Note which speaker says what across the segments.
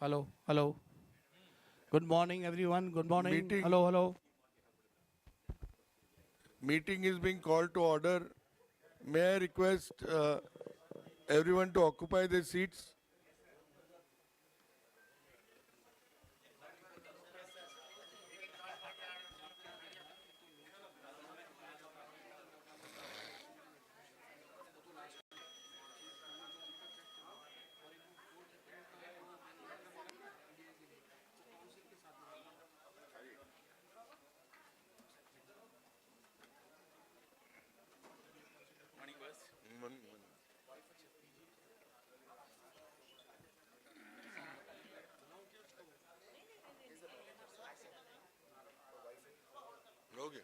Speaker 1: Hello, hello. Good morning, everyone. Good morning.
Speaker 2: Meeting.
Speaker 1: Hello, hello.
Speaker 2: Meeting is being called to order. May I request everyone to occupy their seats? Okay.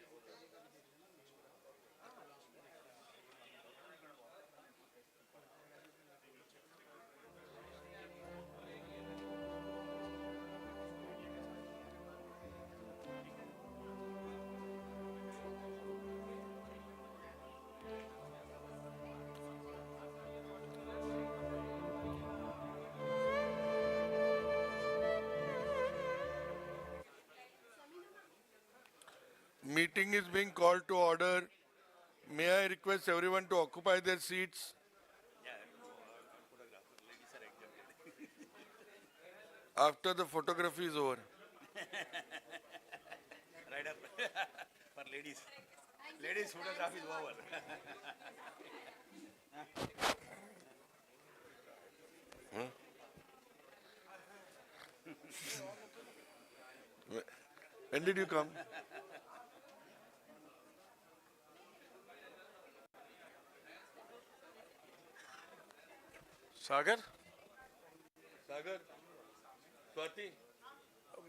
Speaker 2: Meeting is being called to order. May I request everyone to occupy their seats? After the photography is over.
Speaker 3: Right up for ladies. Ladies photograph is over.
Speaker 2: When did you come?
Speaker 4: Sagar
Speaker 2: Sagar? Swati?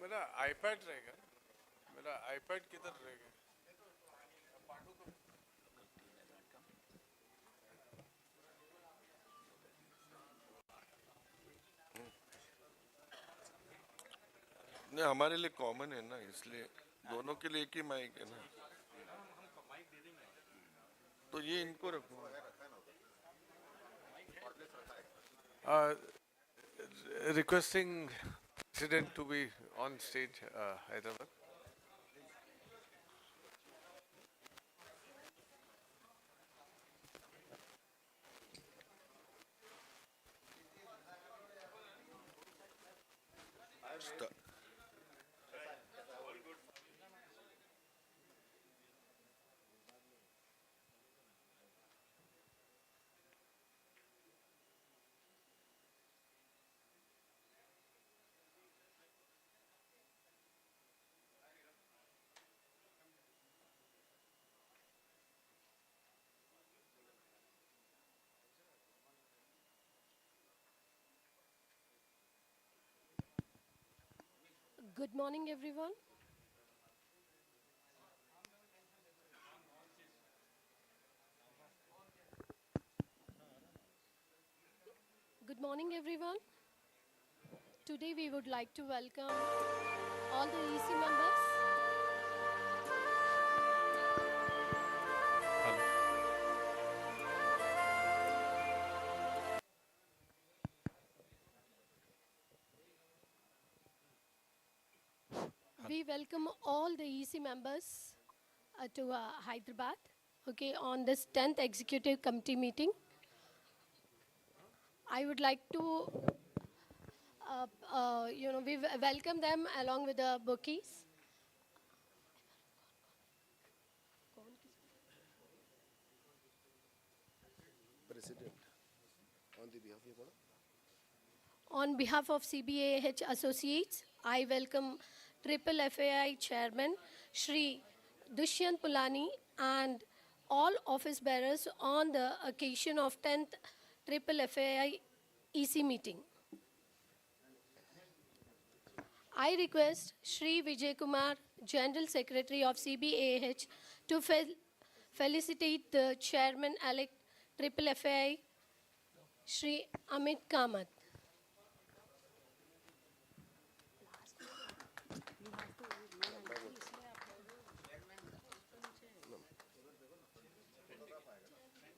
Speaker 4: मेरा iPad रहेगा मेरा iPad किधर रहेगा
Speaker 2: नहीं, हमारे लिए common है ना, इसलिए दोनों के लिए एक ही माइक है ना। तो ये इनको रखो।
Speaker 4: requesting President to be on stage, Hyderabad.
Speaker 2: Sta-
Speaker 5: Good morning, everyone. Good morning, everyone. Today we would like to welcome all the EC members. We welcome all the EC members to Hyderabad, okay, on this 10th Executive Committee meeting. I would like to, we welcome them along with the bookies.
Speaker 6: President, on the behalf of
Speaker 5: On behalf of CBAH Associates, I welcome Triple FAI Chairman Shri Dushyant Pulani and all office bearers on the occasion of 10th Triple FAI EC meeting. I request Shri Vijay Kumar, General Secretary of CBAH, to felicitate the Chairman-elect Triple FAI, Shri Amit Kamath.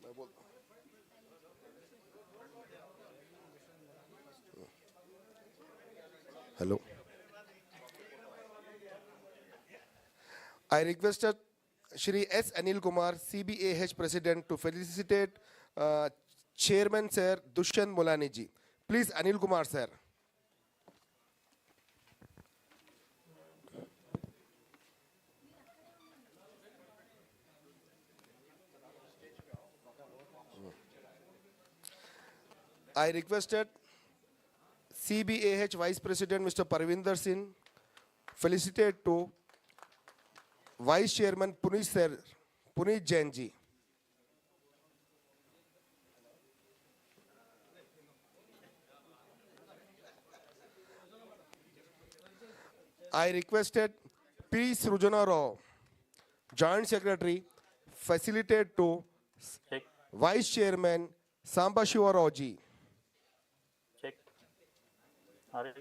Speaker 6: मैं बोलता हूँ Hello. I requested Shri S. Anil Kumar, CBAH President, to felicitate uh, Chairman Sir Dushyant Mulani ji. Please, Anil Kumar sir. I requested CBAH Vice President Mr. Parvinder Singh felicitate to Vice Chairman Puneet sir, Puneet Jain ji. I requested P. Srujana Rao, Joint Secretary, facilitate to
Speaker 7: Check,
Speaker 6: Vice Chairman Samba Shiva Rao ji.
Speaker 7: check. Are you?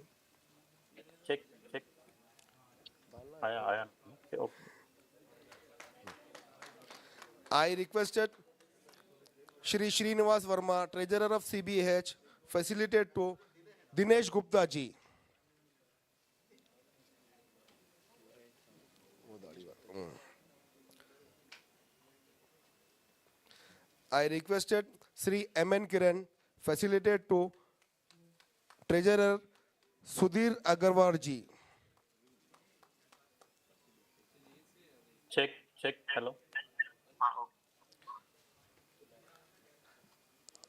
Speaker 7: Check, check. I. Okay, okay.
Speaker 6: I requested Shri Srinivas Verma, Treasurer of CBAH, facilitate to Dinesh Gupta ji. I requested Sri M.N. Kiran, facilitate to Treasurer Sudhir Agarwal ji.
Speaker 7: Check, check. Hello.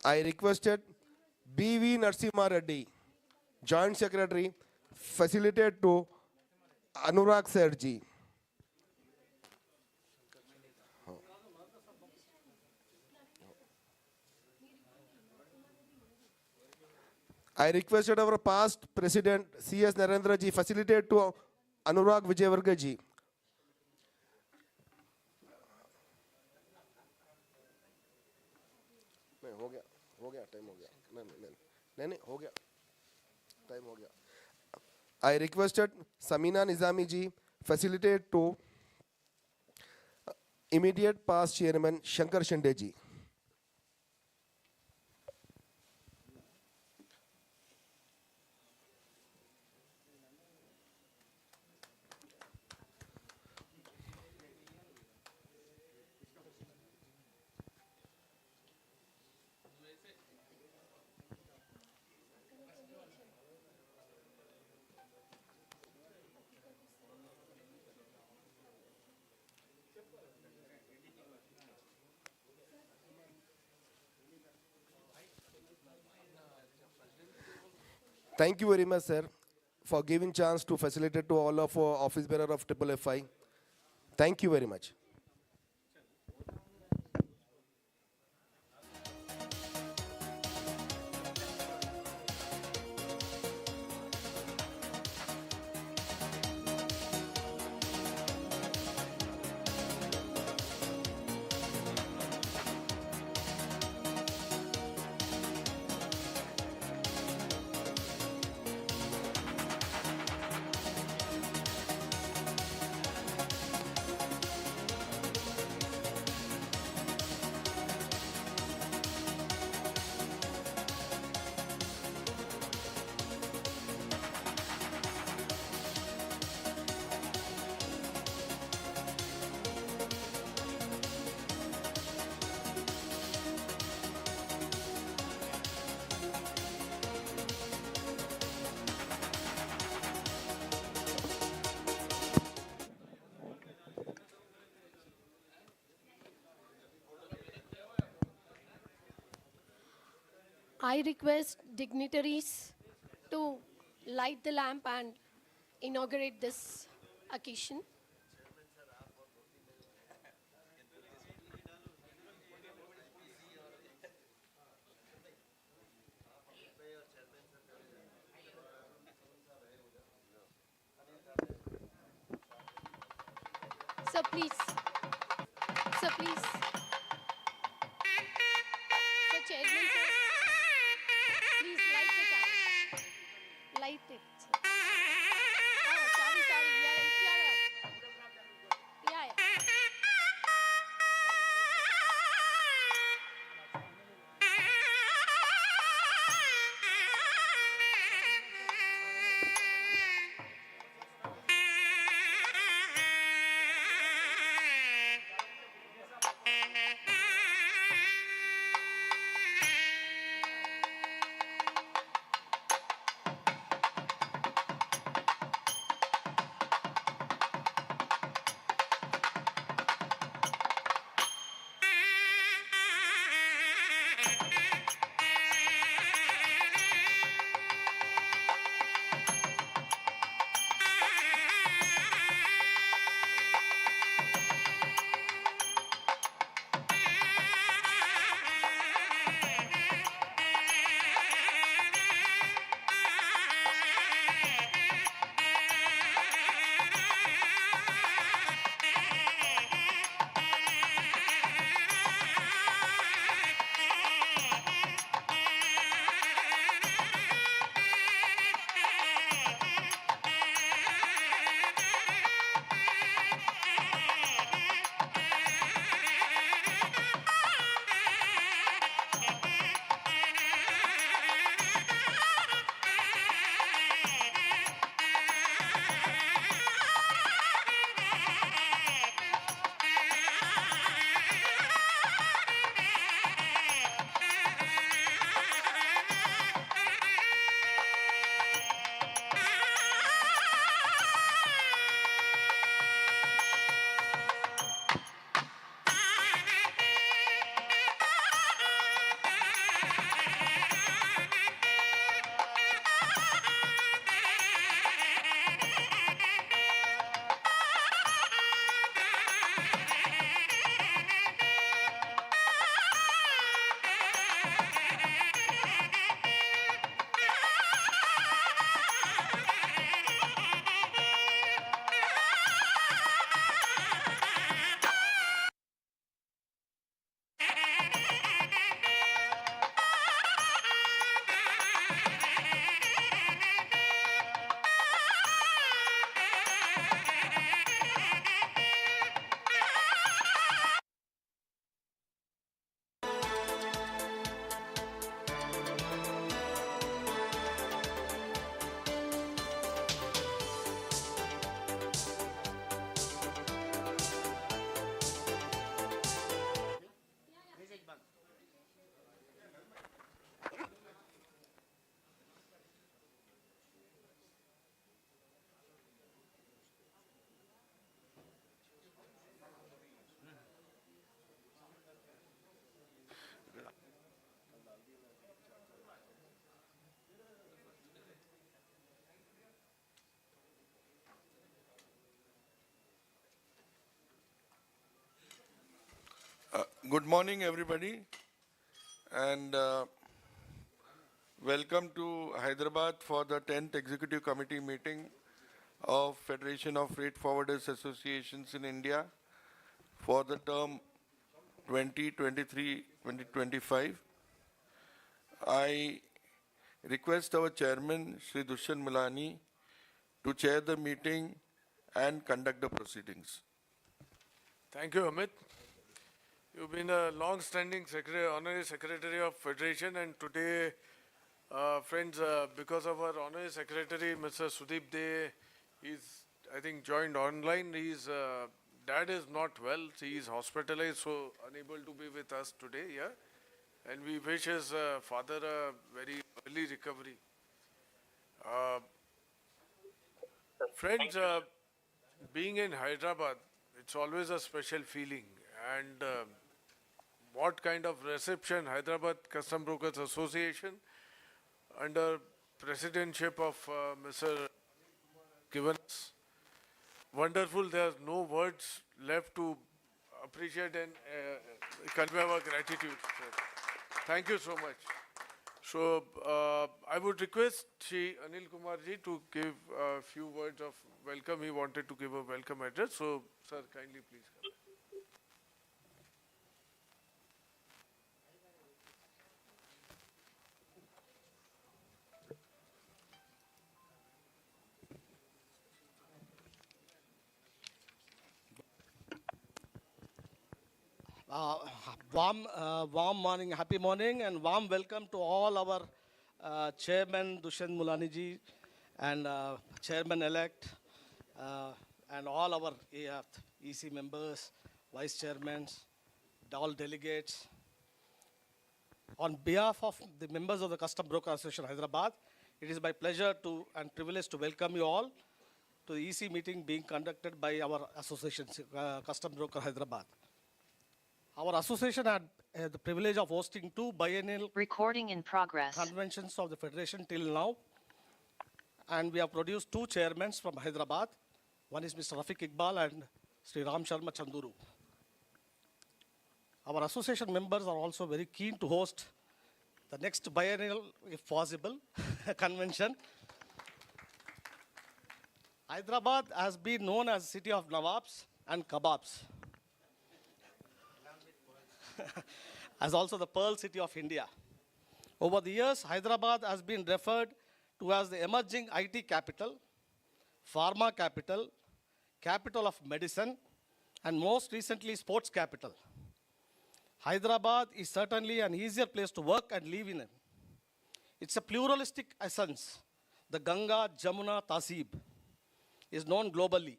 Speaker 6: I requested B.V. Narasimha Reddy, Joint Secretary, facilitate to Anurag Sir ji. I requested our past President C.S. Narendra ji facilitate to Anurag Vijayvarga ji. हो गया time हो गया नहीं हो गया time हो गया I requested Samina Nizami ji facilitate to immediate past chairman Shankar Shinde ji. Thank you very much, sir, for giving chance to facilitate to all of office bearer of Triple FI. Thank you very much.
Speaker 5: I request dignitaries to light the lamp and inaugurate this occasion. Sir, please. Sir, please. Sir, Chairman, sir. Please light the candle. Light it. Sir. Oh, sorry. Yeah.
Speaker 2: Good morning, everybody, and welcome to Hyderabad for the 10th Executive Committee meeting of Federation of Freight Forwarders Associations in India for the term 2023-2025. I request our chairman, Sri Dushyant Mulani, to chair the meeting and conduct the proceedings.
Speaker 4: Thank you, Amit. You've been a long-standing honorary secretary of Federation, and today, friends, because of our honorary secretary, Mr. Sudeep De, he's, I think, joined online. His dad is not well. He is hospitalized, so unable to be with us today, yeah? And we wish his father a very early recovery. Friends, being in Hyderabad, it's always a special feeling. And what kind of reception Hyderabad Custom Brokers Association under presidentship of Mr. given us. Wonderful. There's no words left to appreciate and convey our gratitude. Thank you so much. So I would request Shri Anil Kumar ji to give a few words of welcome. He wanted to give a welcome address. So, sir, kindly please come.
Speaker 1: Warm morning, happy morning, and warm welcome to all our chairman Dushyant Mulani ji and chairman-elect and all our EC members, vice chairmen, all delegates. On behalf of the members of the Custom Broker Association Hyderabad, it is my pleasure and privilege to welcome you all to the EC meeting being conducted by our association, Custom Broker Hyderabad. Our association had the privilege of hosting 2 biennial
Speaker 8: Recording in progress.
Speaker 1: conventions of the Federation till now. And we have produced 2 chairmen from Hyderabad. One is Mr. Rafiq Iqbal and Sri Ram Sharma Chanduru. Our association members are also very keen to host the next biennial, if possible, convention. Hyderabad has been known as the city of Nawabs and Kebabs, as also the Pearl City of India. Over the years, Hyderabad has been referred to as the emerging IT capital, pharma capital, capital of medicine, and most recently, sports capital. Hyderabad is certainly an easier place to work and live in. It's a pluralistic essence. The Ganga, Jamuna, Tasib is known globally.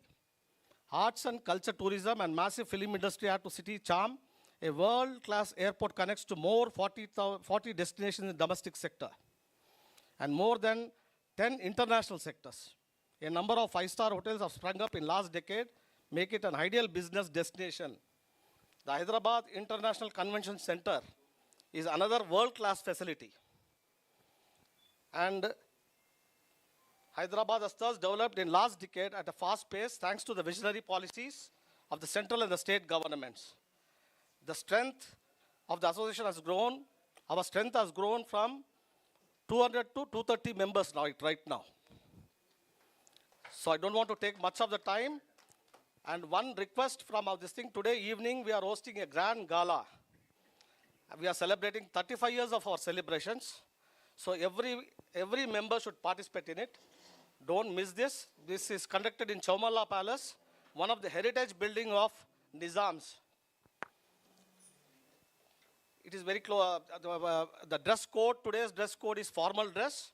Speaker 1: Arts and culture tourism and massive film industry add to city charm. A world-class airport connects to more 40 destinations in the domestic sector and more than 10 international sectors. A number of 5-star hotels have sprung up in last decade, make it an ideal business destination. The Hyderabad International Convention Center is another world-class facility. And Hyderabad has thus developed in last decade at a fast pace thanks to the visionary policies of the central and the state governments. The strength of the association has grown. Our strength has grown from 200 to 230 members right now. So I don't want to take much of the time. And one request from this thing, today evening we are hosting a grand gala. We are celebrating 35 years of our celebrations. So every member should participate in it. Don't miss this. This is conducted in Chaumalla Palace, one of the heritage building of Nizams. It is very close. The dress code, today's dress code is formal dress.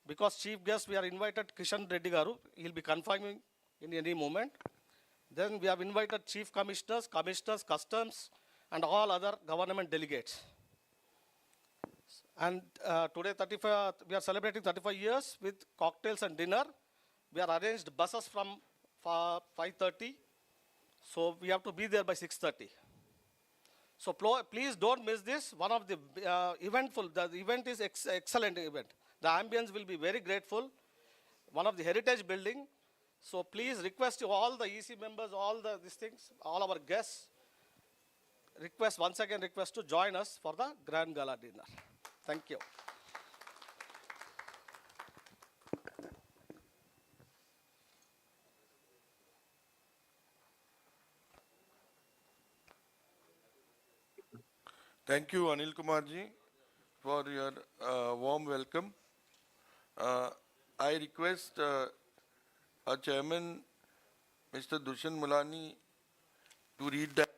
Speaker 1: Because chief guest, we are invited Kishan Reddy Garu. He'll be confirming in any moment. Then we have invited chief commissioners, customs, and all other government delegates. And today, we are celebrating 35 years with cocktails and dinner. We are arranged buses from 5:30. So we have to be there by 6:30. So please don't miss this. One of the the event is excellent event. The ambience will be very grateful. One of the heritage building. So please request you all the EC members, all these things, all our guests, once again request to join us for the grand gala dinner. Thank you.
Speaker 2: Thank you, Anil Kumar ji, for your warm welcome. I request our chairman, Mr. Dushan Mulani, to read that.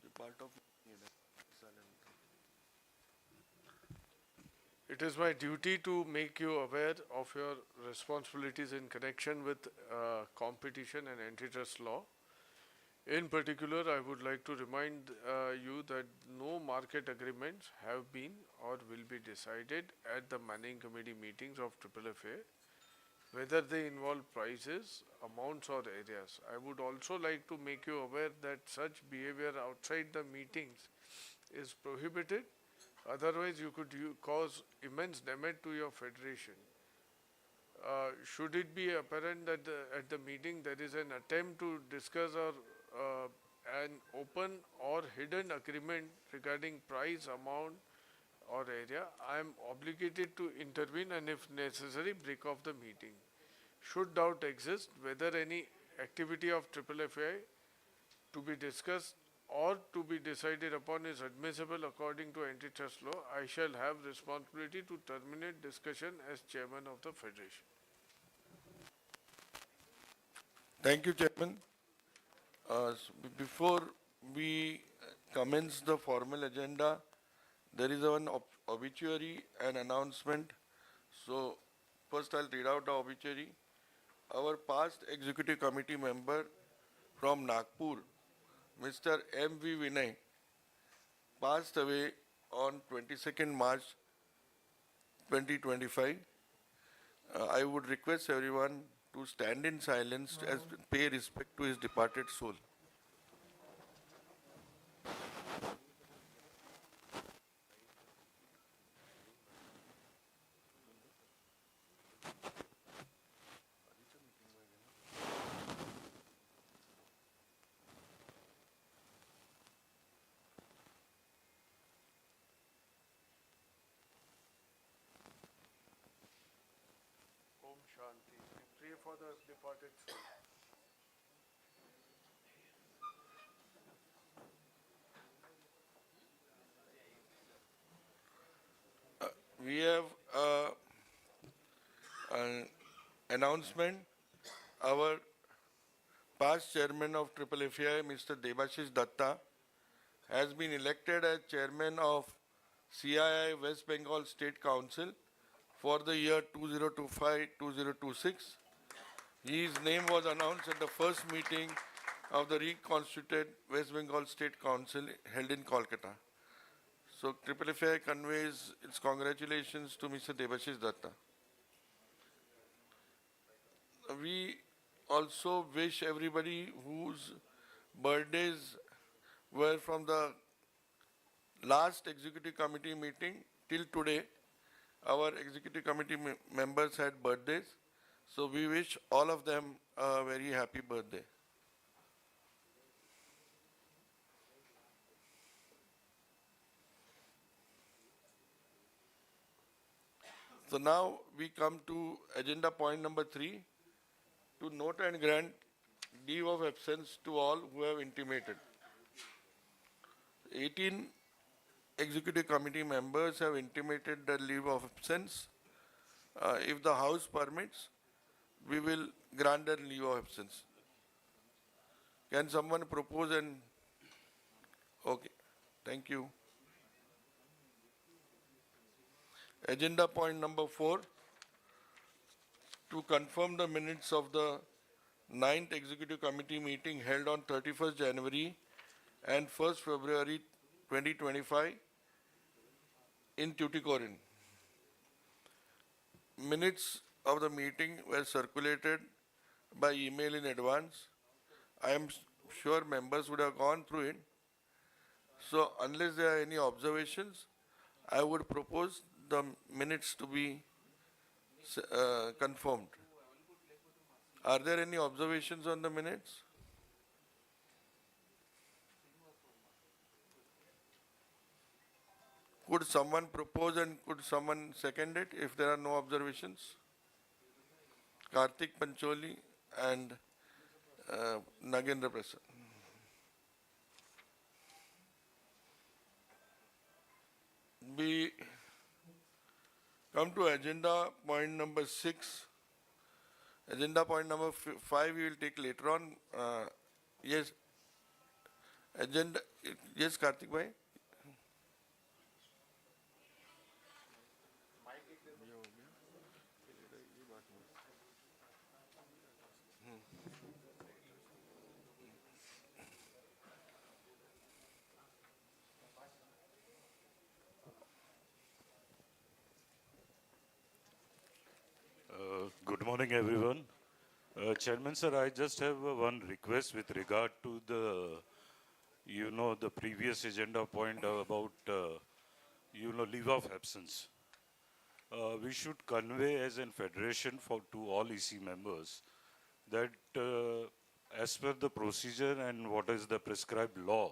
Speaker 2: The part of
Speaker 4: It is my duty to make you aware of your responsibilities in connection with competition and antitrust law. In particular, I would like to remind you that no market agreements have been or will be decided at the Manning Committee meetings of FFA, whether they involve prices, amounts or areas. I would also like to make you aware that such behavior outside the meetings is prohibited. Otherwise, you could cause immense damage to your federation. Should it be apparent that at the meeting there is an attempt to discuss or an open or hidden agreement regarding price, amount or area, I am obligated to intervene and if necessary break off the meeting. Should doubt exist whether any activity of FFI to be discussed or to be decided upon is admissible according to antitrust law, I shall have responsibility to terminate discussion as chairman of the federation.
Speaker 2: Thank you, Chairman. Before we commence the formal agenda, there is one obituary and announcement. So, first I'll read out the obituary. Our past executive committee member from Nagpur, Mr. M.V. Vinay, passed away on 22nd March 2025. I would request everyone to stand in silence as pay respect to his departed soul.
Speaker 4: Om Shanti. We pray for the departed soul.
Speaker 2: We have an announcement. Our past chairman of FFI, Mr. Debashish Datta, has been elected as chairman of CII West Bengal State Council for the year 2025-2026. His name was announced at the first meeting of the reconstituted West Bengal State Council held in Kolkata. So FFI conveys its congratulations to Mr. Debashish Datta. We also wish everybody whose birthdays were from the last executive committee meeting till today. Our executive committee members had birthdays. So we wish all of them a very happy birthday. So now we come to agenda point number 3, to note and grant leave of absence to all who have intimated. 18 executive committee members have intimated their leave of absence. If the House permits, we will grant their leave of absence. Can someone propose an... Okay, thank you. Agenda point number 4, to confirm the minutes of the 9th Executive Committee meeting held on 31st January and 1st February 2025 in Tuticorin. Minutes of the meeting were circulated by email in advance. I am sure members would have gone through it. So unless there are any observations, I would propose the minutes to be confirmed. Are there any observations on the minutes? Could someone propose and could someone second it if there are no observations? Karthik Pancholi and Nagendra Prasad. We come to agenda point number 6. Agenda point number 5 we will take later on. Yes, agenda. Yes, Karthik bhai.
Speaker 8: Good morning, everyone. Chairman, sir, I just have one request with regard to the previous agenda point about, leave of absence. We should convey as a federation to all EC members that as per the procedure and what is the prescribed law,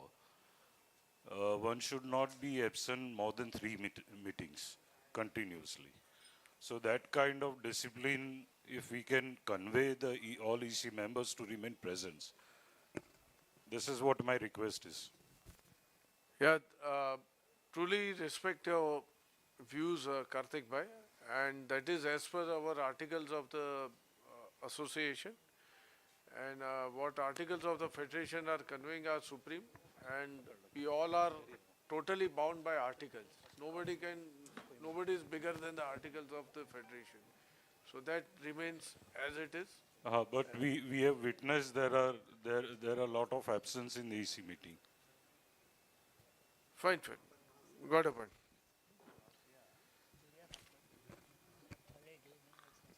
Speaker 8: one should not be absent more than 3 meetings continuously. So that kind of discipline, if we can convey all EC members to remain present, this is what my request is.
Speaker 4: Yeah, truly respect your views, Karthik bhai, and that is as per our articles of the association, and what articles of the federation are conveying are supreme, and we all are totally bound by articles. Nobody is bigger than the articles of the federation. So that remains as it is.
Speaker 8: But we have witnessed there are a lot of absence in the EC meeting.
Speaker 4: Fine. Got a point.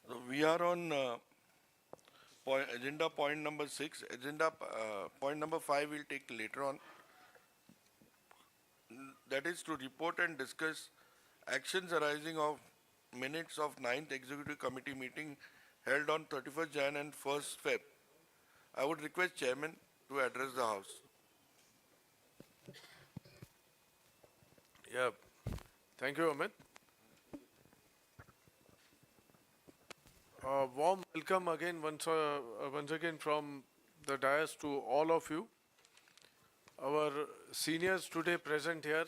Speaker 2: So we are on agenda point number 6. Agenda point number 5 we'll take later on. That is to report and discuss actions arising of minutes of 9th Executive Committee meeting held on 31st Jan and 1st Feb. I would request Chairman to address the House.
Speaker 4: Yeah. Thank you, Amit. Warm welcome again once again from the dais to all of you. Our seniors today present here,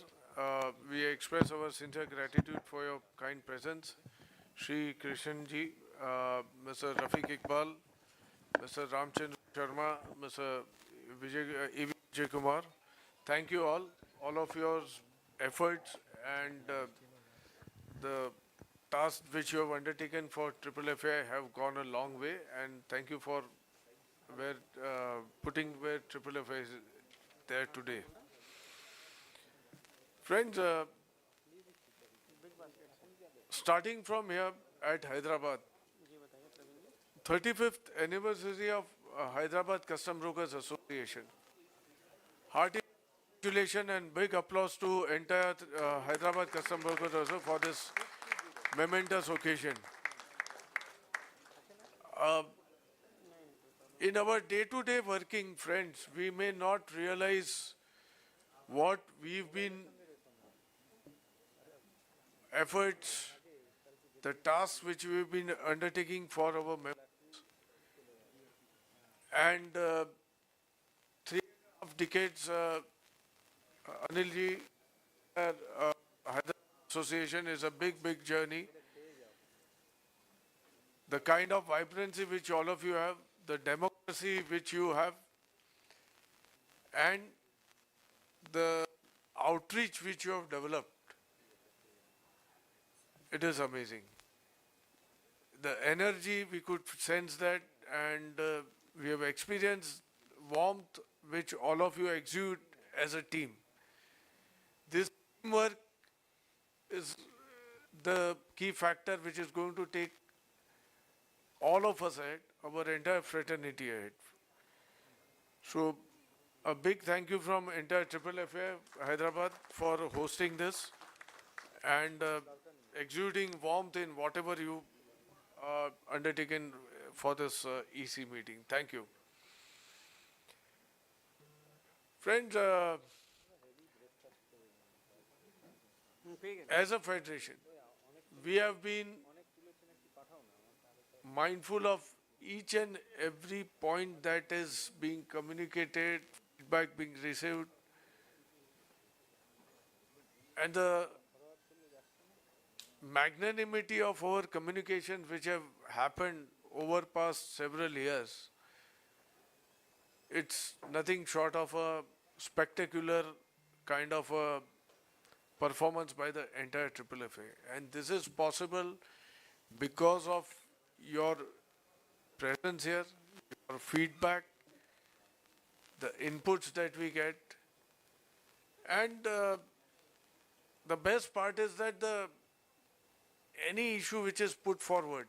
Speaker 4: we express our sincere gratitude for your kind presence. Shri Krishan ji, Mr. Rafiq Iqbal, Mr. Ramchandra Sharma, Mr. Vijay Kumar. Thank you all of your efforts and the tasks which you have undertaken for Triple FAI have gone a long way, and thank you for putting where Triple FAI is there today. Friends, starting from here at Hyderabad, 35th anniversary of Hyderabad Custom Brokers Association. Hearty congratulations and big applause to entire Hyderabad Custom Brokers also for this momentous occasion. In our day-to-day working, friends, we may not realize what we've been efforts, the tasks which we've been undertaking for our members. And 3.5 decades, Anilji, Hyderabad Association is a big journey. The kind of vibrancy which all of you have, the democracy which you have, and the outreach which you have developed, it is amazing. The energy, we could sense that, and we have experienced warmth which all of you exude as a team. This teamwork is the key factor which is going to take all of us ahead, our entire fraternity ahead. So, a big thank you from entire Triple FA Hyderabad for hosting this and exuding warmth in whatever you undertaken for this EC meeting. Thank you. Friends, as a federation, we have been mindful of each and every point that is being communicated, feedback being received, and the magnanimity of our communications which have happened over past several years. It's nothing short of a spectacular kind of a performance by the entire FFA. And this is possible because of your presence here, your feedback, the inputs that we get. And the best part is that any issue which is put forward,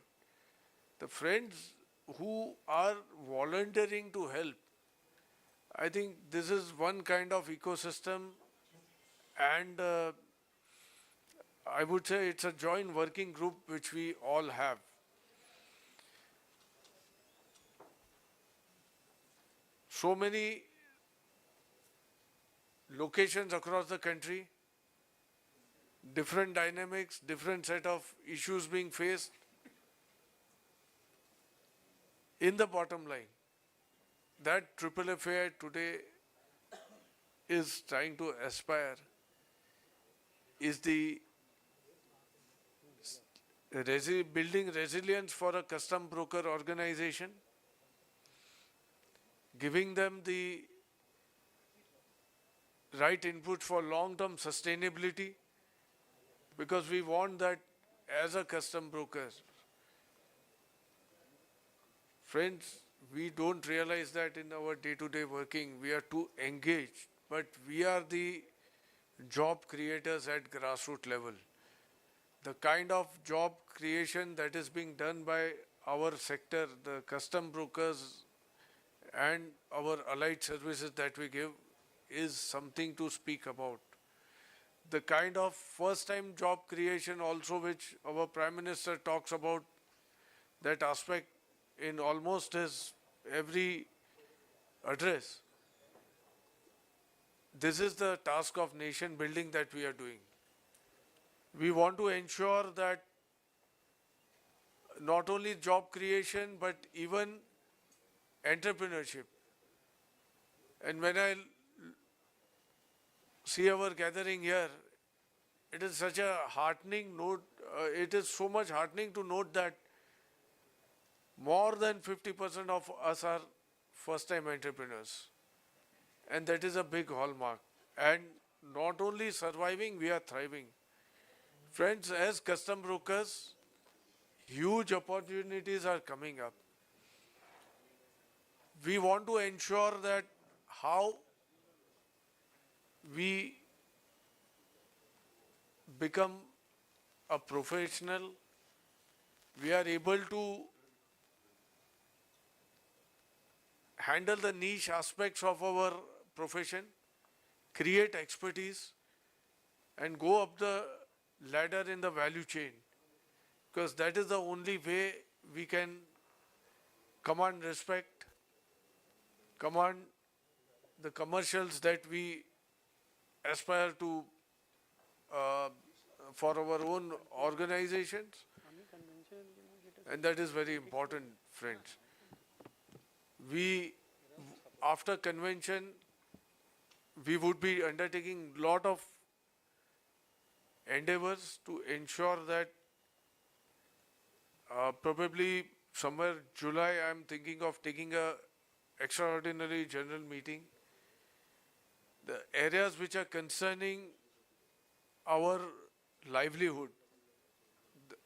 Speaker 4: the friends who are volunteering to help, I think this is one kind of ecosystem, and I would say it's a joint working group which we all have. So many locations across the country, different dynamics, different set of issues being faced. In the bottom line, that FFA today is trying to aspire is the building resilience for a custom broker organization, giving them the right input for long-term sustainability, because we want that as a custom broker. Friends, we don't realize that in our day-to-day working. We are too engaged, but we are the job creators at grassroots level. The kind of job creation that is being done by our sector, the custom brokers and our allied services that we give is something to speak about. The kind of first-time job creation also which our Prime Minister talks about, that aspect in almost his every address. This is the task of nation building that we are doing. We want to ensure that not only job creation but even entrepreneurship. And when I see our gathering here, it is such a heartening note, it is so much heartening to note that more than 50% of us are first-time entrepreneurs. And that is a big hallmark. And not only surviving, we are thriving. Friends, as custom brokers, huge opportunities are coming up. We want to ensure that how we become a professional, we are able to handle the niche aspects of our profession, create expertise, and go up the ladder in the value chain. Because that is the only way we can command respect, command the commercials that we aspire to for our own organizations. And that is very important, friends. We, after convention, we would be undertaking a lot of endeavors to ensure that probably somewhere July, I am thinking of taking a extraordinary general meeting. The areas which are concerning our livelihood,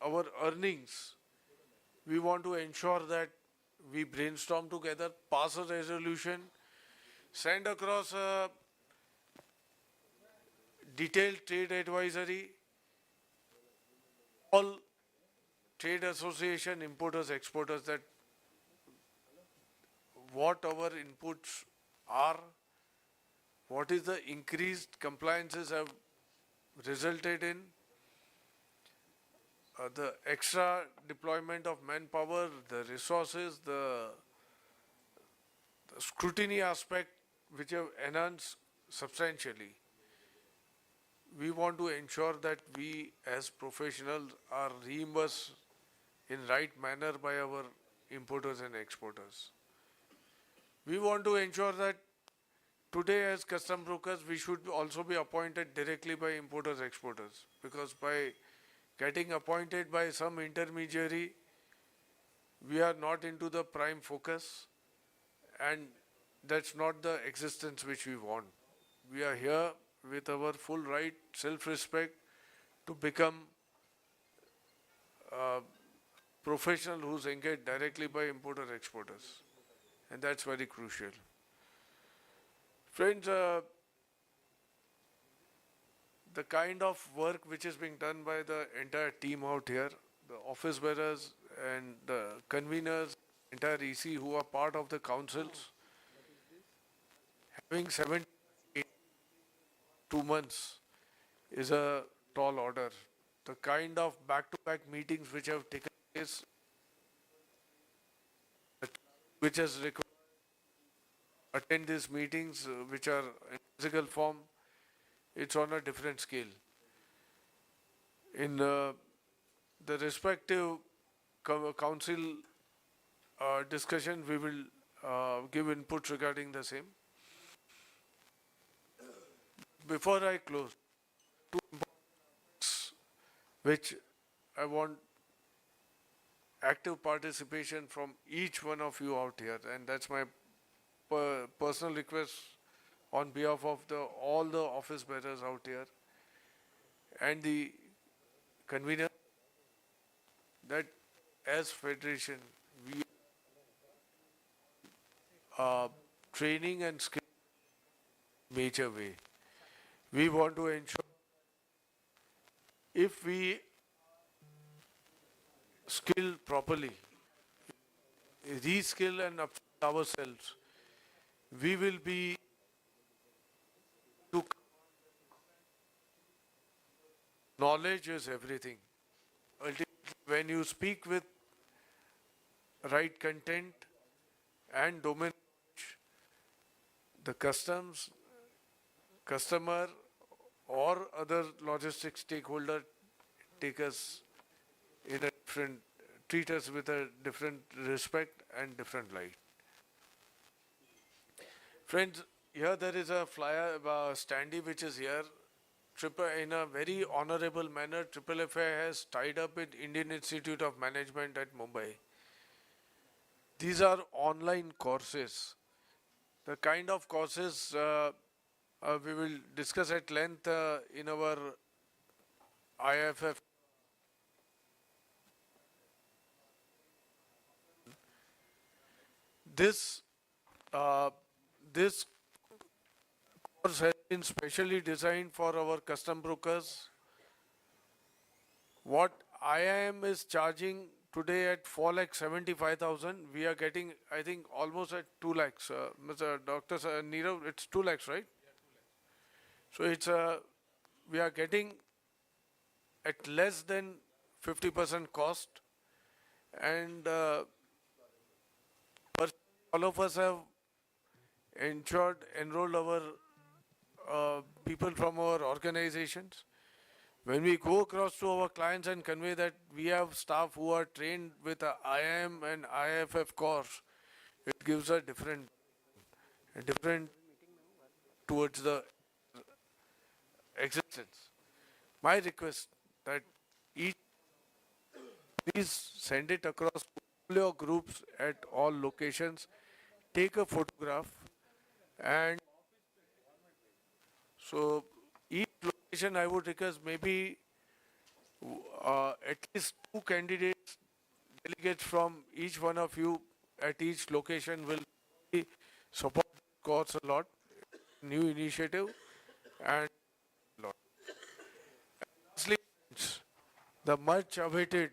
Speaker 4: our earnings, we want to ensure that we brainstorm together, pass a resolution, send across a detailed trade advisory, all trade association, importers, exporters, that what our inputs are, what is the increased compliances have resulted in, the extra deployment of manpower, the resources, the scrutiny aspect, which have enhanced substantially. We want to ensure that we as professionals are reimbursed in right manner by our importers and exporters. We want to ensure that today as custom brokers, we should also be appointed directly by importers, exporters, because by getting appointed by some intermediary, we are not into the prime focus, and that's not the existence which we want. We are here with our full right, self-respect, to become a professional who's engaged directly by importer exporters, and that's very crucial. Friends, the kind of work which is being done by the entire team out here, the office bearers and the conveners, entire EC who are part of the councils, having 2 months is a tall order. The kind of back-to-back meetings which have taken place, which has required attend these meetings, which are in physical form, it's on a different scale. In the respective council discussion, we will give input regarding the same. Before I close, two points which I want active participation from each one of you out here, and that's my personal request on behalf of all the office bearers out here and the convener, that as federation we are training and skill major way. We want to ensure if we skill properly, reskill and upskill ourselves, we will be to knowledge is everything. Ultimately, when you speak with right content and domain knowledge, the customer or other logistics stakeholder take us in a different, treat us with a different respect and different light. Friends, here there is a flyer standee which is here. In a very honorable manner, Triple FI has tied up with Indian Institute of Management at Mumbai. These are online courses. The kind of courses we will discuss at length in our IFF. This this course has been specially designed for our custom brokers. What IIM is charging today at 4,75,000, we are getting, I think, almost at 2 lakhs. Mr. Dr. Nirav, it's 2 lakhs, right? So it's we are getting at less than 50% cost, and all of us have enrolled our people from our organizations. When we go across to our clients and convey that we have staff who are trained with a IIM and IFF course, it gives a different towards the existence. My request that each, please send it across all your groups at all locations, take a photograph, and so each location I would request maybe at least 2 candidates, delegates from each one of you at each location will support the course a lot, new initiative, and a lot. Lastly, the much awaited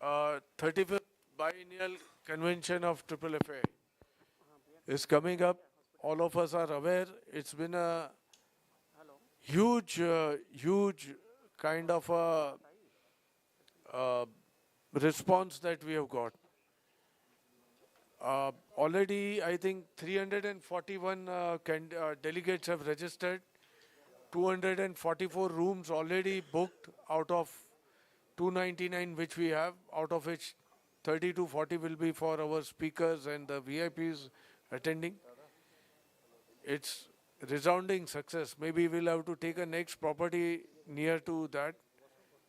Speaker 4: 35th biennial convention of Triple FA is coming up. All of us are aware. It's been a huge kind of a uh, response that we have got. Already, I think 341 delegates have registered. 244 rooms already booked out of 299 which we have, out of which 30 to 40 will be for our speakers and the VIPs attending. It's resounding success. Maybe we'll have to take a next property near to that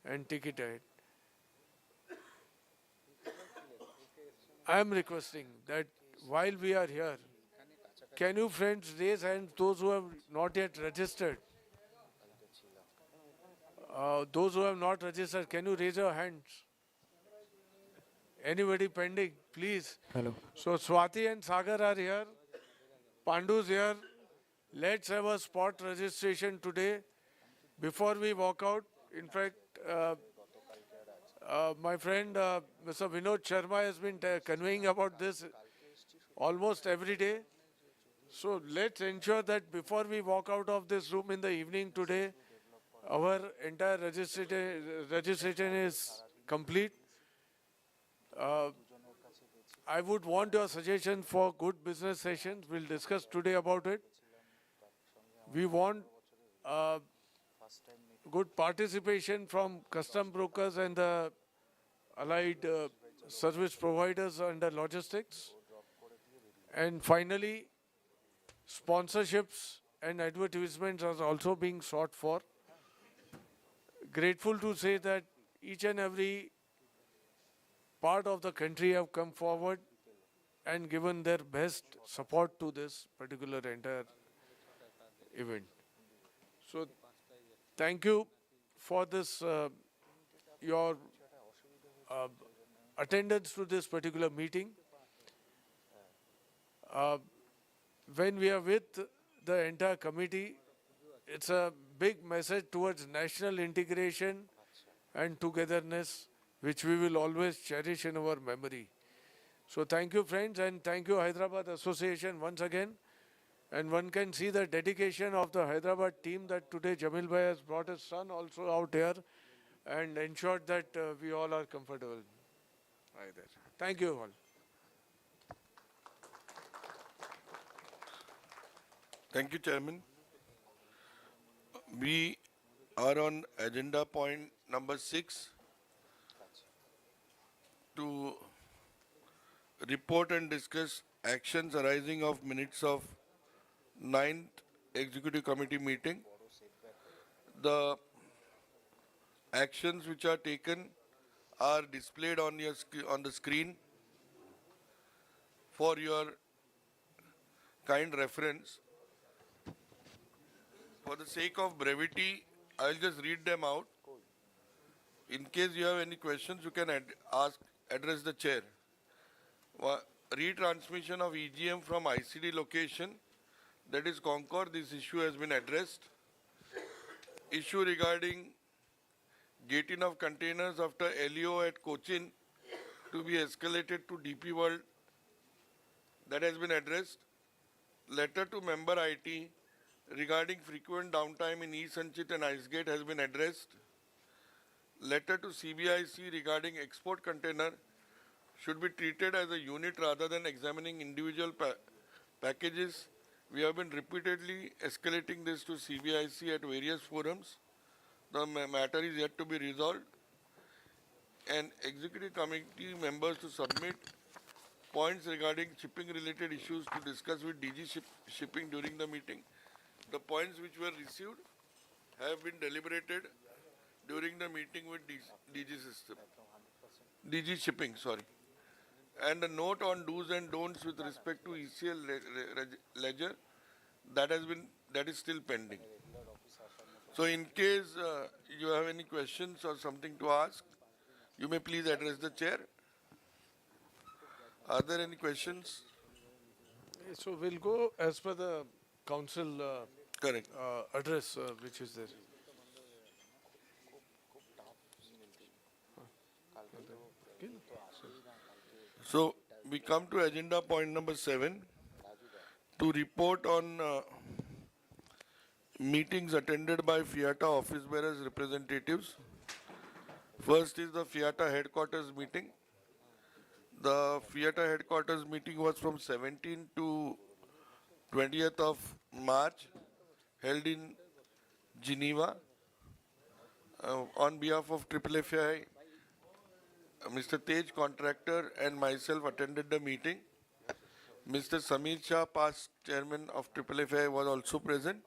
Speaker 4: and take it ahead. I am requesting that while we are here, can you friends raise hands, those who have not yet registered? Those who have not registered, can you raise your hands? Anybody pending, please?
Speaker 9: Hello.
Speaker 4: So Swati and Sagar are here. Pandu's here. Let's have a spot registration today before we walk out. In fact, my friend Mr. Vinod Sharma has been conveying about this almost every day. So let's ensure that before we walk out of this room in the evening today, our entire registration is complete. I would want your suggestion for good business sessions. We'll discuss today about it. We want good participation from custom brokers and the allied service providers under logistics. And finally, sponsorships and advertisements are also being sought for. Grateful to say that each and every part of the country have come forward and given their best support to this particular entire event. So thank you for this, your attendance to this particular meeting. When we are with the entire committee, it's a big message towards national integration and togetherness, which we will always cherish in our memory. So thank you, friends, and thank you, Hyderabad Association, once again. And one can see the dedication of the Hyderabad team that today Jamil Bhai has brought his son also out here and ensured that we all are comfortable. Either. Thank you all.
Speaker 2: Thank you, Chairman. We are on agenda point number 6 to report and discuss actions arising of minutes of 9th Executive Committee meeting. The actions which are taken are displayed on your on the screen for your kind reference. For the sake of brevity, I'll just read them out. In case you have any questions, you can address the chair. Retransmission of EGM from ICD location, that is Concord, this issue has been addressed. Issue regarding gating of containers after LEO at Cochin to be escalated to DP World, that has been addressed. Letter to member IT regarding frequent downtime in E-Sanchit and IceGate has been addressed. Letter to CBIC regarding export container should be treated as a unit rather than examining individual packages. We have been repeatedly escalating this to CBIC at various forums. The matter is yet to be resolved. And executive committee members to submit points regarding shipping related issues to discuss with DG Shipping during the meeting. The points which were received have been deliberated during the meeting with DG Shipping, sorry. And a note on do's and don'ts with respect to ECL ledger, that is still pending. So in case you have any questions or something to ask, you may please address the chair. Are there any questions?
Speaker 4: So we'll go as per the council
Speaker 2: Correct.
Speaker 4: address which is there.
Speaker 2: So we come to agenda point number 7 to report on meetings attended by FIATA office bearers representatives. First is the FIATA headquarters meeting. The FIATA headquarters meeting was from 17th to 20th of March, held in Geneva. On behalf of FFI, Mr. Tej, contractor, and myself attended the meeting. Mr. Samir Shah, past chairman of FFI, was also present.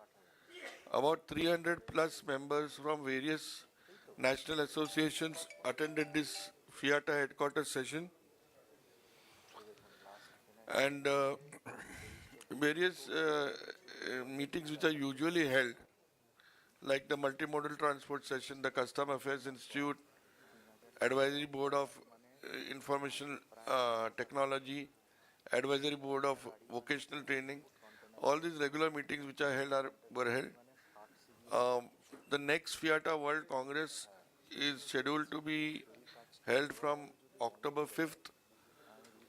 Speaker 2: About 300 plus members from various national associations attended this FIATA headquarters session. And various meetings which are usually held, like the multimodal transport session, the Custom Affairs Institute, Advisory Board of Information Technology, Advisory Board of Vocational Training, all these regular meetings which are held were held. The next FIATA World Congress is scheduled to be held from October 5th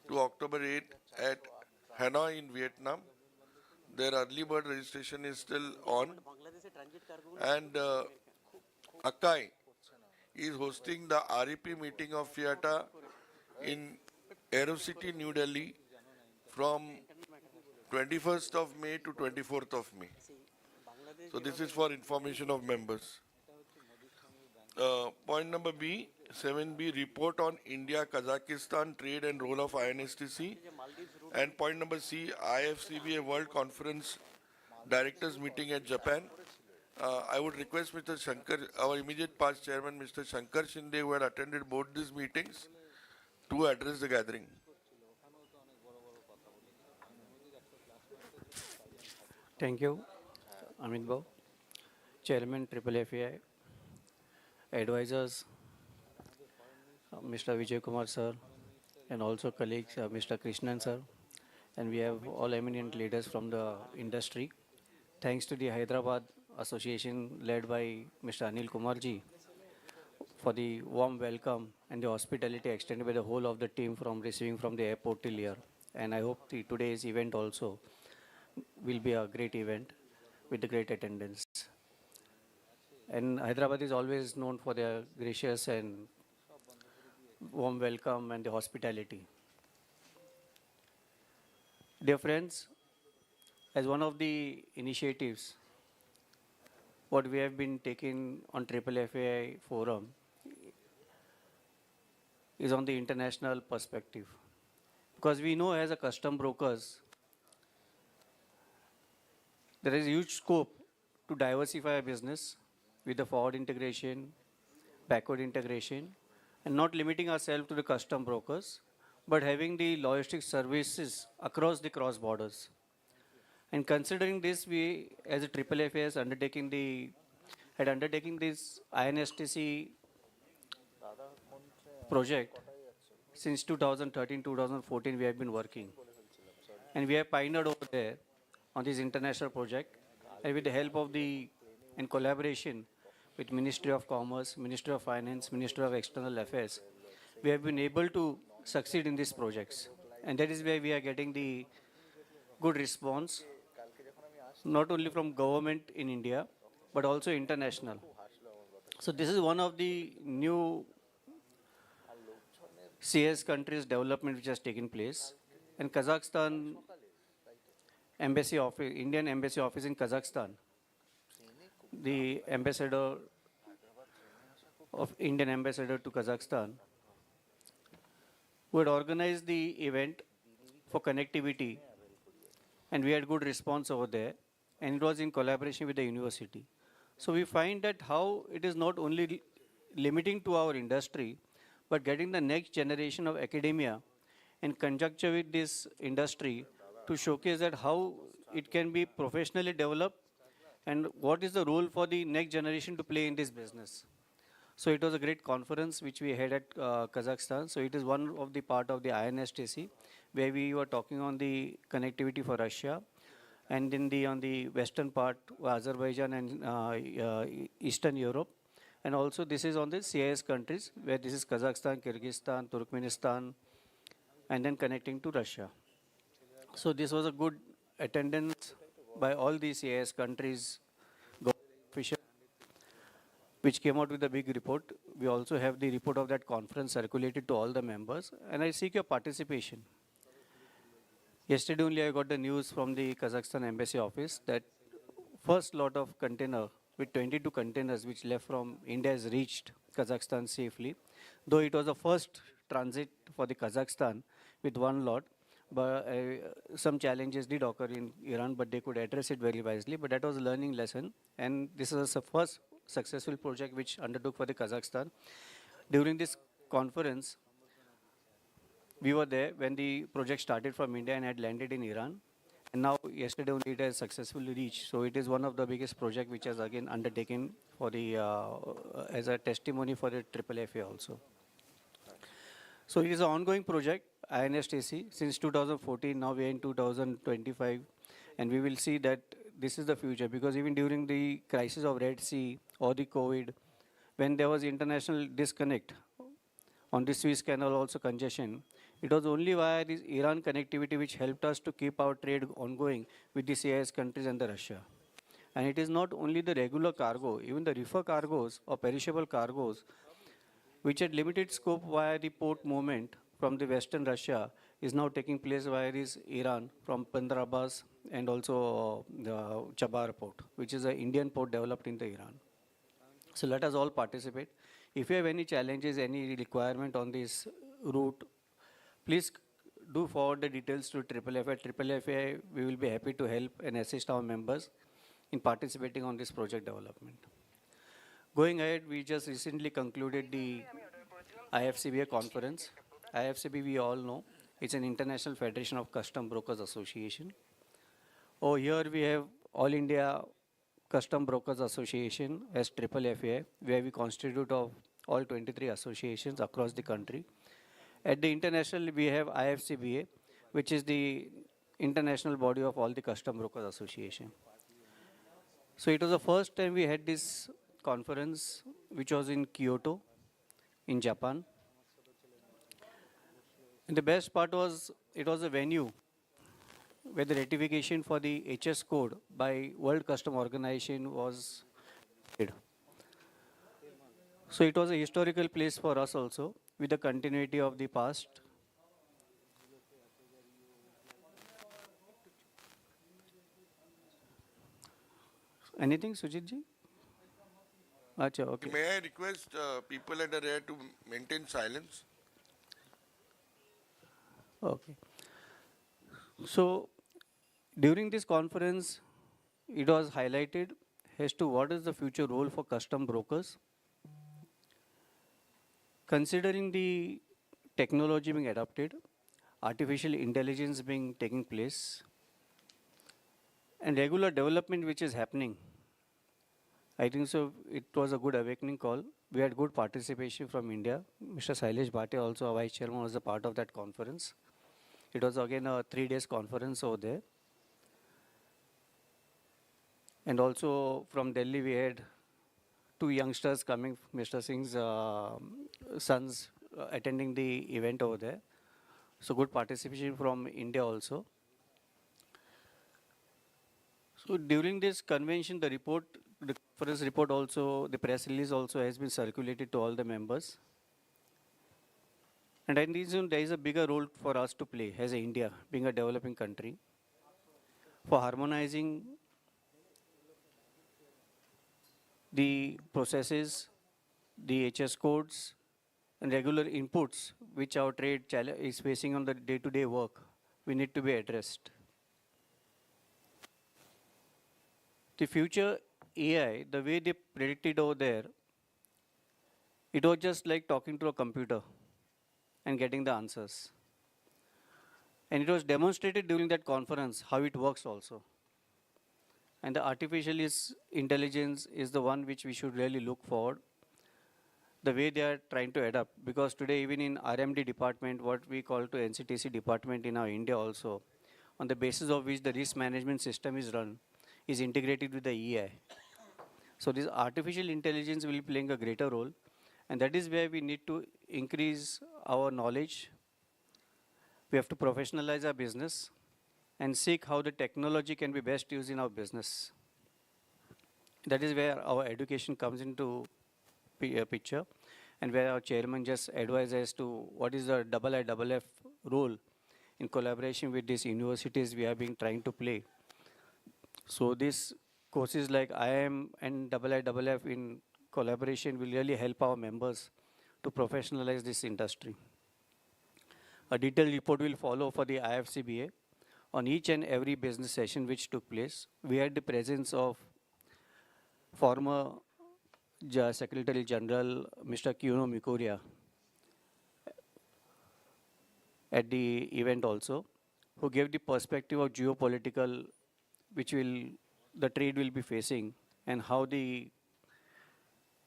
Speaker 2: to October 8th at Hanoi in Vietnam. Their early bird registration is still on. And Akai is hosting the REP meeting of FIATA in Aerocity, New Delhi from 21st of May to 24th of May. So this is for information of members. Point number B, 7B, report on India-Kazakhstan trade and role of INSTC. And point number C, IFCBA World Conference Directors Meeting at Japan. I would request Mr. Shankar, our immediate past chairman, Mr. Shankar Shinde, who had attended both these meetings, to address the gathering.
Speaker 9: Thank you, Amit Bhau, Chairman FFI, advisors, Mr. Vijay Kumar sir, and also colleagues, Mr. Krishnan sir, and we have all eminent leaders from the industry. Thanks to the Hyderabad Association led by Mr. Anil Kumar ji for the warm welcome and the hospitality extended by the whole of the team from receiving from the airport till here. And I hope today's event also will be a great event with the great attendance. And Hyderabad is always known for their gracious and warm welcome and the hospitality. Dear friends, as one of the initiatives, what we have been taking on FFI forum is on the international perspective. Because we know as a custom brokers, there is huge scope to diversify our business with the forward integration, backward integration, and not limiting ourselves to the custom brokers, but having the logistics services across the cross borders. And considering this, we as a FFI had undertaken this INSTC project since 2013-2014 we have been working. And we have pioneered over there on this international project, and with the help of in collaboration with Ministry of Commerce, Ministry of Finance, Ministry of External Affairs, we have been able to succeed in these projects. And that is where we are getting the good response, not only from government in India, but also international. So this is one of the new CS countries development which has taken place. And Kazakhstan embassy office, Indian embassy office in Kazakhstan, the ambassador of Indian ambassador to Kazakhstan, who had organized the event for connectivity, and we had good response over there, and it was in collaboration with the university. So we find that how it is not only limiting to our industry, but getting the next generation of academia in conjunction with this industry to showcase that how it can be professionally developed and what is the role for the next generation to play in this business. So it was a great conference which we had at Kazakhstan. So it is one of the part of the INSTC where we were talking on the connectivity for Russia, and in on the western part, Azerbaijan and Eastern Europe. And also this is on the CIS countries where this is Kazakhstan, Kyrgyzstan, Turkmenistan, and then connecting to Russia. So this was a good attendance by all the CIS countries, officials. which came out with a big report. We also have the report of that conference circulated to all the members, and I seek your participation. Yesterday only I got the news from the Kazakhstan embassy office that first lot of container with 22 containers which left from India has reached Kazakhstan safely. Though it was the first transit for the Kazakhstan with one lot, but some challenges did occur in Iran, but they could address it very wisely. But that was a learning lesson, and this is the first successful project which undertook for the Kazakhstan. During this conference, we were there when the project started from India and had landed in Iran. And now, yesterday only it has successfully reached. So it is one of the biggest project which has again undertaken for the as a testimony for the Triple FA also. So it is an ongoing project, INSTC, since 2014. Now we are in 2025, and we will see that this is the future, because even during the crisis of Red Sea or the COVID, when there was international disconnect on the Suez Canal, also congestion, it was only via this Iran connectivity which helped us to keep our trade ongoing with the CIS countries and the Russia. And it is not only the regular cargo, even the reefer cargoes or perishable cargoes, which had limited scope via the port movement from the western Russia, is now taking place via this Iran from Bandar Abbas and also the Chabar port, which is an Indian port developed in the Iran. So let us all participate. If you have any challenges, any requirement on this route, please do forward the details to Triple FA. Triple FA, we will be happy to help and assist our members in participating on this project development. Going ahead, we just recently concluded the IFCBA conference. IFCB, we all know, it's an International Federation of Custom Brokers Association. Oh, here we have All India Custom Brokers Association as Triple FA, where we constitute of all 23 associations across the country. At the international, we have IFCBA, which is the international body of all the Custom Brokers Association. So it was the first time we had this conference, which was in Kyoto, in Japan. And the best part was, it was a venue where the ratification for the HS code by World Custom Organization was made. So it was a historical place for us also, with the continuity of the past. Anything, Sujit ji? Achha, okay.
Speaker 2: May I request people at the rear to maintain silence?
Speaker 9: Okay. So during this conference, it was highlighted as to what is the future role for custom brokers. Considering the technology being adopted, artificial intelligence being taking place, and regular development which is happening, I think so it was a good awakening call. We had good participation from India. Mr. Sailesh Bhatia, also a vice chairman, was a part of that conference. It was again a 3 days conference over there. And also from Delhi, we had 2 youngsters coming, Mr. Singh's sons attending the event over there. So good participation from India also. So during this convention, the report, the conference report also, the press release also has been circulated to all the members. And I think there is a bigger role for us to play as India, being a developing country, for harmonizing the processes, the HS codes, and regular inputs which our trade is facing on the day-to-day work, we need to be addressed. The future AI, the way they predicted over there, it was just like talking to a computer and getting the answers. And it was demonstrated during that conference how it works also. And the artificial intelligence is the one which we should really look forward, the way they are trying to adapt. Because today, even in RMD department, what we call to NCTC department in our India also, on the basis of which the risk management system is run, is integrated with the EI. So this artificial intelligence will be playing a greater role, and that is where we need to increase our knowledge. We have to professionalize our business and seek how the technology can be best used in our business. That is where our education comes into picture, and where our chairman just advised as to what is the IIFF role in collaboration with these universities we have been trying to play. So these courses like IIM and IIFF in collaboration will really help our members to professionalize this industry. A detailed report will follow for the IFCBA. On each and every business session which took place, we had the presence of former Secretary General Mr. Kuno Mikoria at the event also, who gave the perspective of geopolitical, which the trade will be facing, and how the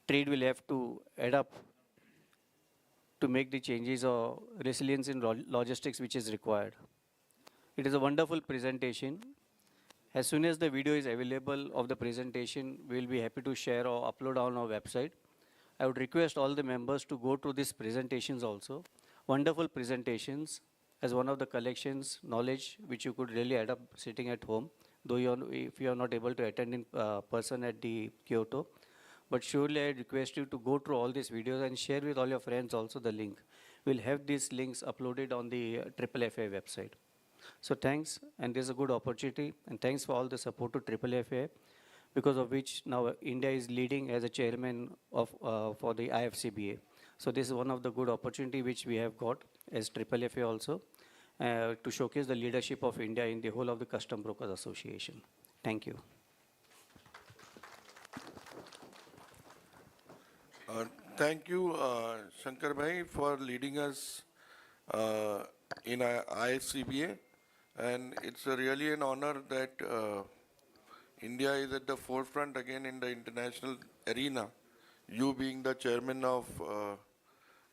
Speaker 9: trade will have to adapt to make the changes or resilience in logistics which is required. It is a wonderful presentation. As soon as the video is available of the presentation, we will be happy to share or upload on our website. I would request all the members to go to these presentations also. Wonderful presentations as one of the collections, knowledge which you could really add up sitting at home, though if you are not able to attend in person at the Kyoto. But surely I request you to go through all these videos and share with all your friends also the link. We'll have these links uploaded on the FFA website. So thanks, and this is a good opportunity, and thanks for all the support to FFA, because of which now India is leading as a chairman of for the IFCBA. So this is one of the good opportunity which we have got as FFA also, to showcase the leadership of India in the whole of the Custom Brokers Association. Thank you.
Speaker 2: Thank you, Shankar Bhai, for leading us in IFCBA. And it's really an honor that India is at the forefront again in the international arena, you being the chairman of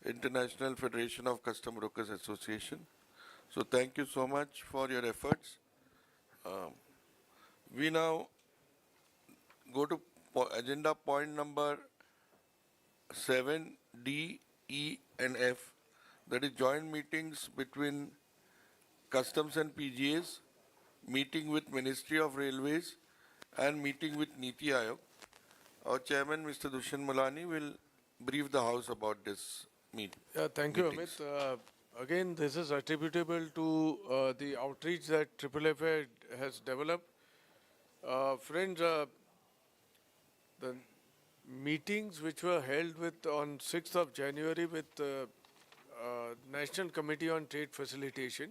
Speaker 2: International Federation of Custom Brokers Association. So thank you so much for your efforts. We now go to agenda point number 7, D, E, and F, that is joint meetings between Customs and PGAs, meeting with Ministry of Railways, and meeting with Niti Aayog. Our chairman, Mr. Dushyant Mulani, will brief the House about this meeting.
Speaker 4: Yeah, thank you, Amit. Again, this is attributable to the outreach that FFA has developed. Friends, the meetings which were held on 6th of January with National Committee on Trade Facilitation,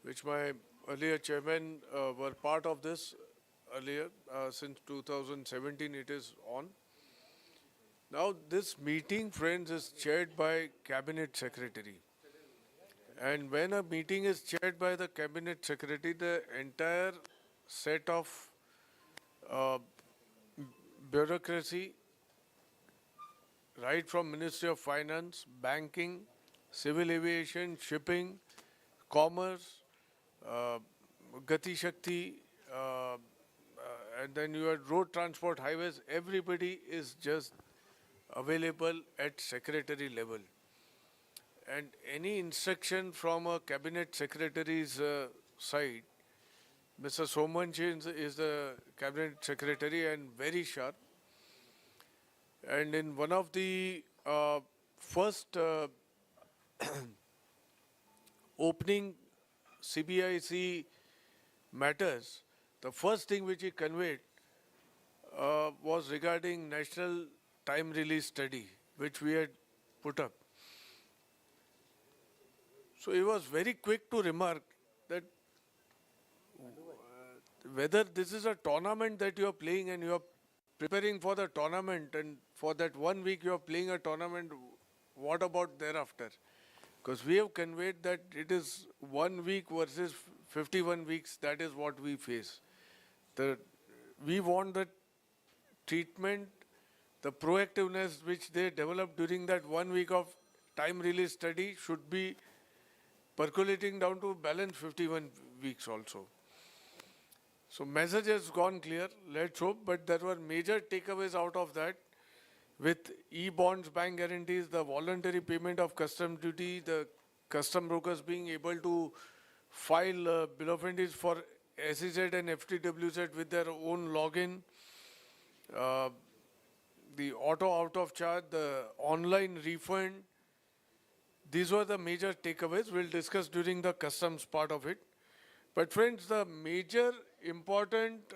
Speaker 4: which my earlier chairman were part of this earlier, since 2017 it is on. Now this meeting, friends, is chaired by Cabinet Secretary. And when a meeting is chaired by the Cabinet Secretary, the entire set of bureaucracy, right from Ministry of Finance, Banking, Civil Aviation, Shipping, Commerce, Gati Shakti, and then you had Road Transport, Highways, everybody is just available at secretary level. And any instruction from a Cabinet Secretary's side, Mr. Somanchi is the Cabinet Secretary and very sharp. And in one of the first opening CBIC matters, the first thing which he conveyed was regarding National Time Release Study, which we had put up. So he was very quick to remark that whether this is a tournament that you are playing and you are preparing for the tournament, and for that 1 week you are playing a tournament, what about thereafter? Because we have conveyed that it is 1 week versus 51 weeks, that is what we face. We want the treatment, the proactiveness which they developed during that 1 week of time release study should be percolating down to balance 51 weeks also. So message has gone clear, let's hope, but there were major takeaways out of that, with e-bonds, bank guarantees, the voluntary payment of custom duty, the custom brokers being able to file bill of entities for SEZ and FTWZ with their own login, the auto out of charge, the online refund. These were the major takeaways. We'll discuss during the customs part of it. But friends, the major important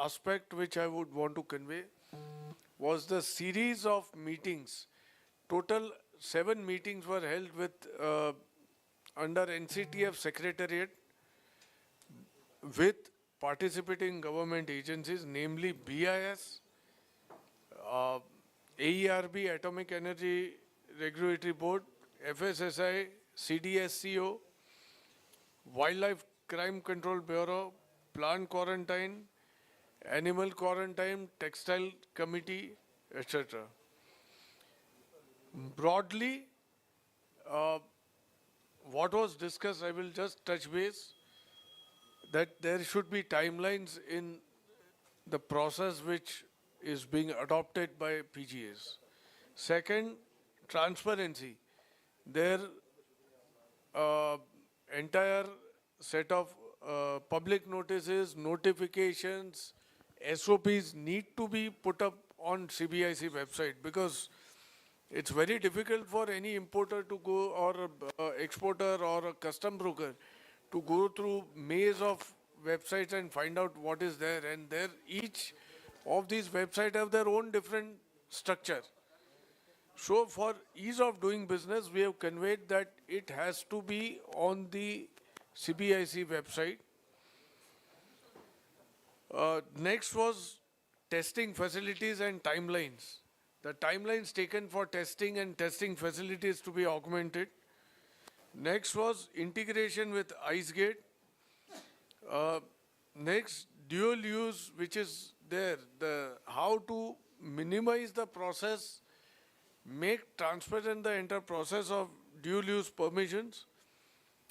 Speaker 4: aspect which I would want to convey was the series of meetings. Total 7 meetings were held with under NCTF Secretariat with participating government agencies, namely BIS, AERB, Atomic Energy Regulatory Board, FSSI, CDSCO, Wildlife Crime Control Bureau, Plant Quarantine, Animal Quarantine, Textile Committee, etc. Broadly, what was discussed, I will just touch base, that there should be timelines in the process which is being adopted by PGAs. Second, transparency. Their entire set of public notices, notifications, SOPs need to be put up on CBIC website, because it's very difficult for any importer to go, or exporter or a custom broker to go through maze of websites and find out what is there. And there, each of these websites have their own different structure. So for ease of doing business, we have conveyed that it has to be on the CBIC website. Next was testing facilities and timelines. The timelines taken for testing and testing facilities to be augmented. Next was integration with IceGate. Next, dual use, which is there, how to minimize the process, make transparent the entire process of dual use permissions.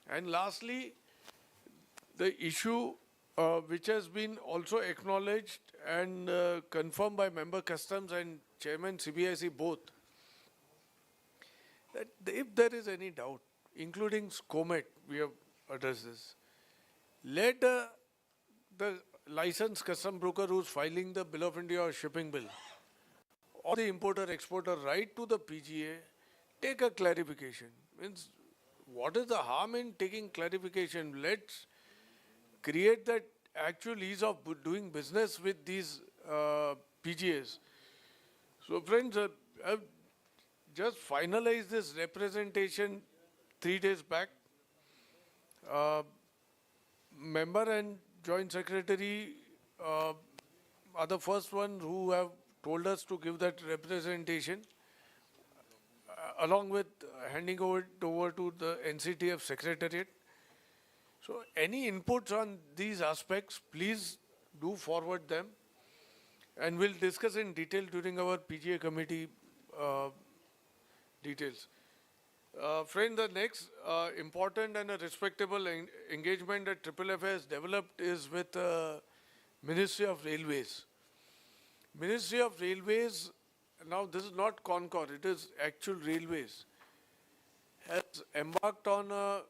Speaker 4: And lastly, the issue which has been also acknowledged and confirmed by member customs and chairman CBIC both, that if there is any doubt, including SCOMET, we have addressed this, let the licensed custom broker who's filing the bill of India or shipping bill, or the importer exporter, write to the PGA, take a clarification. Means, what is the harm in taking clarification? Let's create that actual ease of doing business with these PGAs. So friends, I've just finalized this representation 3 days back. Member and joint secretary are the first one who have told us to give that representation, along with handing over to the NCTF Secretariat. So any inputs on these aspects, please do forward them, and we'll discuss in detail during our PGA committee details. Friend, the next important and a respectable engagement that FFI has developed is with Ministry of Railways. Ministry of Railways, now this is not Concor, it is actual Railways, has embarked on a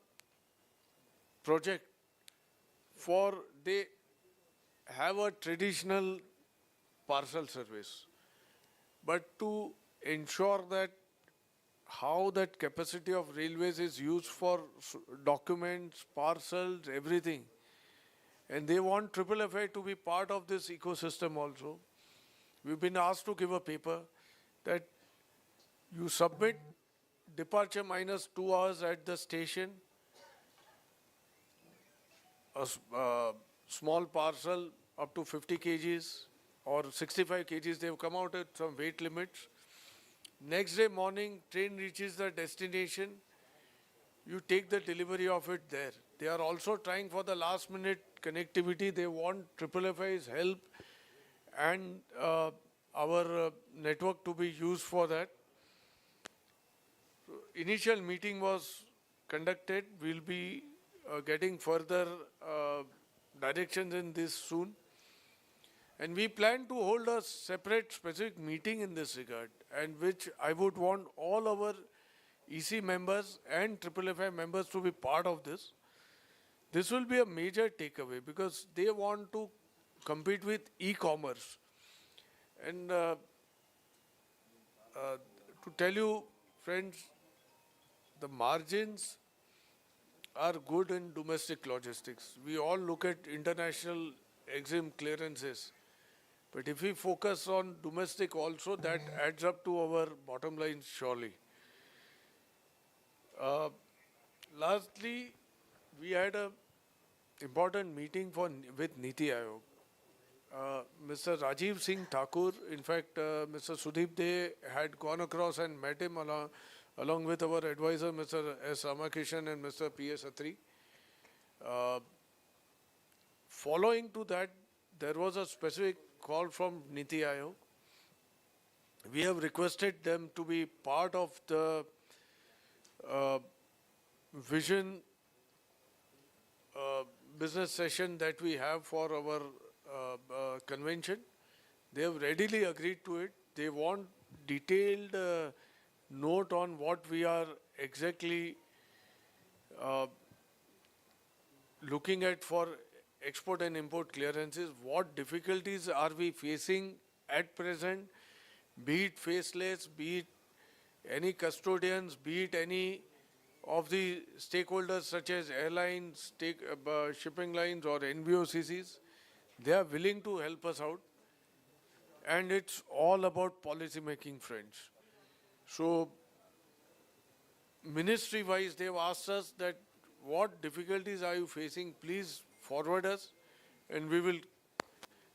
Speaker 4: project for, they have a traditional parcel service, but to ensure that how that capacity of railways is used for documents, parcels, everything. And they want FFI to be part of this ecosystem also. We've been asked to give a paper that you submit departure minus 2 hours at the station, a small parcel up to 50 kgs or 65 kgs, they've come out at some weight limits. Next day morning, train reaches the destination, you take the delivery of it there. They are also trying for the last minute connectivity. They want FFI's help and our network to be used for that. So initial meeting was conducted. We'll be getting further directions in this soon. And we plan to hold a separate specific meeting in this regard, and which I would want all our EC members and FFI members to be part of this. This will be a major takeaway because they want to compete with e-commerce. And to tell you, friends, the margins are good in domestic logistics. We all look at international exim clearances. But if we focus on domestic also, that adds up to our bottom line surely. Lastly, we had a important meeting with Niti Aayog. Mr. Rajiv Singh Thakur, in fact, Mr. Sudeep De had gone across and met him along with our advisor, Mr. S. Ramakishan and Mr. P.S. Atri. Following to that, there was a specific call from Niti Aayog. We have requested them to be part of the vision business session that we have for our convention. They have readily agreed to it. They want detailed note on what we are exactly looking at for export and import clearances, what difficulties are we facing at present, be it faceless, be it any custodians, be it any of the stakeholders such as airlines, shipping lines or NVOCCs. They are willing to help us out. And it's all about policy making, friends. So, ministry-wise, they've asked us that what difficulties are you facing, please forward us and we will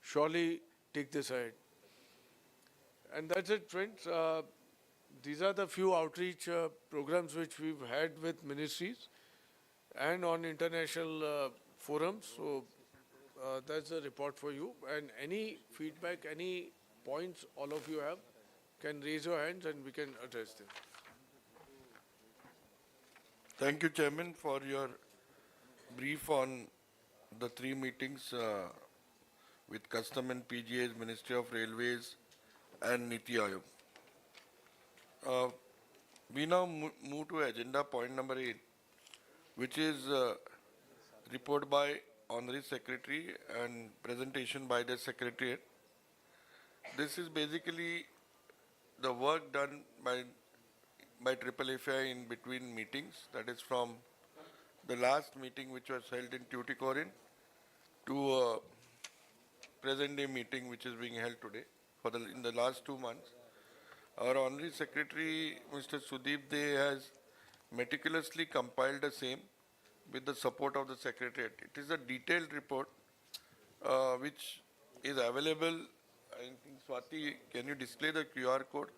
Speaker 4: surely take this ahead. And that's it, friends. These are the few outreach programs which we've had with ministries and on international forums. So that's the report for you. And any feedback, any points all of you have, can raise your hands and we can address them.
Speaker 2: Thank you, Chairman, for your brief on the 3 meetings with Custom and PGA's, Ministry of Railways and Niti Aayog. We now move to agenda point number 8, which is report by Honorary Secretary and presentation by the Secretariat. This is basically the work done by FFI in between meetings, that is from the last meeting which was held in Tuticorin to present day meeting which is being held today in the last 2 months. Our Honorary Secretary, Mr. Sudeep De, has meticulously compiled the same with the support of the Secretariat. It is a detailed report which is available. I think, Swati, can you display the QR code?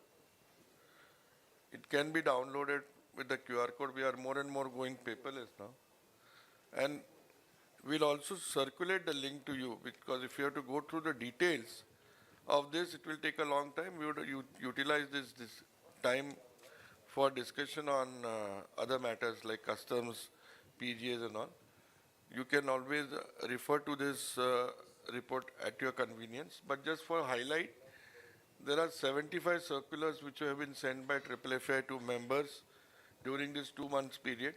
Speaker 2: It can be downloaded with the QR code. We are more and more going paperless now. And we'll also circulate the link to you, because if you have to go through the details of this, it will take a long time. We would utilize this time for discussion on other matters like customs, PGAs and all. You can always refer to this report at your convenience. But just for highlight, there are 75 circulars which have been sent by FFI to members during this 2 months period.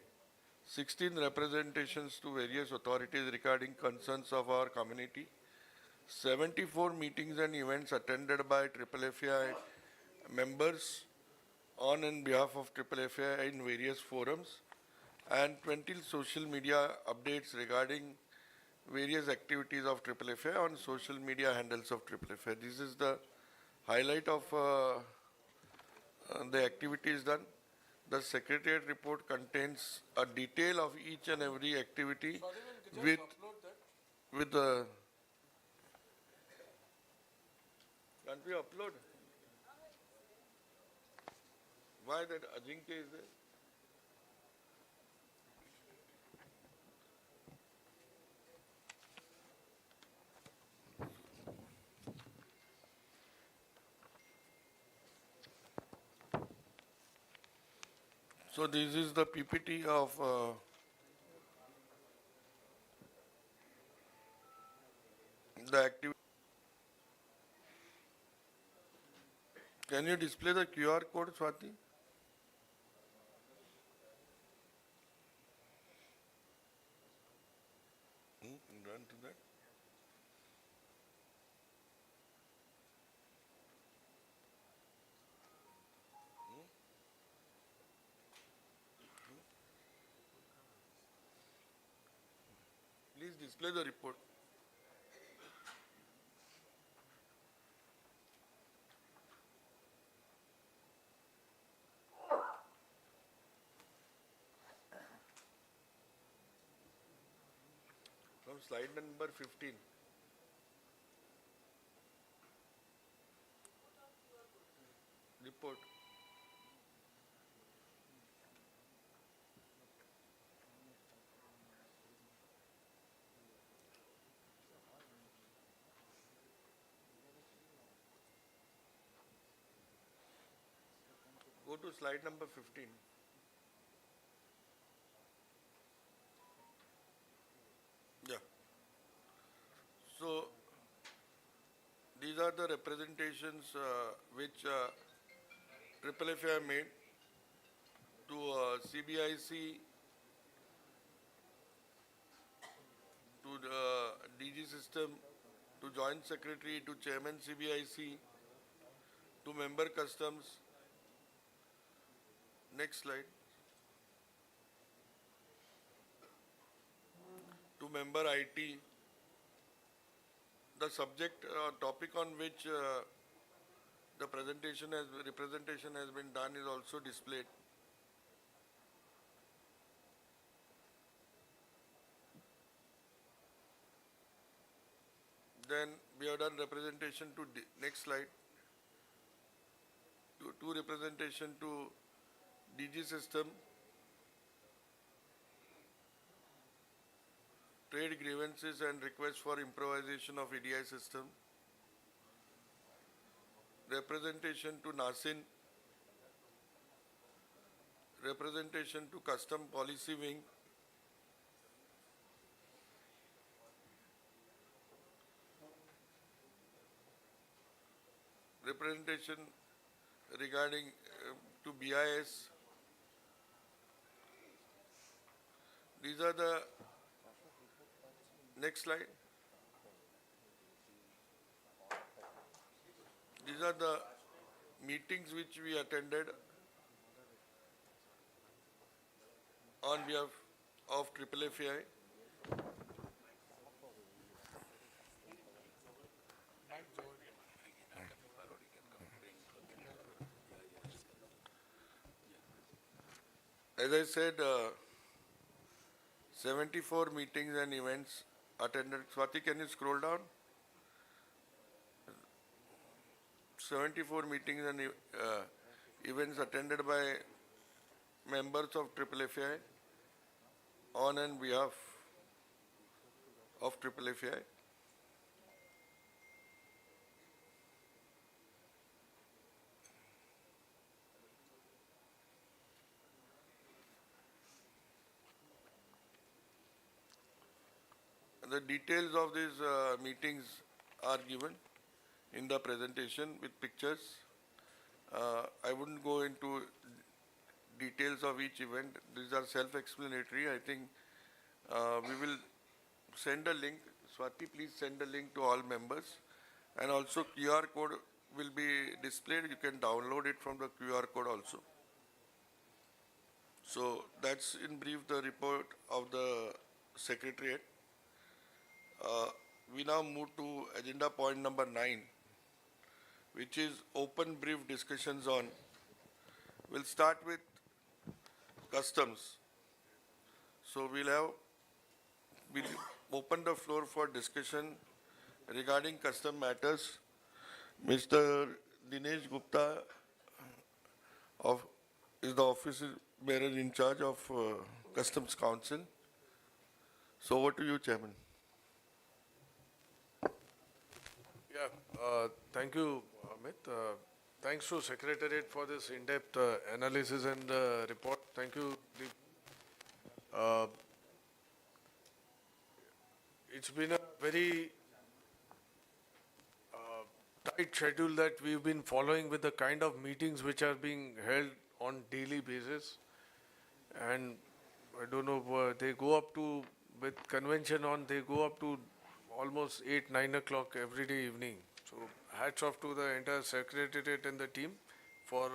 Speaker 2: 16 representations to various authorities regarding concerns of our community. 74 meetings and events attended by FFI members on and behalf of FFI in various forums, and 20 social media updates regarding various activities of FFI on social media handles of FFI. This is the highlight of the activities done. The Secretariat report contains a detail of each and every activity with the... Can't we upload? Why that Ajinkya is there? So this is the PPT of the activity. Can you display the QR code, Swati? Run to that. display the report. From slide number 15. Report. Go to slide number 15. Yeah. So, these are the representations which FFI made to CBIC, to the DG system, to Joint Secretary, to Chairman CBIC, to Member Customs. Next slide. To Member IT. The subject topic on which the representation has been done is also displayed. Then we have done representation to next slide. Two representation to DG system, trade grievances and request for improvisation of EDI system, representation to NASIN, representation to custom policy wing, representation regarding to BIS. These are the next slide. These are the meetings which we attended on behalf of FFI. As I said, 74 meetings and events attended. Swati, can you scroll down? 74 meetings and events attended by members of FFI on and behalf of FFI. The details of these meetings are given in the presentation with pictures. I wouldn't go into details of each event. These are self-explanatory. I think we will send a link. Swati, please send a link to all members. And also QR code will be displayed. You can download it from the QR code also. So that's in brief the report of the Secretariat. We now move to agenda point number 9, which is open brief discussions on. We'll start with customs. So we'll open the floor for discussion regarding custom matters. Mr. Dinesh Gupta is the officer bearer in charge of Customs Council. So over to you, Chairman.
Speaker 4: Yeah, thank you, Amit. Thanks to Secretariat for this in-depth analysis and report. Thank you. It's been a very tight schedule that we've been following with the kind of meetings which are being held on daily basis. And I don't know, they go up to, with convention on, they go up to almost 8, 9 o'clock every day evening. So hats off to the entire Secretariat and the team for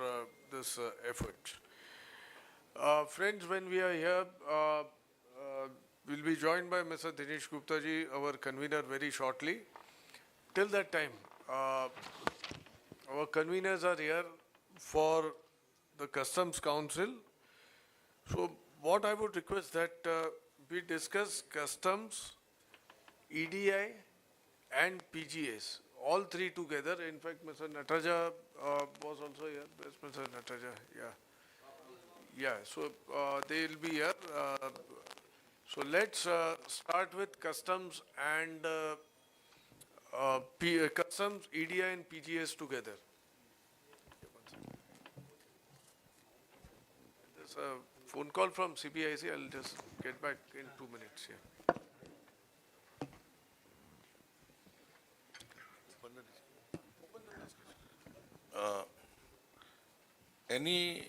Speaker 4: this effort. Friends, when we are here, we'll be joined by Mr. Dinesh Gupta ji, our convener, very shortly. Till that time, our conveners are here for the Customs Council. So what I would request that we discuss customs, EDI and PGS, all three together. In fact, Mr. Nataraja was also here. Where's Mr. Nataraja? Yeah. Yeah, so they'll be here. So let's start with customs and customs, EDI and PGS together. There's a phone call from CBIC. I'll just get back in 2 minutes here.
Speaker 2: Any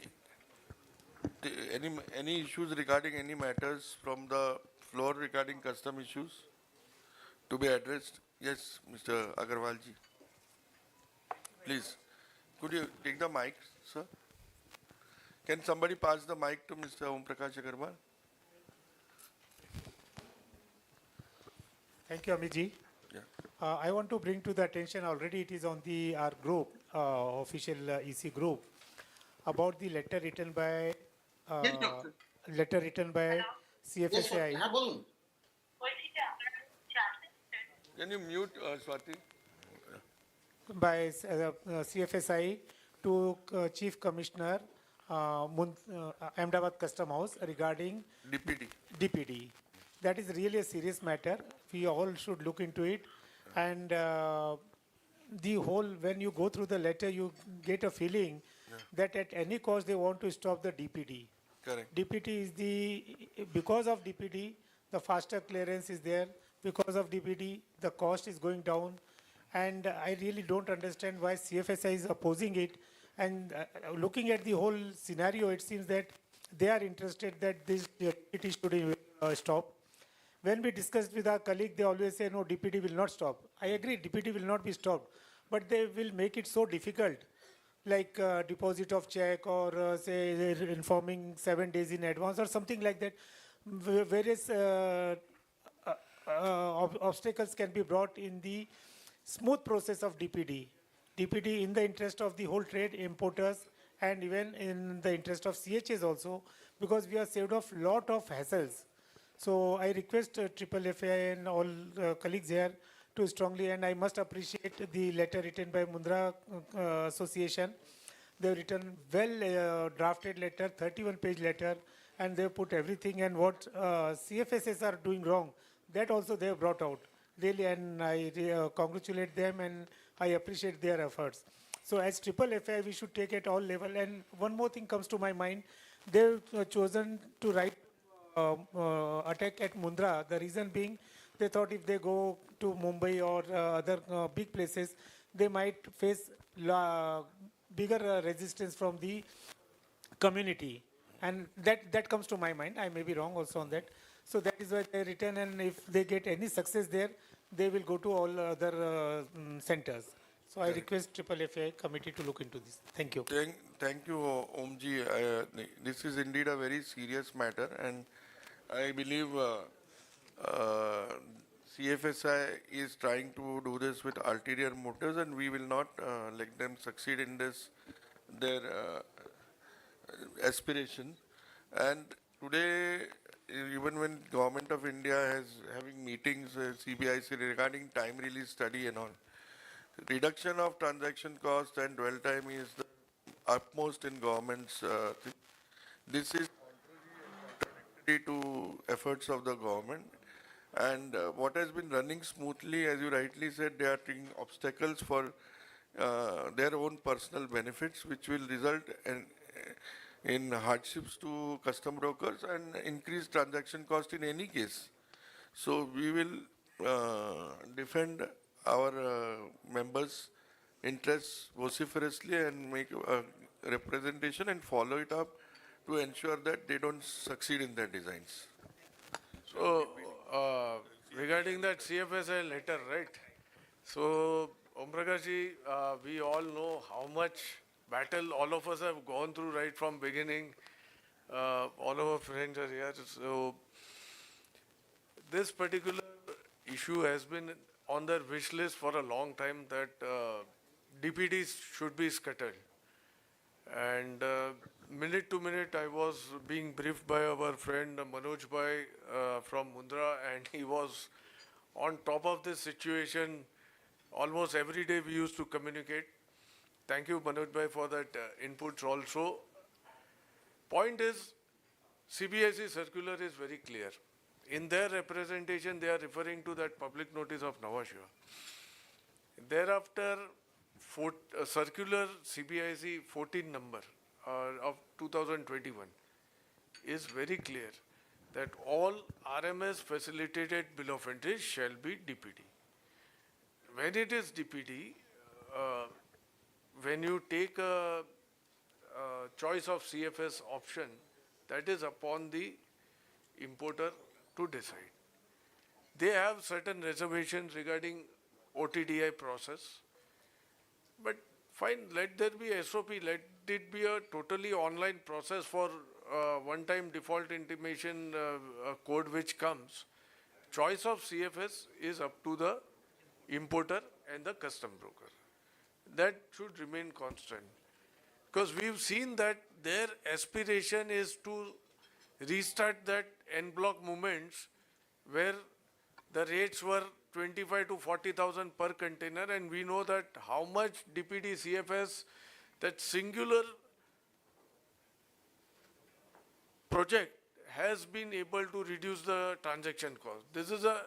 Speaker 2: any issues regarding any matters from the floor regarding custom issues to be addressed? Yes, Mr. Agarwal ji. Please, could you take the mic, sir? Can somebody pass the mic to Mr. Om Prakash Agarwal?
Speaker 10: Thank you, Amiji.
Speaker 2: Yeah.
Speaker 10: I want to bring to the attention, already it is on the our group, official EC group, about the letter written by CFSI
Speaker 2: Can you mute Swati?
Speaker 10: by CFSI to Chief Commissioner Ahmedabad Custom House regarding
Speaker 2: DPD.
Speaker 10: DPD. That is really a serious matter. We all should look into it. And the whole, when you go through the letter, you get a feeling that at any cost they want to stop the DPD.
Speaker 2: Correct.
Speaker 10: DPD is because of DPD, the faster clearance is there. Because of DPD, the cost is going down. And I really don't understand why CFSI is opposing it. And looking at the whole scenario, it seems that they are interested that this DPD should stop. When we discussed with our colleague, they always say, no, DPD will not stop. I agree, DPD will not be stopped. But they will make it so difficult, like deposit of check or say informing 7 days in advance or something like that. Various obstacles can be brought in the smooth process of DPD. DPD in the interest of the whole trade, importers, and even in the interest of CHs also, because we are saved of lot of hassles. So I request Triple FAI and all colleagues here to strongly, and I must appreciate the letter written by Mundra Association. They've written well drafted letter, 31-page letter, and they've put everything and what CFSs are doing wrong, that also they have brought out. Really, and I congratulate them and I appreciate their efforts. So as Triple FAI, we should take it all level. And one more thing comes to my mind. They've chosen to write attack at Mundra. The reason being, they thought if they go to Mumbai or other big places, they might face bigger resistance from the community. And that comes to my mind. I may be wrong also on that. So that is why they written, and if they get any success there, they will go to all other centers. So I request Triple FAI committee to look into this. Thank you.
Speaker 2: Thank you, Omji. This is indeed a very serious matter, and I believe CFSI is trying to do this with ulterior motives, and we will not let them succeed in this, their aspiration. And today, even when Government of India is having meetings, CBIC regarding time release study and all, reduction of transaction cost and dwell time is the utmost in government's thing. This is contrary to efforts of the government, and what has been running smoothly, as you rightly said, they are taking obstacles for their own personal benefits, which will result in hardships to custom brokers and increased transaction cost in any case. So we will defend our members' interests vociferously and make a representation and follow it up to ensure that they don't succeed in their designs.
Speaker 4: So, regarding that CFSI letter, right? So, Om Prakash ji, we all know how much battle all of us have gone through right from beginning. All of our friends are here. So, this particular issue has been on their wish list for a long time that DPDs should be scuttled. And minute to minute, I was being briefed by our friend Manoj Bhai from Mundra, and he was on top of this situation. Almost every day we used to communicate. Thank you, Manoj Bhai, for that inputs also. Point is, CBSE circular is very clear. In their representation, they are referring to that public notice of Nhava Sheva. Thereafter, circular CBIC 14 number of 2021 is very clear that all RMS facilitated bill of entry shall be DPD. When it is DPD, when you take a choice of CFS option, that is upon the importer to decide. They have certain reservations regarding OTDI process, but fine, let there be SOP, let it be a totally online process for one-time default intimation code which comes. Choice of CFS is up to the importer and the custom broker. That should remain constant. Because we've seen that their aspiration is to restart that en bloc movements where the rates were 25 to 40,000 per container, and we know that how much DPD CFS, that singular project has been able to reduce the transaction cost. This is a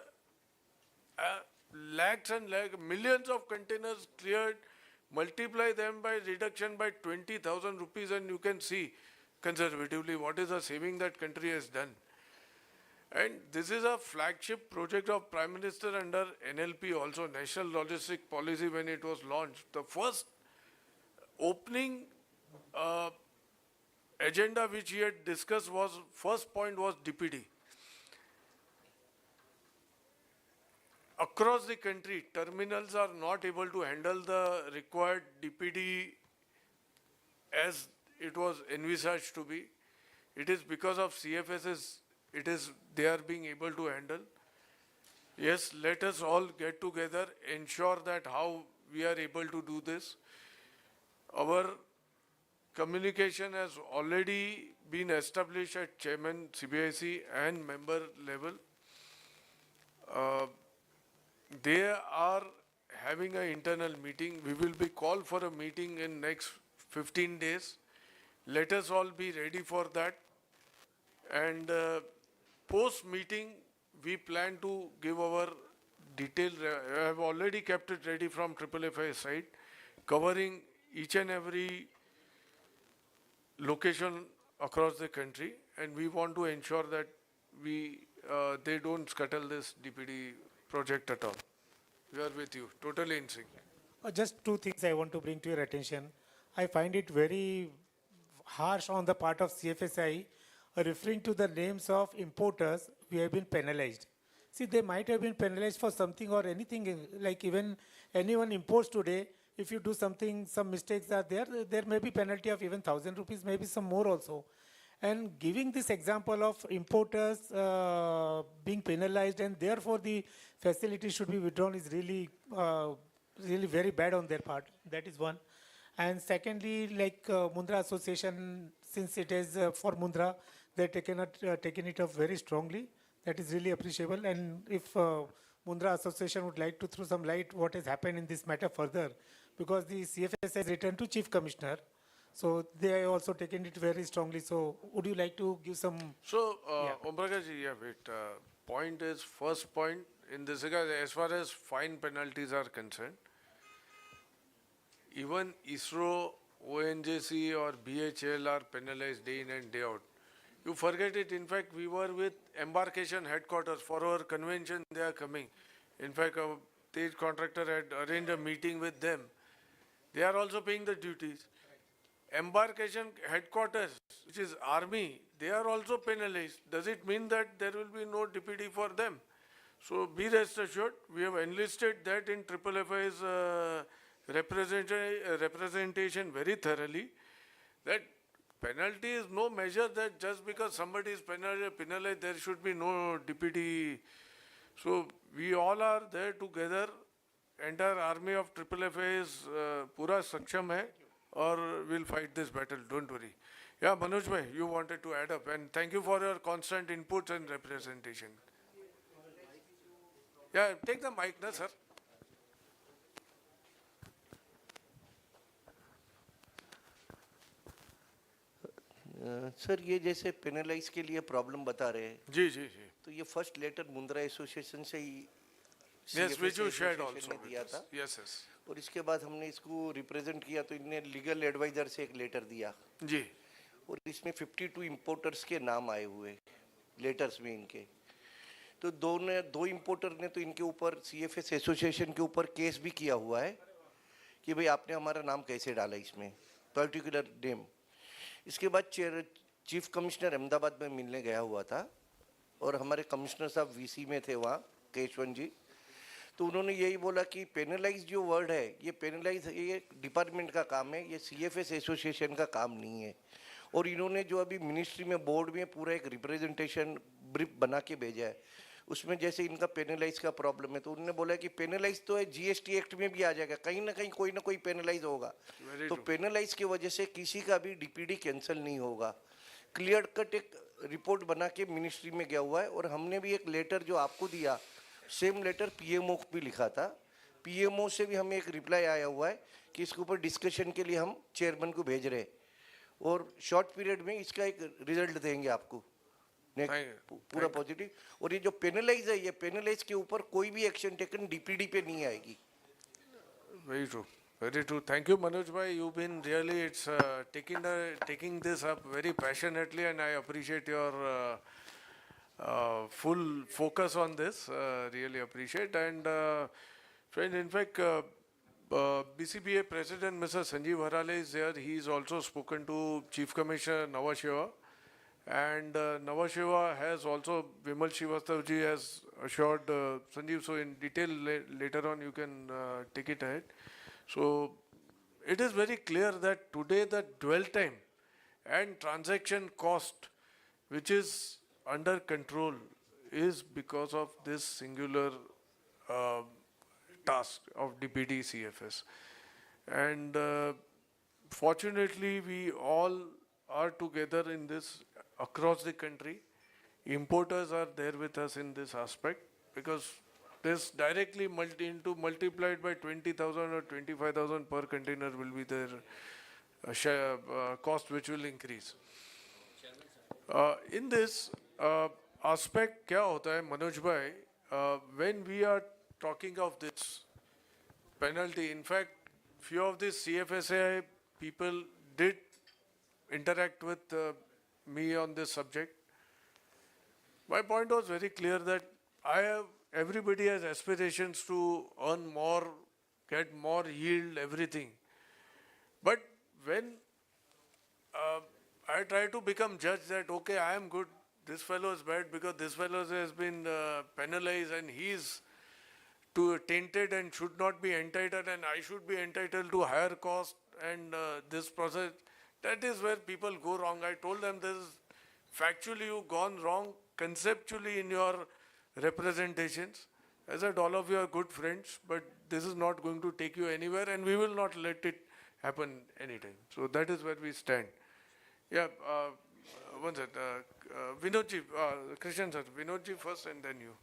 Speaker 4: lakhs and lakhs, millions of containers cleared, multiply them by reduction by 20,000 rupees, and you can see conservatively what is the saving that country has done. And this is a flagship project of Prime Minister under NLP also, National Logistic Policy, when it was launched. The first opening agenda which he had discussed was, first point was DPD. Across the country, terminals are not able to handle the required DPD as it was envisaged to be. It is because of CFSs, they are being able to handle. Yes, let us all get together, ensure that how we are able to do this. Our communication has already been established at Chairman CBIC and member level. They are having an internal meeting. We will be called for a meeting in next 15 days. Let us all be ready for that. And post-meeting, we plan to give our detailed, I have already kept it ready from FFI side, covering each and every location across the country, and we want to ensure that they don't scuttle this DPD project at all. We are with you, totally in sync.
Speaker 10: Just two things I want to bring to your attention. I find it very harsh on the part of CFSI, referring to the names of importers who have been penalized. See, they might have been penalized for something or anything, like even anyone imports today, if you do something, some mistakes are there, there may be penalty of even 1,000 rupees, maybe some more also. And giving this example of importers being penalized and therefore the facility should be withdrawn is really, really very bad on their part. That is one. And secondly, like Mundra Association, since it is for Mundra, they've taken it up very strongly. That is really appreciable. And if Mundra Association would like to throw some light what has happened in this matter further, because the CFS has written to Chief Commissioner, so they have also taken it very strongly. So would you like to give some?
Speaker 4: So, Om Prakash ji, yeah, wait. Point is, first point in this regard, as far as fine penalties are concerned, even ISRO, ONJC or BHL are penalized day in and day out. You forget it, in fact, we were with embarkation headquarters for our convention, they are coming. In fact, our stage contractor had arranged a meeting with them. They are also paying the duties. Embarkation headquarters, which is army, they are also penalized. Does it mean that there will be no DPD for them? So be rest assured, we have enlisted that in FFI's representation very thoroughly, that penalty is no measure that just because somebody is penalized, there should be no DPD So we all are there together. Entire army of Triple FA is pura saksham hai, or we'll fight this battle. Don't worry. Yeah, Manoj bhai, you wanted to add up, and thank you for your constant inputs and representation. Yeah, take the mic, na, sir.
Speaker 11: Sir ये जैसे penalise के लिए problem बता रहे हैं
Speaker 4: जी जी जी.
Speaker 11: तो ये first letter Mundra association से ही
Speaker 4: Yes, which you shared
Speaker 11: association
Speaker 4: also
Speaker 11: ने
Speaker 4: with
Speaker 11: दिया
Speaker 4: us.
Speaker 11: था
Speaker 4: Yes, yes.
Speaker 11: और इसके बाद हमने इसको रिप्रेजेंट किया तो इनने लीगल एडवाइजर से एक लेटर दिया
Speaker 4: जी.
Speaker 11: और इसमें 52 इंपोर्टर्स के नाम आए हुए लेटर्स में इनके तो दो इंपोर्टर ने तो इनके ऊपर सीएफएस एसोसिएशन के ऊपर केस भी किया हुआ है कि भाई आपने हमारा नाम कैसे डाला इसमें पर्टिकुलर नेम. इसके बाद चीफ कमिश्नर अहमदाबाद में मिलने गया हुआ था और हमारे कमिश्नर साहब वीसी में थे वहाँ केशवन जी. तो उन्होंने यही बोला कि पेनलाइज जो वर्ड है ये पेनलाइज ये डिपार्टमेंट का काम है, ये सीएफएस एसोसिएशन का काम नहीं है. और इन्होंने जो अभी मिनिस्ट्री में बोर्ड में पूरा एक रिप्रेजेंटेशन ब्रीफ बना के भेजा है उसमें जैसे इनका पेनलाइज का प्रॉब्लम है तो उन्होंने बोला कि पेनलाइज तो है जीएसटी एक्ट में भी आ जाएगा, कहीं ना कोई पेनलाइज होगा. तो पेनलाइज की वजह से किसी का भी डीपीडी कैंसिल नहीं होगा. क्लियर कट एक रिपोर्ट बना के मिनिस्ट्री में गया हुआ है और हमने भी एक लेटर जो आपको दिया सेम लेटर पीएमओ को भी लिखा था. पीएमओ से भी हमें एक रिप्लाई आया हुआ है कि इसके ऊपर डिस्कशन के लिए हम चेयरमैन को भेज रहे हैं और शॉर्ट पीरियड में इसका एक रिजल्ट देंगे आपको पूरा पॉजिटिव. और ये जो पेनलाइज है ये पेनलाइज के ऊपर कोई भी एक्शन टेकन डीपीडी पे नहीं आएगी.
Speaker 4: Very true. Very true. Thank you, Manoj bhai. You've been really, it's taking this up very passionately, and I appreciate your full focus on this. Really appreciate. And friend, in fact, BCBA President Mr. Sanjeev Harale is there. He's also spoken to Chief Commissioner Nawashiva. And Nawashiva has also, Vimal Srivastav ji has assured Sanjeev, so in detail later on you can take it ahead. So it is very clear that today the dwell time and transaction cost which is under control is because of this singular task of DPD CFS. And fortunately we all are together in this across the country. Importers are there with us in this aspect because this directly multiplied by 20,000 or 25,000 per container will be their cost which will increase. In this aspect, क्या होता है मनोज भाई, when we are talking of this penalty, in fact, few of these CFSI people did interact with me on this subject. My point was very clear that everybody has aspirations to earn more, get more yield, everything. But when I try to become judge that, okay, I am good, this fellow is bad because this fellow has been penalized and he is tainted and should not be entitled and I should be entitled to higher cost and this process, that is where people go wrong. I told them this is factually you've gone wrong conceptually in your representations. I said all of you are good friends, but this is not going to take you anywhere and we will not let it happen anytime. So that is where we stand. Yeah, one second. Vinodji, Krishan sir, Vinodji first and then you.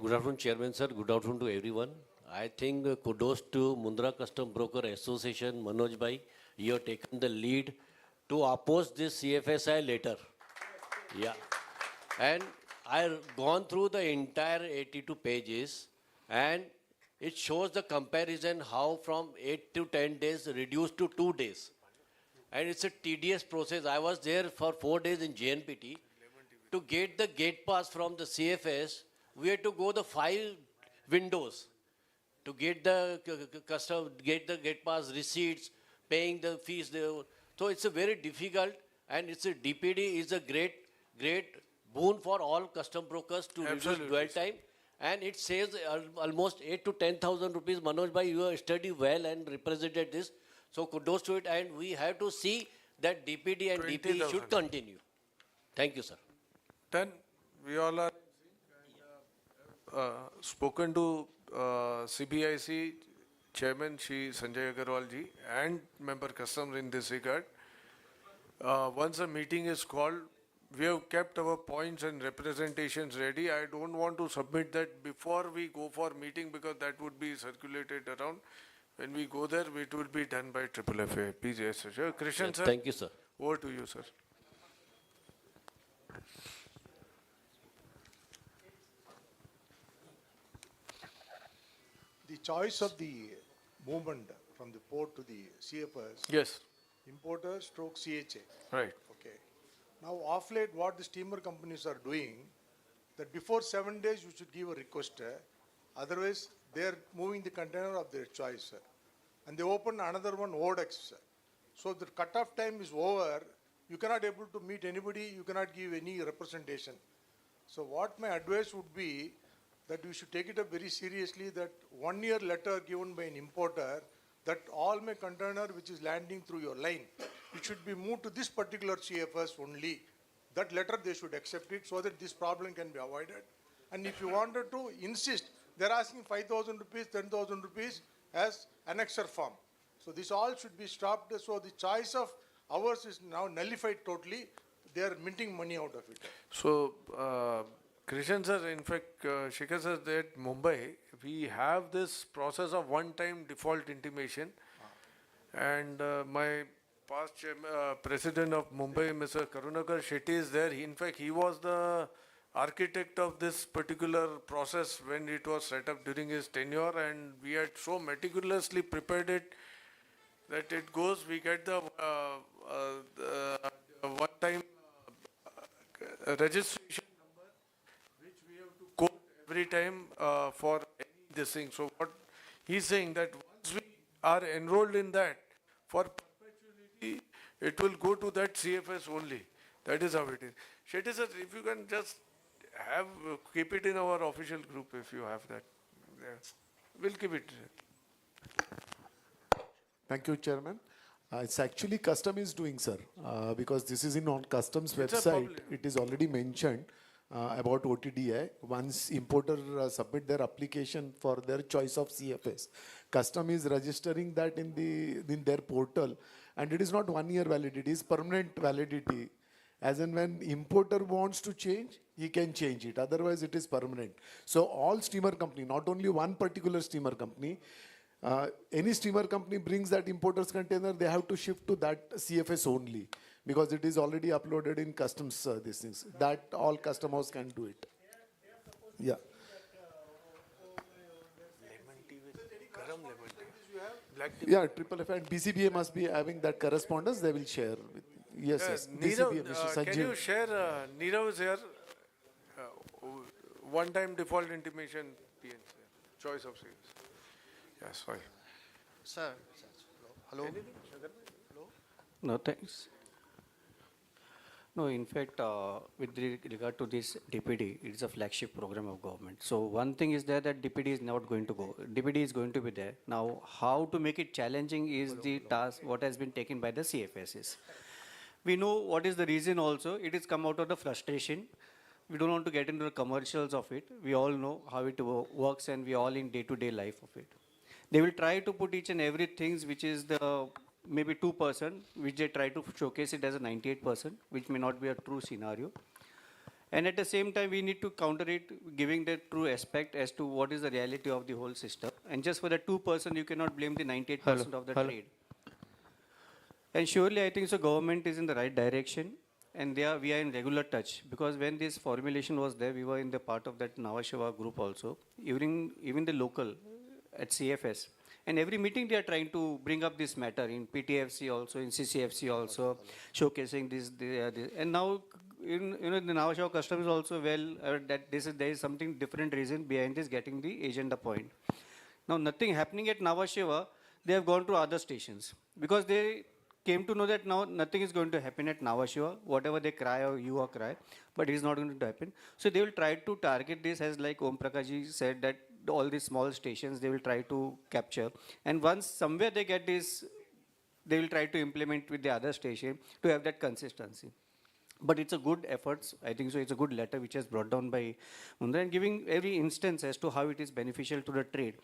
Speaker 12: Good afternoon, Chairman sir. Good afternoon to everyone. I think kudos to Mundra Custom Broker Association, Manoj bhai. You have taken the lead to oppose this CFSI letter. Yeah. And I've gone through the entire 82 pages and it shows the comparison how from 8 to 10 days reduced to 2 days. And it's a tedious process. I was there for 4 days in JNPT. To get the gate pass from the CFS, we had to go the 5 windows to get the gate pass receipts, paying the fees. So it's a very difficult, and it's a DPD is a great boon for all custom brokers to reduce dwell time. And it saves almost 8 to 10,000 rupees. Manoj bhai, you have studied well and represented this. So kudos to it, and we have to see that DPD and DP should continue. Thank you, sir.
Speaker 4: Then we all are. spoken to CBIC Chairman Shri Sanjay Agarwal ji and member customs in this regard. Once a meeting is called, we have kept our points and representations ready. I don't want to submit that before we go for meeting because that would be circulated around. When we go there, it will be done by FFA. Please, yes, sir. Krishnan, sir.
Speaker 12: Thank you, sir.
Speaker 4: Over to you, sir.
Speaker 13: The choice of the movement from the port to the CFS,
Speaker 4: Yes,
Speaker 13: importer stroke CHA.
Speaker 4: right.
Speaker 13: Okay. Now, off late, what the steamer companies are doing, that before 7 days you should give a request. Otherwise, they are moving the container of their choice. And they open another one, ODEX. So the cutoff time is over. You cannot able to meet anybody. You cannot give any representation. So what my advice would be that you should take it up very seriously that 1 year letter given by an importer that all my container which is landing through your line, it should be moved to this particular CFS only. That letter they should accept it so that this problem can be avoided. And if you wanted to insist, they're asking 5,000 rupees, 10,000 rupees as annexure form. So this all should be stopped. So the choice of ours is now nullified totally. They are minting money out of it.
Speaker 4: So, Krishnan sir, in fact, Shikhar sir, at Mumbai, we have this process of one-time default intimation. And my past president of Mumbai, Mr. Karunakar Shetty is there. In fact, he was the architect of this particular process when it was set up during his tenure, and we had so meticulously prepared it that it goes, we get the one-time registration number, which we have to quote every time for this thing. So what he's saying that once we are enrolled in that, for perpetuity, it will go to that CFS only. That is how it is. Shetty sir, if you can just have, keep it in our official group if you have that. Yeah. We'll keep it.
Speaker 14: Thank you, Chairman. It's actually custom is doing, sir, because this is in on customs
Speaker 4: It's a
Speaker 14: website.
Speaker 4: public-
Speaker 14: It is already mentioned about OTDI. Once importer submit their application for their choice of CFS, custom is registering that in their portal, and it is not 1 year validity; it is permanent validity. As in when importer wants to change, he can change it. Otherwise, it is permanent. So all steamer company, not only one particular steamer company, any steamer company brings that importer's container, they have to shift to that CFS only because it is already uploaded in customs, these things. That all customers can do it. Yeah. Yeah, Triple F and BCBA must be having that correspondence, they will share with. Yes, yes.
Speaker 4: Nirav,
Speaker 14: BCBA, Mr. Sanjeev.
Speaker 4: can you share, Nirav is here, one-time default intimation PN, choice of sales. Yeah, sorry.
Speaker 1: Sir, hello.
Speaker 9: No, thanks. No, in fact, with regard to this DPD, it's a flagship program of government. So one thing is there that DPD is not going to go. DPD is going to be there. Now, how to make it challenging is the task what has been taken by the CFSs. We know what is the reason also. It has come out of the frustration. We don't want to get into the commercials of it. We all know how it works and we all in day-to-day life of it. They will try to put each and every things which is the maybe 2%, which they try to showcase it as a 98%, which may not be a true scenario. And at the same time, we need to counter it, giving the true aspect as to what is the reality of the whole system. And just for the 2%, you cannot blame the 98% of the trade. And surely, I think so government is in the right direction, and we are in regular touch. Because when this formulation was there, we were in the part of that Navashava group also, even the local at CFS. And every meeting they are trying to bring up this matter in PTFC also, in CCFC also, showcasing this. And now, the Navashava customs also that there is something different reason behind this getting the agenda point. Now, nothing happening at Navashava, they have gone to other stations because they came to know that now nothing is going to happen at Navashava, whatever they cry or you or cry, but it is not going to happen. So they will try to target this as like Om Prakashji said that all these small stations they will try to capture. And once somewhere they get this, they will try to implement with the other station to have that consistency. But it's a good efforts. I think so. It's a good letter which has brought down by Mundra and giving every instance as to how it is beneficial to the trade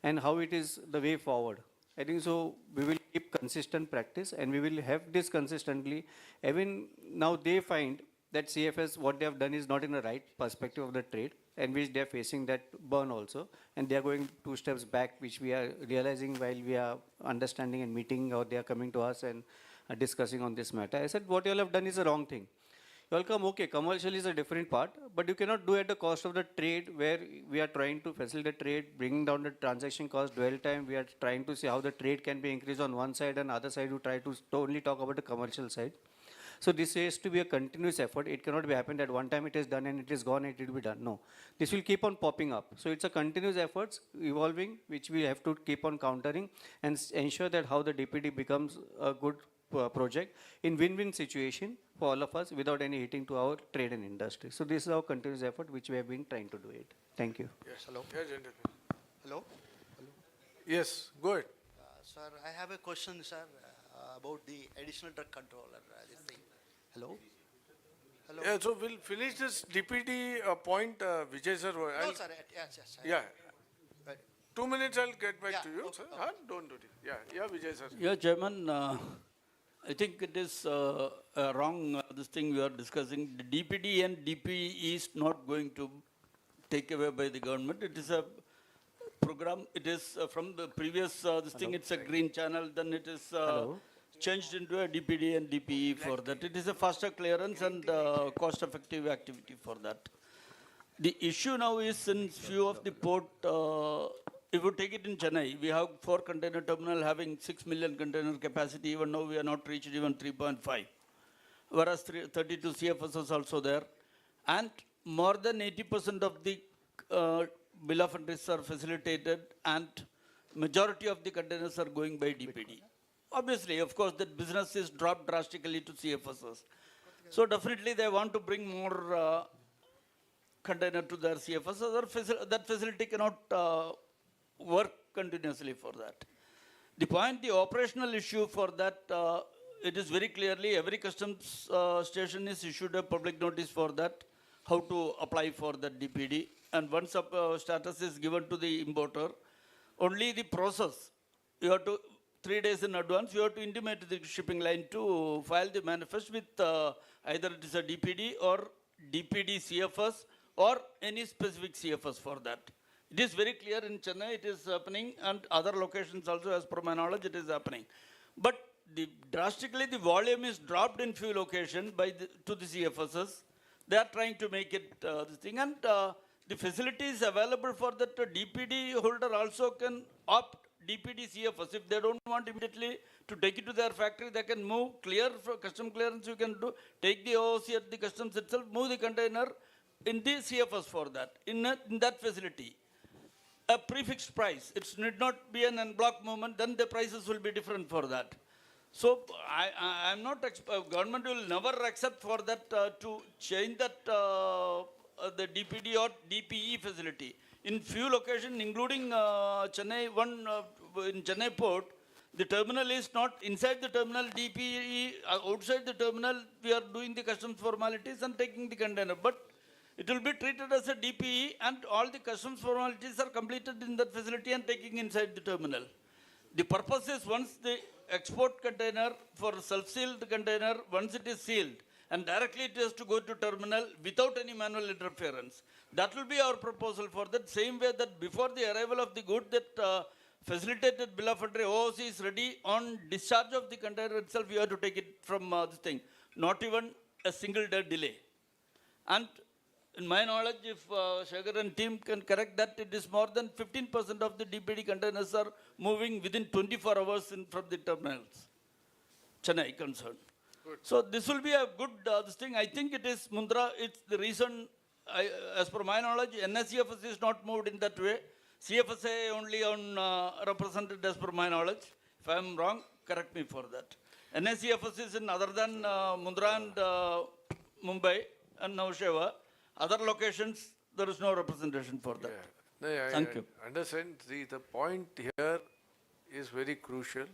Speaker 9: and how it is the way forward. I think so. We will keep consistent practice and we will have this consistently. Even now they find that CFS, what they have done is not in the right perspective of the trade, and which they are facing that burn also. And they are going 2 steps back, which we are realizing while we are understanding and meeting, or they are coming to us and discussing on this matter. I said, what you all have done is the wrong thing. You all come, okay, commercial is a different part, but you cannot do at the cost of the trade, where we are trying to facilitate trade, bringing down the transaction cost, dwell time. We are trying to see how the trade can be increased on one side, and other side we try to only talk about the commercial side. So this has to be a continuous effort. It cannot be happened at one time it is done and it is gone and it will be done. No, this will keep on popping up. So it's a continuous efforts evolving, which we have to keep on countering and ensure that how the DPD becomes a good project in win-win situation for all of us without any hitting to our trade and industry. So this is our continuous effort which we have been trying to do it. Thank you.
Speaker 4: Yes.
Speaker 15: Hello.
Speaker 4: Yeah, gentlemen.
Speaker 15: Hello.
Speaker 4: Yes, go ahead.
Speaker 15: Sir, I have a question, sir, about the additional drug controller. This thing. Hello. Hello.
Speaker 4: Yeah, so we'll finish this DPD point, Vijay sir.
Speaker 15: No, sir. Yes, yes.
Speaker 4: Yeah.
Speaker 15: Right.
Speaker 4: 2 minutes, I'll get back
Speaker 15: Yeah,
Speaker 4: to you,
Speaker 15: okay,
Speaker 4: sir.
Speaker 15: okay.
Speaker 4: Huh? Don't do it. Yeah, Vijay sir.
Speaker 16: Yeah, Chairman, I think it is wrong, this thing we are discussing. The DPD and DPE is not going to take away by the government. It is a program. It is from the previous, this thing, it's a green channel, then it is changed into a DPD and DPE for that. It is a faster clearance and cost-effective activity for that. The issue now is in few of the port, if you take it in Chennai, we have 4 container terminal having 6 million container capacity. Even now we are not reached even 3.5. Whereas 32 CFS is also there. And more than 80% of the bill of entries are facilitated, and majority of the containers are going by DPD. Obviously, of course, that business is dropped drastically to CFSs. So definitely they want to bring more container to their CFS, or that facility cannot work continuously for that. The operational issue for that, it is very clearly every customs station is issued a public notice for that, how to apply for that DPD. And once status is given to the importer, only the process, you have to, 3 days in advance, you have to intimate the shipping line to file the manifest with either it is a DPD or DPD CFS or any specific CFS for that. It is very clear in Chennai, it is happening, and other locations also, as per my knowledge, it is happening. But drastically the volume is dropped in few locations to the CFSs. They are trying to make it this thing, and the facilities available for that DPD holder also can opt DPD CFS. If they don't want immediately to take it to their factory, they can move, clear for custom clearance, you can do, take the OOC at the customs itself, move the container in the CFS for that, in that facility. A prefixed price, it need not be an en bloc movement, then the prices will be different for that. So I'm not, government will never accept for that to change that the DPD or DPE facility. In few locations, including Chennai, in Chennai port, the terminal is not inside the terminal, DPE, outside the terminal, we are doing the customs formalities and taking the container. But it will be treated as a DPE, and all the customs formalities are completed in that facility and taking inside the terminal. The purpose is once the export container for self-sealed container, once it is sealed, and directly it has to go to terminal without any manual interference. That will be our proposal for that. Same way that before the arrival of the good, that facilitated bill of entry OOC is ready, on discharge of the container itself, you have to take it from this thing. Not even a single day delay. And in my knowledge, if Shagar and team can correct that, it is more than 15% of the DPD containers are moving within 24 hours from the terminals. Chennai concerned. Good. So this will be a good this thing. I think it is Mundra. It's the reason, as per my knowledge, NSCFS is not moved in that way. CFSA only on represented as per my knowledge. If I am wrong, correct me for that. NSCFS is in other than Mundra and Mumbai and Naushewa. Other locations, there is no representation for that.
Speaker 4: Yeah. No,
Speaker 16: Thank you.
Speaker 4: Understand. See, the point here is very crucial.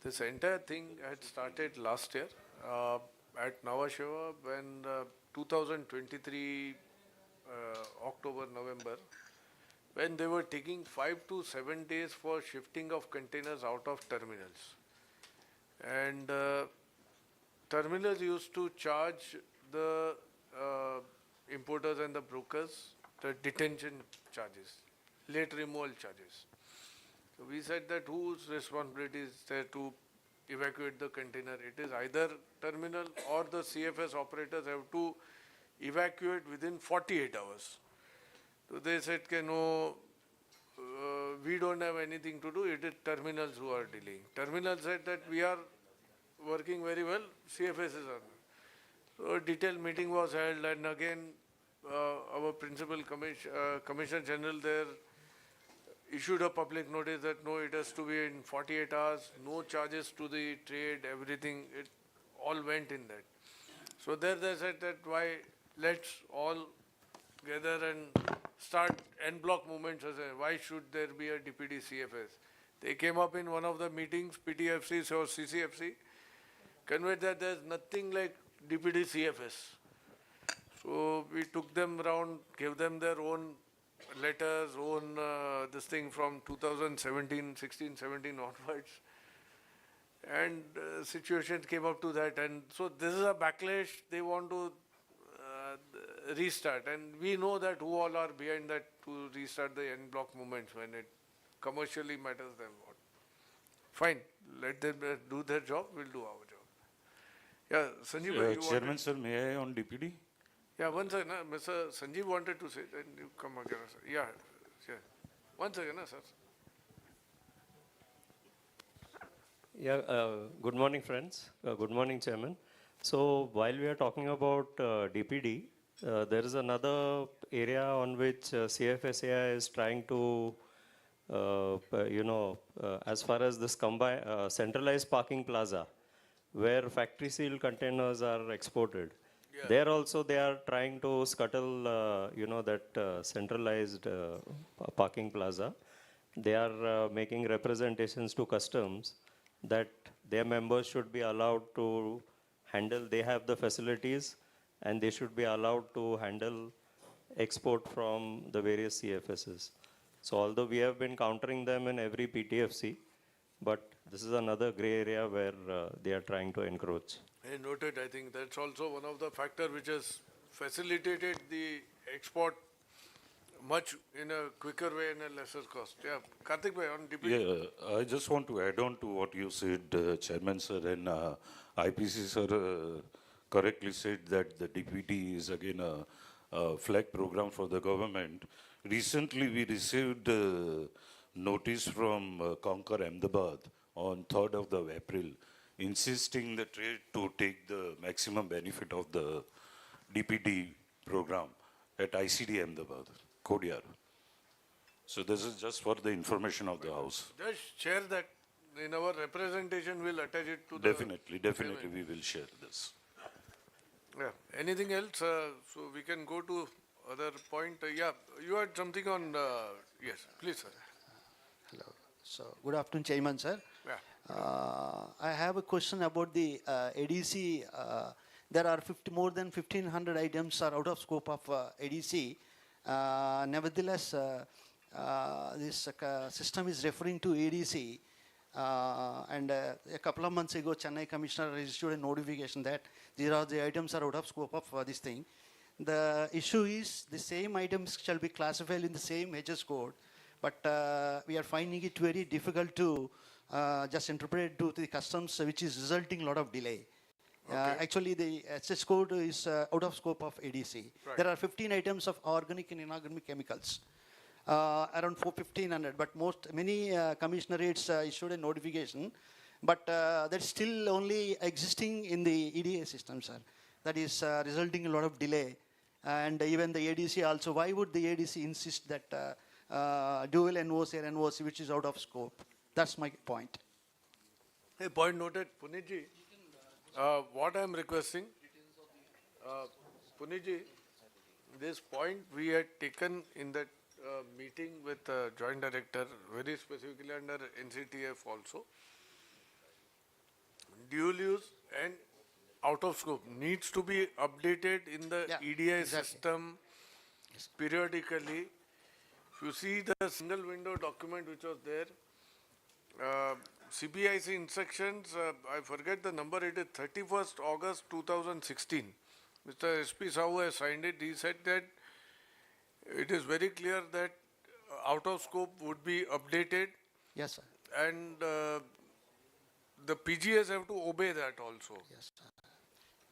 Speaker 4: This entire thing had started last year. at Navasheva when 2023 October, November, when they were taking 5 to 7 days for shifting of containers out of terminals. And terminals used to charge the importers and the brokers the detention charges, late removal charges. So we said that whose responsibility is there to evacuate the container? It is either terminal or the CFS operators have to evacuate within 48 hours. So they said, no, we don't have anything to do, it is terminals who are dealing. Terminal said that we are working very well, CFS is on. So a detailed meeting was held, and again our principal Commissioner General there issued a public notice that no, it has to be in 48 hours, no charges to the trade, everything, it all went in that. So there they said that let's all gather and start en bloc movements. Why should there be a DPD CFS? They came up in one of the meetings, PTFC or CCFC, conveyed that there's nothing like DPD CFS. So we took them around, gave them their own letters, own this thing from 2017, 16, 17 onwards. And situation came up to that. And so this is a backlash. They want to restart. And we know that who all are behind that to restart the en bloc movements when it commercially matters them. Fine. Let them do their job. We'll do our job. Yeah, Sanjeev,
Speaker 8: Chairman, sir, may I on DPD?
Speaker 4: Yeah, one second. Mr. Sanjeev wanted to say, then you come again. Sir. Yeah. One second, sir.
Speaker 17: Yeah, good morning, friends. Good morning, Chairman. So while we are talking about DPD, there is another area on which CFSAI is trying to, as far as this centralized parking plaza, where factory seal containers are exported. Yeah. There also they are trying to scuttle, that centralized parking plaza. They are making representations to customs that their members should be allowed to handle, they have the facilities and they should be allowed to handle export from the various CFSs. So although we have been countering them in every PTFC, but this is another gray area where they are trying to encroach.
Speaker 4: I noted, I think that's also one of the factors which has facilitated the export much in a quicker way and a lesser cost. Yeah, Karthik bhai on DPD.
Speaker 8: Yeah, I just want to add on to what you said, Chairman sir, and IPC sir correctly said that the DPD is again a flag program for the government. Recently we received notice from Conquer Ahmedabad on 3rd of April, insisting the trade to take the maximum benefit of the DPD program at ICD Ahmedabad, Kodiar. So this is just for the information of the House.
Speaker 4: Just share that in our representation, we'll attach it to
Speaker 8: Definitely we will share this.
Speaker 4: Yeah, anything else? So we can go to other point. Yeah, you had something on, yes, please sir.
Speaker 15: Hello. So good afternoon, Chairman sir.
Speaker 4: Yeah.
Speaker 15: I have a question about the ADC. There are more than 1,500 items are out of scope of ADC. Nevertheless, this system is referring to ADC. And a couple of months ago, Chennai Commissioner issued a notification that the items are out of scope of this thing. The issue is the same items shall be classified in the same HS code, but we are finding it very difficult to just interpret to the customs, which is resulting a lot of delay. Okay. Actually, the HS code is out of scope of ADC. Right. There are 15 items of organic and inorganic chemicals, around 1,500. But many commissionerates issued a notification, but that's still only existing in the EDA system, sir. That is resulting in a lot of delay. And even the ADC also, why would the ADC insist that dual NOC or NOC, which is out of scope? That's my point.
Speaker 4: Hey, point noted, Punitji. What I am requesting, Punitji, this point we had taken in that meeting with Joint Director, very specifically under NCTF also. Dual use and out of scope needs to be updated in the EDI system periodically. If you see the single window document which was there, CBIC instructions, I forget the number, it is 31st August 2016. Mr. SP Sahu has signed it. He said that it is very clear that out of scope would be updated.
Speaker 15: Yes, sir.
Speaker 4: And the PGS have to obey that also.
Speaker 15: Yes, sir.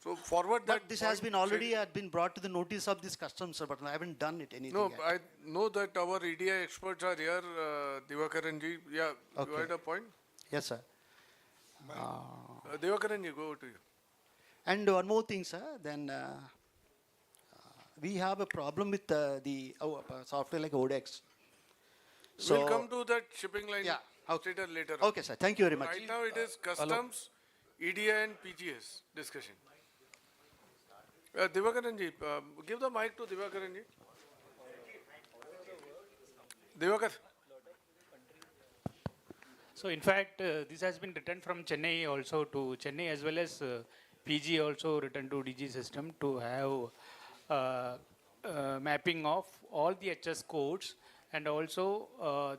Speaker 4: So forward that.
Speaker 15: But this has been already been brought to the notice of this customs, sir, but I haven't done it anything
Speaker 4: No,
Speaker 15: yet.
Speaker 4: I know that our EDI experts are here, Divakaranji. Yeah, you
Speaker 15: Okay.
Speaker 4: had a point?
Speaker 15: Yes, sir.
Speaker 4: Divakaranji, go to you.
Speaker 15: And one more thing, sir, then we have a problem with the software like ODEX. So,
Speaker 4: We'll come to that shipping line later.
Speaker 15: Okay, sir. Thank you very much.
Speaker 4: Right now it is customs, EDI and PGS discussion. Divakaranji, give the mic to Divakaranji. Divakar.
Speaker 18: So in fact, this has been written from Chennai also to Chennai, as well as PG also written to DG system to have mapping of all the HS codes, and also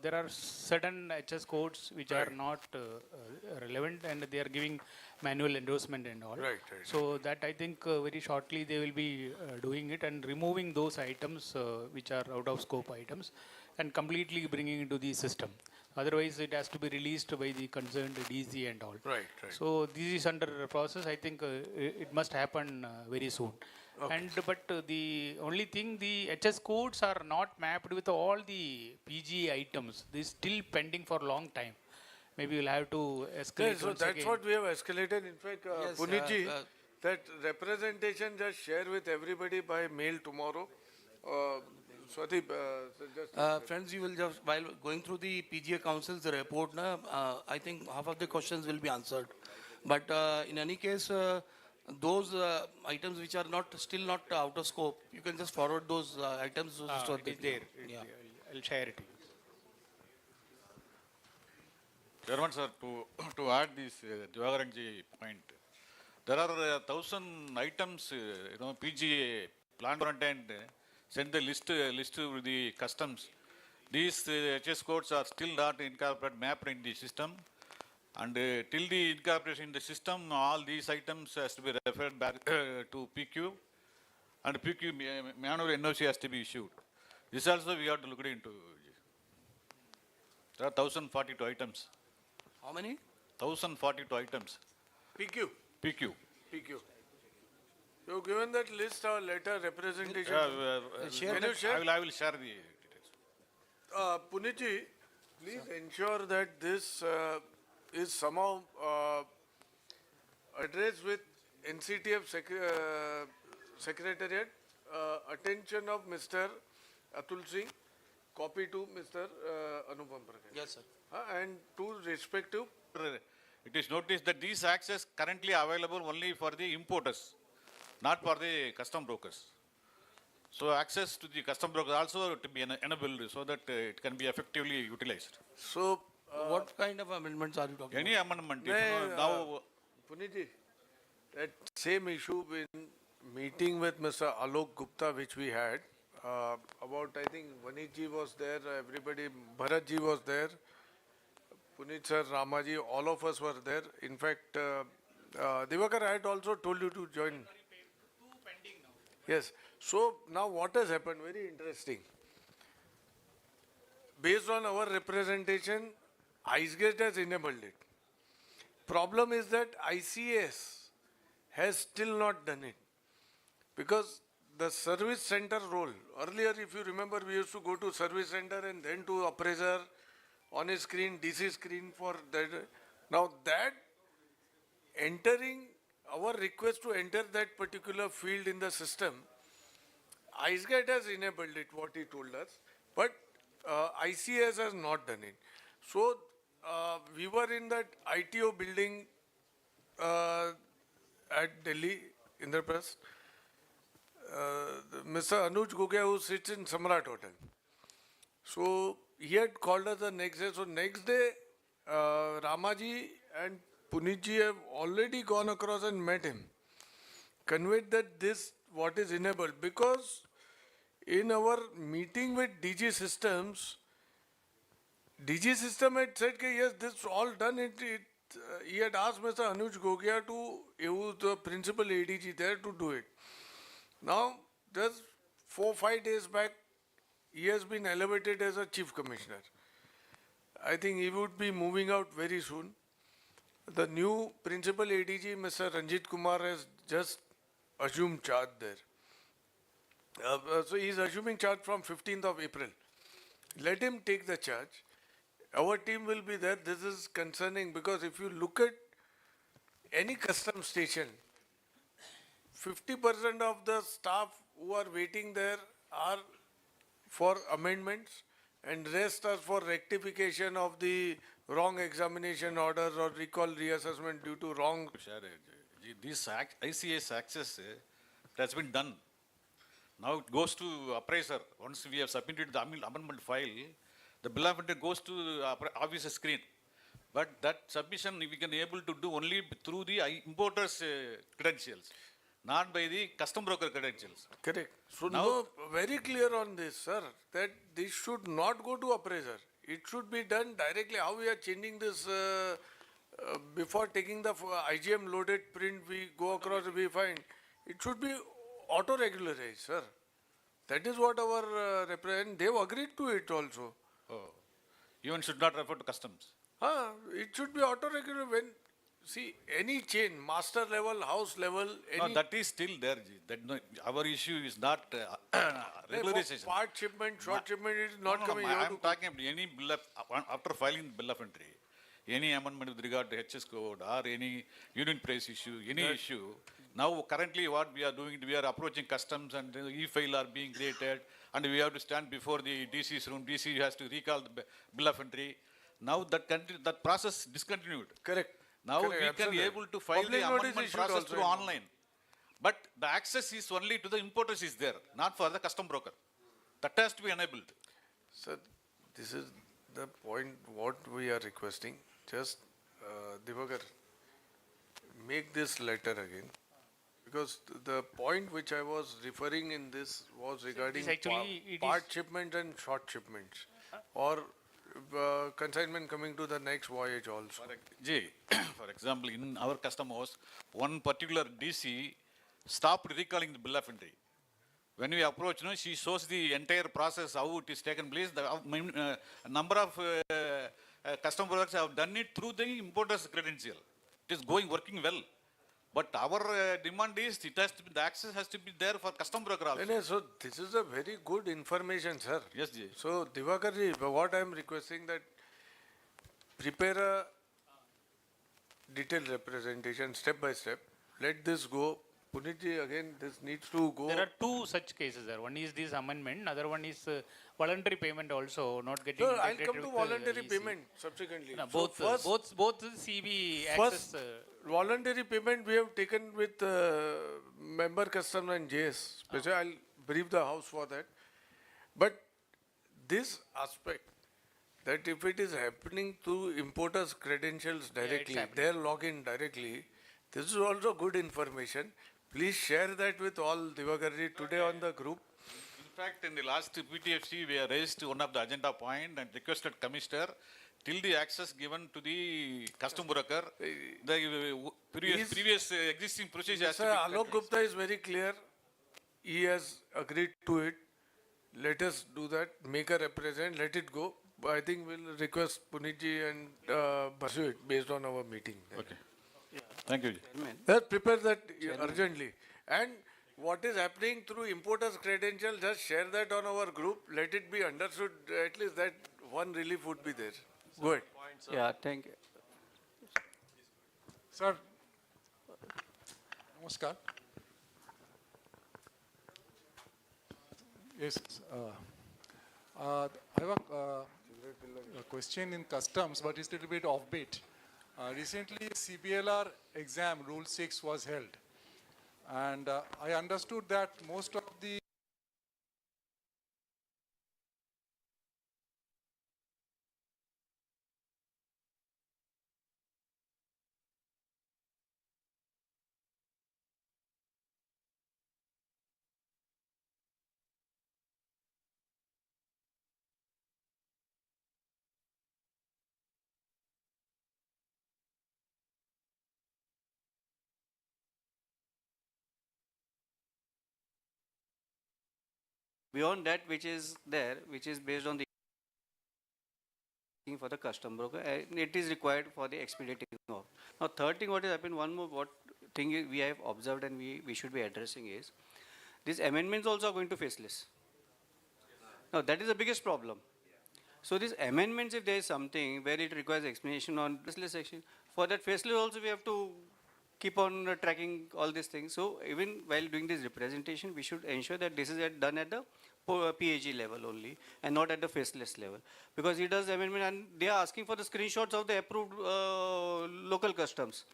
Speaker 18: there are certain HS codes which are not relevant, and they are giving manual endorsement and all.
Speaker 4: Right.
Speaker 18: So that I think very shortly they will be doing it and removing those items which are out of scope items and completely bringing into the system. Otherwise, it has to be released by the concerned DC and all.
Speaker 4: Right.
Speaker 18: So this is under process. I think it must happen very soon.
Speaker 4: Okay.
Speaker 18: But the only thing, the HS codes are not mapped with all the PG items. This is still pending for a long time. Maybe we'll have to escalate.
Speaker 4: Yes, so
Speaker 18: once
Speaker 4: that's
Speaker 18: again.
Speaker 4: what we have escalated. In fact,
Speaker 16: Yes,
Speaker 4: Punitji, that representation just share with everybody by mail tomorrow. Swati,
Speaker 19: Friends, you will just, while going through the PGA Council's report, I think half of the questions will be answered. But in any case, those items which are still not out of scope, you can just forward those items.
Speaker 18: It is there. I'll share it.
Speaker 3: Chairman, sir, to add this Divakaranji point, there are 1,000 items, PGA, plant front end, send the list with the customs. These HS codes are still not incorporated, mapped in the system. And till the incorporation in the system, all these items has to be referred back to PQ. And PQ manual NOC has to be issued. This also we have to look into. There are 1,042 items.
Speaker 19: How many?
Speaker 3: 1,042 items.
Speaker 4: PQ.
Speaker 3: PQ.
Speaker 4: You've given that list or letter representation.
Speaker 3: Can you share? I will share the details.
Speaker 4: Punitji, please ensure that this is somehow addressed with NCTF Secretariat, attention of Mr. Atul Singh, copy to Mr. Anupam Prakash.
Speaker 19: Yes, sir.
Speaker 4: And to respective.
Speaker 3: It is noticed that these access currently available only for the importers, not for the custom brokers. So access to the custom brokers also to be enabled so that it can be effectively utilized.
Speaker 4: So
Speaker 19: what kind of amendments are you talking
Speaker 3: Any
Speaker 19: about?
Speaker 3: amendment. Now,
Speaker 4: Punitji, that same issue in meeting with Mr. Alok Gupta, which we had, about, I think, Vanitji was there, everybody, Bharatji was there, Punit sir, Ramaji, all of us were there. In fact, Divakar, I had also told you to join. Yes. So now what has happened? Very interesting. Based on our representation, IceGate has enabled it. Problem is that ICS has still not done it. Because the service center role, earlier if you remember, we used to go to service center and then to appraiser, on a screen, DC screen for that. Now that entering, our request to enter that particular field in the system, IceGate has enabled it, what he told us, but ICS has not done it. So we were in that ITO building at Delhi, Indraprasth. Mr. Anuj Gugia, who sits in Samrat Hotel. So he had called us the next day. So next day, Ramaji and Punitji have already gone across and met him. conveyed that this, what is enabled, because in our meeting with DG Systems, DG System had said, that yes, this is all done. He had asked Mr. Anuj Gogia to, he was the principal ADG there, to do it. Now, just 4-5 days back, he has been elevated as a chief commissioner. I think he would be moving out very soon. The new principal ADG, Mr. Ranjit Kumar, has just assumed charge there. So he is assuming charge from 15th of April. Let him take the charge. Our team will be there. This is concerning because if you look at any custom station, 50% of the staff who are waiting there are for amendments and rest are for rectification of the wrong examination orders or recall reassessment due to wrong.
Speaker 3: This ICS access has been done. Now it goes to appraiser. Once we have submitted the amendment file, the bill of entry goes to officer screen. But that submission we can able to do only through the importer's credentials, not by the custom broker credentials.
Speaker 4: Correct. So now, very clear on this, sir, that this should not go to appraiser. It should be done directly. How we are changing this before taking the IGM loaded print, we go across, we find. It should be auto-regularized, sir. That is what our representative, they've agreed to it also.
Speaker 3: Oh. Even should not refer to customs.
Speaker 4: It should be auto-regularized when, see, any chain, master level, house level, any...
Speaker 3: No, that is still there. That, no, our issue is not regularization.
Speaker 4: Part shipment, short shipment, it is not coming.
Speaker 3: I am talking about any bill of, after filing the bill of entry, any amendment with regard to HS code or any unit price issue, any issue. Now, currently, what we are doing, we are approaching customs and e-file are being created, and we have to stand before the DC's room. DC has to recall the bill of entry. Now, that process discontinued.
Speaker 4: Correct.
Speaker 3: Now,
Speaker 4: Correct,
Speaker 3: we
Speaker 4: absolutely.
Speaker 3: can able to file
Speaker 4: Public
Speaker 3: the
Speaker 4: notice
Speaker 3: amendment
Speaker 4: issued
Speaker 3: process
Speaker 4: also
Speaker 3: through
Speaker 4: in-
Speaker 3: online. But the access is only to the importers is there, not for the custom broker. That has to be enabled.
Speaker 4: Sir, this is the point what we are requesting. Just, Divakar, make this letter again. Because the point which I was referring in this was regarding part shipment and short shipments. Or consignment coming to the next voyage also.
Speaker 3: For example, in our custom house, one particular DC stopped recalling the bill of entry. When we approach, she shows the entire process, how it is taken place. The number of custom products have done it through the importer's credential. It is working well. But our demand is it has to be, the access has to be there for custom broker also.
Speaker 4: So this is a very good information, sir.
Speaker 3: Yes, Ji.
Speaker 4: So Divakar ji, what I am requesting that prepare a detailed representation step by step. Let this go. Puneet ji, again, this needs to go.
Speaker 18: There are two such cases there. One is this amendment, other one is voluntary payment also not getting.
Speaker 4: So I'll
Speaker 18: integrated
Speaker 4: come to
Speaker 18: with
Speaker 4: voluntary
Speaker 18: EC.
Speaker 4: payment subsequently.
Speaker 18: No,
Speaker 4: So
Speaker 18: both CB
Speaker 4: first,
Speaker 18: access.
Speaker 4: voluntary payment we have taken with member custom and JS. Special, I'll brief the house for that. But this aspect, that if it is happening through importers' credentials directly, their login directly, this is also good information. Please share that with all Divakarji today on the group.
Speaker 3: In fact, in the last PTFC, we have raised one of the agenda point and requested Commissioner till the access given to the custom broker, the previous existing procedure has to be
Speaker 4: Mr. Alok Gupta is very clear. He has agreed to it. Let us do that. Make a represent. Let it go. I think we'll request Punitji and pursue it based on our meeting.
Speaker 3: Okay. Thank you.
Speaker 4: Let's prepare that urgently. And what is happening through importers' credentials, just share that on our group. Let it be understood. At least that one relief would be there. Go ahead.
Speaker 9: Yeah, thank you.
Speaker 20: Sir, namaskar. Yes, I have a question in customs, but it's a little bit offbeat. Recently, CBLR exam, Rule 6 was held. And I understood that most of the
Speaker 9: beyond that which is there, which is based on the for the custom broker, and it is required for the expediting of. Now, third thing what has happened, one more what thing we have observed and we should be addressing is, these amendments also are going to faceless. Now, that is the biggest problem. So these amendments, if there is something where it requires explanation on faceless section, for that faceless also we have to keep on tracking all these things. So even while doing this representation, we should ensure that this is done at the PAG level only and not at the faceless level. Because he does amendment and they are asking for the screenshots of the approved local customs.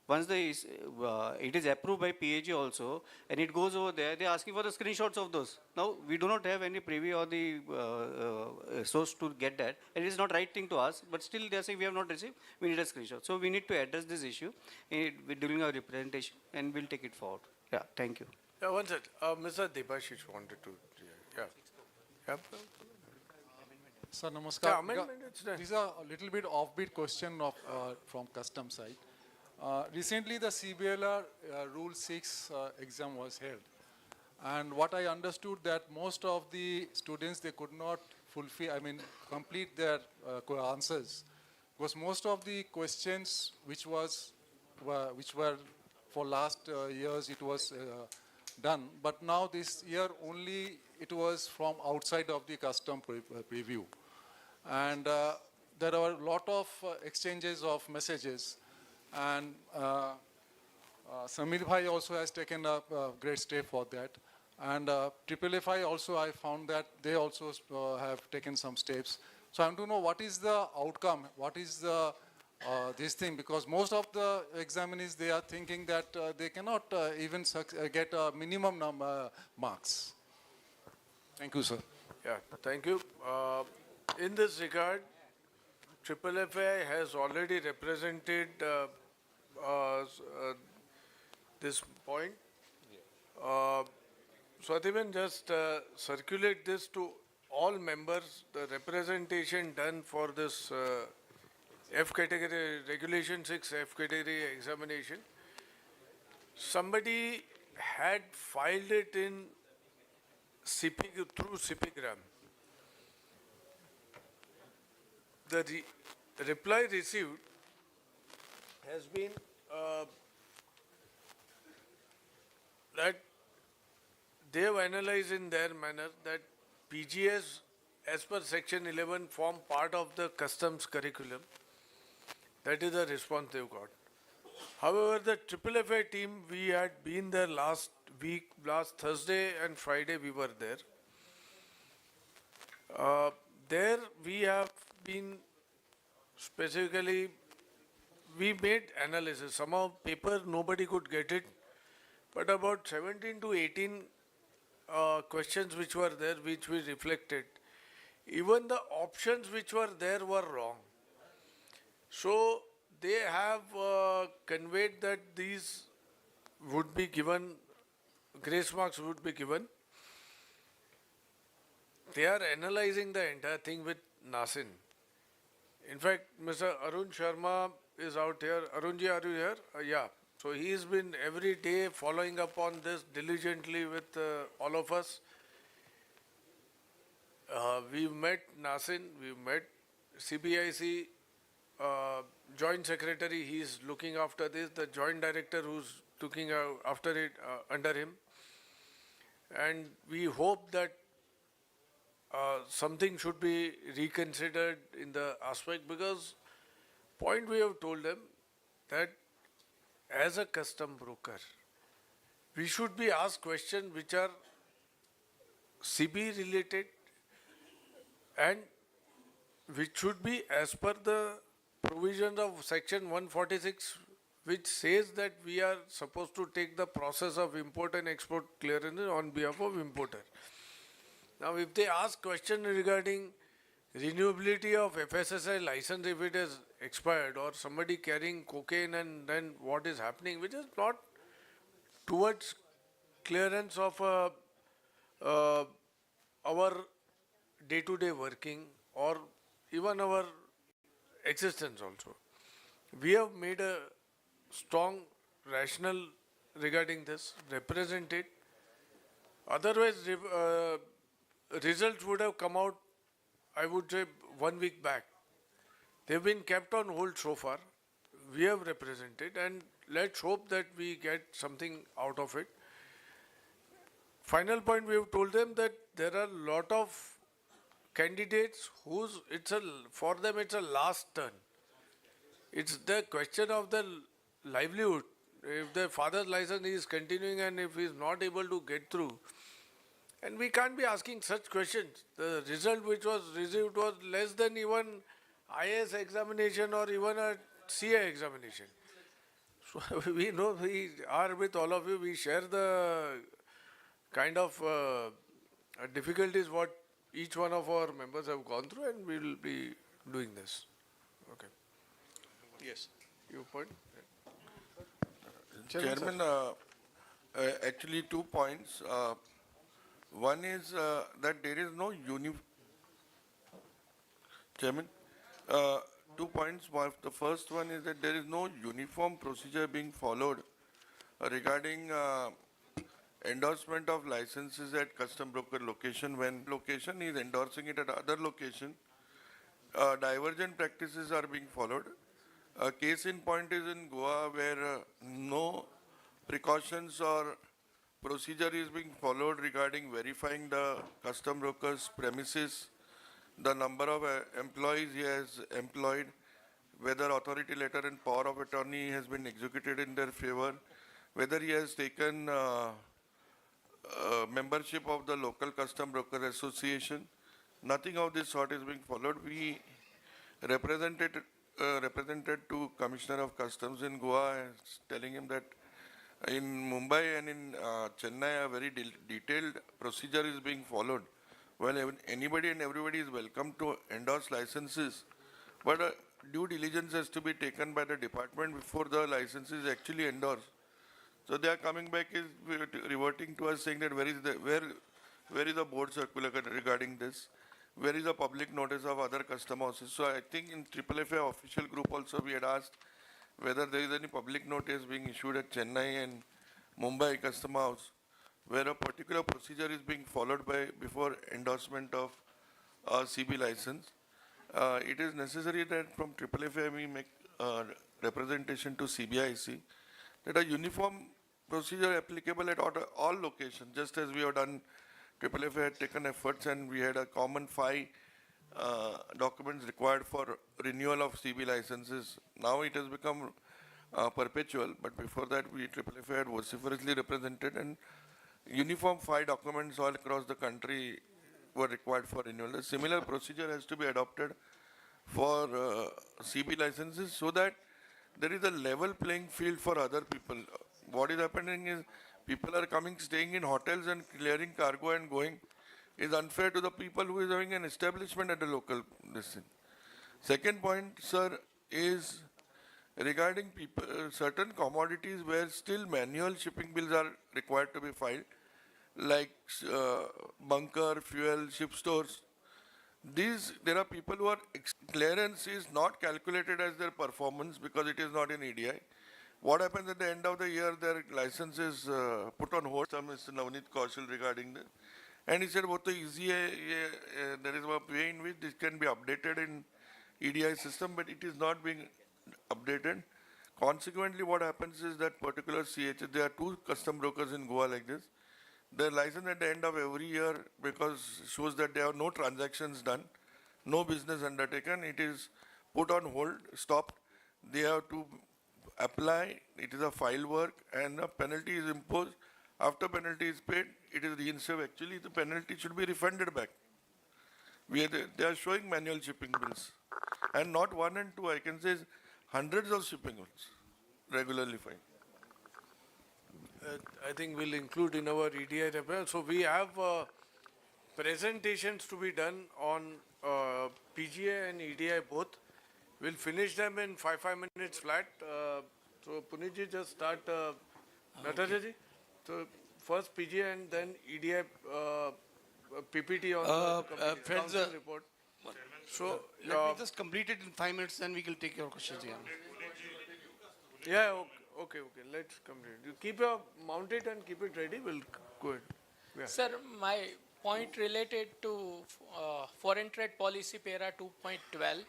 Speaker 9: Once it is approved by PAG also and it goes over there, they are asking for the screenshots of those. Now, we do not have any privy or the source to get that. And it is not right thing to ask, but still they are saying we have not received, we need a screenshot. So we need to address this issue during our representation and we'll take it forward. Yeah, thank you.
Speaker 4: Yeah, one second. Mr. Debashish wanted to, yeah. Yeah.
Speaker 20: Sir, namaskar.
Speaker 4: Yeah, amendment, it's done.
Speaker 20: These are a little bit offbeat question of from custom side. Recently, the CBLR Rule 6 exam was held. And what I understood that most of the students, they could not complete their answers. Because most of the questions which were for last years, it was done. But now this year only it was from outside of the custom preview. And there are a lot of exchanges of messages. And Samir Bhai also has taken a great step for that. And FFI also, I found that they also have taken some steps. So I want to know what is the outcome, what is the this thing, because most of the examinees, they are thinking that they cannot even get a minimum marks. Thank you, sir.
Speaker 4: Yeah, thank you. In this regard, FFI has already represented this point. Swatiban, just circulate this to all members, the representation done for this F category, Regulation 6 F category examination. Somebody had filed it in through CPgram. The reply received has been that they have analyzed in their manner that PGS as per section 11 form part of the customs curriculum. That is the response they've got. However, the FFI team, we had been there last week, last Thursday and Friday we were there. There we have been specifically, we made analysis. Somehow paper, nobody could get it, but about 17 to 18 questions which were there, which we reflected. Even the options which were there were wrong. So they have conveyed that these would be given, grace marks would be given. They are analyzing the entire thing with Nasin. In fact, Mr. Arun Sharma is out here. Arunji, are you here? Yeah. So he has been every day following up on this diligently with all of us. We've met Nasin, we've met CBIC Joint Secretary, he is looking after this, the Joint Director who's looking after it under him. And we hope that something should be reconsidered in the aspect, because point we have told them that as a custom broker, we should be asked questions which are CB related and which should be as per the provisions of section 146, which says that we are supposed to take the process of import and export clearance on behalf of importer. Now, if they ask questions regarding renewability of FSSI license if it has expired, or somebody carrying cocaine and then what is happening, which is not towards clearance of our day-to-day working or even our existence also. We have made a strong rationale regarding this, represented. Otherwise, results would have come out, I would say, 1 week back. They've been kept on hold so far. We have represented, and let's hope that we get something out of it. Final point, we have told them that there are a lot of candidates for them it's a last turn. It's the question of the livelihood. If their father's license is continuing and if he is not able to get through, and we can't be asking such questions. The result which was received was less than even IAS examination or even a CA examination. So we know we are with all of you. We share the kind of difficulties what each one of our members have gone through, and we will be doing this. Okay. Yes. Your point?
Speaker 2: Chairman, actually 2 points. One is that there is no Chairman, 2 points. The first one is that there is no uniform procedure being followed regarding endorsement of licenses at custom broker location. When location is endorsing it at other location, divergent practices are being followed. A case in point is in Goa, where no precautions or procedure is being followed regarding verifying the custom broker's premises, the number of employees he has employed, whether authority letter and power of attorney has been executed in their favor, whether he has taken membership of the local custom broker association. Nothing of this sort is being followed. We represented to Commissioner of Customs in Goa, telling him that in Mumbai and in Chennai, a very detailed procedure is being followed. Well, anybody and everybody is welcome to endorse licenses, but due diligence has to be taken by the department before the license is actually endorsed. So they are coming back, is reverting to us saying that where is the board circular regarding this? Where is the public notice of other custom houses? So I think in FFI official group also we had asked whether there is any public notice being issued at Chennai and Mumbai custom house, where a particular procedure is being followed before endorsement of a CB license. It is necessary that from FFI we make representation to CBIC that a uniform procedure applicable at all locations, just as we have done. FFI had taken efforts and we had a common 5 documents required for renewal of CB licenses. Now it has become perpetual, but before that FFI had vociferously represented, and uniform 5 documents all across the country were required for renewal. A similar procedure has to be adopted for CB licenses so that there is a level playing field for other people. What is happening is people are coming, staying in hotels and clearing cargo and going. Is unfair to the people who is having an establishment at a local distance. Second point, sir, is regarding people, certain commodities where still manual shipping bills are required to be filed, like bunker, fuel, ship stores. There are people who are clearance is not calculated as their performance because it is not in EDI. What happens at the end of the year, their license is put on hold. Mr. Navneet Kaushal regarding this. And he said, what the easy, there is a way in which this can be updated in EDI system, but it is not being updated. Consequently, what happens is that particular CH, there are 2 custom brokers in Goa like this. Their license at the end of every year, because shows that there are no transactions done, no business undertaken, it is put on hold, stopped. They have to apply, it is a file work, and a penalty is imposed. After penalty is paid, it is reinstated. Actually, the penalty should be refunded back. They are showing manual shipping bills. And not 1 and 2, I can say hundreds of shipping bills regularly filed.
Speaker 4: I think we'll include in our EDI report. So we have presentations to be done on PGA and EDI both. We'll finish them in 5 minutes flat. So Punitji, just start. Nataraji? So first PGA and then EDI PPT on the
Speaker 19: friends,
Speaker 4: council report. So
Speaker 19: let me just complete it in 5 minutes, then we will take your questions here.
Speaker 4: Yeah, okay. Let's complete. You keep your mount it and keep it ready. We'll go ahead. Yeah.
Speaker 21: Sir, my
Speaker 18: point related to foreign trade policy para 2.12.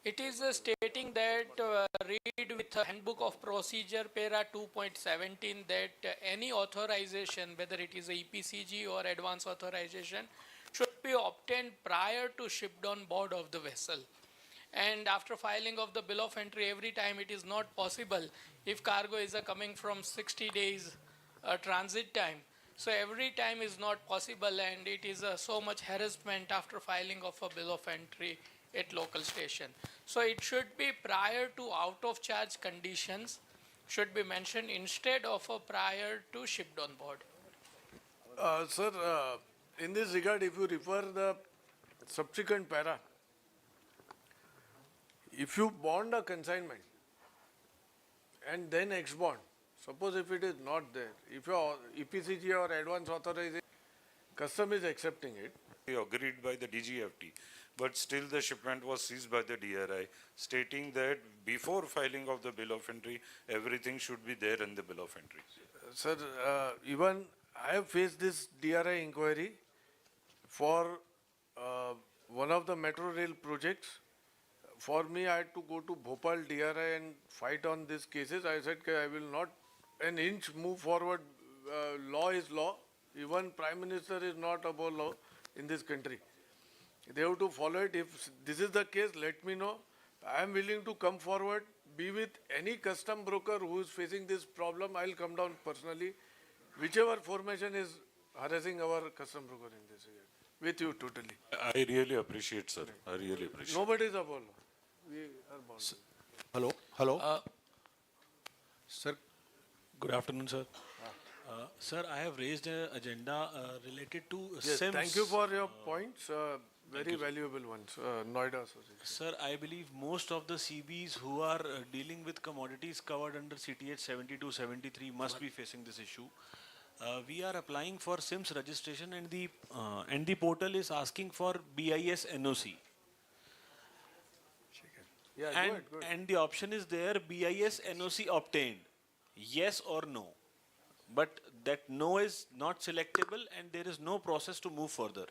Speaker 18: It is stating that read with handbook of procedure para 2.17 that any authorization, whether it is a EPCG or advance authorization, should be obtained prior to shipped on board of the vessel. And after filing of the bill of entry, every time it is not possible if cargo is coming from 60 days transit time. So every time is not possible, and it is so much harassment after filing of a bill of entry at local station. So it should be prior to out of charge conditions should be mentioned instead of a prior to shipped on board.
Speaker 4: Sir, in this regard, if you refer the subsequent para, if you bond a consignment and then ex-bond, suppose if it is not there, if your EPCG or advance authorization, custom is accepting it.
Speaker 8: Agreed by the DGFT, but still the shipment was seized by the DRI, stating that before filing of the bill of entry, everything should be there in the bill of entry.
Speaker 4: Sir, even I have faced this DRI inquiry for one of the metro rail projects. For me, I had to go to Bhopal DRI and fight on these cases. I said, I will not an inch move forward. Law is law. Even Prime Minister is not above law in this country. They have to follow it. If this is the case, let me know. I am willing to come forward, be with any custom broker who is facing this problem. I'll come down personally. Whichever formation is harassing our custom broker in this area. With you totally.
Speaker 8: I really appreciate, sir. I really appreciate.
Speaker 4: Nobody is above law. We are bound.
Speaker 21: Hello. Hello. Sir, good afternoon, sir. Sir, I have raised an agenda related to
Speaker 4: Yes,
Speaker 21: SIMS.
Speaker 4: thank you for your points. Very valuable ones. Noida Association.
Speaker 21: Sir, I believe most of the CBs who are dealing with commodities covered under CTH 72-73 must be facing this issue. We are applying for SIMS registration, and the portal is asking for BIS NOC.
Speaker 4: Yeah,
Speaker 21: And,
Speaker 4: go ahead, go ahead.
Speaker 21: and the option is there, BIS NOC obtained, yes or no. But that no is not selectable, and there is no process to move further.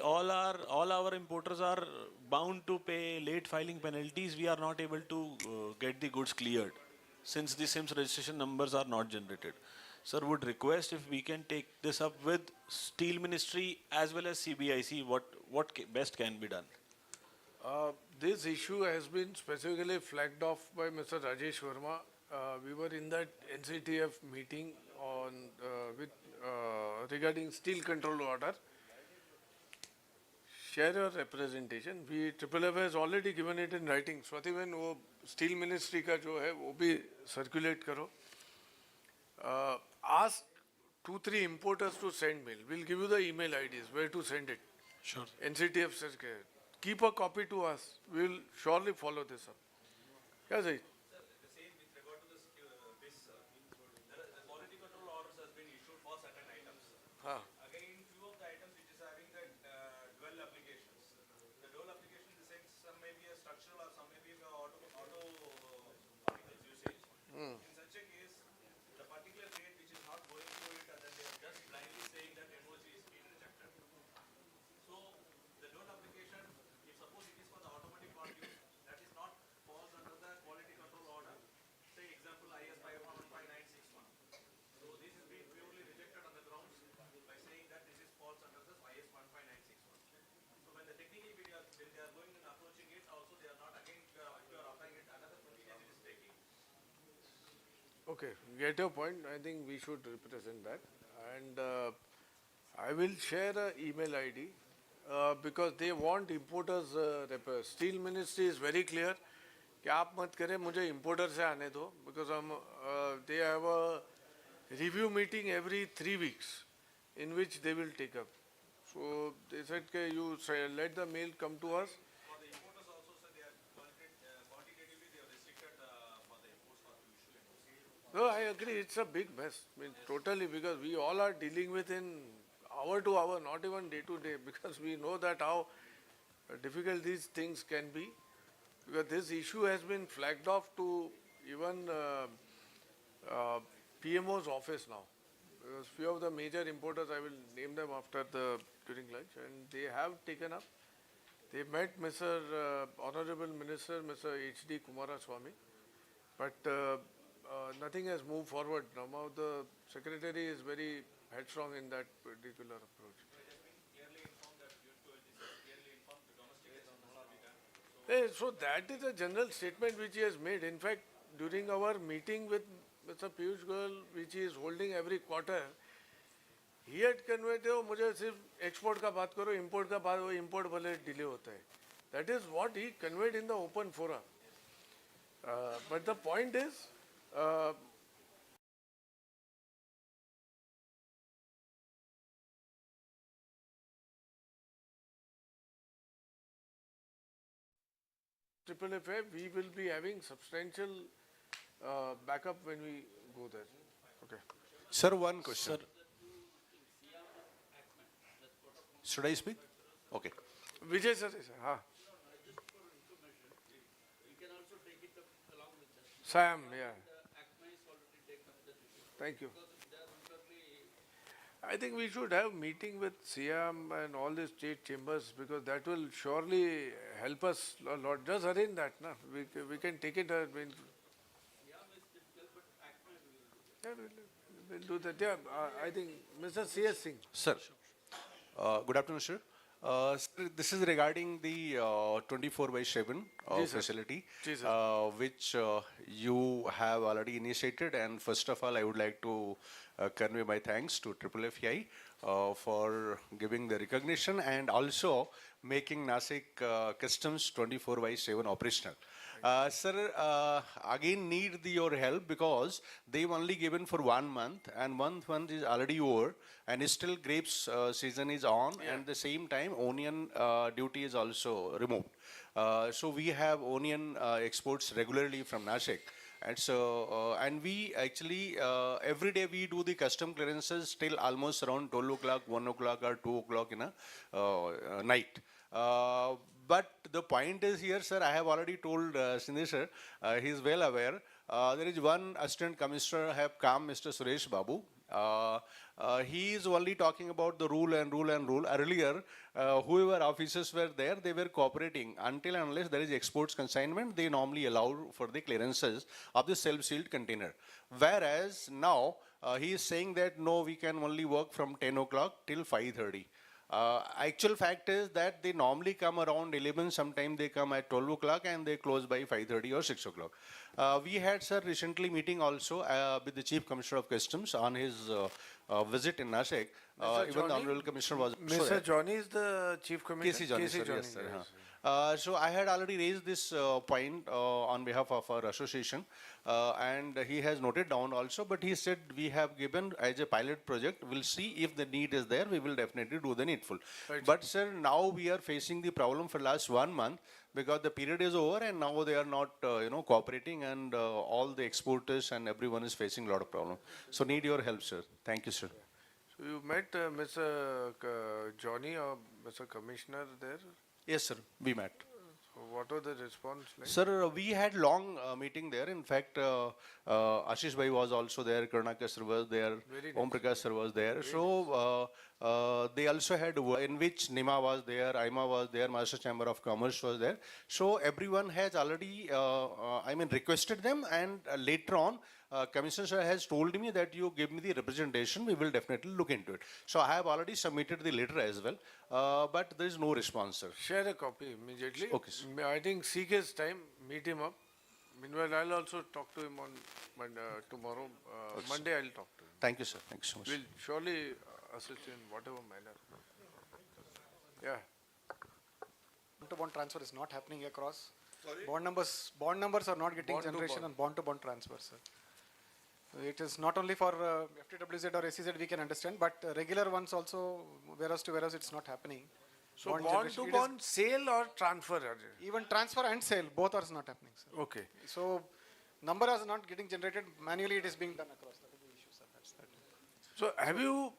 Speaker 21: All our importers are bound to pay late filing penalties. We are not able to get the goods cleared since the SIMS registration numbers are not generated. Sir, would request if we can take this up with Steel Ministry as well as CBIC, what best can be done.
Speaker 4: This issue has been specifically flagged off by Mr. Rajesh Verma. We were in that NCTF meeting on regarding steel control order. Share your representation. Triple has already given it in writing. Swati बहन वो steel ministry का जो है वो भी circulate करो. Ask 2-3 importers to send mail. We'll give you the email IDs where to send it.
Speaker 21: Sure.
Speaker 4: NCTF says keep a copy to us. We'll surely follow this up. क्या सही? हाँ.
Speaker 22: Again, few of the items which is having the dual applications. The dual application in the sense some may be a structural or some may be a auto particles usage. In such a case, the particular grade which is not going through it and then they are just blindly saying that MOG is being rejected. So the dual application, if suppose it is for the automotive part use, that is not falls under the quality control order. Say example IS 51591. So this is being purely rejected on the grounds by saying that this is falls under the IS 15961. So when the technical when they are going and approaching it, also they are not again if you are applying it another 20 days it is taking.
Speaker 4: Okay, get your point. I think we should represent that. And I will share an email ID because they want importers. Steel Ministry is very clear कि आप मत करें मुझे importer से आने दो because they have a review meeting every 3 weeks in which they will take up. So they said that you let the mail come to us.
Speaker 22: For the importers also, sir, they are quantitatively they are restricted for the imports for to issue.
Speaker 4: No, I agree. It's a big mess. I mean, totally, because we all are dealing with in hour to hour, not even day to day, because we know that how difficult these things can be. Because this issue has been flagged off to even PMO's office now. few of the major importers, I will name them after the during lunch, and they have taken up. They met Mr. Honorable Minister, Mr. H.D. Kumaraswamy, but nothing has moved forward. Now the secretary is very headstrong in that particular approach. So that is a general statement which he has made. In fact, during our meeting with Mr. Piyush Goyal, which he is holding every quarter, he had conveyed, "Oh, मुझे सिर्फ export का बात करो, import का बात, वो import भले delay होता है." That is what he conveyed in the open forum. But the point is, triple FA, we will be having substantial backup when we go there. Okay.
Speaker 6: Sir, one question. Should I speak? Okay.
Speaker 4: Vijay sir, हाँ. Sam, yeah. Thank you. I think we should have meeting with Siam and all the state chambers, because that will surely help us a lot. Just arrange that, na? We can take it. We'll do that. Yeah, I think Mr. C.S. Singh.
Speaker 6: Sir, good afternoon, sir. Sir, this is regarding the 24/7
Speaker 4: Ji, sir.
Speaker 6: facility,
Speaker 4: Ji, sir.
Speaker 6: which you have already initiated. And first of all, I would like to convey my thanks to Triple FEI for giving the recognition and also making Nasik Customs 24/7 operational. Sir, again need your help, because they've only given for 1 month, and 1 month is already over, and still grapes season is on, and the same time onion duty is also removed. So we have onion exports regularly from Nashik. And so, and we actually, every day we do the custom clearances till almost around 12 o'clock, 1 o'clock or 2 o'clock in a night. But the point is here, sir, I have already told Sindhi sir, he is well aware. There is one assistant commissioner have come, Mr. Suresh Babu. He is only talking about the rule and rule and rule. Earlier, whoever officers were there, they were cooperating. Until and unless there is exports consignment, they normally allow for the clearances of the self-sealed container. Whereas now, he is saying that no, we can only work from 10 o'clock till 5:30. Actual fact is that they normally come around 11, sometime they come at 12 o'clock and they close by 5:30 or 6 o'clock. We had, sir, recently meeting also with the Chief Commissioner of Customs on his visit in Nashik. Even the Honorable Commissioner was also
Speaker 4: Mr.
Speaker 6: there.
Speaker 4: Johnny is the Chief Commissioner.
Speaker 6: KC Johnny, sir, yes, sir. So I had already raised this point on behalf of our association, and he has noted down also, but he said we have given as a pilot project, we'll see if the need is there, we will definitely do the needful.
Speaker 4: Right.
Speaker 6: But sir, now we are facing the problem for last 1 month, because the period is over and now they are not cooperating, and all the exporters and everyone is facing a lot of problem. So need your help, sir. Thank you, sir.
Speaker 4: So you met Mr. Johnny or Mr. Commissioner there?
Speaker 6: Yes, sir, we met.
Speaker 4: So what was the response like?
Speaker 6: Sir, we had long meeting there. In fact, Ashish Bhai was also there, Karnaka sir was there,
Speaker 4: Very
Speaker 6: Om
Speaker 4: nice.
Speaker 6: Prakash sir was there. So they also had in which Nima was there, Aima was there, Master Chamber of Commerce was there. So everyone has already, requested them, and later on, Commissioner sir has told me that you give me the representation, we will definitely look into it. So I have already submitted the letter as well, but there is no response, sir.
Speaker 4: Share a copy immediately.
Speaker 6: Okay, sir.
Speaker 4: I think seek his time, meet him up. Meanwhile, I'll also talk to him on tomorrow.
Speaker 6: Okay, sir.
Speaker 4: Monday, I'll talk to him.
Speaker 6: Thank you, sir. Thank you so much.
Speaker 4: We'll surely assist in whatever manner. Yeah.
Speaker 7: Bond-to-bond transfer is not happening across.
Speaker 4: Sorry?
Speaker 7: Bond numbers are not getting generation
Speaker 4: Bond-to-bond.
Speaker 7: on bond-to-bond transfer, sir. It is not only for FTWZ or SEZ we can understand, but regular ones also, warehouse to warehouse, it's not happening.
Speaker 4: So
Speaker 7: Bond
Speaker 4: bond
Speaker 7: generation,
Speaker 4: to
Speaker 7: it is-
Speaker 4: bond sale or transfer? Ajay?
Speaker 7: Even transfer and sale, both are not happening, sir.
Speaker 4: Okay.
Speaker 7: So number is not getting generated, manually it is being done across. That is the issue, sir. That's that.
Speaker 4: So have you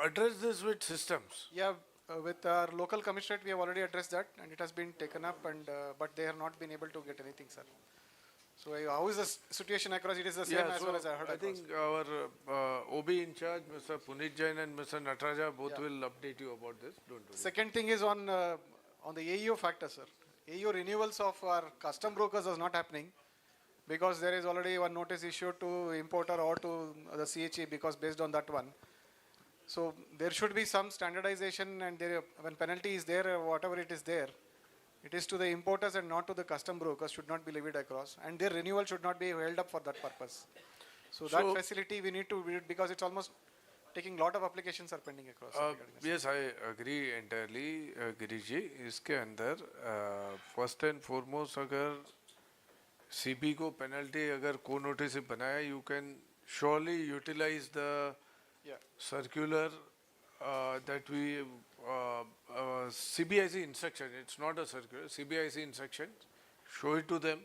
Speaker 4: addressed this with systems?
Speaker 7: Yeah, with our local commissionerate, we have already addressed that, and it has been taken up, and but they have not been able to get anything, sir. So how is the situation across? It is the same as far as I heard
Speaker 4: I
Speaker 7: across.
Speaker 4: think our OB in charge, Mr. Puneet Jain and Mr. Nataraja, both will update you about this. Don't worry.
Speaker 7: Second thing is on the AEO factor, sir. AEO renewals of our custom brokers is not happening because there is already one notice issued to importer or to the CHE because based on that one. So there should be some standardization, and when penalty is there, whatever it is there, it is to the importers and not to the custom brokers, should not be levied across, and their renewal should not be held up for that purpose. So that facility we need to build because it's almost taking lot of applications are pending across.
Speaker 4: Yes, I agree entirely, Girish ji. इसके अंदर first and foremost अगर CB को penalty अगर को notice बनाया, you can surely utilize the circular that we CBIC instruction. It's not a circular. CBIC instruction. Show it to them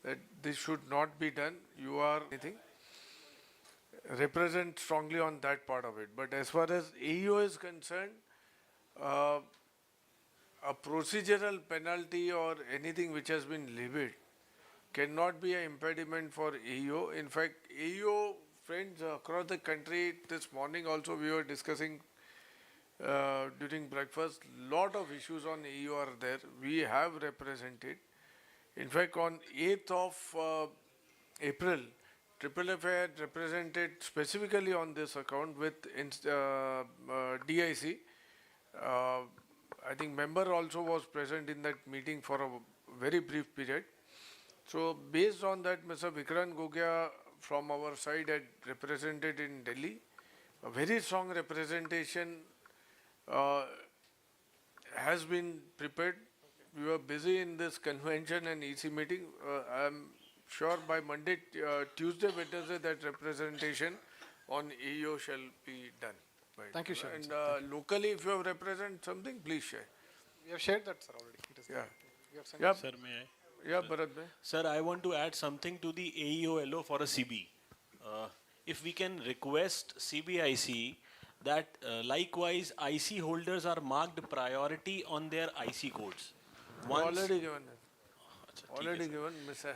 Speaker 4: that this should not be done. You are anything. Represent strongly on that part of it. But as far as AEO is concerned, a procedural penalty or anything which has been levied cannot be an impediment for AEO. In fact, AEO friends across the country, this morning also we were discussing during breakfast, lot of issues on AEO are there. We have represented. In fact, on 8th of April, FFI had represented specifically on this account with DIC. I think member also was present in that meeting for a very brief period. So based on that, Mr. Vikrant Gogia from our side had represented in Delhi. A very strong representation has been prepared. We were busy in this convention and EC meeting. I am sure by Monday, Tuesday, Wednesday, that representation on AEO shall be done.
Speaker 7: Thank you, sir.
Speaker 4: And locally, if you have represent something, please share.
Speaker 7: We have shared that, sir, already. It is
Speaker 4: Yeah.
Speaker 7: We have sent
Speaker 4: Yeah.
Speaker 21: Sir, may I?
Speaker 4: Yeah, Bharat bhai.
Speaker 21: Sir, I want to add something to the AEO-LO for a CB. If we can request CBIC that likewise IC holders are marked priority on their IC codes.
Speaker 4: Already given. Already given. Mr.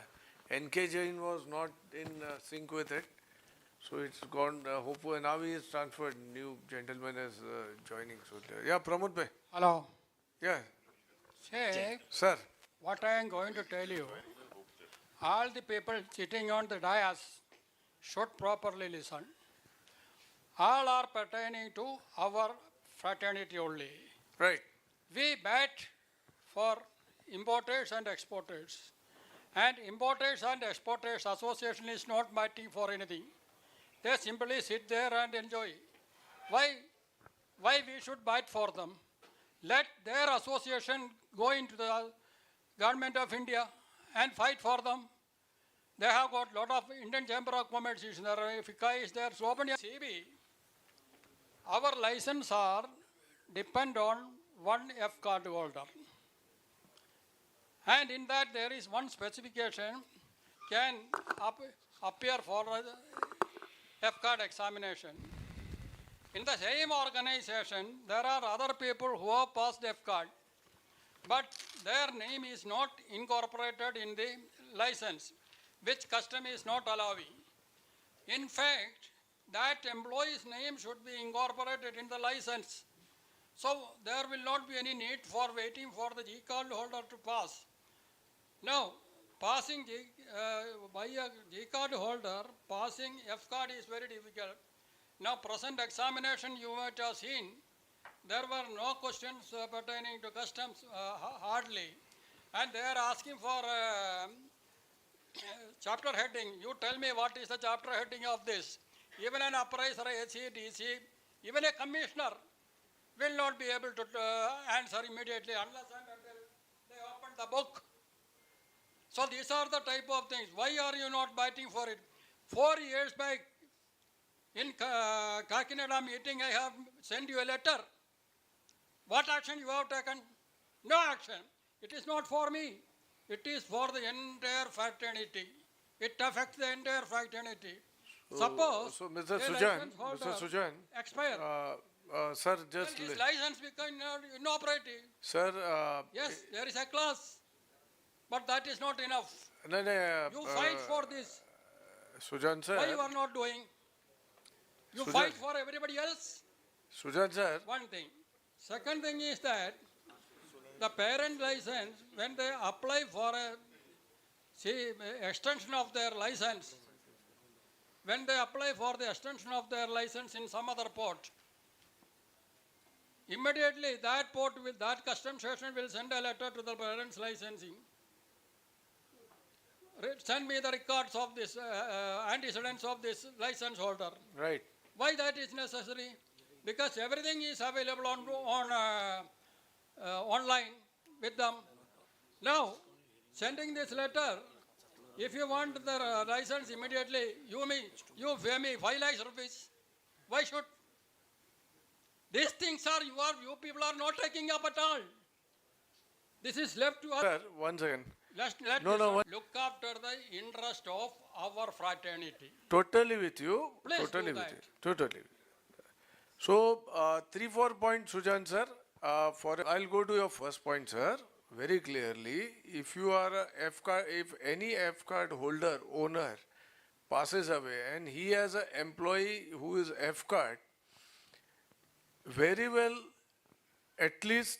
Speaker 4: NK Jain was not in sync with it. So it's gone, hopefully now he is transferred, new gentleman is joining. So, yeah, Pramod bhai.
Speaker 5: Hello.
Speaker 4: Yeah.
Speaker 5: Say,
Speaker 4: Sir.
Speaker 5: what I am going to tell you, all the people sitting on the dais should properly listen. All are pertaining to our fraternity only.
Speaker 4: Right.
Speaker 5: We bat for importers and exporters. And Importers and Exporters Association is not fighting for anything. They simply sit there and enjoy. Why we should fight for them? Let their association go into the government of India and fight for them. They have got lot of Indian Chamber of Commerce is there, FICA is there, so many CB. Our license are depend on one F card holder. And in that there is one specification can appear for F card examination. In the same organization, there are other people who have passed F card, but their name is not incorporated in the license, which custom is not allowing. In fact, that employee's name should be incorporated in the license. So there will not be any need for waiting for the G card holder to pass. Now, passing by a G card holder, passing F card is very difficult. Now, present examination you might have seen, there were no questions pertaining to customs hardly. And they are asking for chapter heading. You tell me what is the chapter heading of this. Even an appraiser, AC, DC, even a commissioner will not be able to answer immediately unless and until they open the book. So these are the type of things. Why are you not fighting for it? 4 years back, in Kakinada meeting, I have sent you a letter. What action you have taken? No action. It is not for me. It is for the entire fraternity. It affects the entire fraternity. Suppose
Speaker 4: so Mr.
Speaker 5: a
Speaker 4: Sujan,
Speaker 5: license holder
Speaker 4: Mr. Sujan,
Speaker 5: expire.
Speaker 4: Sir, just
Speaker 5: Then his license become inoperative.
Speaker 4: Sir,
Speaker 5: Yes, there is a clause. But that is not enough.
Speaker 4: No, no,
Speaker 5: You fight for this.
Speaker 4: Sujan sir.
Speaker 5: Why you are not doing? You
Speaker 4: Sujan.
Speaker 5: fight for everybody else.
Speaker 4: Sujan sir.
Speaker 5: One thing. Second thing is that the parent license, when they apply for a extension of their license, when they apply for the extension of their license in some other port, immediately that port will, that custom station will send a letter to the parents licensing. Send me the records of this antecedents of this license holder.
Speaker 4: Right.
Speaker 5: Why that is necessary? Because everything is available online with them. Now, sending this letter, if you want the license immediately, you pay me 5 lakhs rupees. Why should? These things are you people are not taking up at all. This is left to us.
Speaker 4: Sir, one second.
Speaker 5: Let
Speaker 4: No, no,
Speaker 5: look after the interest of our fraternity.
Speaker 4: Totally with you.
Speaker 5: Please
Speaker 4: Totally
Speaker 5: do
Speaker 4: with
Speaker 5: that.
Speaker 4: you. Totally. So, 3-4 points, Sujan sir. I'll go to your first point, sir. Very clearly, if you are a F card, if any F card holder, owner passes away and he has an employee who is F card, very well, at least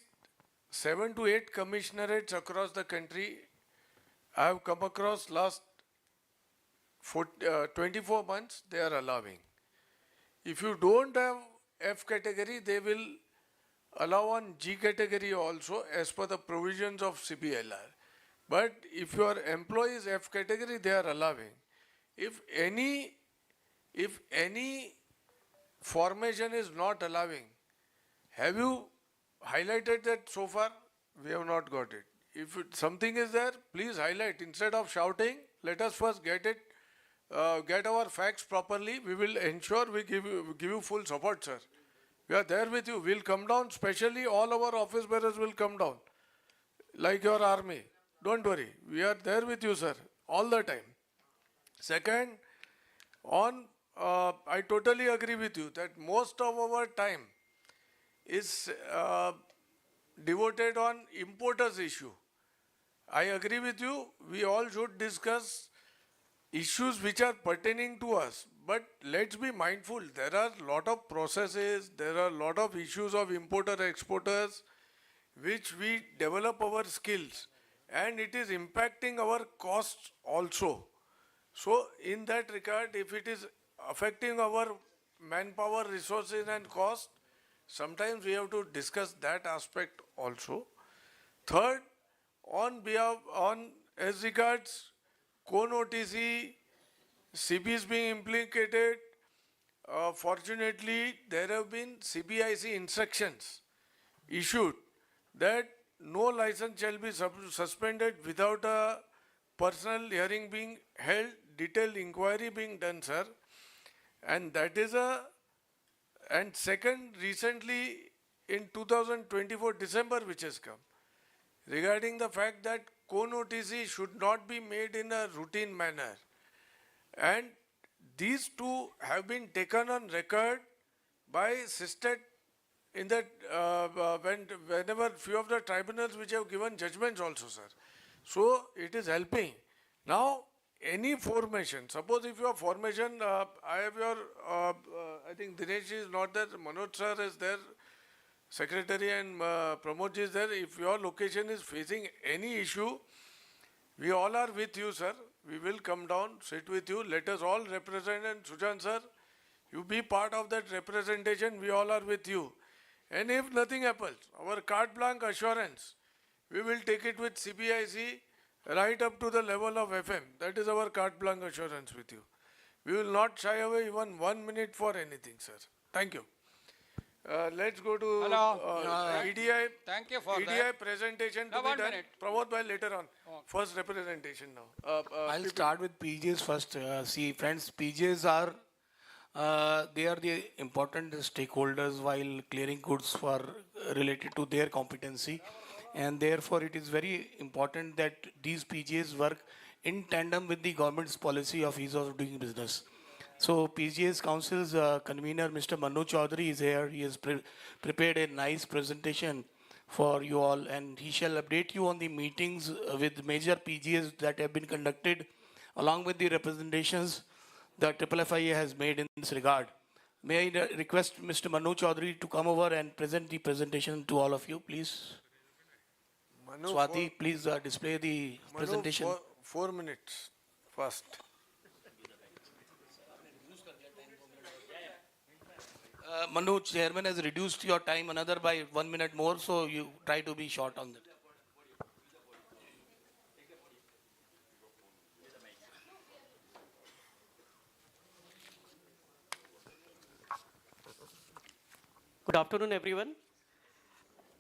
Speaker 4: 7 to 8 commissionerates across the country I have come across last 24 months, they are allowing. If you don't have F category, they will allow on G category also as per the provisions of CBLR. But if your employee is F category, they are allowing. If any formation is not allowing, have you highlighted that so far? We have not got it. If something is there, please highlight. Instead of shouting, let us first get it, get our facts properly. We will ensure we give you full support, sir. We are there with you. We'll come down, specially all our office bearers will come down, like your army. Don't worry. We are there with you, sir, all the time. Second, I totally agree with you that most of our time is devoted on importers issue. I agree with you. We all should discuss issues which are pertaining to us. But let's be mindful. There are a lot of processes. There are a lot of issues of importer-exporters which we develop our skills. And it is impacting our costs also. So in that regard, if it is affecting our manpower, resources and cost, sometimes we have to discuss that aspect also. Third, as regards co-notice, CBs being implicated, fortunately there have been CBIC instructions issued that no license shall be suspended without a personal hearing being held, detailed inquiry being done, sir. And that is and second, recently in 2024 December which has come, regarding the fact that co-notice should not be made in a routine manner. And these two have been taken on record by SISTET in that whenever few of the tribunals which have given judgments also, sir. So it is helping. Now, any formation, suppose if your formation, I have your, I think Dinesh is not there, Manoj sir is there, Secretary and Pramod is there. If your location is facing any issue, we all are with you, sir. We will come down, sit with you. Let us all represent. And Sujan, sir, you be part of that representation. We all are with you. And if nothing happens, our carte blanche assurance, we will take it with CBIC right up to the level of FM. That is our carte blanche assurance with you. We will not shy away even 1 minute for anything, sir. Thank you. Let's go to EDI.
Speaker 5: Thank you for
Speaker 4: EDI
Speaker 5: that.
Speaker 4: presentation
Speaker 5: Now
Speaker 4: to be
Speaker 5: 1
Speaker 4: done.
Speaker 5: minute.
Speaker 4: Pramod bhai later on. First representation now.
Speaker 21: I'll start with PGs first. See, friends, PGs are they are the important stakeholders while clearing goods for related to their competency, and therefore it is very important that these PGs work in tandem with the government's policy of ease of doing business. So PGS Council's convener, Mr. Manu Chaudhary, is here. He has prepared a nice presentation
Speaker 19: for you all, and he shall update you on the meetings with major PGAs that have been conducted, along with the representations that FFIA has made in this regard. May I request Mr. Manu Chaudhary to come over and present the presentation to all of you, please.
Speaker 4: Manu,
Speaker 19: Swati, please display the presentation.
Speaker 4: 4 minutes first.
Speaker 19: Manu, Chairman has reduced your time another by 1 minute more, so you try to be short on that.
Speaker 10: Good afternoon, everyone.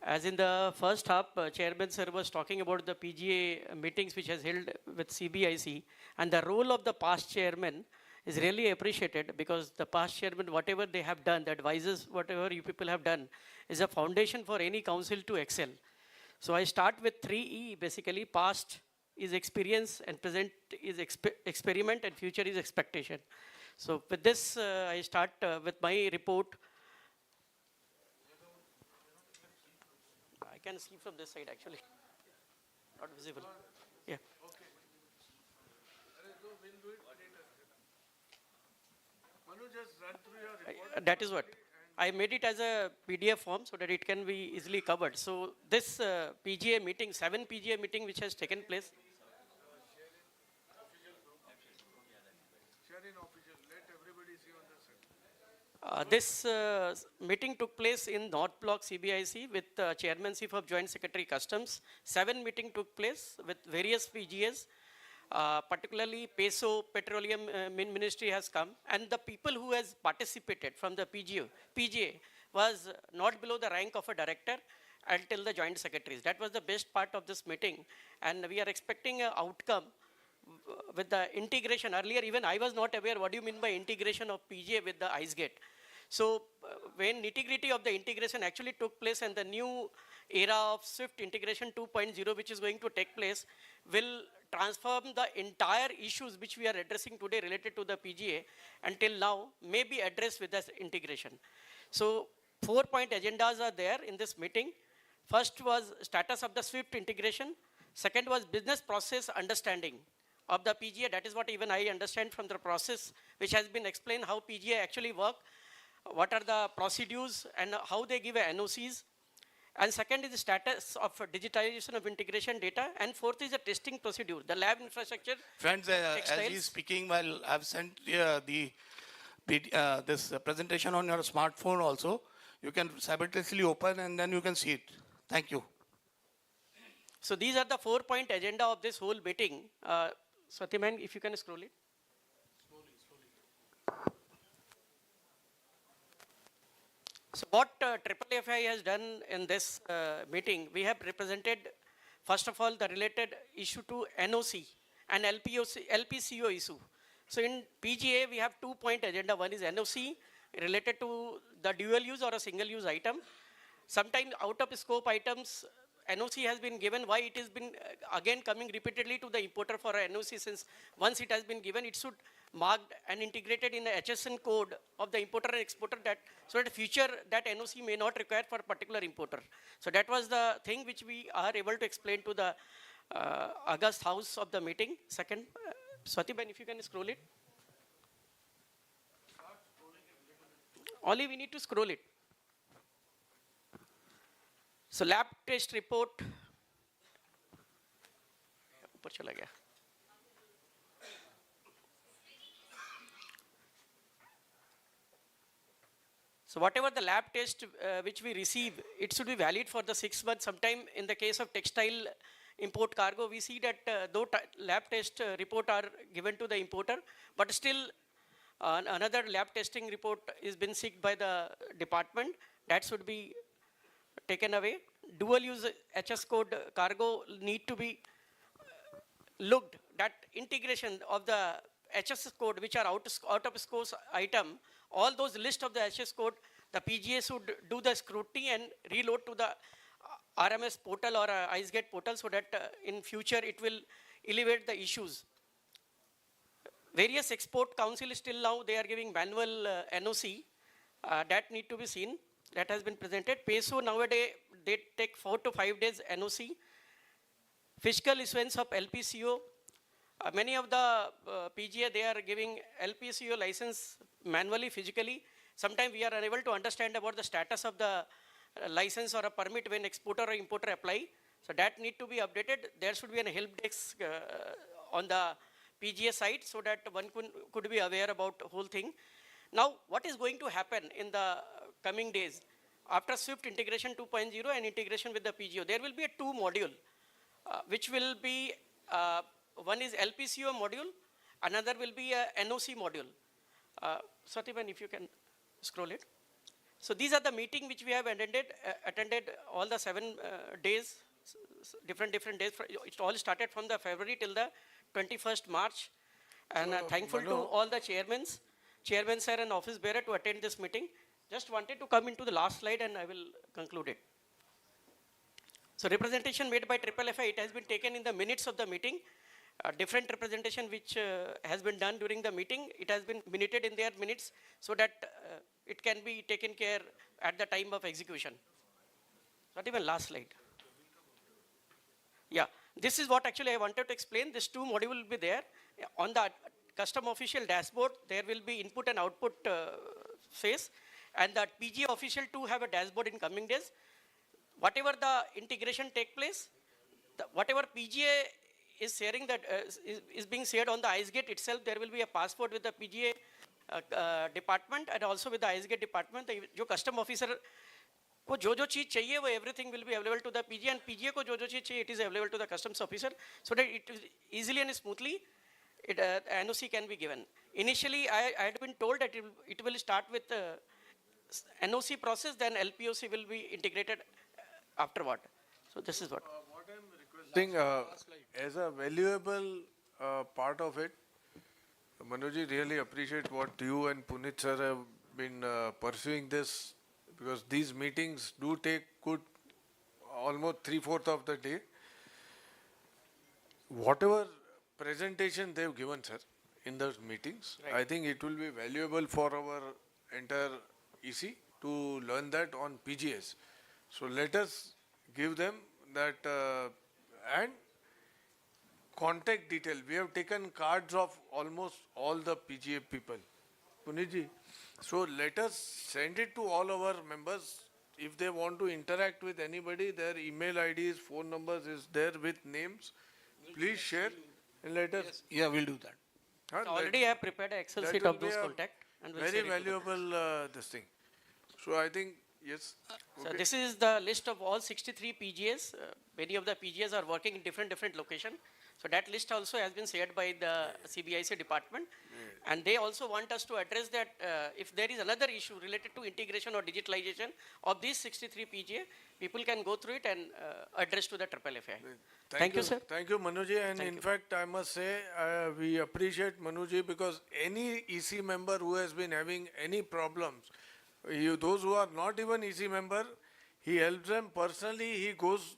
Speaker 10: As in the first half, Chairman Sir was talking about the PGA meetings which has held with CBIC, and the role of the past chairman is really appreciated, because the past chairman, whatever they have done, the advisors, whatever you people have done, is a foundation for any council to excel. So I start with 3E, basically. Past is experience, and present is experiment, and future is expectation. So with this, I start with my report. I can see from this side actually, not visible. Yeah. That is what. I made it as a PDF form so that it can be easily covered. So this PGA meeting, 7 PGA meeting which has taken place. This meeting took place in North Block CBIC with chairmanship of Joint Secretary Customs. 7 meetings took place with various PGAs. Particularly PESO, Petroleum Ministry has come, and the people who has participated from the PGA was not below the rank of a director until the joint secretaries. That was the best part of this meeting, and we are expecting an outcome with the integration. Earlier, even I was not aware what do you mean by integration of PGA with the ICE gate. So when nitty-gritty of the integration actually took place, and the new era of SWIFT integration 2.0 which is going to take place will transform the entire issues which we are addressing today related to the PGA until now may be addressed with this integration. So 4-point agendas are there in this meeting. First was status of the SWIFT integration. Second was business process understanding of the PGA. That is what even I understand from the process which has been explained, how PGA actually work, what are the procedures and how they give NOCs. And second is the status of digitization of integration data. And fourth is the testing procedure, the lab infrastructure.
Speaker 19: Friends, as he is speaking, well, I've sent this presentation on your smartphone also. You can simultaneously open and then you can see it. Thank you.
Speaker 10: So these are the 4-point agenda of this whole meeting. Swatiman, if you can scroll it. So what FFI has done in this meeting, we have represented, first of all, the related issue to NOC and LPCO issue. So in PGA, we have 2-point agenda. One is NOC related to the dual use or a single use item. Sometimes out of scope items, NOC has been given. Why it has been again coming repeatedly to the importer for a NOC, since once it has been given, it should marked and integrated in the HSN code of the importer and exporter, that so that future that NOC may not require for a particular importer. So that was the thing which we are able to explain to the August house of the meeting. Second, Swatiban, if you can scroll it. Only we need to scroll it. So lab test report. ऊपर चला गया. So whatever the lab test which we receive, it should be valid for the 6 months. Sometime in the case of textile import cargo, we see that though lab test report are given to the importer, but still another lab testing report is been sought by the department. That should be taken away. Dual use HS code cargo need to be looked. That integration of the HS code which are out of scope item, all those list of the HS code, the PGA should do the scrutiny and reload to the RMS portal or IceGate portal, so that in future it will elevate the issues. Various export council still now they are giving manual NOC. That need to be seen. That has been presented. PESO nowadays they take 4 to 5 days NOC. Fiscal issuance of LPCO. Many of the PGA, they are giving LPCO license manually, physically. Sometimes we are unable to understand about the status of the license or a permit when exporter or importer apply. So that need to be updated. There should be a help desk on the PGA site so that one could be aware about the whole thing. Now, what is going to happen in the coming days? After SWIFT integration 2.0 and integration with the PGO, there will be a 2 module, which will be, one is LPCO module, another will be a NOC module. Satiban, if you can scroll it. So these are the meeting which we have attended all the 7 days, different days. It all started from the February till the 21st March. And thankful to all the chairman sir and office bearer to attend this meeting. Just wanted to come into the last slide and I will conclude it. So representation made by FFI, it has been taken in the minutes of the meeting. Different representation which has been done during the meeting, it has been minuted in their minutes so that it can be taken care at the time of execution. Not even last slide. Yeah, this is what actually I wanted to explain. This 2 module will be there. On the custom official dashboard, there will be input and output phase. And the PGA official too have a dashboard in coming days. Whatever the integration take place, whatever PGA is sharing that is being shared on the IceGate itself, there will be a passport with the PGA department and also with the IceGate department. The custom officer को जो चीज़ चाहिए वो everything will be available to the PGA and PGA को जो चीज़ चाहिए it is available to the customs officer so that it easily and smoothly NOC can be given. Initially, I had been told that it will start with NOC process, then LPOC will be integrated afterward. So this is what.
Speaker 4: I think as a valuable part of it, Manoj, really appreciate what you and Punit sir have been pursuing this, because these meetings do take good almost 3/4 of the day. Whatever presentation they've given, sir, in those meetings, I think it will be valuable for our entire EC to learn that on PGS. So let us give them that and contact detail. We have taken cards of almost all the PGA people. Punitji, so let us send it to all our members. If they want to interact with anybody, their email IDs, phone numbers is there with names. Please share and let us.
Speaker 19: Yeah, we'll do that.
Speaker 10: So already I have prepared an Excel sheet of those contact. And we'll
Speaker 4: very valuable this thing. So I think, yes.
Speaker 10: So this is the list of all 63 PGAs. Many of the PGAs are working in different location. So that list also has been shared by the CBIC department. And they also want us to address that if there is another issue related to integration or digitalization of these 63 PGA, people can go through it and address to the FFI. Thank you, sir.
Speaker 4: Thank you, Manuji. And in fact, I must say, we appreciate Manuji because any EC member who has been having any problems, those who are not even EC member, he helps them personally. He goes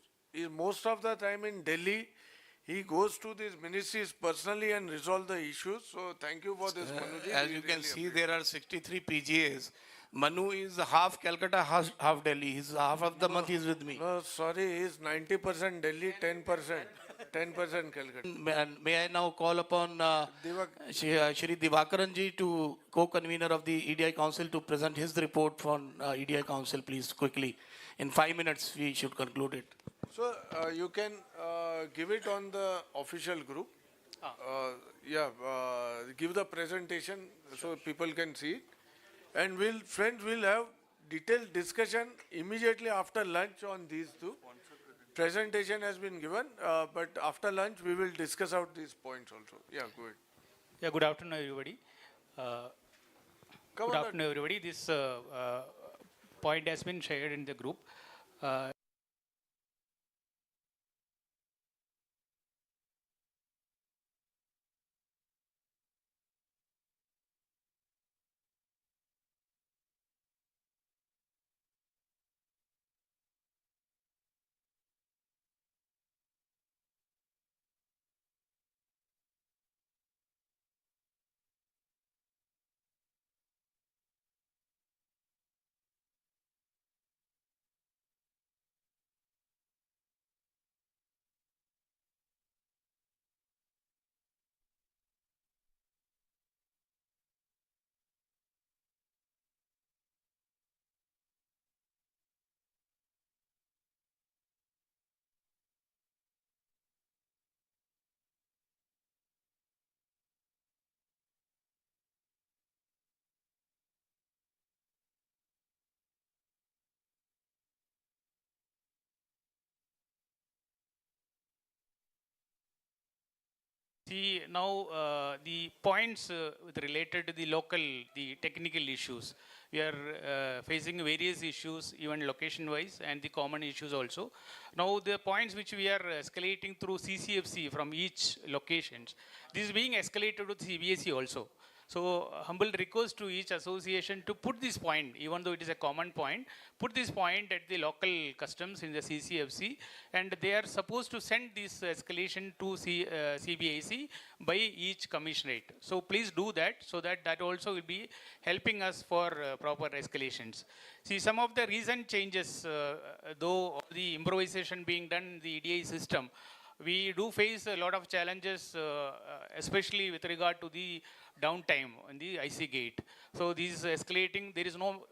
Speaker 4: most of the time in Delhi. He goes to these ministries personally and resolve the issues. So thank you for this, Manuji.
Speaker 19: As you can see, there are 63 PGAs. Manu is half Calcutta, half Delhi. He's half of the month he's with me.
Speaker 4: No, sorry, he's 90% Delhi, 10%. 10% Calcutta.
Speaker 19: May I now call upon Shri Divakaran ji, to co-convener of the EDI Council, to present his report from EDI Council, please, quickly. In 5 minutes, we should conclude it.
Speaker 4: So you can give it on the official group. Give the presentation so people can see it. And friends will have detailed discussion immediately after lunch on these two. Presentation has been given, but after lunch we will discuss out these points also. Yeah, go ahead.
Speaker 18: Yeah, good afternoon, everybody. Good afternoon, everybody. This point has been shared in the group. See, now the points related to the local, the technical issues. We are facing various issues, even location-wise, and the common issues also. Now, the points which we are escalating through CCFC from each locations, this is being escalated to CBSE also. So, humble request to each association to put this point, even though it is a common point, put this point at the local customs in the CCFC, and they are supposed to send this escalation to CBAC by each commissionerate. So, please do that, so that that also will be helping us for proper escalations. See, some of the recent changes, though the improvisation being done in the EDI system, we do face a lot of challenges, especially with regard to the downtime in the IC gate. So this is escalating. There is no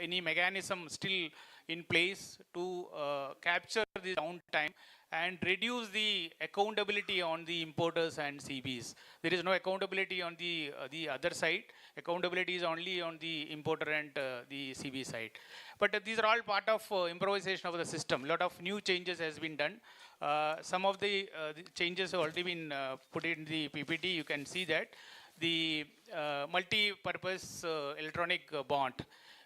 Speaker 18: any mechanism still in place to capture the downtime and reduce the accountability on the importers and CBs. There is no accountability on the other side. Accountability is only on the importer and the CB side. But these are all part of improvisation of the system. A lot of new changes has been done. Some of the changes have already been put in the PPT. You can see that the multi-purpose electronic bond,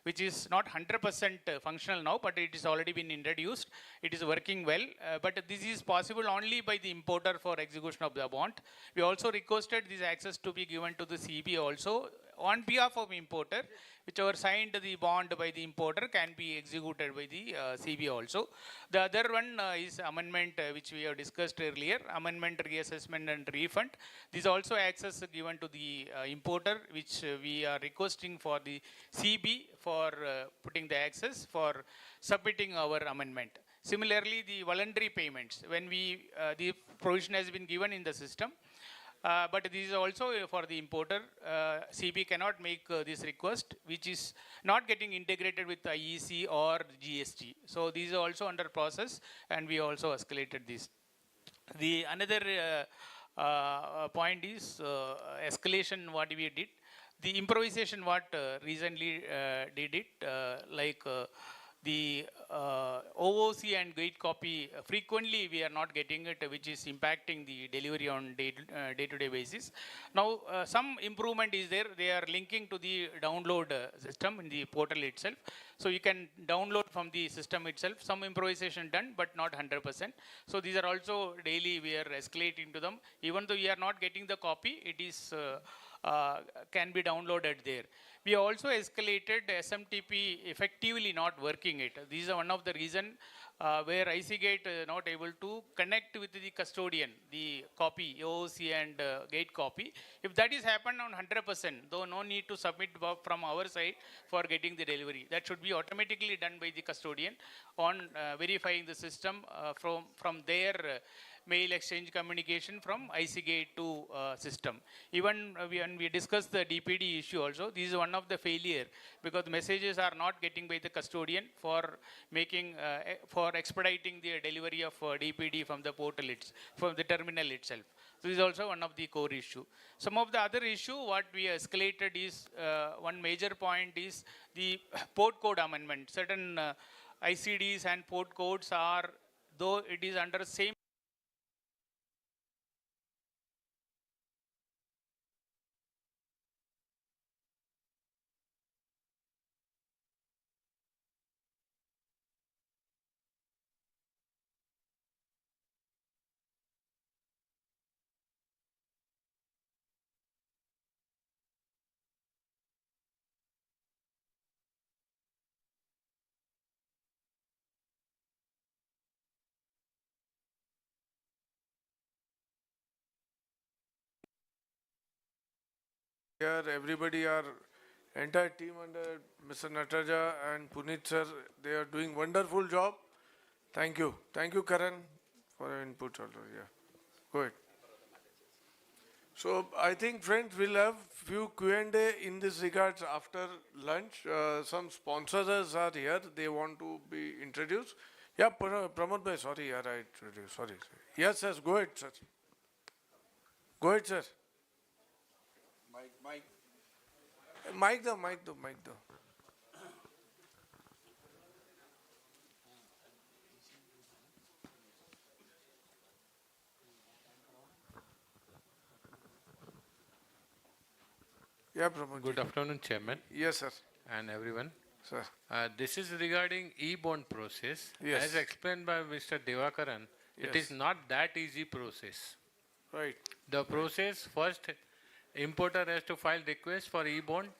Speaker 18: which is not 100% functional now, but it is already been introduced. It is working well, but this is possible only by the importer for execution of the bond. We also requested this access to be given to the CB also on behalf of importer, whichever signed the bond by the importer can be executed by the CB also. The other one is amendment which we have discussed earlier, amendment, reassessment and refund. This also access given to the importer, which we are requesting for the CB for putting the access for submitting our amendment. Similarly, the voluntary payments, when we the provision has been given in the system, but this is also for the importer. CB cannot make this request, which is not getting integrated with IEC or GST. So these are also under process, and we also escalated this. The another point is escalation. What we did, the improvisation. What recently did it like. The OOC and gate copy, frequently we are not getting it, which is impacting the delivery on day-to-day basis. Now, some improvement is there. They are linking to the download system in the portal itself. So you can download from the system itself. Some improvisation done, but not 100%. So these are also daily we are escalating to them. Even though we are not getting the copy, it is can be downloaded there. We also escalated SMTP effectively not working it. This is one of the reason where IC gate not able to connect with the custodian, the copy, OOC and gate copy. If that is happened on 100%, though no need to submit from our side for getting the delivery. That should be automatically done by the custodian on verifying the system from their mail exchange communication from IC gate to system. Even when we discussed the DPD issue also, this is one of the failure because the messages are not getting by the custodian for making, for expediting the delivery of DPD from the portal, from the terminal itself. So this is also one of the core issue. Some of the other issue what we escalated is, one major point is the port code amendment. Certain ICDs and port codes are, though it is under same
Speaker 4: Here, everybody, our entire team under Mr. Nataraja and Puneet sir, they are doing wonderful job. Thank you. Thank you, Karan, for your input also. Yeah. Go ahead. So I think, friends, we'll have few Q&A in this regards after lunch. Some sponsors are here. They want to be introduced. Yeah, Pramod bhai, sorry, yeah, I introduced. Sorry. Yes, yes, go ahead, sir. Go ahead, sir. Mic do. Yeah, Pramod.
Speaker 11: Good afternoon, Chairman.
Speaker 4: Yes, sir.
Speaker 11: And everyone.
Speaker 4: Sir.
Speaker 11: This is regarding e-bond process.
Speaker 4: Yes.
Speaker 11: As explained by Mr. Devakaran, it is
Speaker 4: Yes.
Speaker 11: not that easy process.
Speaker 4: Right.
Speaker 11: The process first, importer has to file request for e-bond.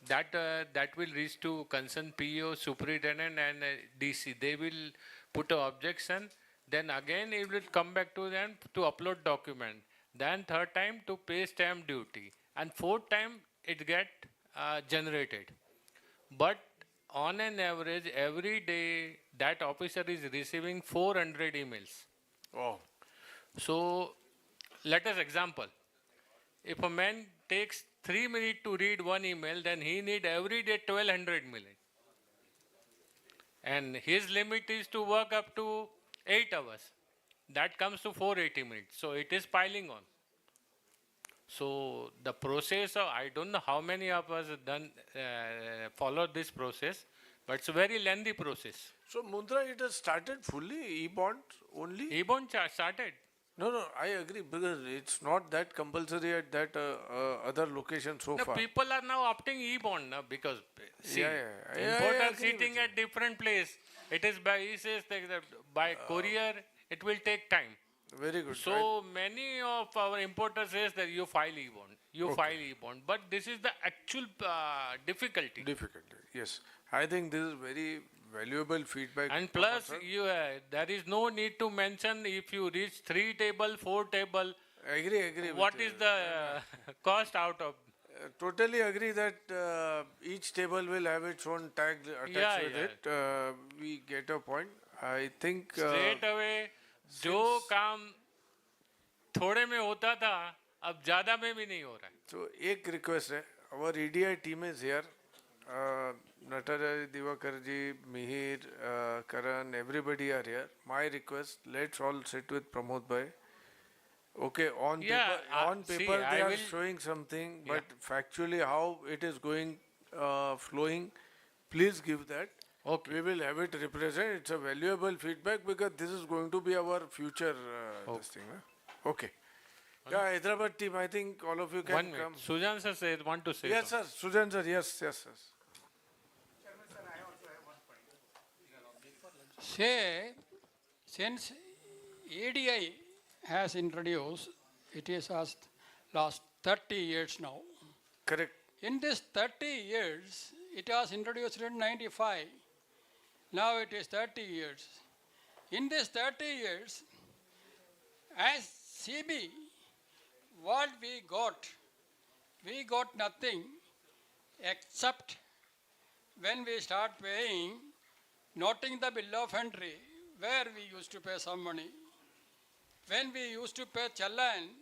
Speaker 11: That will reach to concerned PO, superintendent, and DC. They will put an objection. Then again, it will come back to them to upload document. Then third time to pay stamp duty, and fourth time it get generated. But on an average, every day that officer is receiving 400 emails.
Speaker 4: Oh.
Speaker 11: So let us example. If a man takes 3 minutes to read one email, then he need every day 1200 minutes. And his limit is to work up to 8 hours. That comes to 480 minutes. So it is piling on. So the process, I don't know how many of us done followed this process, but it's a very lengthy process.
Speaker 4: So, Mundra, it has started fully, e-bond only?
Speaker 11: E-bond started.
Speaker 4: No, I agree, because it's not that compulsory at that other location so
Speaker 11: No,
Speaker 4: far.
Speaker 11: people are now opting e-bond now because see,
Speaker 4: I
Speaker 11: importer
Speaker 4: agree with
Speaker 11: sitting at different place. It is by, he says that by courier, it will take time.
Speaker 4: Very good.
Speaker 11: So many of our importers says that you file e-bond, file e-bond, but this is the actual difficulty.
Speaker 4: Difficulty, yes. I think this is very valuable feedback.
Speaker 11: And plus, there is no need to mention if you reach 3 table, 4 table.
Speaker 4: Agree.
Speaker 11: What is the cost out of?
Speaker 4: Totally agree that each table will have its own tag attached with it. We get a point. I think
Speaker 11: Straight away, जो काम थोड़े में होता था, अब ज़्यादा में भी नहीं हो रहा है.
Speaker 4: So, एक request है. Our EDI team is here. Nataraj, Divakarji, Mihir, Karan, everybody are here. My request, let's all sit with Pramod Bhai. Okay, on paper they are showing something, but factually how it is going, flowing, please give that.
Speaker 11: Okay.
Speaker 4: We will have it represent. It's a valuable feedback because this is going to be our future this thing. Okay. Yeah, Hyderabad team, I think all of you can
Speaker 11: 1 minute.
Speaker 4: come.
Speaker 11: Sujan sir want to say
Speaker 4: Yes,
Speaker 11: something.
Speaker 4: sir. Sujan sir, yes.
Speaker 5: Say, since EDI has introduced, it is as last 30 years now.
Speaker 4: Correct.
Speaker 5: In this 30 years, it was introduced in 95. Now it is 30 years. In this 30 years, as CB, what we got nothing except when we start paying, noting the bill of entry, where we used to pay some money. When we used to pay challan,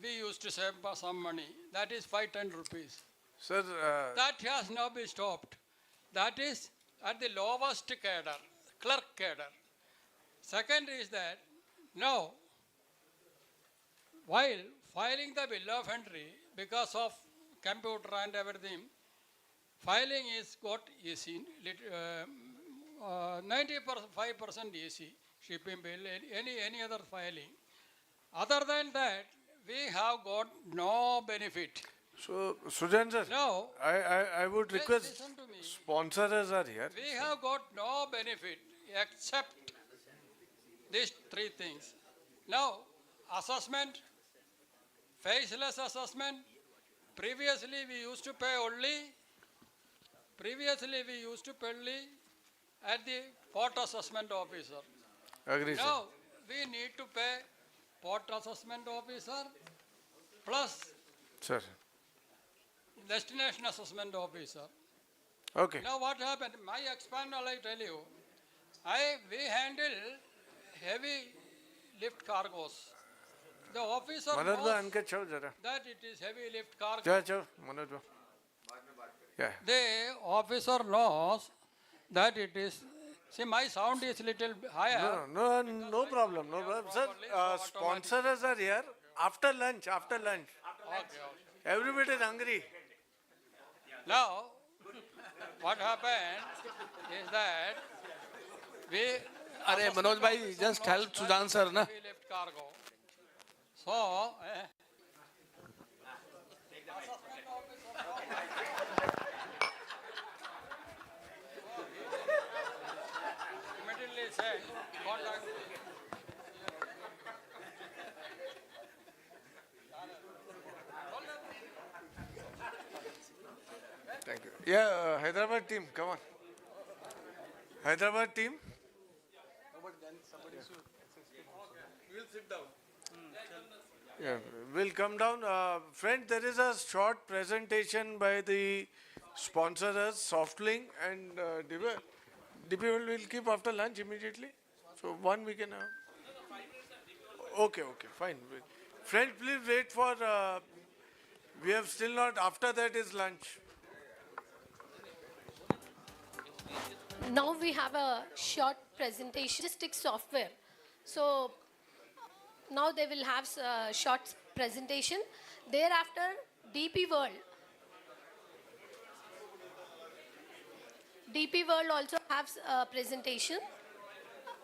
Speaker 5: we used to save some money. That is 510 rupees.
Speaker 4: Sir,
Speaker 5: that has now been stopped. That is at the lowest cadre, clerk cadre. Second is that now, while filing the bill of entry, because of computer and everything, filing is got easy, 95% easy, shipping bill, any other filing. Other than that, we have got no benefit.
Speaker 4: So, Sujan sir,
Speaker 5: now,
Speaker 4: I would request
Speaker 5: listen to me.
Speaker 4: sponsors are here.
Speaker 5: We have got no benefit except these 3 things. Now, assessment, faceless assessment. Previously, we used to pay only at the port assessment officer.
Speaker 4: Agree, sir.
Speaker 5: Now, we need to pay port assessment officer plus
Speaker 4: Sir.
Speaker 5: destination assessment officer.
Speaker 4: Okay.
Speaker 5: Now what happened? My expand, I tell you, we handle heavy lift cargoes. The officer
Speaker 4: Manoj bhai,
Speaker 5: knows
Speaker 4: anke chao jara.
Speaker 5: that it is heavy lift cargo.
Speaker 4: Chao, Manoj bhai. Yeah.
Speaker 5: The officer knows that it is. See, my sound is little higher.
Speaker 4: No problem. Sir, sponsors are here. After lunch.
Speaker 5: Okay.
Speaker 4: Everybody is hungry.
Speaker 5: Now, what happened is that we...
Speaker 19: Manoj bhai, just help Sujan sir, na?
Speaker 5: We left cargo. So, assessment Immediately say, contact.
Speaker 4: Thank you. Yeah, Hyderabad team, come on. Hyderabad team.
Speaker 22: We'll sit down.
Speaker 4: Yeah, we'll come down. Friend, there is a short presentation by the sponsors, Softlink and Dibber. Dibber will keep after lunch immediately. So one we can have. Okay, okay, fine. Friend, please wait for, we have still not, after that is lunch.
Speaker 12: Now we have a short presentation, logistic software. So now they will have a short presentation. Thereafter, DP World. DP World also has a presentation,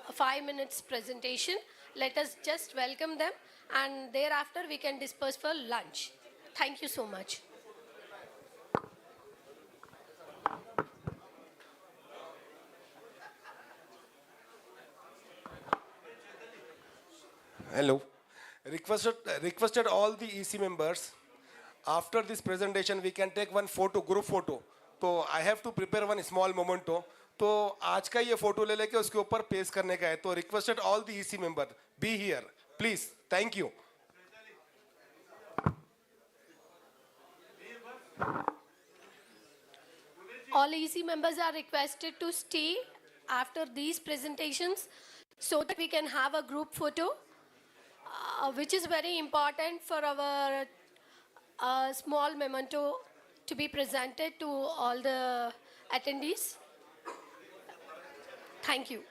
Speaker 12: a 5 minutes presentation. Let us just welcome them and thereafter we can disperse for lunch. Thank you so much.
Speaker 13: Hello. Requested all the EC members. After this presentation, we can take one photo, group photo. So I have to prepare one small memento. तो आज का ये photo ले लेके उसके ऊपर paste करने का है. तो requested all the EC member be here, please. Thank you.
Speaker 12: All EC members are requested to stay after these presentations so that we can have a group photo, which is very important for our small memento to be presented to all the attendees. Thank you.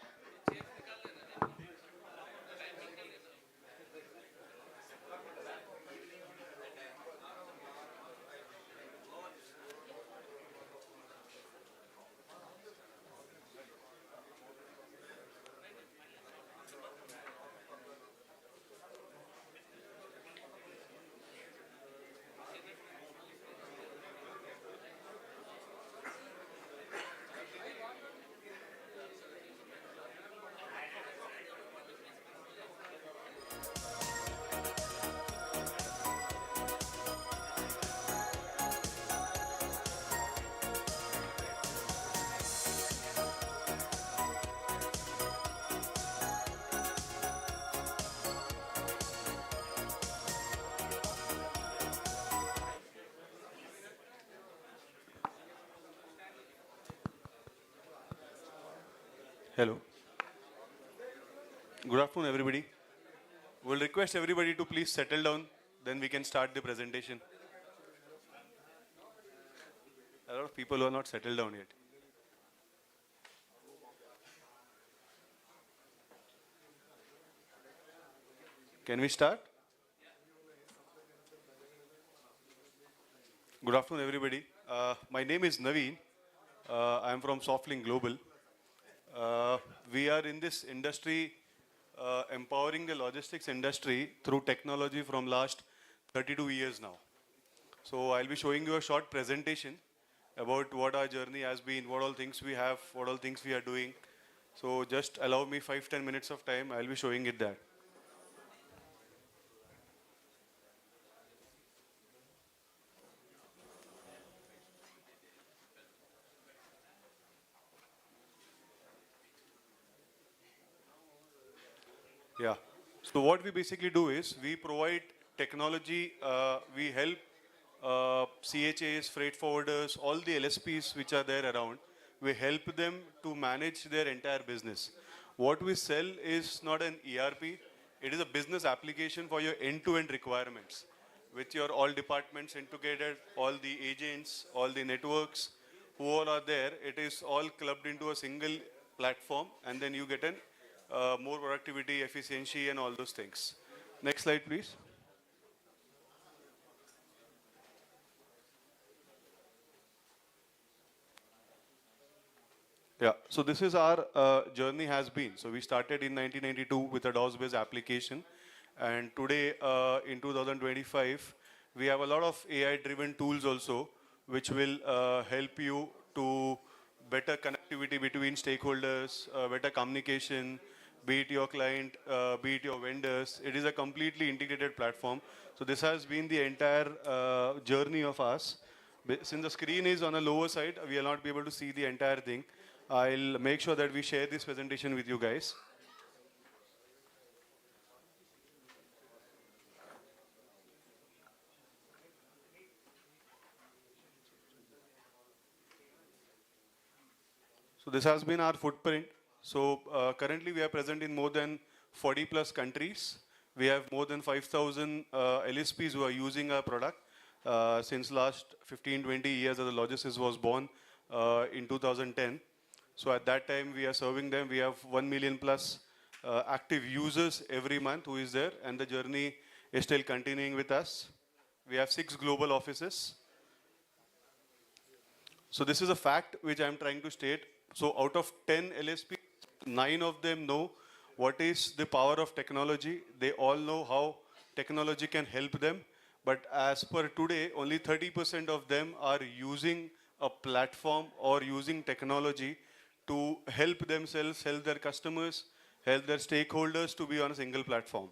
Speaker 23: Hello. Good afternoon, everybody. We'll request everybody to please settle down, then we can start the presentation. A lot of people who are not settled down yet. Can we start? Good afternoon, everybody. My name is Naveen. I am from Softlink Global. We are in this industry empowering the logistics industry through technology from last 32 years now. So I'll be showing you a short presentation about what our journey has been, what all things we have, what all things we are doing. So just allow me 5-10 minutes of time, I'll be showing it that. Yeah. So what we basically do is we provide technology, we help CHAs, freight forwarders, all the LSPs which are there around. We help them to manage their entire business. What we sell is not an ERP, it is a business application for your end-to-end requirements. With your all departments integrated, all the agents, all the networks, who all are there, it is all clubbed into a single platform and then you get an more productivity, efficiency, and all those things. Next slide, please. Yeah, so this is our journey has been. So we started in 1992 with a DOS-based application. And today, in 2025, We have a lot of AI-driven tools also, which will help you to better connectivity between stakeholders, better communication, be it your client, be it your vendors. It is a completely integrated platform. So this has been the entire journey of us. Since the screen is on a lower side, we will not be able to see the entire thing. I'll make sure that we share this presentation with you guys. So this has been our footprint. So currently we are present in more than 40 plus countries. We have more than 5,000 LSPs who are using our product. Since last 15, 20 years as the Logicis was born in 2010. So at that time we are serving them. We have 1 million plus active users every month who is there, and the journey is still continuing with us. We have 6 global offices. So this is a fact which I'm trying to state. So out of 10 LSP, 9 of them know what is the power of technology. They all know how technology can help them. But as per today, only 30% of them are using a platform or using technology to help themselves, help their customers, help their stakeholders to be on a single platform.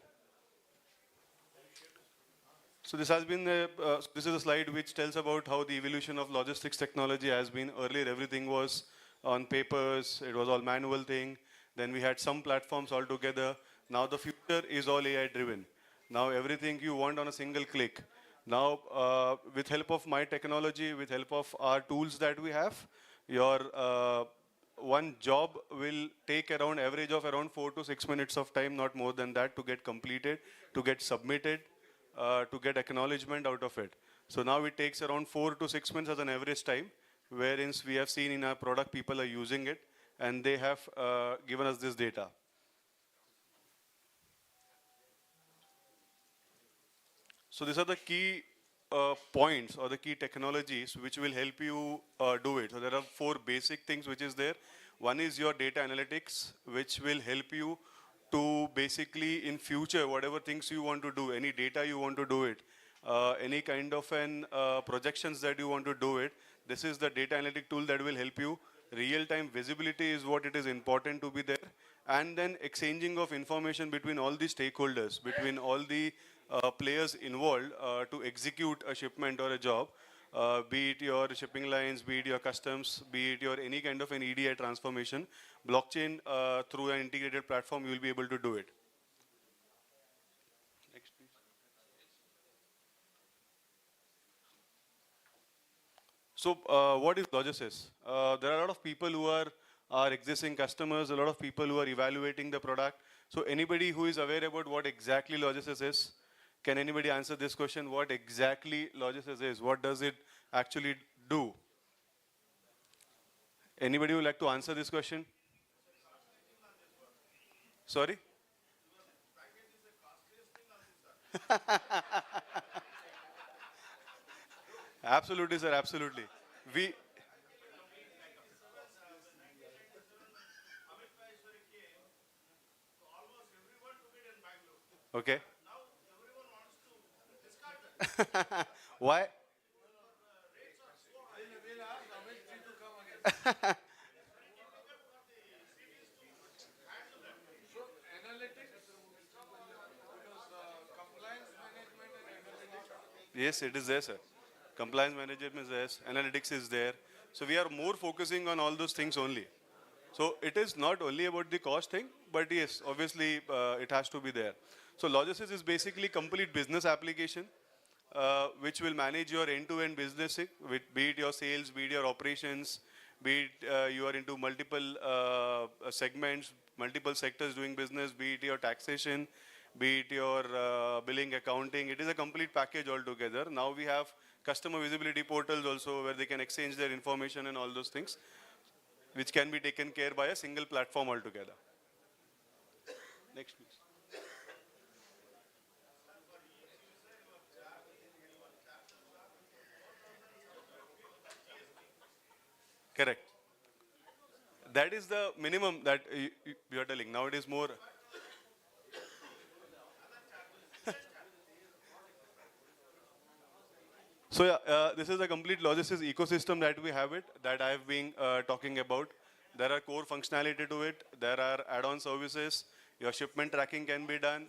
Speaker 23: So this has been this is a slide which tells about how the evolution of logistics technology has been. Earlier, everything was on papers. It was all manual thing. Then we had some platforms all together. Now the future is all AI driven. Now everything you want on a single click. Now with help of my technology, with help of our tools that we have, your one job will take around average of around 4 to 6 minutes of time, not more than that, to get completed, to get submitted, to get acknowledgement out of it. So now it takes around 4 to 6 months as an average time, wherein we have seen in our product people are using it, and they have given us this data. So these are the key points or the key technologies which will help you do it. So there are 4 basic things which is there. One is your data analytics, which will help you to basically in future, whatever things you want to do, any data you want to do it, any kind of an projections that you want to do it, this is the data analytic tool that will help you. Real-time visibility is what it is important to be there. And then exchanging of information between all the stakeholders, between all the players involved to execute a shipment or a job, be it your shipping lines, be it your customs, be it your any kind of an EDI transformation. Blockchain through an integrated platform, you will be able to do it. Next, please. So what is Logicis? There are a lot of people who are existing customers, a lot of people who are evaluating the product. So anybody who is aware about what exactly Logicis is, can anybody answer this question? What exactly Logicis is? What does it actually do? Anybody would like to answer this question? Sorry? Absolutely, sir, absolutely. We okay. Why? Yes, it is there, sir. Compliance management is there, analytics is there. So we are more focusing on all those things only. So it is not only about the cost thing, but yes, obviously it has to be there. So Logicis is basically complete business application which will manage your end-to-end business, be it your sales, be it your operations, be it you are into multiple segments, multiple sectors doing business, be it your taxation, be it your billing, accounting. It is a complete package altogether. Now we have customer visibility portals also where they can exchange their information and all those things, which can be taken care by a single platform altogether. Next, please. Correct. That is the minimum that you are telling. Now it is more. So yeah, this is a complete logistics ecosystem that we have it, that I've been talking about. There are core functionality to it. There are add-on services. Your shipment tracking can be done.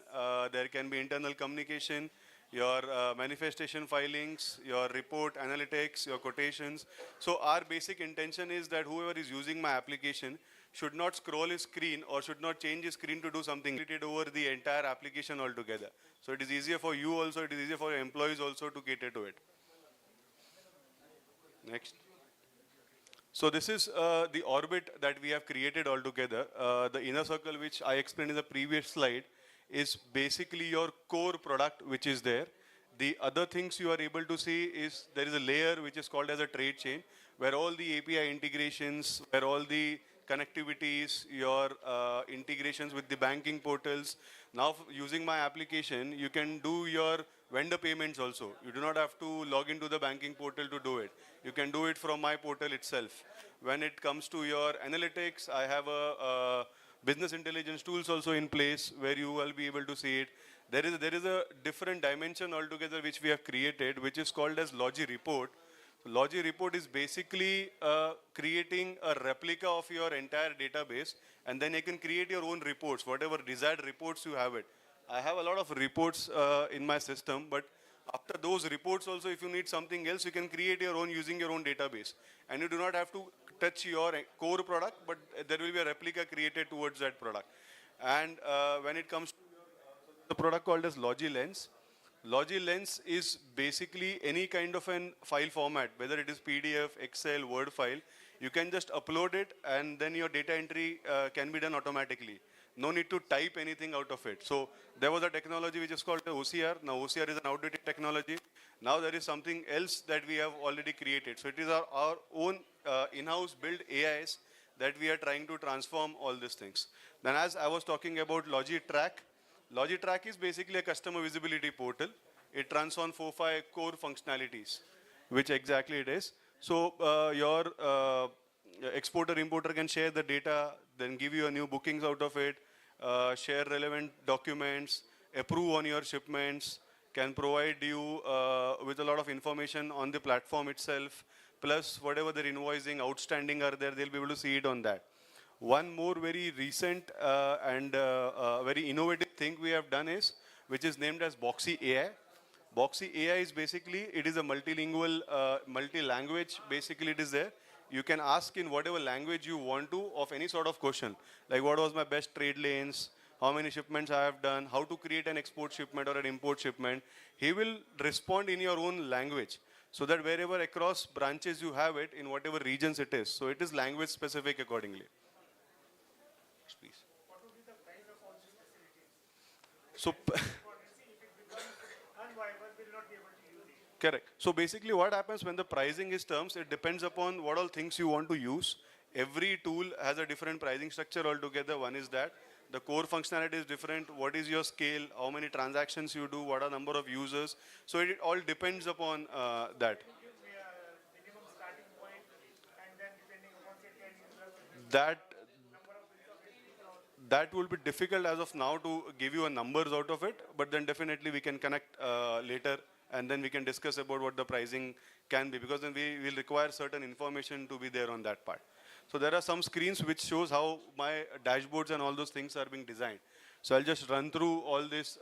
Speaker 23: There can be internal communication, your manifestation filings, your report analytics, your quotations. So our basic intention is that whoever is using my application should not scroll his screen or should not change his screen to do something related over the entire application altogether. So it is easier for you also, it is easier for your employees also to cater to it. Next. So this is the orbit that we have created altogether. The inner circle, which I explained in the previous slide, is basically your core product which is there. The other things you are able to see is there is a layer which is called as a trade chain, where all the API integrations, where all the connectivities, your integrations with the banking portals. Now using my application, you can do your vendor payments also. You do not have to log into the banking portal to do it. You can do it from my portal itself. When it comes to your analytics, I have a business intelligence tools also in place where you will be able to see it. There is a different dimension altogether which we have created, which is called as Logi Report. Logi Report is basically creating a replica of your entire database, and then you can create your own reports, whatever desired reports you have it. I have a lot of reports in my system, but after those reports also, if you need something else, you can create your own using your own database. And you do not have to touch your core product, but there will be a replica created towards that product. And when it comes to the product called as Logi Lens, Logi Lens is basically any kind of an file format, whether it is PDF, Excel, Word file. You can just upload it and then your data entry can be done automatically. No need to type anything out of it. So there was a technology which is called OCR. Now OCR is an outdated technology. Now there is something else that we have already created. So it is our own in-house built AIs that we are trying to transform all these things. Then as I was talking about LogiTrack, LogiTrack is basically a customer visibility portal. It runs on 4-5 core functionalities, which exactly it is. So your exporter importer can share the data, then give you a new bookings out of it, share relevant documents, approve on your shipments, can provide you with a lot of information on the platform itself, plus whatever their invoicing outstanding are there, they'll be able to see it on that. One more very recent and very innovative thing we have done is, which is named as Boxy AI. Boxy AI is basically, it is a multilingual, multi-language, basically it is there. You can ask in whatever language you want to of any sort of question, like what was my best trade lanes, how many shipments I have done, how to create an export shipment or an import shipment. He will respond in your own language, so that wherever across branches you have it, in whatever regions it is. So it is language specific accordingly. Please. So, correct. So basically what happens when the pricing is terms, it depends upon what all things you want to use. Every tool has a different pricing structure altogether. One is that. The core functionality is different. What is your scale? How many transactions you do? What are number of users? So it all depends upon that. That that will be difficult as of now to give you a numbers out of it, but then definitely we can connect later and then we can discuss about what the pricing can be, because then we will require certain information to be there on that part. So there are some screens which shows how my dashboards and all those things are being designed. So I'll just run through all these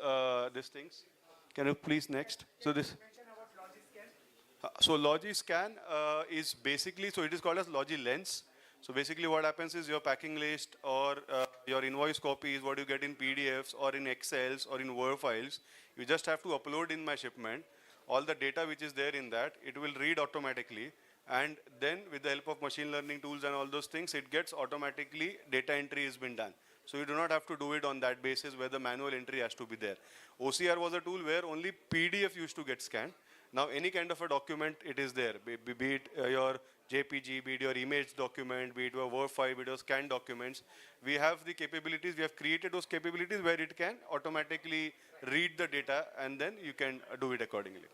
Speaker 23: things. Can you please next? So this. So LogiScan is basically, so it is called as Logi Lens. So basically what happens is your packing list or your invoice copies, what you get in PDFs or in Excels or in Word files, you just have to upload in my shipment. All the data which is there in that, it will read automatically. And then with the help of machine learning tools and all those things, it gets automatically data entry has been done. So you do not have to do it on that basis where the manual entry has to be there. OCR was a tool where only PDF used to get scanned. Now any kind of a document, it is there, be it your JPG, be it your image document, be it your Word file, be it your scanned documents. We have the capabilities, we have created those capabilities where it can automatically read the data and then you can do it accordingly.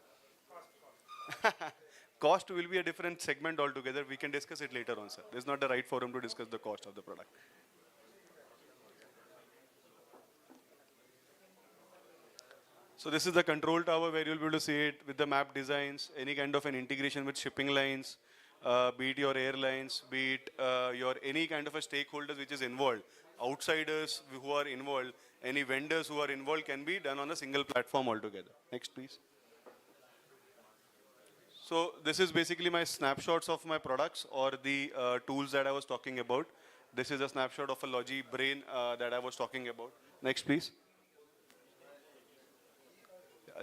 Speaker 23: Cost will be a different segment altogether. We can discuss it later on, sir. This is not the right forum to discuss the cost of the product. So this is the control tower where you'll be able to see it with the map designs, any kind of an integration with shipping lines, be it your airlines, be it your any kind of a stakeholders which is involved, outsiders who are involved, any vendors who are involved can be done on a single platform altogether. Next, please. So this is basically my snapshots of my products or the tools that I was talking about. This is a snapshot of a Logi Brain that I was talking about. Next, please.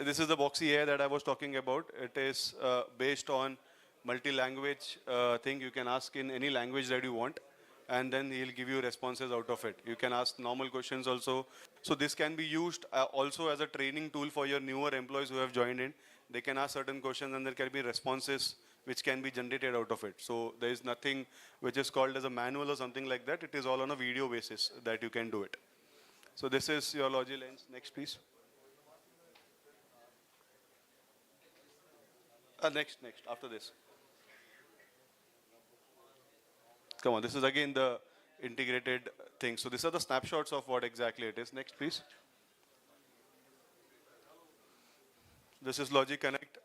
Speaker 23: This is the Boxy AI that I was talking about. It is based on multi-language thing. You can ask in any language that you want, and then he'll give you responses out of it. You can ask normal questions also. So this can be used also as a training tool for your newer employees who have joined in. They can ask certain questions and there can be responses which can be generated out of it. So there is nothing which is called as a manual or something like that. It is all on a video basis that you can do it. So this is your Logi Lens. Next, please. Next, after this. Come on, this is again the integrated thing. So these are the snapshots of what exactly it is. Next, please. This is Logi Connect.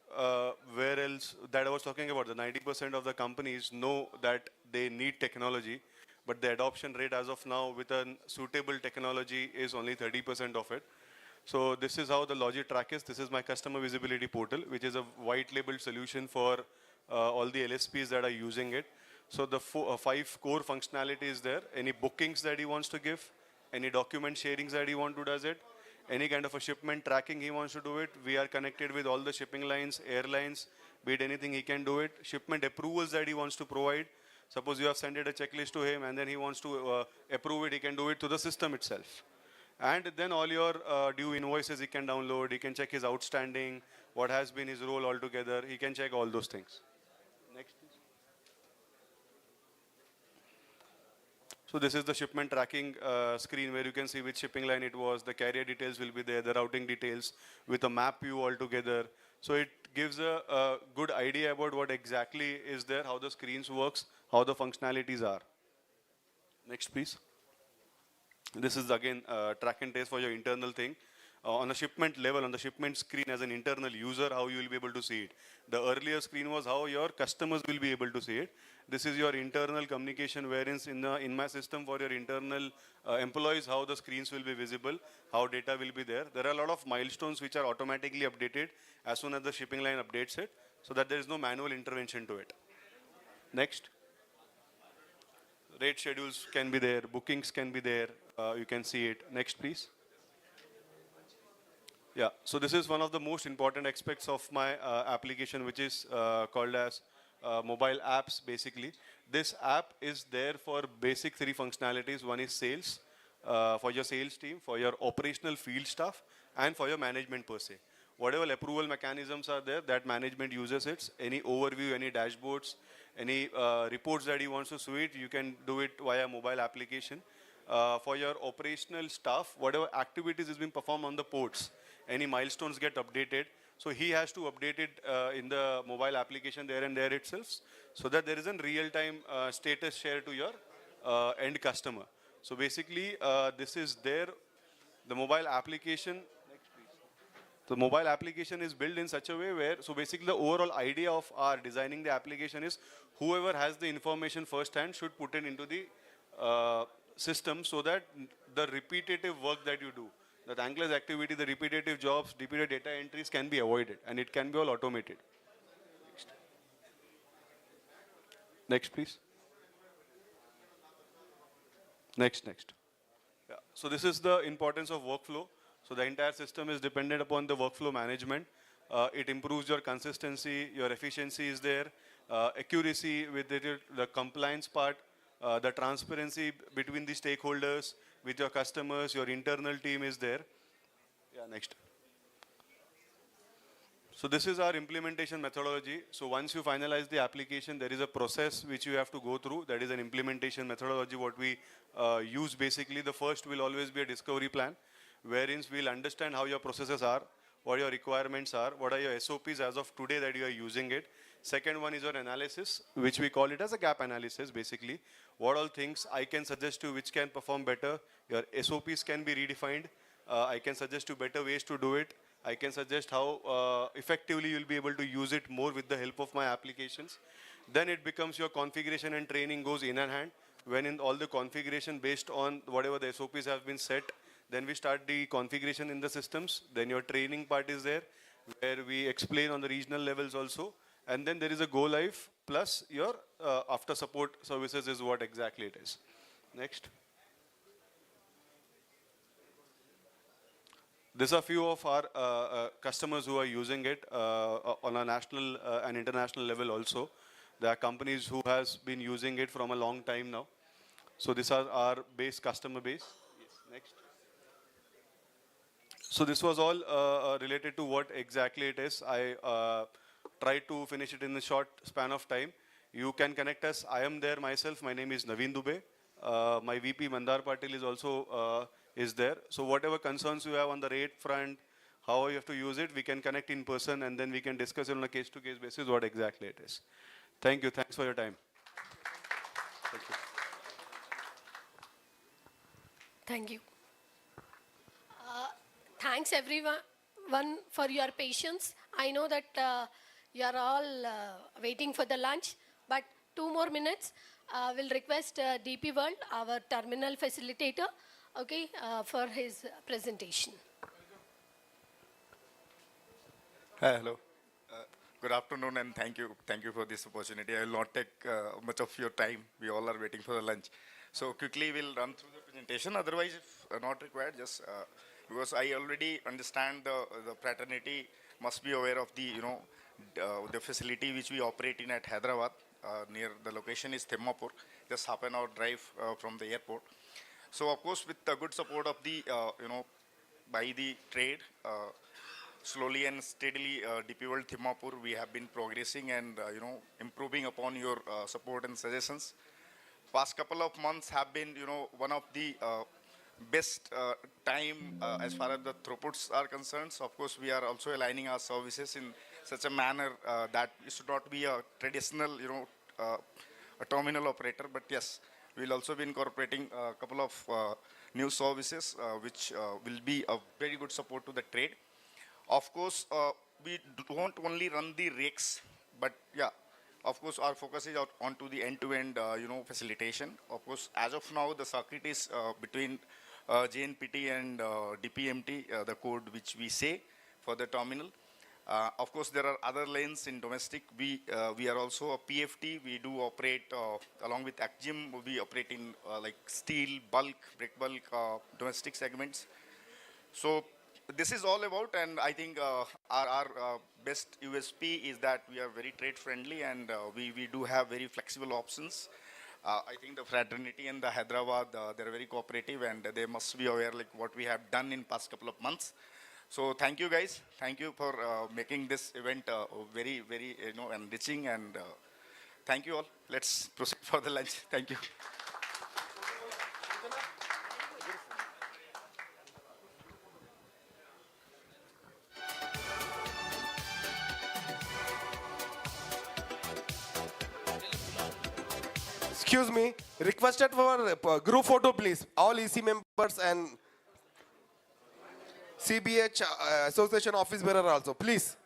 Speaker 23: Where else that I was talking about, the 90% of the companies know that they need technology, but the adoption rate as of now with a suitable technology is only 30% of it. So this is how the Logi Track is. This is my customer visibility portal, which is a white labeled solution for all the LSPs that are using it. So the 5 core functionalities there. Any bookings that he wants to give, any document sharings that he wants to does it, any kind of a shipment tracking he wants to do it. We are connected with all the shipping lines, airlines, be it anything he can do it. Shipment approvals that he wants to provide. Suppose you have sent it a checklist to him and then he wants to approve it, he can do it to the system itself. And then all your due invoices he can download, he can check his outstanding, what has been his role altogether, he can check all those things. Next, please. So this is the shipment tracking screen where you can see which shipping line it was, the carrier details will be there, the routing details with a map view altogether. So it gives a good idea about what exactly is there, how the screens works, how the functionalities are. Next, please. This is again track and trace for your internal thing. On a shipment level, on the shipment screen as an internal user, how you will be able to see it. The earlier screen was how your customers will be able to see it. This is your internal communication variance in my system for your internal employees, how the screens will be visible, how data will be there. There are a lot of milestones which are automatically updated as soon as the shipping line updates it, so that there is no manual intervention to it. Next. Rate schedules can be there, bookings can be there, you can see it. Next, please. Yeah, so this is one of the most important aspects of my application, which is called as mobile apps, basically. This app is there for basic 3 functionalities. One is sales, for your sales team, for your operational field staff, and for your management per se. Whatever approval mechanisms are there, that management uses it. Any overview, any dashboards, any reports that he wants to see it, you can do it via mobile application. For your operational staff, whatever activities is being performed on the ports, any milestones get updated. So he has to update it in the mobile application there and there itself, so that there is a real-time status share to your end customer. So basically, this is there. The mobile application. The mobile application is built in such a way where, so basically the overall idea of our designing the application is whoever has the information firsthand should put it into the system, so that the repetitive work that you do, the thankless activity, the repetitive jobs, repeated data entries can be avoided and it can be all automated. Next, please. Next. Yeah. So this is the importance of workflow. So the entire system is dependent upon the workflow management. It improves your consistency, your efficiency is there, accuracy with the compliance part, the transparency between the stakeholders, with your customers, your internal team is there. Yeah, next. So this is our implementation methodology. So once you finalize the application, there is a process which you have to go through. That is an implementation methodology, what we use basically. The first will always be a discovery plan, wherein we'll understand how your processes are, what your requirements are, what are your SOPs as of today that you are using it. Second one is your analysis, which we call it as a gap analysis basically. What all things I can suggest to which can perform better. Your SOPs can be redefined. I can suggest you better ways to do it. I can suggest how effectively you'll be able to use it more with the help of my applications. Then it becomes your configuration and training goes in hand. When in all the configuration based on whatever the SOPs have been set, then we start the configuration in the systems. Then your training part is there, where we explain on the regional levels also. And then there is a go live plus your after support services is what exactly it is. Next. These are few of our customers who are using it on a national and international level also. There are companies who has been using it from a long time now. So these are our base customer base. Yes, next. So this was all related to what exactly it is. I tried to finish it in a short span of time. You can connect us. I am there myself. My name is Naveen Dubey. My VP Mandar Patil is also is there. So whatever concerns you have on the rate front, how you have to use it, we can connect in person and then we can discuss it on a case-to-case basis what exactly it is. Thank you. Thanks for your time. Thank you.
Speaker 12: Thank you. Thanks everyone for your patience. I know that you are all waiting for the lunch, but 2 more minutes. We'll request DP World, our terminal facilitator, okay, for his presentation.
Speaker 1: Hi, hello. Good afternoon and thank you. Thank you for this opportunity. I will not take much of your time. We all are waiting for the lunch. So quickly we'll run through the presentation. Otherwise, if not required, just because I already understand the fraternity must be aware of the, the facility which we operate in at Hyderabad. Near the location is Thimmapur, just half an hour drive from the airport. So of course, with the good support of the, by the trade, slowly and steadily, DP World Thimmapur, we have been progressing and, improving upon your support and suggestions. Past couple of months have been, one of the best time as far as the throughputs are concerned. So of course, we are also aligning our services in such a manner that it should not be a traditional, a terminal operator, but yes, we'll also be incorporating a couple of new services which will be a very good support to the trade. Of course, we don't only run the rakes, but yeah, of course, our focus is onto the end-to-end, facilitation. Of course, as of now, the circuit is between JNPT and DPMT, the code which we say for the terminal. Of course, there are other lanes in domestic. We are also a PFT. We do operate along with ACGIM. We operate in like steel, bulk, brick bulk, domestic segments. So this is all about, and I think our best USP is that we are very trade friendly and we do have very flexible options. I think the fraternity and the Hyderabad, they're very cooperative and they must be aware like what we have done in past couple of months. So thank you guys. Thank you for making this event very, very, enriching, and thank you all. Let's proceed for the lunch. Thank you.
Speaker 13: Excuse me, requested for group photo, please. All EC members and CBAH Association office bearer also, please.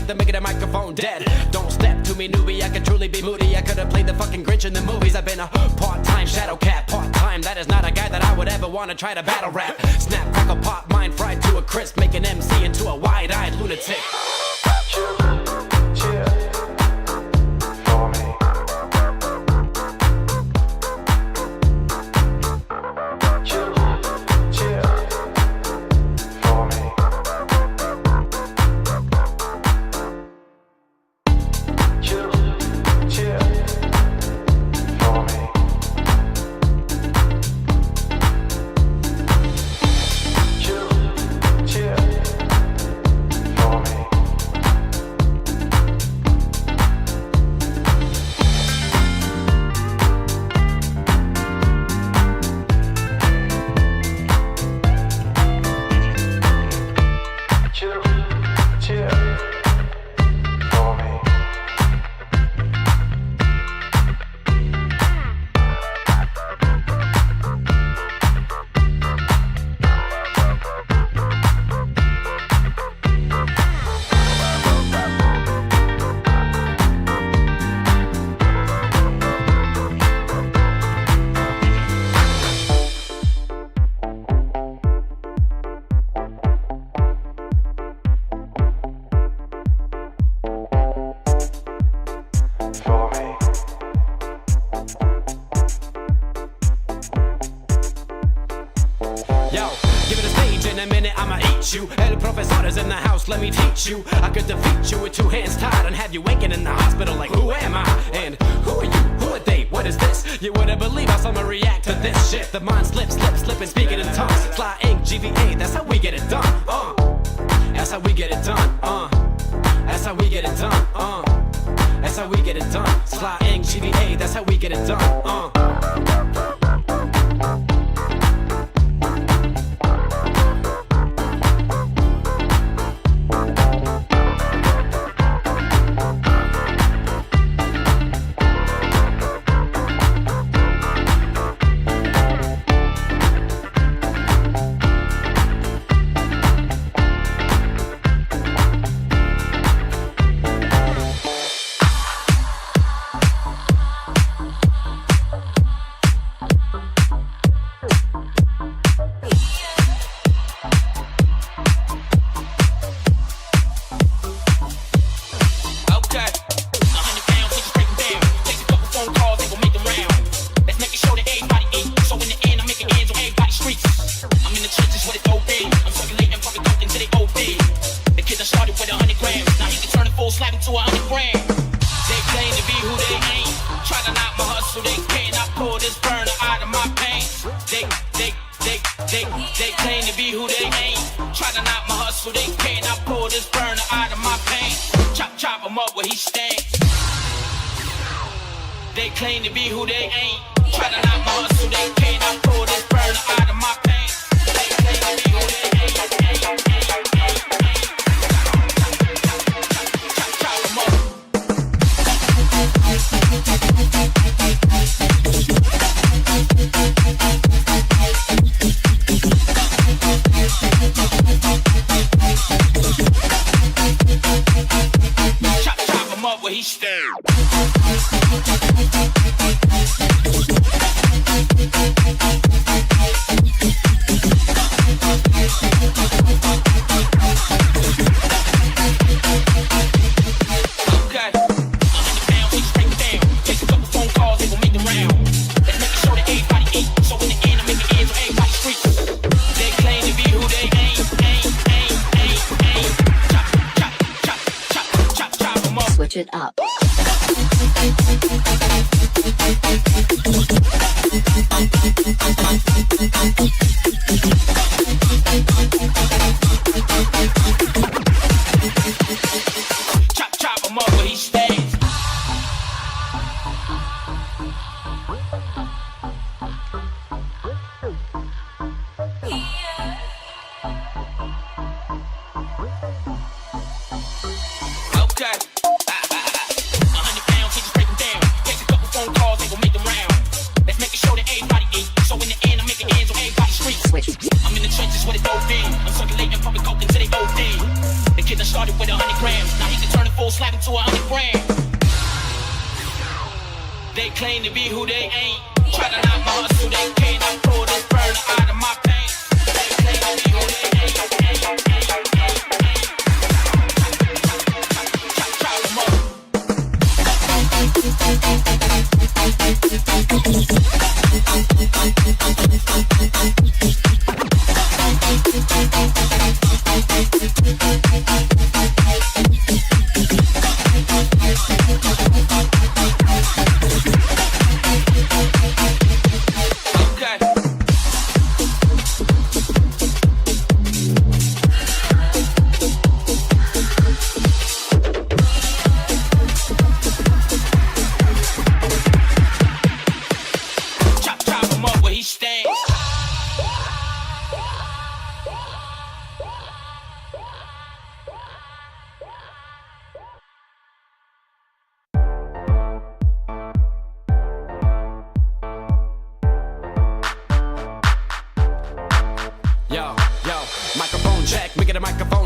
Speaker 14: to make the microphone dead. Don't step to me, newbie, I could truly be moody. I could have played the fucking Grinch in the movies. I've been a part-time shadow cat, part-time. That is not a guy that I would ever want to try to battle rap. Snap, crackle, pop, mind fried to a crisp, make an MC into a wide-eyed lunatic. You. El professor is in the house, let me teach you. I could defeat you with two hands tied and have you waking in the hospital like, who am I? And who are you? Who are they? What is this? You wouldn't believe how someone react to this shit. The mind slips, slipping, speaking in tongues. Sly ink, GBA, that's how we get it done. That's how we get it done. That's how we get it done. That's how we get it done. Sly ink, GBA, that's how we get it done.
Speaker 15: They claim to be who they ain't. Try to knock my hustle, they cannot pull this burner out of my pain. Chop him up where he stands. They claim to be who they ain't. Try to knock my hustle, they cannot pull this burner out of my pain. They claim to be who they ain't. Chop him up. Chop him up where he stands.
Speaker 17: Switch it up.
Speaker 15: Chop him up where he stays. Okay. 100 pounds, just break them down. Takes a couple phone calls, they gon' make them round. Let's make sure that everybody eat. So in the end, I'm making ends on everybody's streets. I'm in the trenches with it OD. I'm circulating public coke until they OD. The kid that started with 100 grams. Now he can turn 100 grand. They claim to be who they ain't. Try to knock my hustle, they can't. I pull this burner out of my pain. They claim to be who they ain't. Chop them up.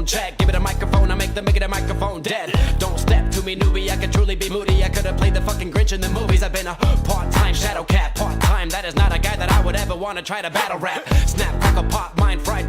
Speaker 14: Check, give it a microphone, I make the microphone dead. Don't step to me, newbie, I could truly be moody. I could have played the fucking Grinch in the movies. I've been a part-time shadow cat, part-time. That is not a guy that I would ever want to try to battle rap. Snap, crackle, pop, mind fried.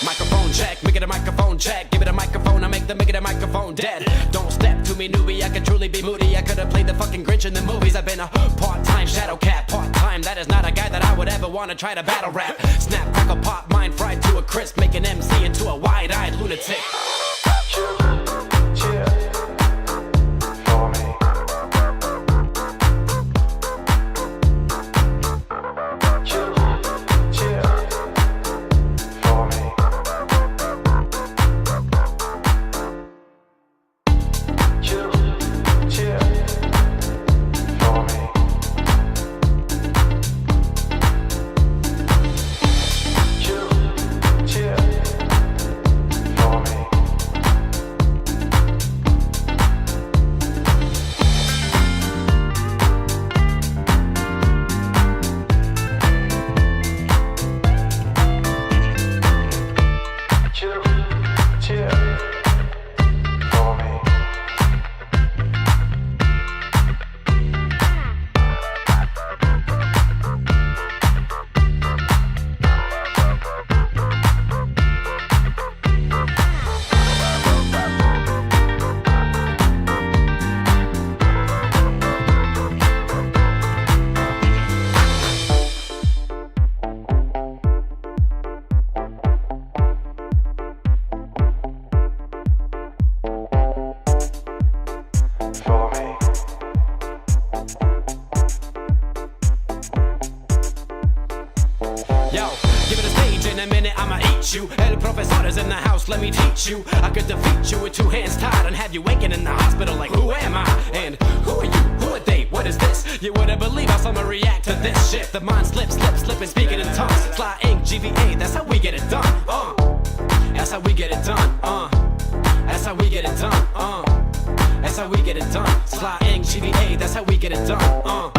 Speaker 14: Microphone check, make it a microphone check. Give it a microphone, I make the microphone dead. Don't step to me, newbie, I could truly be moody. I could have played the fucking Grinch in the movies. I've been a part-time shadow cat, part-time. That is not a guy that I would ever want to try to battle rap. Snap, crackle, pop, mind fried to a crisp. Make an MC into a wide-eyed lunatic. El professor is in the house, let me teach you. I could defeat you with two hands tied and have you waking in the hospital like, who am I? And who are you? Who are they? What is this? You wouldn't believe how someone react to this shit. The mind slips, slipping, speaking in tongues. Sly ink, GVA, that's how we get it done. That's how we get it done. That's how we get it done. That's how we get it done. Sly ink, GVA, that's how we get it done.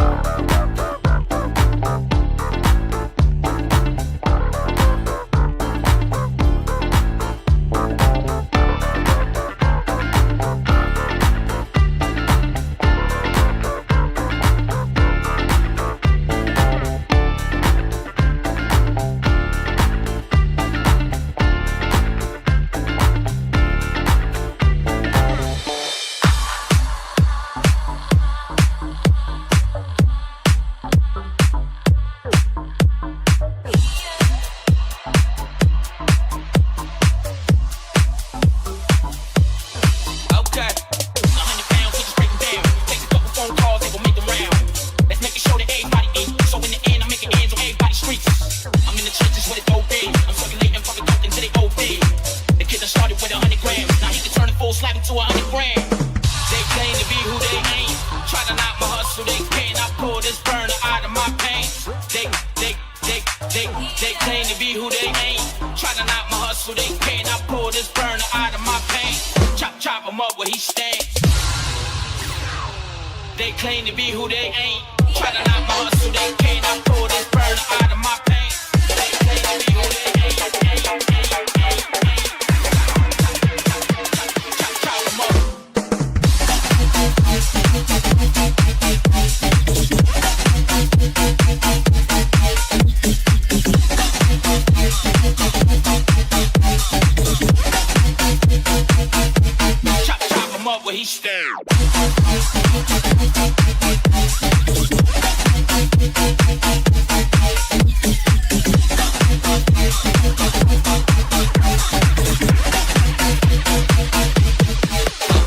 Speaker 15: They claim to be who they ain't. Try to knock my hustle, they can't. I pull this burner out of my pain. Chop, chop him up where he stands. They claim to be who they ain't. Try to knock my hustle, they can't. I pull this burner out of my pain. They claim to be who they ain't. Chop them up. Chop him up where he stand.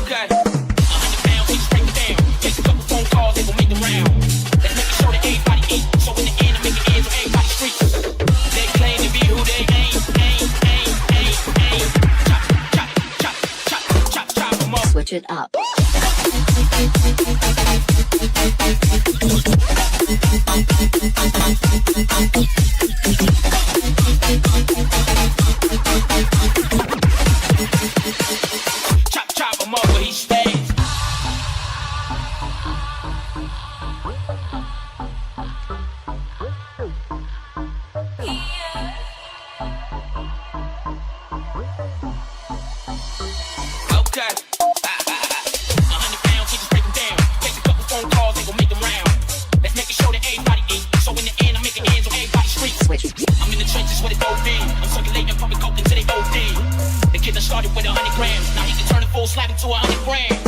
Speaker 15: Okay. 100 pounds, we just break it down. Take a couple phone calls, they gon' make the round. Let's make sure that everybody eat. So in the end, I make it ends on everybody's streets. They claim to be who they ain't. Chop them up.
Speaker 17: Switch it up.
Speaker 15: Chop him up where he stays. Okay. 100 pounds, we just break them down. Take a couple phone calls, they gon' make them round. Let's make sure that everybody eat. So in the end, I make it ends on everybody's streets. I'm in the trenches with it both in. I'm circulating, pumping coke until they both in. The kid that started with 100 grams. Now he can turn a full slab into 100 grams.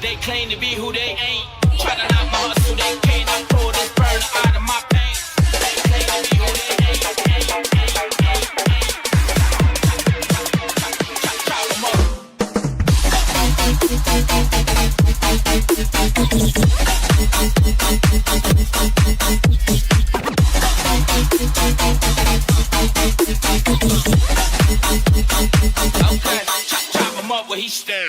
Speaker 15: They claim to be who they ain't. Try to knock my hustle, they can't. I pull this burner out of my pain. They claim to be who they ain't. Chop them up. Okay, chop him up where he stand.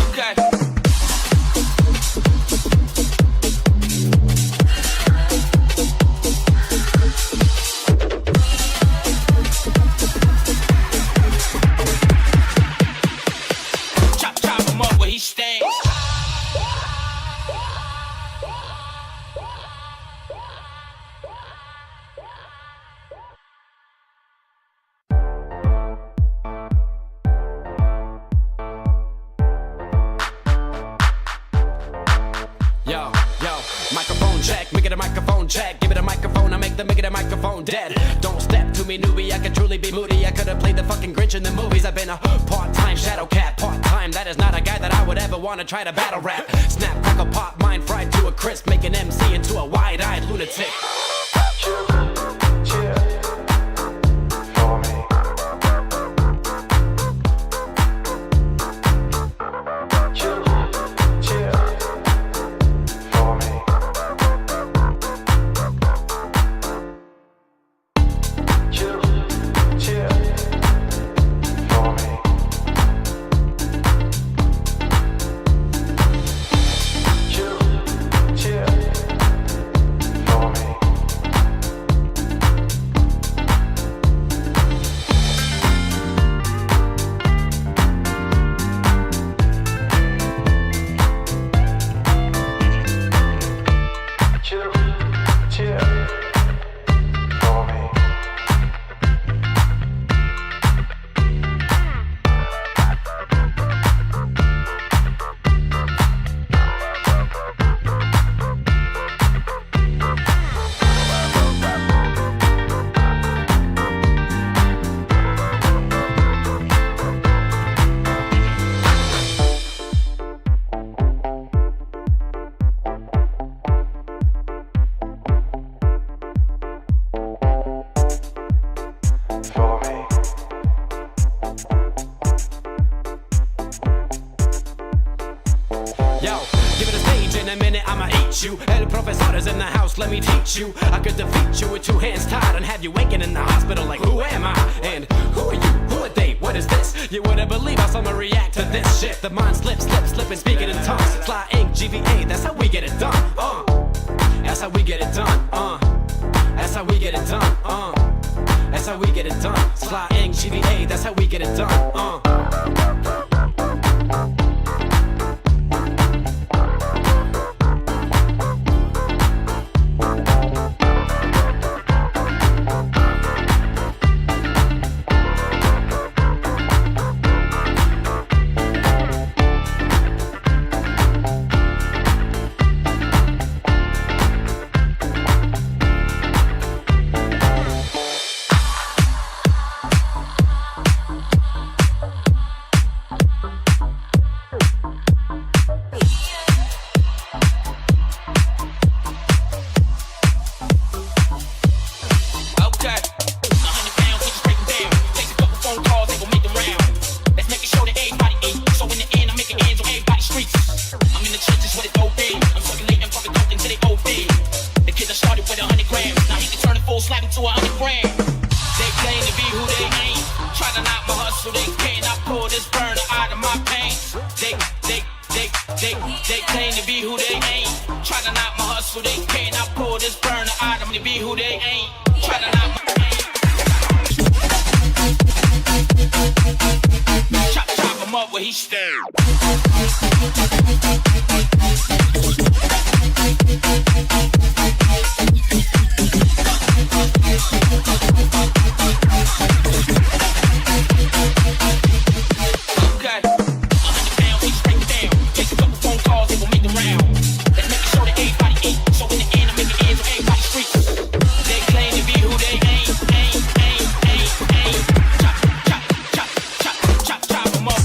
Speaker 15: Okay. Chop him up where he stands.
Speaker 14: Yo, microphone check, make it a microphone check. Give it a microphone, I make it a microphone dead. Don't step to me, newbie, I could truly be moody. I could've played the fucking Grinch in the movies. I've been a part-time shadow cat, part-time. That is not a guy that I would ever wanna try to battle rap. Snap, crackle, pop, mind fried to a crisp. Make an MC into a wide-eyed lunatic.
Speaker 3: For me.
Speaker 14: eat you. El profesor is in the house, let me teach you. I could defeat you with two hands tied and have you waking in the hospital like, who am I? And who are you? Who are they? What is this? You wouldn't believe how someone react to this shit. The mind slips, slipping, speaking in tongues. Sly ink, GVA, that's how we get it done. That's how we get it done. That's how we get it done. That's how we get it done. Sly ink, GVA, that's how we get it done.
Speaker 15: They claim to be who they ain't. Try to knock my hustle, they can't. I pull this burner out of me to be who they ain't. Try to knock my chop him up where he stand.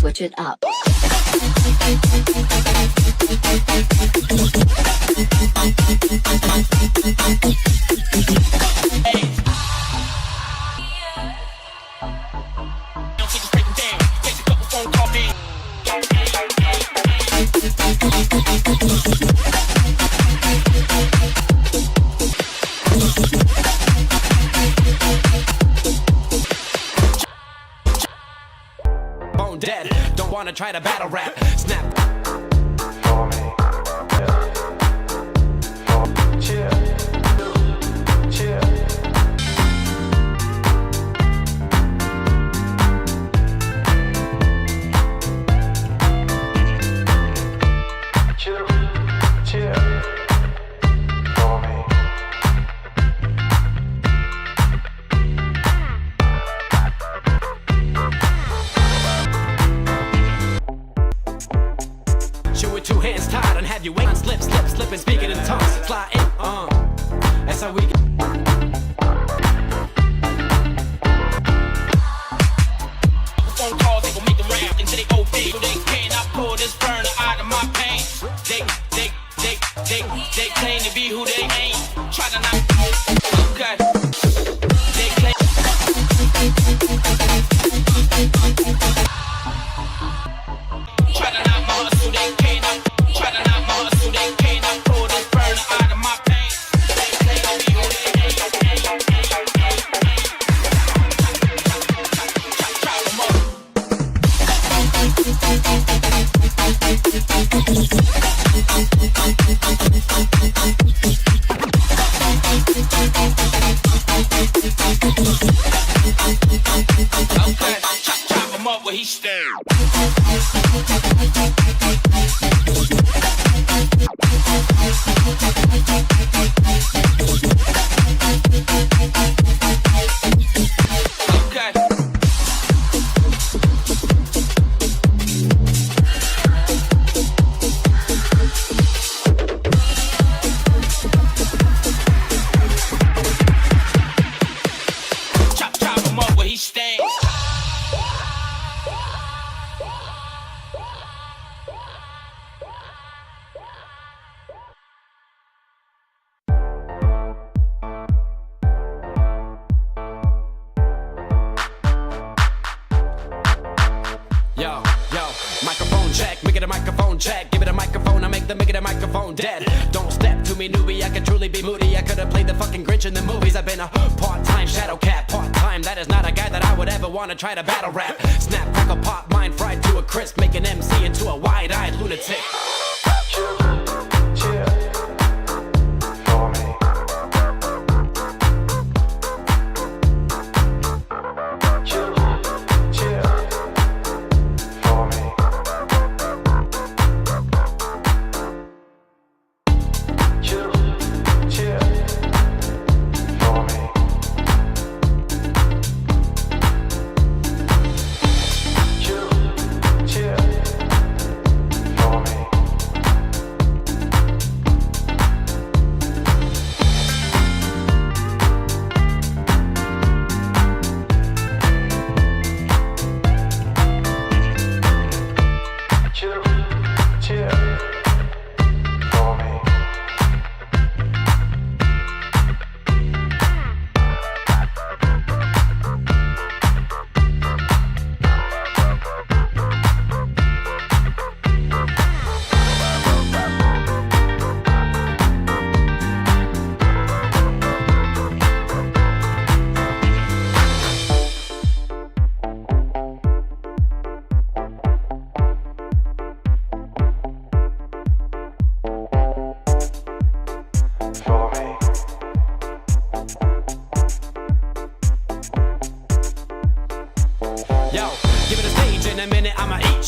Speaker 17: Switch it up.
Speaker 14: Bone dead, don't wanna try to battle rap. Snap. Two hands tied and have you waiting, slipping, speaking in tongues, fly in, that's how we get. Phone calls, they gon' make them round until they OD. So they cannot pull this burner out of my pain. They claim to be who they ain't. Try to knock. Okay. They claim. Try to knock my hustle, they can't. Try to knock my hustle, they can't. I pull this burner out of my pain. They claim to be who they ain't. Chop 'em up. Okay, chop him up where he stand. Okay. Chop him up where he stands. Yo, microphone check, make it a microphone check, give it a microphone wanna make the microphone dead. Don't step to me, newbie, I could truly be moody. I could've played the fucking Grinch in the movies. I've been a part-time shadow cat, part-time. That is not a guy that I would ever wanna try to battle rap. Snap, crackle, pop, mind fried to a crisp, make an MC into a wide-eyed lunatic.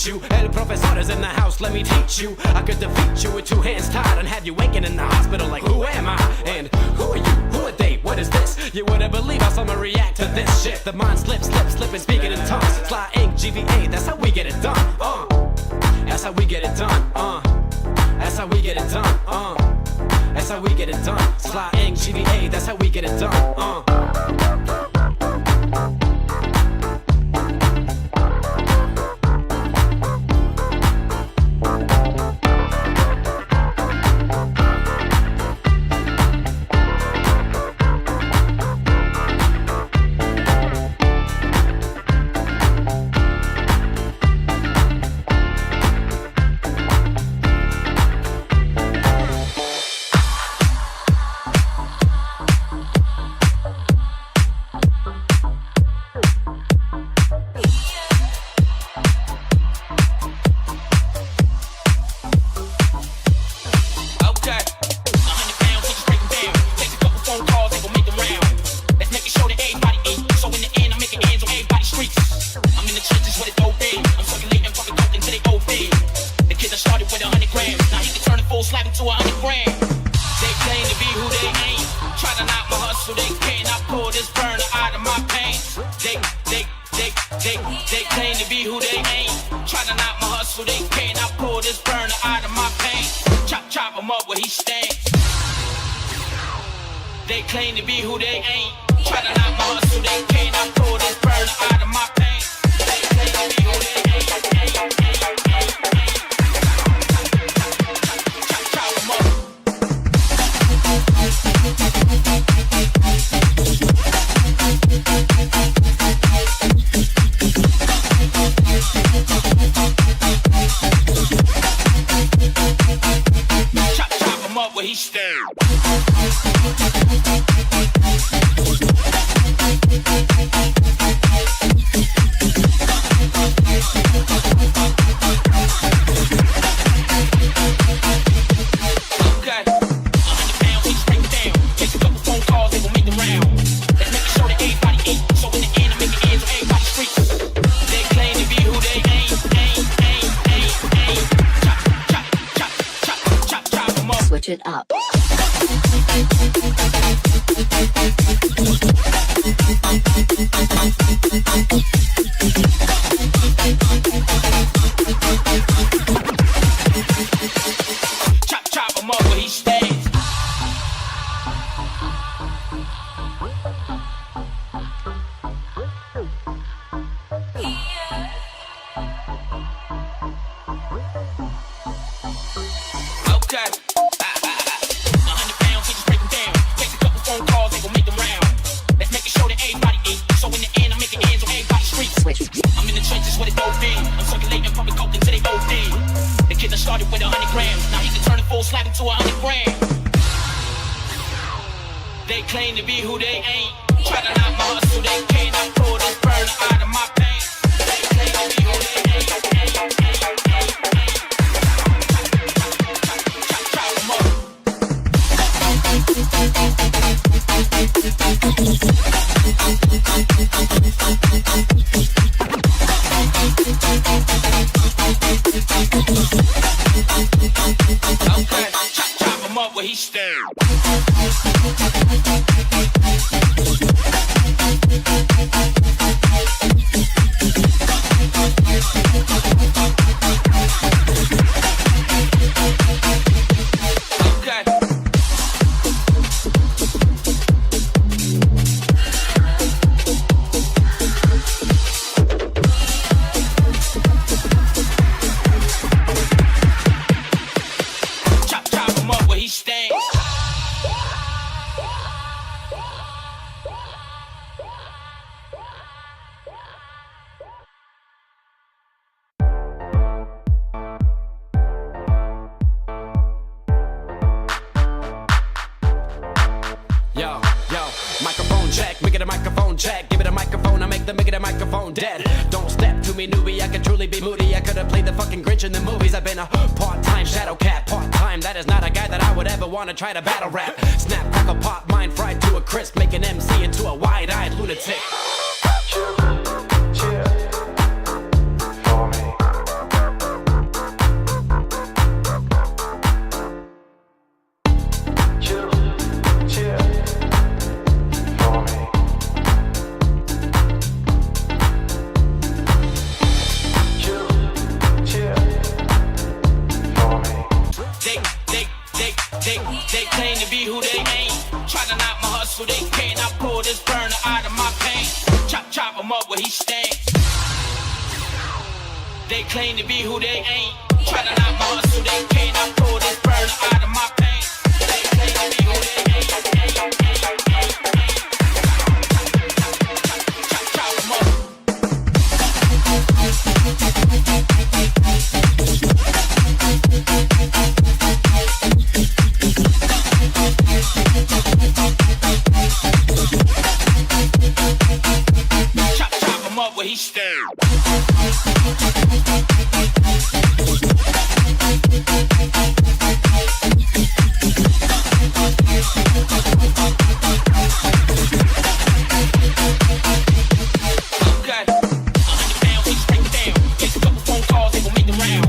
Speaker 14: You. El professor is in the house, let me teach you. I could defeat you with two hands tied and have you waking in the hospital like, who am I? And who are you? Who are they? What is this? You wouldn't believe how someone react to this shit. The mind slips, and speaking in tongues. Fly ink, GVA, that's how we get it done. That's how we get it done. That's how we get it done. That's how we get it done. Fly ink, GVA, that's how we get it done.
Speaker 15: They claim to be who they ain't. Try to knock my hustle, they can't. I pull this burner out of my pants. They claim to be who they ain't. Chop them up. Chop him up where he stand.
Speaker 17: Switch it up.
Speaker 15: Chop him up where he stays. Okay. 100 pounds, we just break them down. Take a couple phone calls, they gon' make them round. Let's make it show that everybody eat. So in the end, I'm making ends on everybody's streets. I'm in the trenches with it OD. I'm circulating public coke until they OD. The kids that started with 100 claim to be who they ain't. Try to knock my hustle, they can't. I pull this burner out of my pants. They claim to be who they ain't. Chop them up. Okay, chop him up where he stand. Okay. Chop him up where he stands.
Speaker 14: Yo, microphone check, make it a microphone check. Give it a microphone, I make it a microphone dead. Don't step to me, newbie, I could truly be moody. I could have played the fucking Grinch in the movies. I've been a part-time shadow cat, part-time. That is not a guy that I would ever want to try to battle rap. Snap, crackle, pop, mind fried to a crisp. Make an MC into a wide-eyed lunatic.
Speaker 15: They claim to be who they ain't. Try to knock my hustle, they can't. I pull this burner out of my pants. Chop him up where he stands. They claim to be who they ain't. Try to knock my hustle, they can't. I pull this burner out of my pants. They claim to be who they ain't. Chop him up. Chop him up where he stand. Okay. 100 pounds, we break it down. Takes a couple phone calls, they gon' make the round.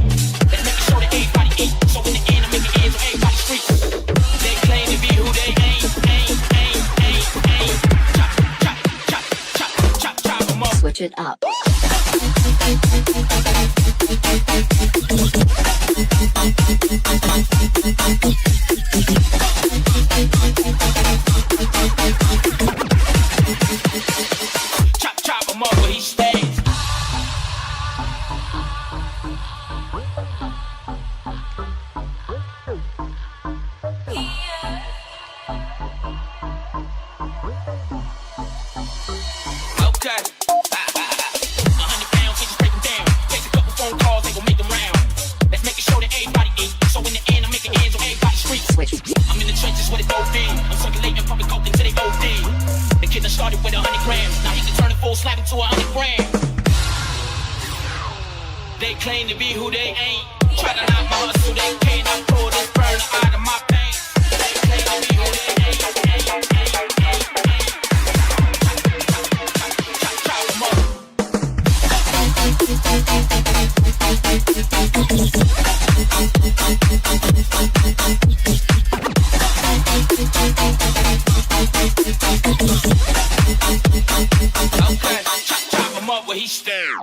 Speaker 15: Let's make sure that everybody eat. So in the end, I make it ends on everybody's streets. They claim to be who they ain't. Chop them up.
Speaker 17: Switch it up.
Speaker 15: Chop him up where he stands. Okay. 100 pounds, we just break them down. Takes a couple phone calls, they gon' make them round. Let's make sure that everybody eat. So in the end, I make it ends on everybody's streets. I'm in the trenches with it both in. I'm circulating public coke until they both in. The kid that started with 100 grams. Now he can turn a full slab into 100 grams. They claim to be who they ain't. Try to knock my hustle, they can't. I pull this burner out of my pants. They claim to be who they ain't. Chop them up. Okay, chop him up where he stand.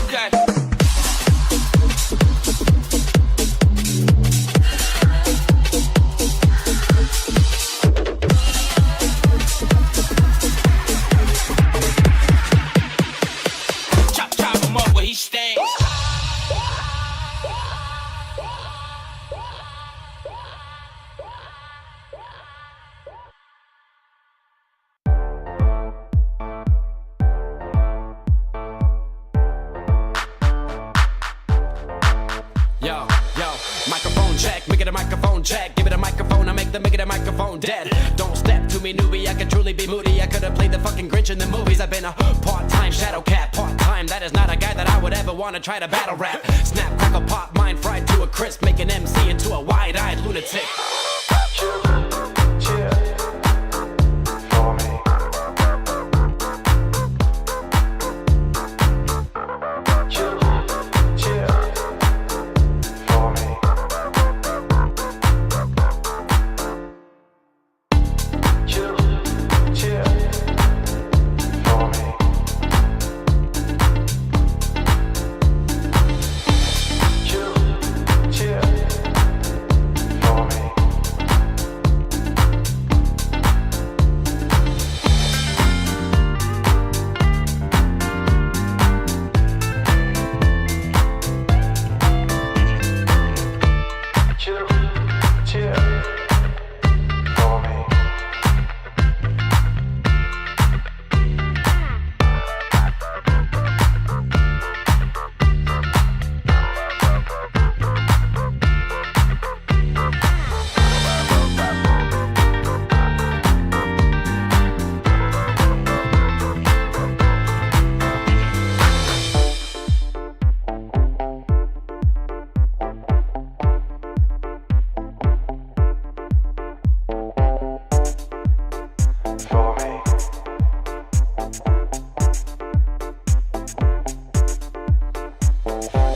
Speaker 15: Okay. Chop him up where he stands.
Speaker 14: microphone check. Give it a microphone, I make the microphone dead. Don't step to me, newbie, I could truly be moody. I could have played the fucking Grinch in the movies. I've been a part-time shadow cat, part-time. That is not a guy that I would ever want to try to battle rap. Snap, crackle, pop, mind fried to a crisp. Make an MC into a wide-eyed lunatic.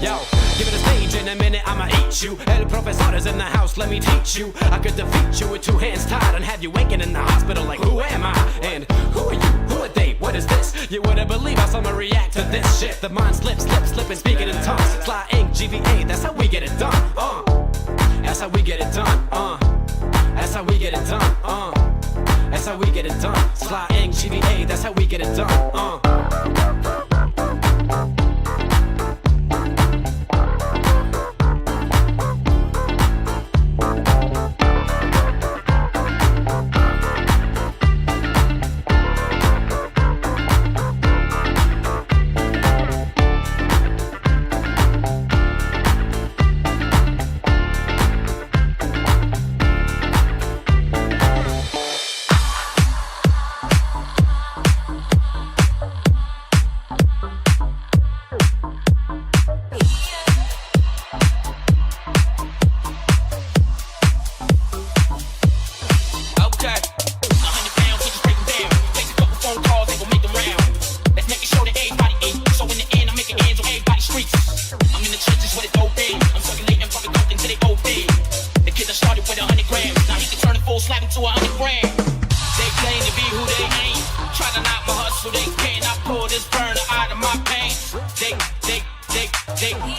Speaker 14: Yo, give it a stage in a minute, I'ma eat you. El profesor is in the house, let me teach you. I could defeat you with two hands tied and have you waking in the hospital like, who am I? And who are you? Who are they? What is this? You wouldn't believe how someone react to this shit. The mind slips, slipping, speaking in tongues. Sly ink, GVA, that's how we get it done. That's how we get it done. That's how we get it done. That's how we get it done. Sly ink, GVA, that's how we get it done.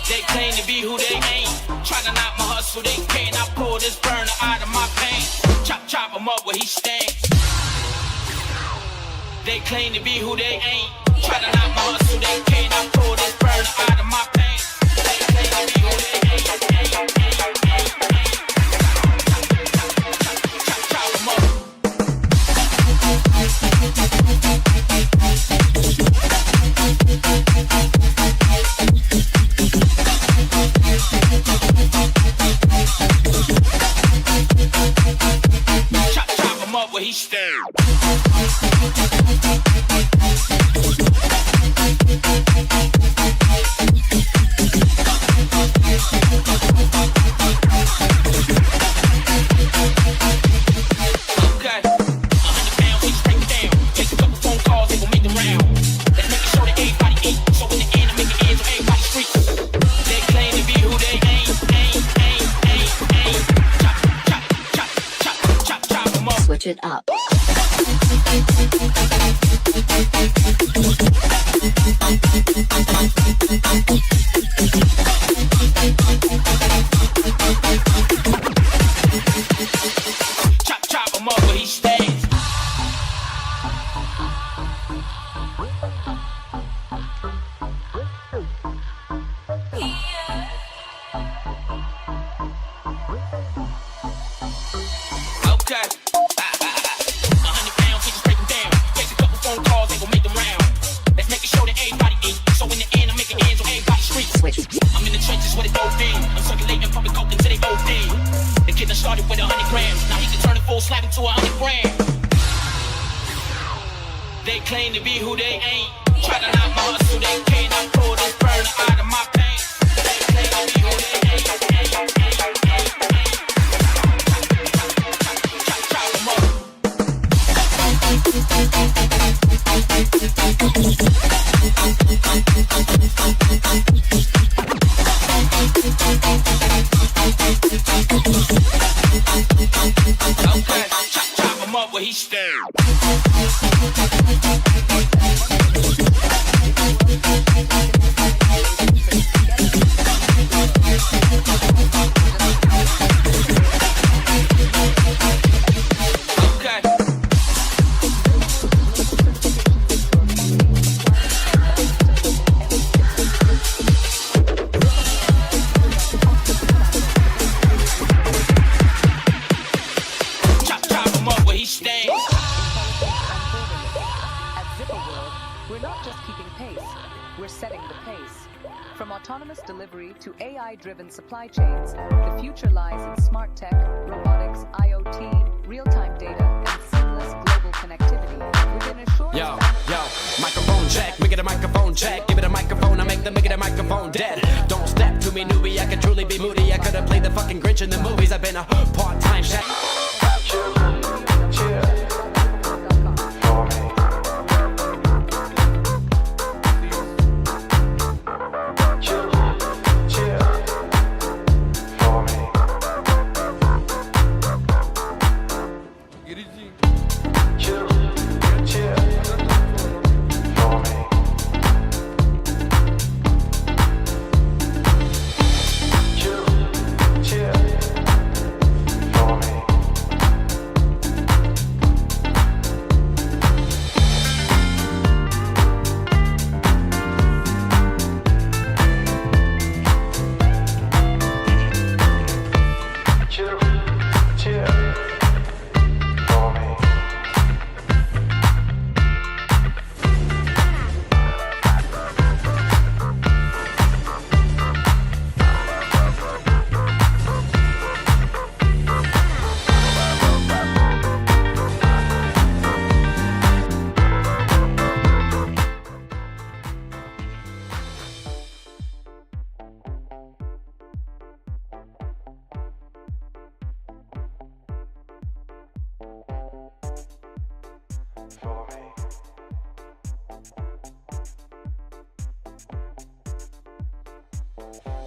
Speaker 15: They claim to be who they ain't. Try to knock my hustle, they can't. I pull this burner out of my pants. Chop him up where he stands. They claim to be who they ain't. Try to knock my hustle, they can't. I pull this burner out of my pants. They claim to be who they ain't. Chop him up. Chop him up where he stands.
Speaker 17: Switch it up.
Speaker 15: Chop him up where he stands. Okay. 100 pounds, we just break them down. Take a couple phone calls, ain't gon' make them round. Let's make it show that everybody eat. So in the end, I'm making ends on everybody's streets. I'm in the trenches with it OD. I'm circulating public coke until they OD. The kid that started claim to be who they ain't. Try to knock my hustle, they can't. I pull this burner out of my pain. They claim to be who they ain't. Chop 'em up. Okay, chop 'em up where he stand. Okay. Chop 'em up where he stands.
Speaker 3: We're not just keeping pace, we're setting the pace. From autonomous delivery to AI-driven supply chains, the future lies in smart tech, robotics, IoT, real-time data, and seamless global connectivity within a short
Speaker 14: Yo, microphone check, make it a microphone check. Give it a microphone, I make the microphone dead. Don't step to me, newbie, I could truly be moody. I could've played the fucking Grinch in the movies. I've been a part-time chef.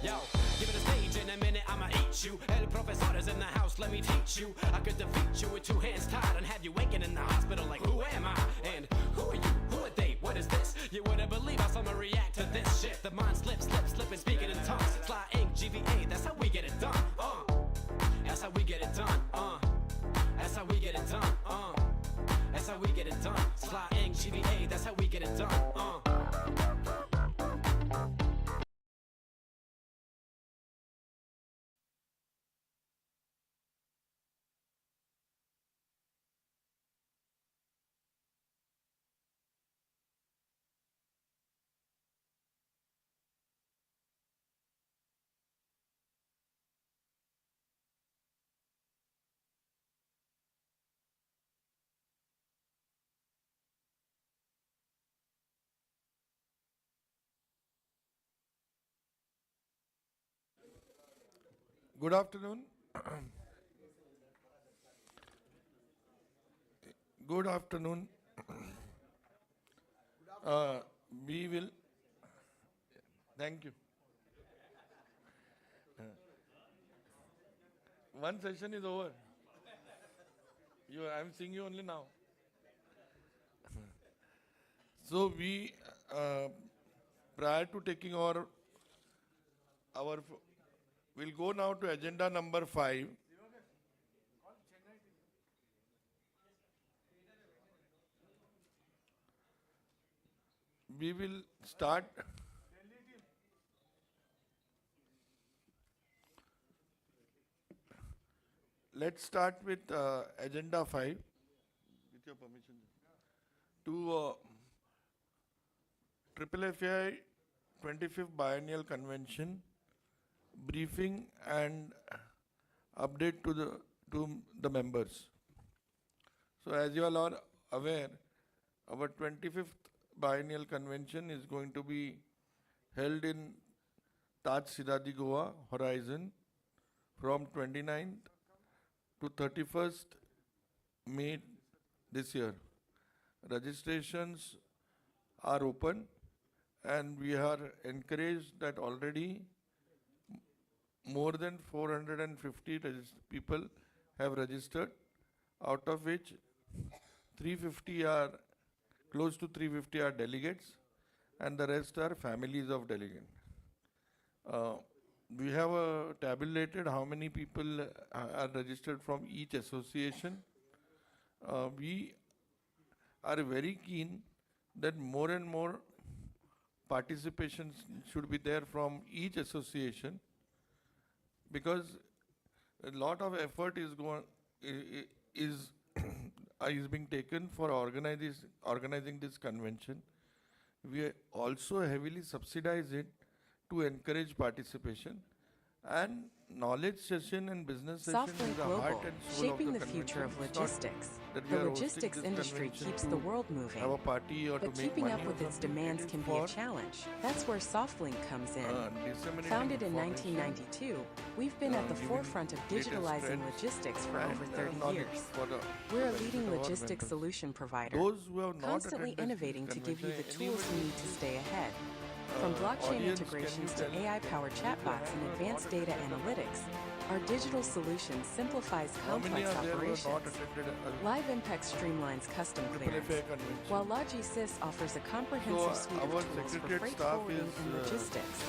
Speaker 14: Yo, give it a stage in a minute, I'ma eat you. El professor is in the house, let me teach you. I could defeat you with two hands tied and have you waking in the hospital like, who am I? And who are you? Who are they? What is this? You wouldn't believe how someone react to this shit. The mind slips, slipping, speaking in tongues. Sly ink, GVA, that's how we get it done. That's how we get it done. That's how we get it done. That's how we get it done. Sly ink, GVA, that's how we get it done.
Speaker 2: Good afternoon. Good afternoon. We will. Thank you. One session is over. I'm seeing you only now. So we, prior to taking our, we'll go now to agenda number 5. We will start. Let's start with agenda 5. With your permission. To FFI 25th Biennial Convention briefing and update to the members. So as you all are aware, our 25th biennial convention is going to be held in Taj Sidadi Goa, Horizon, from 29th to 31st May this year. Registrations are open and we are encouraged that already more than 450 people have registered, out of which 350 are close to 350 are delegates and the rest are families of delegates. We have tabulated how many people are registered from each association. We are very keen that more and more participation should be there from each association, because a lot of effort is is is being taken for organizing this convention. We also heavily subsidize it to encourage participation, and knowledge session and business session
Speaker 9: SoftLink
Speaker 2: is the heart
Speaker 9: Global,
Speaker 2: and soul
Speaker 9: shaping
Speaker 2: of
Speaker 9: the
Speaker 2: the
Speaker 9: future of
Speaker 2: convention. It's not
Speaker 9: logistics.
Speaker 2: that we
Speaker 9: The
Speaker 2: are hosting
Speaker 9: logistics
Speaker 2: this
Speaker 9: industry
Speaker 2: convention
Speaker 9: keeps
Speaker 2: to
Speaker 9: the world moving.
Speaker 2: have a party or
Speaker 9: But
Speaker 2: to make
Speaker 9: keeping
Speaker 2: money
Speaker 9: up
Speaker 2: or
Speaker 9: with its
Speaker 2: something.
Speaker 9: demands
Speaker 2: It is
Speaker 9: can be a
Speaker 2: for
Speaker 9: challenge. That's where SoftLink comes in.
Speaker 2: disseminating
Speaker 9: Founded in
Speaker 2: information,
Speaker 9: 1992, we've been at the
Speaker 2: giving
Speaker 9: forefront of
Speaker 2: latest
Speaker 9: digitalizing
Speaker 2: trends
Speaker 9: logistics for
Speaker 2: and,
Speaker 9: over 30
Speaker 2: knowledge
Speaker 9: years.
Speaker 2: for the
Speaker 9: We're a
Speaker 2: benefit
Speaker 9: leading
Speaker 2: of our
Speaker 9: logistics
Speaker 2: vendors.
Speaker 9: solution provider,
Speaker 2: Those who have not
Speaker 9: constantly
Speaker 2: attended this
Speaker 9: innovating to give you the
Speaker 2: convention,
Speaker 9: tools you need to stay ahead. From blockchain
Speaker 2: audience,
Speaker 9: integrations
Speaker 2: can
Speaker 9: to
Speaker 2: you tell
Speaker 9: AI-powered chatbots and advanced data analytics, our digital solution simplifies
Speaker 2: how many
Speaker 9: complex
Speaker 2: are there who have not
Speaker 9: operations.
Speaker 2: attended
Speaker 9: Live Impact streamlines custom clearance,
Speaker 2: FAI convention?
Speaker 9: while LogiSys offers a comprehensive
Speaker 2: So
Speaker 9: suite
Speaker 2: our
Speaker 9: of tools for
Speaker 2: secretariat
Speaker 9: freight
Speaker 2: staff
Speaker 9: forwarding
Speaker 2: is,
Speaker 9: and logistics.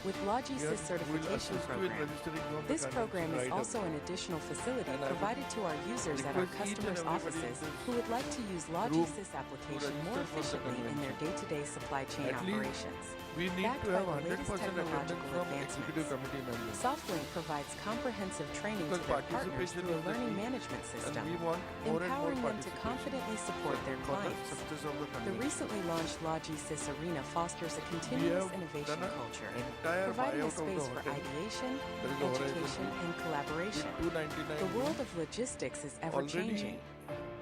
Speaker 9: With
Speaker 2: we
Speaker 9: LogiSys
Speaker 2: will
Speaker 9: certification
Speaker 2: assist you in
Speaker 9: program,
Speaker 2: registering from the
Speaker 9: this
Speaker 2: convention
Speaker 9: program is
Speaker 2: right
Speaker 9: also
Speaker 2: away.
Speaker 9: an additional facility
Speaker 2: And I would
Speaker 9: provided to our users at our
Speaker 2: request each and
Speaker 9: customers'
Speaker 2: everybody in
Speaker 9: offices
Speaker 2: this
Speaker 9: who would like to use LogiSys application more
Speaker 2: register for the
Speaker 9: efficiently in their day-to-day supply chain
Speaker 2: At least
Speaker 9: operations.
Speaker 2: we need
Speaker 9: Backed
Speaker 2: to
Speaker 9: by
Speaker 2: have
Speaker 9: the
Speaker 2: 100%
Speaker 9: latest
Speaker 2: attendance
Speaker 9: technological
Speaker 2: from
Speaker 9: advancements.
Speaker 2: executive committee members.
Speaker 9: SoftLink provides comprehensive training to
Speaker 2: Because
Speaker 9: their partners
Speaker 2: participation
Speaker 9: through a
Speaker 2: is the
Speaker 9: learning
Speaker 2: key,
Speaker 9: management system,
Speaker 2: and we want more and more
Speaker 9: empowering them to
Speaker 2: participation
Speaker 9: confidently support their
Speaker 2: for the
Speaker 9: clients.
Speaker 2: success of the
Speaker 9: The
Speaker 2: convention.
Speaker 9: recently launched LogiSys Arena fosters a
Speaker 2: We
Speaker 9: continuous
Speaker 2: have
Speaker 9: innovation
Speaker 2: done a
Speaker 9: culture,
Speaker 2: entire
Speaker 9: providing a
Speaker 2: buyout of the
Speaker 9: space for
Speaker 2: hotel.
Speaker 9: ideation,
Speaker 2: There is a Horizon
Speaker 9: education,
Speaker 2: View
Speaker 9: and collaboration.
Speaker 2: with 299
Speaker 9: The world
Speaker 2: rooms.
Speaker 9: of logistics is
Speaker 2: Already
Speaker 9: ever-changing.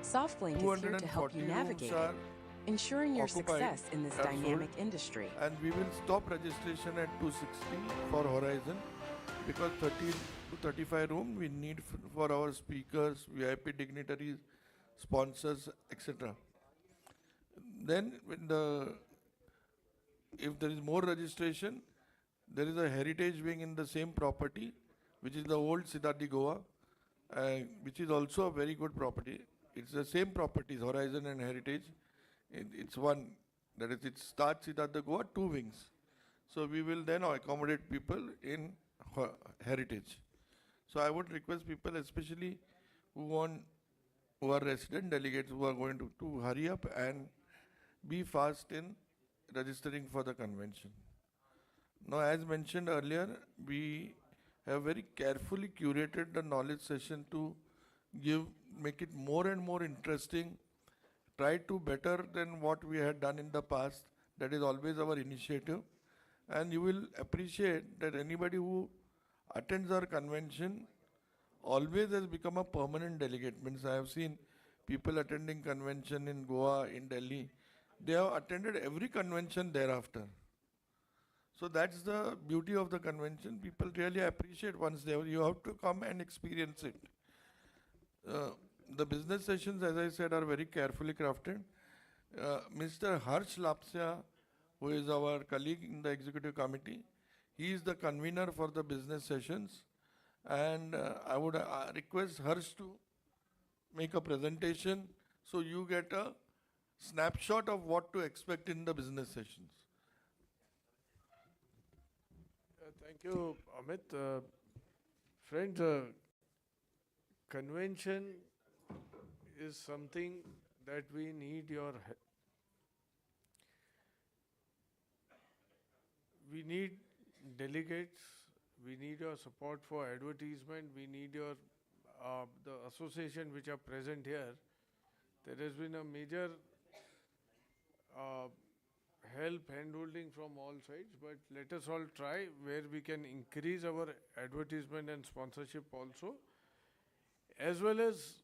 Speaker 9: SoftLink is here to help
Speaker 2: 240
Speaker 9: you
Speaker 2: rooms
Speaker 9: navigate
Speaker 2: are
Speaker 9: it, ensuring your
Speaker 2: occupied,
Speaker 9: success in this
Speaker 2: are sold,
Speaker 9: dynamic industry.
Speaker 2: and we will stop registration at 260 for Horizon, because 30 to 35 room we need for our speakers, VIP dignitaries, sponsors, etc. Then if there is more registration, there is a heritage wing in the same property, which is the old Siddharthi Goa, which is also a very good property. It's the same properties, Horizon and Heritage. It's one, that is, it starts Siddhartha Goa, 2 wings. So we will then accommodate people in Heritage. So I would request people, especially who are resident delegates, who are going to hurry up and be fast in registering for the convention. Now, as mentioned earlier, we have very carefully curated the knowledge session to make it more and more interesting, try to better than what we had done in the past. That is always our initiative. And you will appreciate that anybody who attends our convention always has become a permanent delegate. Means I have seen people attending convention in Goa, in Delhi. They have attended every convention thereafter. So that's the beauty of the convention. People really appreciate once there. You have to come and experience it. The business sessions, as I said, are very carefully crafted. Mr. Harsh Lapsia, who is our colleague in the executive committee, he is the convener for the business sessions. And I would request Harsh to make a presentation so you get a snapshot of what to expect in the business sessions.
Speaker 4: Thank you, Amit. Friends, convention is something that we need your help. We need delegates, we need your support for advertisement, we need your the association which are present here. There has been a major help, hand-holding from all sides, but let us all try where we can increase our advertisement and sponsorship also, as well as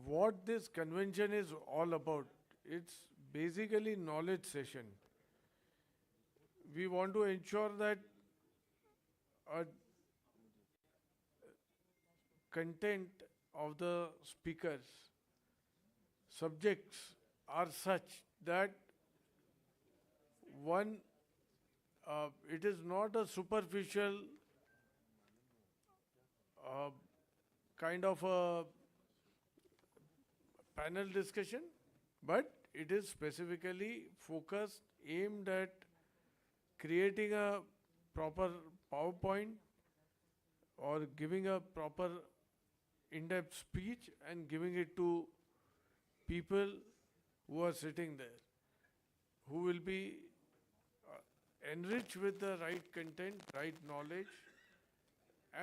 Speaker 4: what this convention is all about. it's basically knowledge session. We want to ensure that content of the speakers, subjects are such that one, it is not a superficial kind of a panel discussion, but it is specifically focused, aimed at creating a proper PowerPoint or giving a proper in-depth speech and giving it to people who are sitting there, who will be enriched with the right content, right knowledge,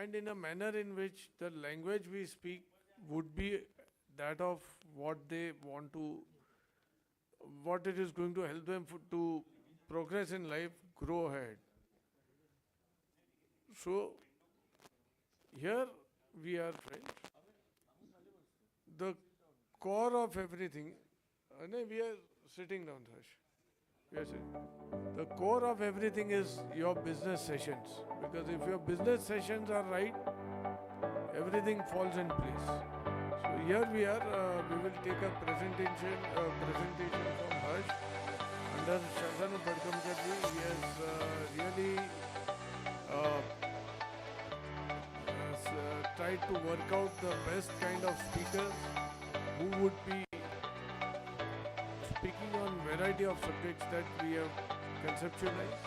Speaker 4: and in a manner in which the language we speak would be that of what they want to, what it is going to help them to progress in life, grow ahead. So, here we are, friends. The core of everything, no, we are sitting down, Harsh. We are sitting. The core of everything is your business sessions. Because if your business sessions are right, everything falls in place. So here we are, we will take a presentation from Harsh under Shazanu Badkamkarji. He has really tried to work out the best kind of speakers who would be speaking on variety of subjects that we have conceptualized.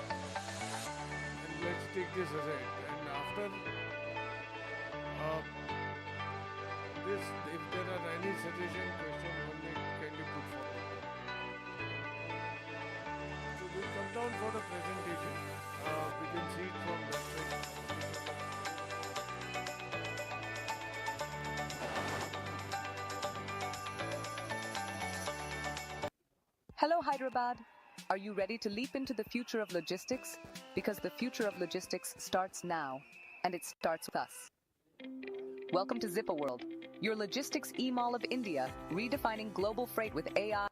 Speaker 4: And let's take this aside. And after this, if there are any suggestion, question, only kindly put forward. So we'll come down for the presentation. We can see it from that side.
Speaker 3: Hello, Hyderabad. Are you ready to leap into the future of logistics? Because the future of logistics starts now, and it starts with us. Welcome to Zippa World, your logistics e-mall of India, redefining global freight with AI.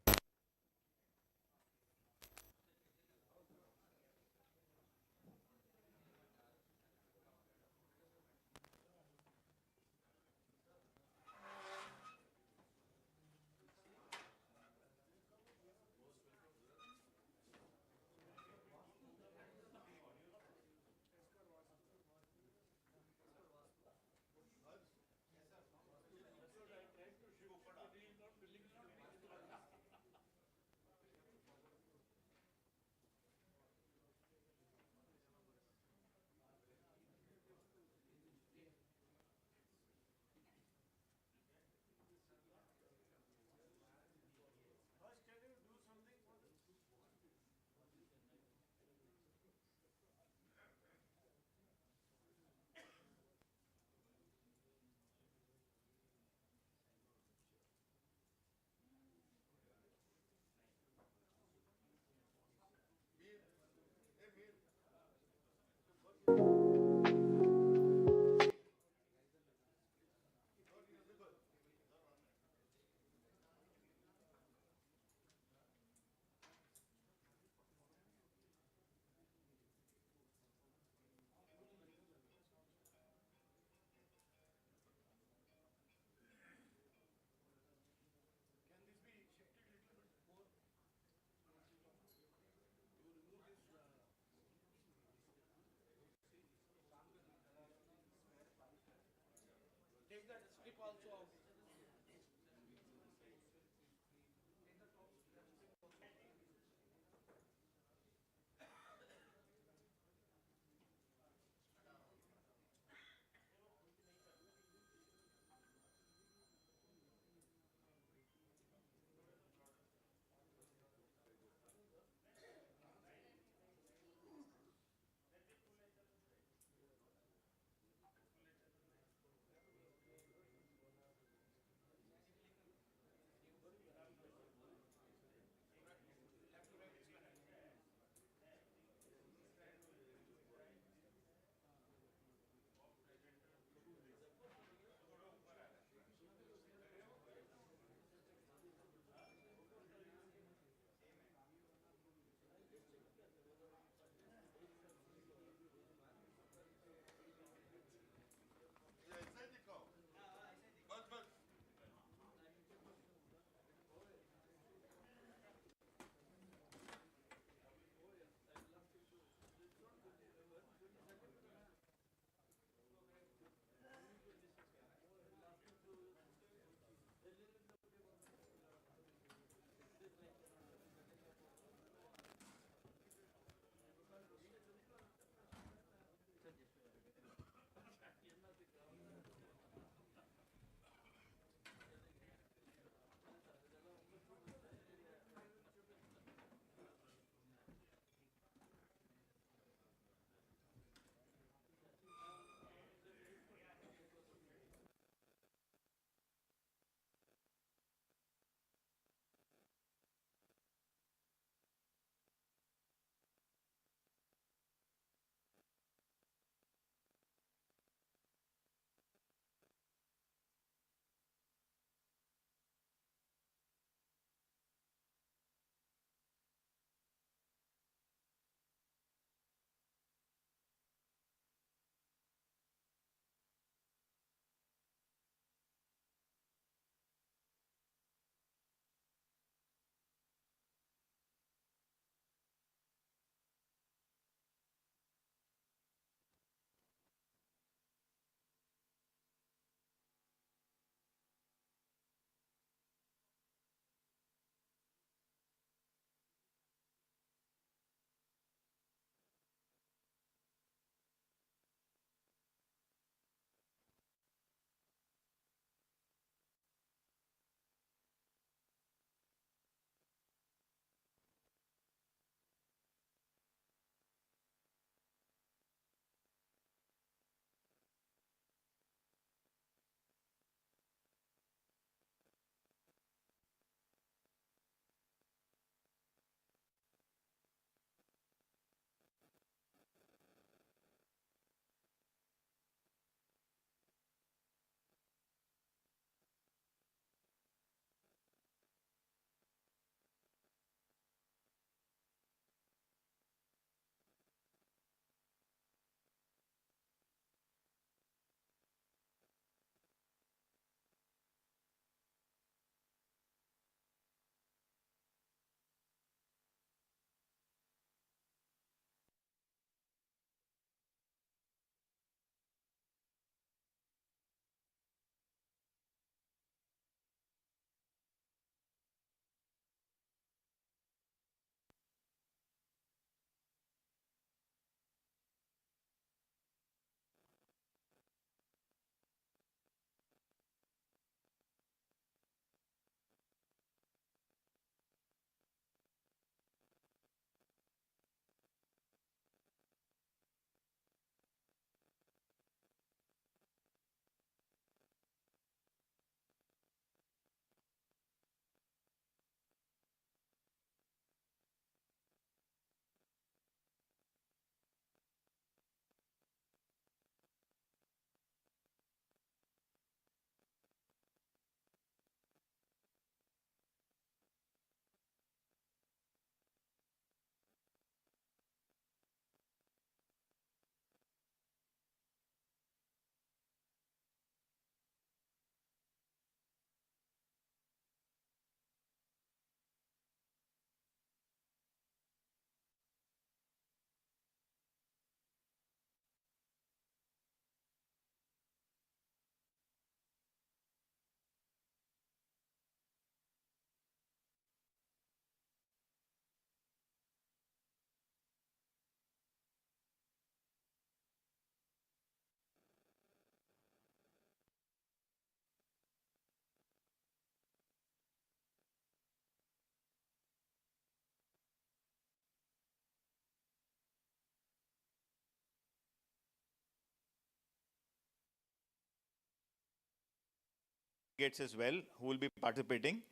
Speaker 1: delegates as well who will be participating.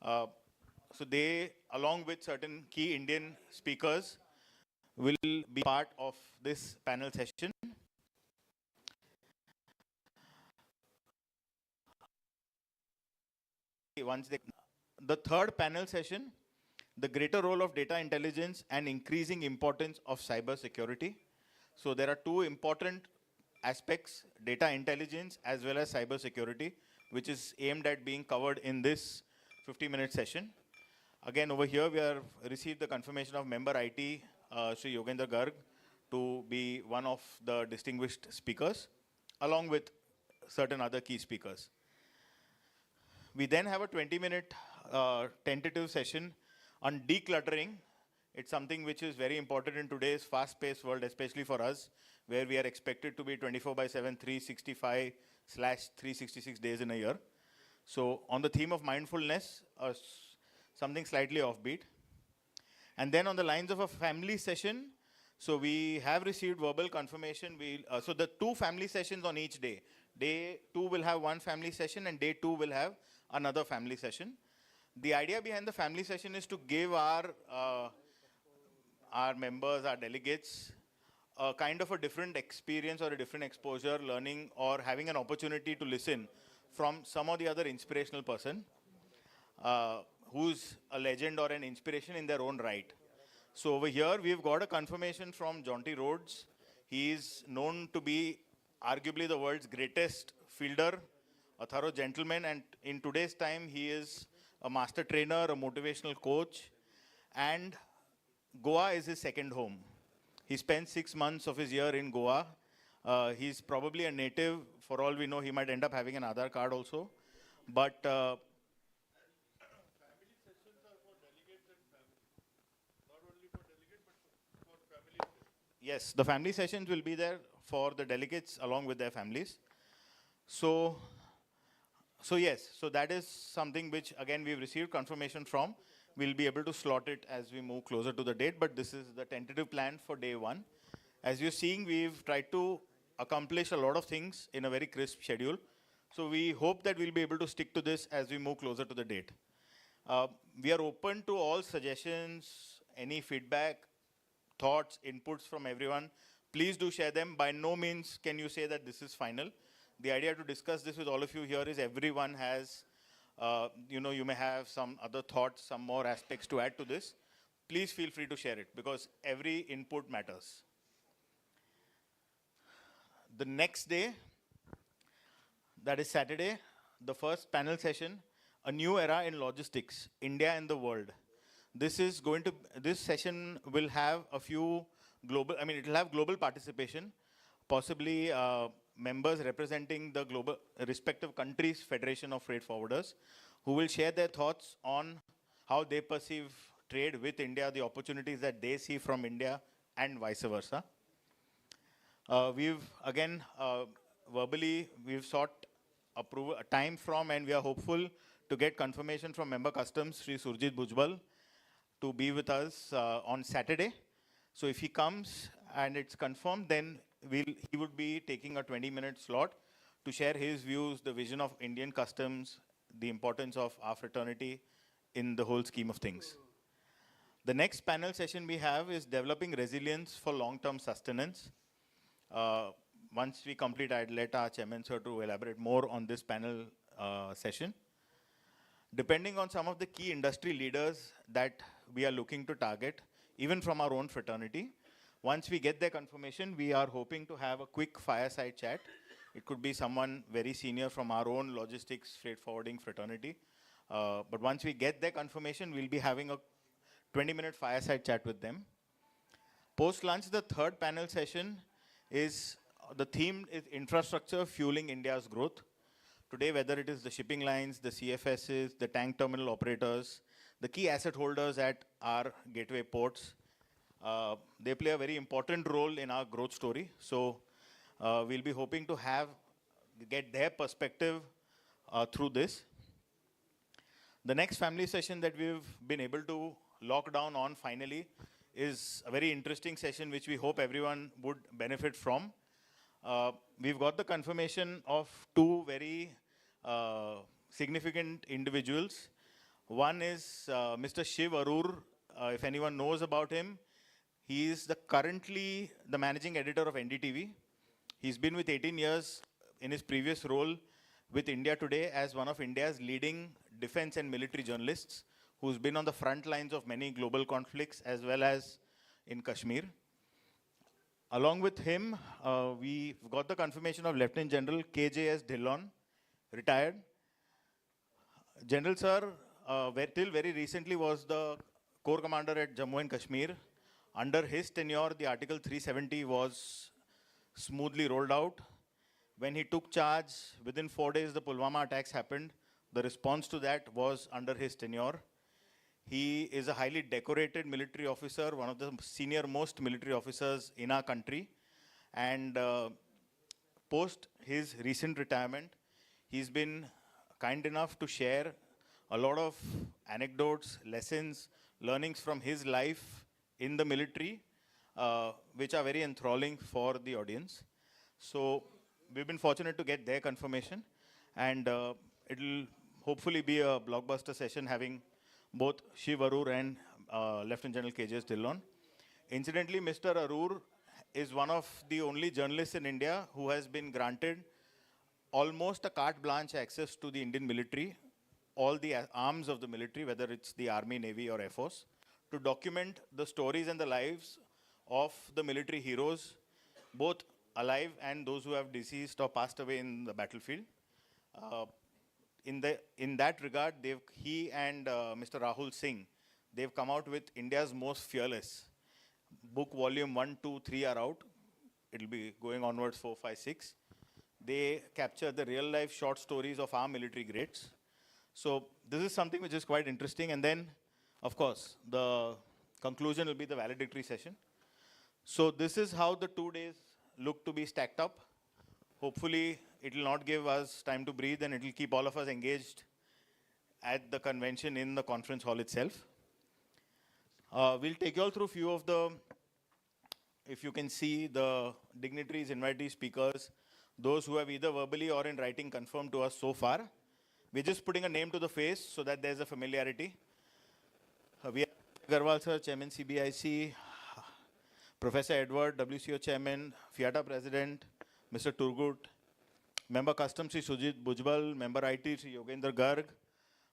Speaker 1: Uh, so they, along with certain key Indian speakers, will be part of this panel session. The third panel session, the greater role of data intelligence and increasing importance of cyber security. So there are two important aspects, data intelligence as well as cyber security, which is aimed at being covered in this 50-minute session. Again, over here, we have received the confirmation of member IT, Sri Yogendra Garg, to be one of the distinguished speakers, along with certain other key speakers. We then have a 20-minute tentative session on decluttering. It's something which is very important in today's fast-paced world, especially for us, where we are expected to be 24/7, 365/366 days in a year. So on the theme of mindfulness, something slightly offbeat. And then on the lines of a family session, so we have received verbal confirmation. So the two family sessions on each day. Day 2 will have one family session and day 2 will have another family session. The idea behind the family session is to give our members, our delegates, a kind of a different experience or a different exposure, learning or having an opportunity to listen from some or the other inspirational person who's a legend or an inspiration in their own right. So over here, we've got a confirmation from Jonty Rhodes. He is known to be arguably the world's greatest fielder, a thorough gentleman, and in today's time, he is a master trainer, a motivational coach, and Goa is his second home. He spent 6 months of his year in Goa. He's probably a native. For all we know, he might end up having an Aadhaar card also. But yes, the family sessions will be there for the delegates along with their families. So yes, so that is something which again we've received confirmation from. We'll be able to slot it as we move closer to the date, but this is the tentative plan for day 1. As you're seeing, we've tried to accomplish a lot of things in a very crisp schedule. So we hope that we'll be able to stick to this as we move closer to the date. We are open to all suggestions, any feedback, thoughts, inputs from everyone. Please do share them. By no means can you say that this is final. The idea to discuss this with all of you here is everyone has, you may have some other thoughts, some more aspects to add to this. Please feel free to share it because every input matters. The next day, that is Saturday, the first panel session, a new era in logistics, India and the world. This session will have a few it will have global participation, possibly members representing the global respective countries' Federation of Freight Forwarders, who will share their thoughts on how they perceive trade with India, the opportunities that they see from India, and vice versa. We've again verbally sought approval, a time from, and we are hopeful to get confirmation from Member Customs, Sri Surjit Bhujbal, to be with us on Saturday. So if he comes and it's confirmed, then he would be taking a 20-minute slot to share his views, the vision of Indian customs, the importance of our fraternity in the whole scheme of things. The next panel session we have is developing resilience for long-term sustenance. Once we complete, I'd let our chairman sir to elaborate more on this panel session. Depending on some of the key industry leaders that we are looking to target, even from our own fraternity, once we get their confirmation, we are hoping to have a quick fireside chat. It could be someone very senior from our own logistics freight forwarding fraternity. But once we get their confirmation, we'll be having a 20-minute fireside chat with them. Post-lunch, the third panel session is, the theme is infrastructure fueling India's growth. Today, whether it is the shipping lines, the CFSs, the tank terminal operators, the key asset holders at our gateway ports, they play a very important role in our growth story. So we'll be hoping to get their perspective through this. The next family session that we've been able to lock down on finally is a very interesting session which we hope everyone would benefit from. We've got the confirmation of two very
Speaker 8: significant individuals. One is Mr. Shiv Arur. If anyone knows about him, he is currently the managing editor of NDTV. He's been with 18 years in his previous role with India Today as one of India's leading defense and military journalists, who's been on the front lines of many global conflicts as well as in Kashmir. Along with him, we've got the confirmation of Lieutenant General KJS Dhillon, retired. General Sir, till very recently was the Corps Commander at Jammu and Kashmir. Under his tenure, the Article 370 was smoothly rolled out. When he took charge, within 4 days, the Pulwama attacks happened. The response to that was under his tenure. He is a highly decorated military officer, one of the senior most military officers in our country. And post his recent retirement, he's been kind enough to share a lot of anecdotes, lessons, learnings from his life in the military, which are very enthralling for the audience. So we've been fortunate to get their confirmation, and it'll hopefully be a blockbuster session having both Shiv Arur and Lieutenant General KJS Dhillon. Incidentally, Mr. Arur is one of the only journalists in India who has been granted almost a carte blanche access to the Indian military, all the arms of the military, whether it's the Army, Navy, or Air Force, to document the stories and the lives of the military heroes, both alive and those who have deceased or passed away in the battlefield. In that regard, he and Mr. Rahul Singh, they've come out with India's Most Fearless. Book volume 1, 2, 3 are out. It'll be going onwards 4, 5, 6. They capture the real life short stories of our military greats. So this is something which is quite interesting. And then, of course, the conclusion will be the valedictory session. So this is how the 2 days look to be stacked up. Hopefully, it will not give us time to breathe, and it will keep all of us engaged at the convention in the conference hall itself. We'll take you all through a few of the, if you can see, the dignitaries, invitee speakers, those who have either verbally or in writing confirmed to us so far. We're just putting a name to the face so that there's a familiarity. We have Garwal sir, Chairman CBIC, Professor Edward, WCO Chairman, FIATA President, Mr. Turgut, Member Customs Sri Sujit Bujbal, Member IT Sri Yogendra Garg,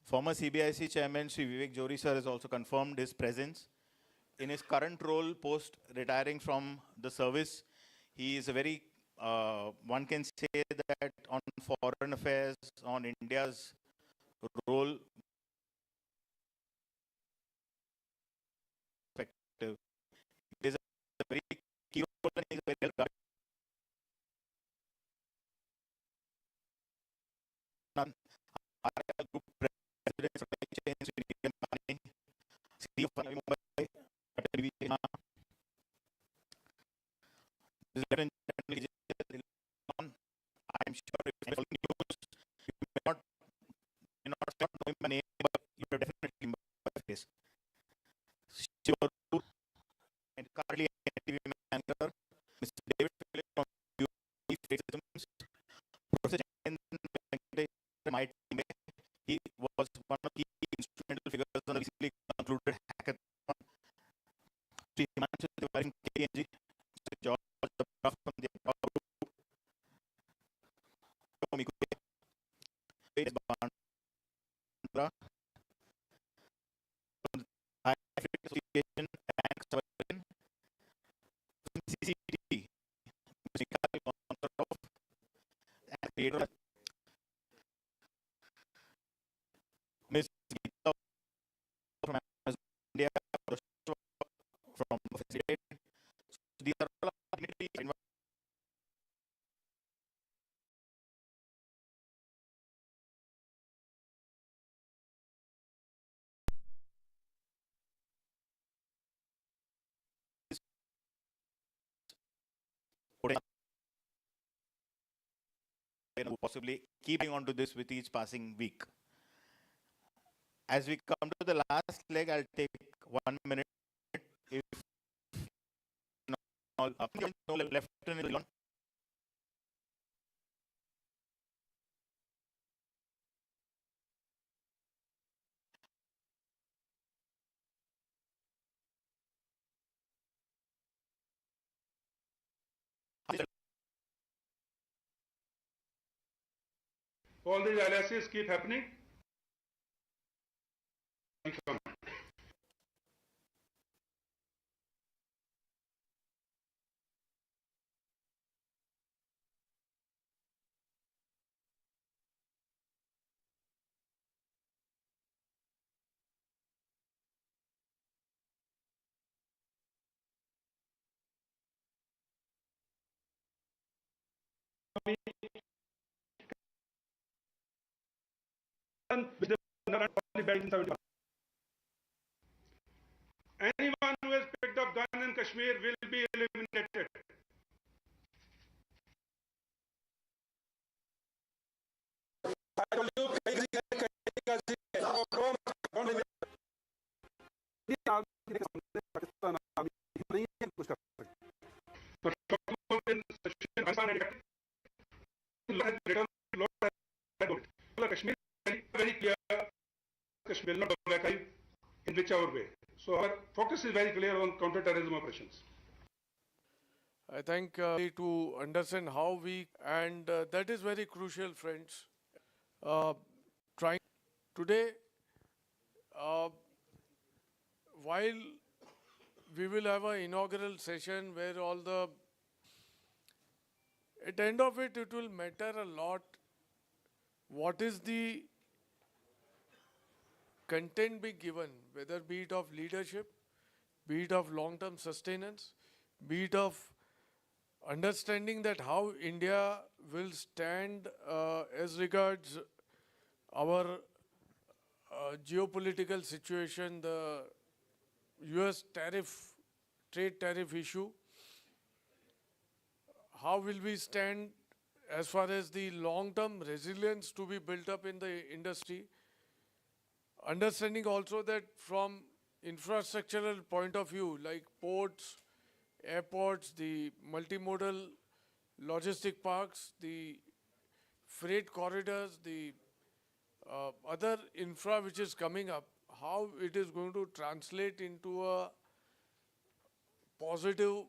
Speaker 8: former CBIC Chairman Sri Vivek Jori sir has also confirmed his presence. In his current role, post retiring from the service, he is a very, one can say that on foreign affairs, on India's role, effective. It is a very key role and he is very well regarded. RIL Group President Supply Chain, Sri Nidhi Ambani, CEO of Navi Mumbai, Dr. DV Sinha. This is Lieutenant General KJS Dhillon. I'm sure if you follow news, you may not know him by name, but you have definitely seen by face. Shiva Arur, and currently NTV manager, Mr. David Phillips from UP Systems, Professor Chandran, my team. He was one of the key instrumental figures on the recently concluded hackathon. Sri Himanshu Tiwari, KNG, Mr. George Dabra from the Abra Group, Mikuye, Bandra, from the High African Association, and Sabarin, from CCTV, Mr. Mikhail Kontarov, and creator Ms. Geeta from Amazon India, from Facilitate. So these are all dignitaries who possibly keeping on to this with each passing week. As we come to the last leg, I'll take 1 minute. If all Lieutenant
Speaker 23: all these aliases keep happening. Anyone who has picked up gun in Kashmir will be eliminated. Kashmir is very clear. Kashmir will not go back in whichever way. So our focus is very clear on counter-terrorism operations.
Speaker 4: I think to understand how we, and that is very crucial, friends. Trying today, while we will have an inaugural session where all the, at the end of it, it will matter a lot what is the content being given, whether be it of leadership, be it of long-term sustenance, be it of understanding that how India will stand as regards our geopolitical situation, the US trade tariff issue, how will we stand as far as the long-term resilience to be built up in the industry, understanding also that from infrastructural point of view, like ports, airports, the multimodal logistic parks, the freight corridors, the other infra which is coming up, how it is going to translate into a positive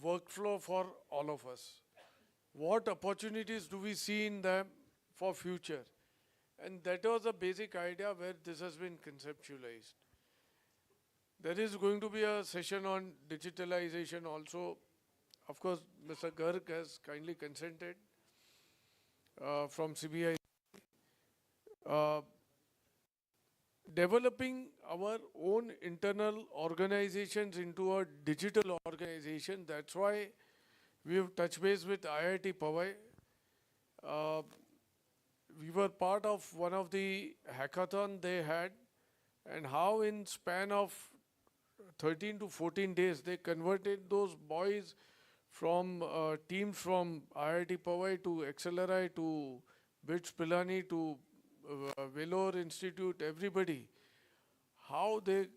Speaker 4: workflow for all of us. What opportunities do we see in them for future? And that was the basic idea where this has been conceptualized. There is going to be a session on digitalization also. Of course, Mr. Garg has kindly consented from CBAH. Developing our own internal organizations into a digital organization. That's why we have touched base with IIT Powai. We were part of one of the hackathon they had, and how in span of 13 to 14 days they converted those boys from teams from IIT Powai to Accelerate to BITS Pilani to Vellore Institute, everybody, how they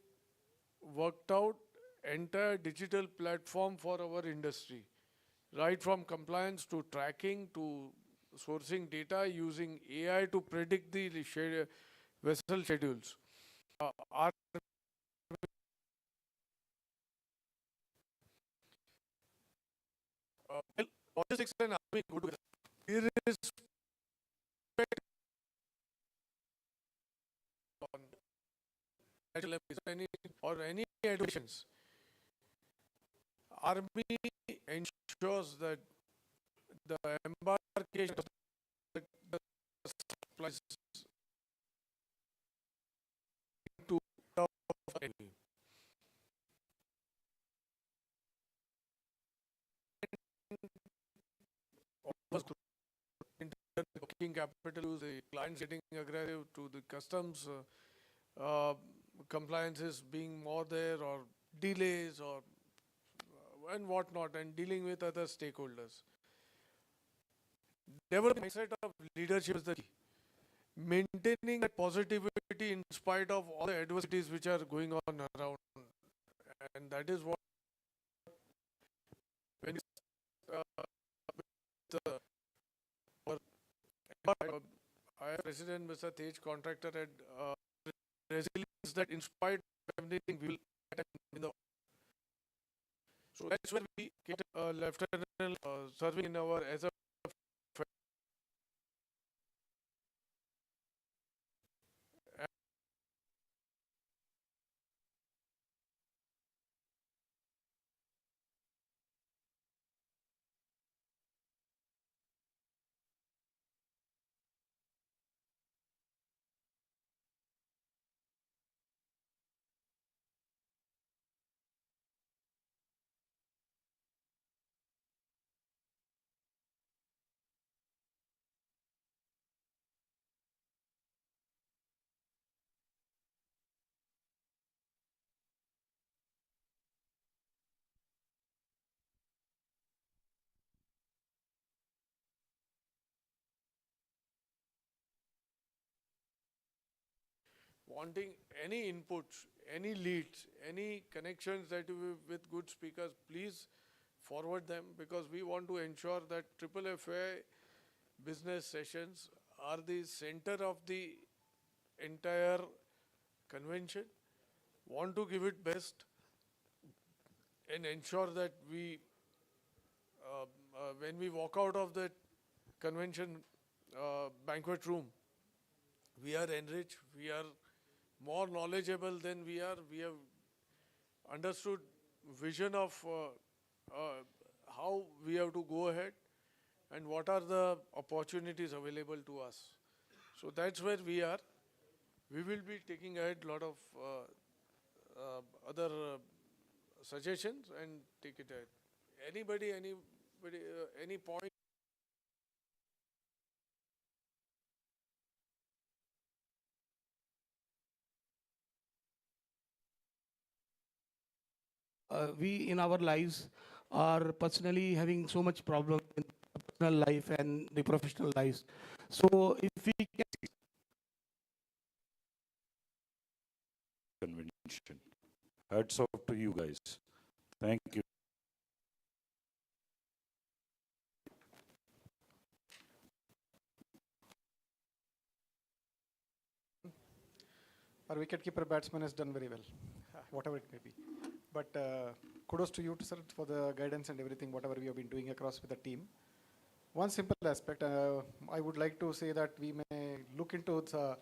Speaker 4: worked out entire digital platform for our industry, right from compliance to tracking to sourcing data using AI to predict the vessel schedules. Our logistics and army go together. Irrespective on national level, any additions, army ensures that the embarkation of the supplies to enemy. Working capital, the clients getting aggressive to the customs compliances being more there, or delays, or and whatnot, and dealing with other stakeholders. Developing mindset of leadership is the key. Maintaining that positivity in spite of all the adversities which are going on around, and that is what when our President Mr. Tej Contractor had resilience that in spite of everything we will in the. So that's where we get lieutenant serving in our as a wanting any inputs, any leads, any connections that you with good speakers, please forward them, because we want to ensure that Triple FA business sessions are the center of the entire convention. Want to give it best and ensure that we, when we walk out of the convention banquet room, we are enriched, we are more knowledgeable than we are. We have understood vision of how we have to go ahead and what are the opportunities available to us. So that's where we are. We will be taking ahead a lot of other suggestions and take it ahead. Anybody, any point?
Speaker 19: We in our lives are personally having so much problem in personal life and the professional lives. So if we can
Speaker 6: convention. Hats off to you guys. Thank you.
Speaker 7: Our wicketkeeper batsman has done very well, whatever it may be. But kudos to you, sir, for the guidance and everything, whatever we have been doing across with the team. One simple aspect, I would like to say that we may look into the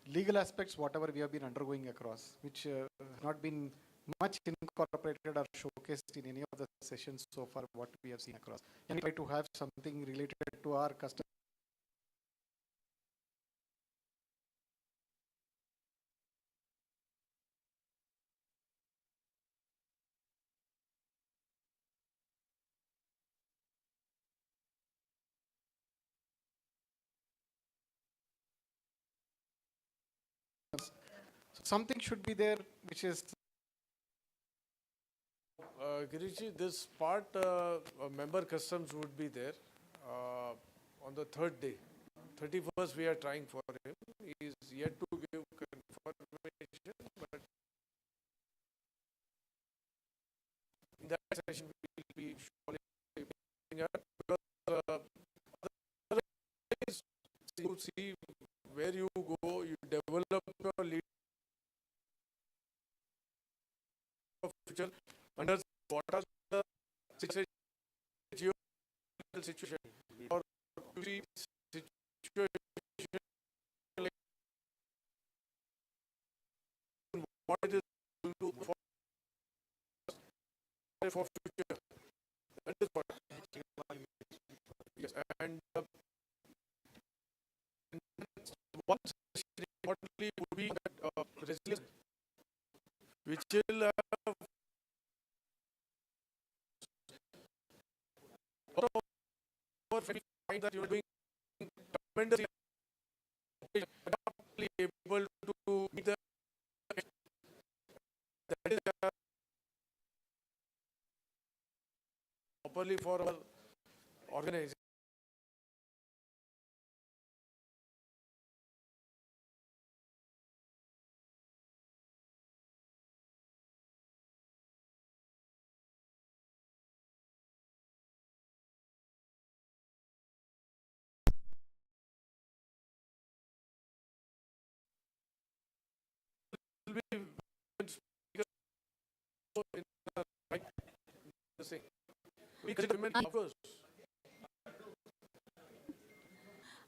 Speaker 7: legal aspects, whatever we have been undergoing across, which have not been much incorporated or showcased in any of the sessions so far, what we have seen across. And we try to have something related to our customers. Something should be there, which is.
Speaker 4: Giriji, this part, member customs would be there on the third day. 31st we are trying for him. He is yet to give confirmation, but in that session we will be surely picking up, because otherwise you see where you go, you develop your lead of future under what are the geopolitical situation or situation like what it is going to for future. That is what. Yes, and one importantly would be that resilience, which will have when we find that you're doing tremendously able to meet the that is properly for our organization. Will be in the right the same. We consider women first.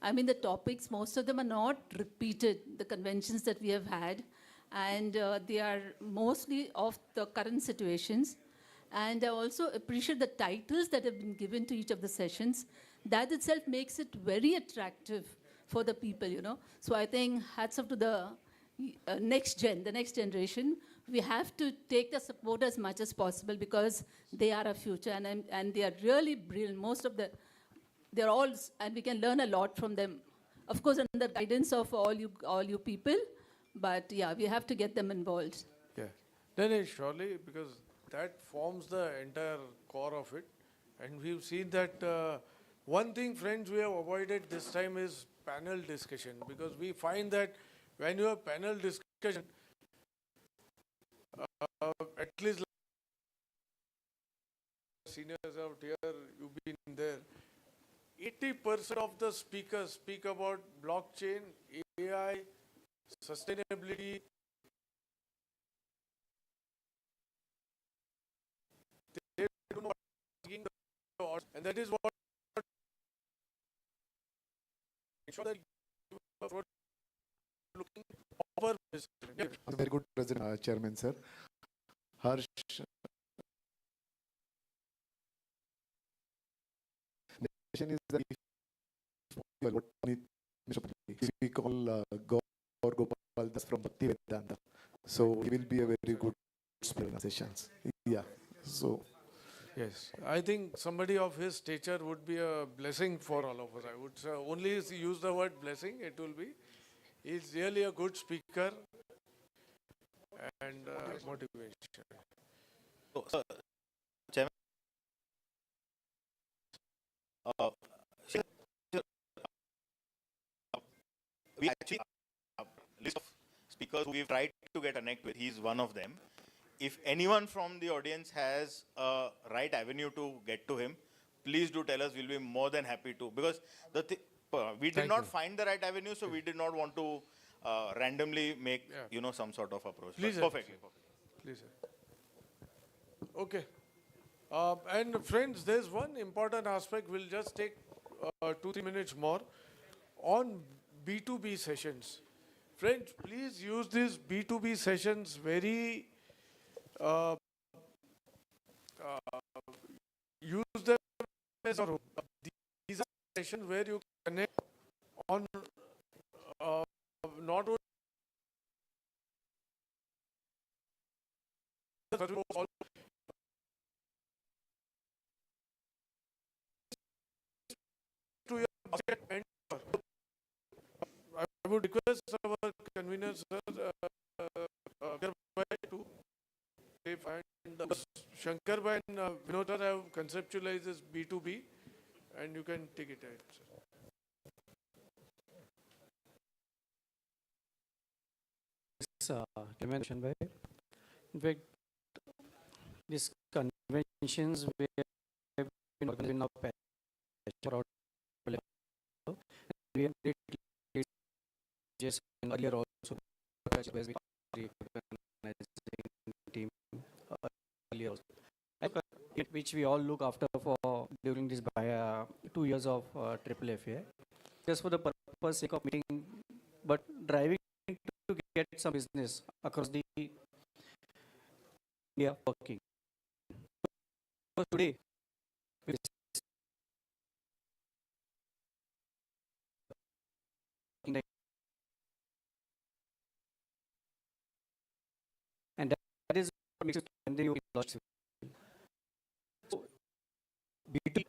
Speaker 16: I mean, the topics, most of them are not repeated, the conventions that we have had, and they are mostly of the current situations. And I also appreciate the titles that have been given to each of the sessions. That itself makes it very attractive for the people, you know. So I think hats off to the next generation. We have to take the support as much as possible because they are our future, and they are really brilliant. Most of the they're all, and we can learn a lot from them. Of course, under guidance of all you people, but yeah, we have to get them involved.
Speaker 4: Yeah, then surely, because that forms the entire core of it, and we've seen that one thing, friends, we have avoided this time is panel discussion, because we find that when you have panel discussion, discussion, at least seniors out here, you've been there. 80% of the speakers speak about blockchain, AI, sustainability. They don't know what asking the audience, and that is what ensure that you are looking over this. Yeah.
Speaker 10: Very good President, Chairman, sir. Harsh, question is that if we call Gaur Gopal Das from Bhakti Vedanta, so he will be a very good sessions. Yeah. So.
Speaker 4: Yes, I think somebody of his stature would be a blessing for all of us. I would say only use the word blessing, it will be. He's really a good speaker and motivation.
Speaker 8: So, Chairman, we actually list of speakers who we've tried to get connect with. He's one of them. If anyone from the audience has a right avenue to get to him, please do tell us. We'll be more than happy to. Because we did not find the right avenue, so we did not want to randomly make some sort of approach.
Speaker 4: Please,
Speaker 8: perfectly.
Speaker 4: Please. Okay. And friends, there's one important aspect. We'll just take 2-3 minutes more on B2B sessions. Friends, please use these B2B sessions very. Use them as these are sessions where you connect on not only to your basket and I would request our convener, sir, to if and Shankar Bhai and Vinod sir have conceptualized this B2B, and you can take it ahead, sir.
Speaker 20: Convention by. In fact, these conventions we have been organizing now for we have just earlier also team earlier also. Which we all look after for during this 2 years of triple FA, just for the purpose sake of meeting, but driving to get some business across the India working. So today, and that is what makes it and then you lost. So B2B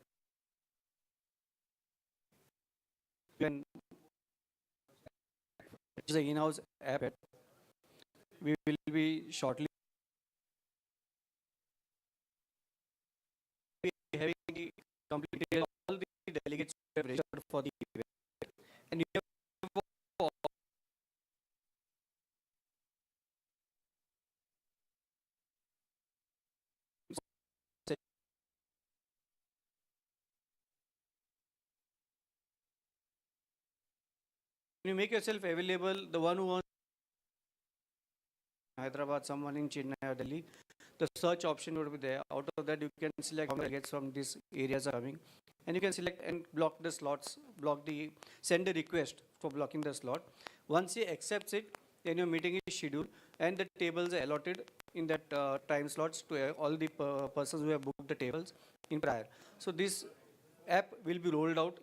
Speaker 20: when it is an in-house app, we will be shortly having the complete detail, all the delegates who have registered for the event, and you have you make yourself available, the one who wants Hyderabad, someone in Chennai or Delhi, the search option would be there. Out of that, you can select how many delegates from these areas are coming, and you can select and block the slots, send a request for blocking the slot. Once he accepts it, then your meeting is scheduled, and the tables are allotted in that time slots to all the persons who have booked the tables in prior. So this app will be rolled out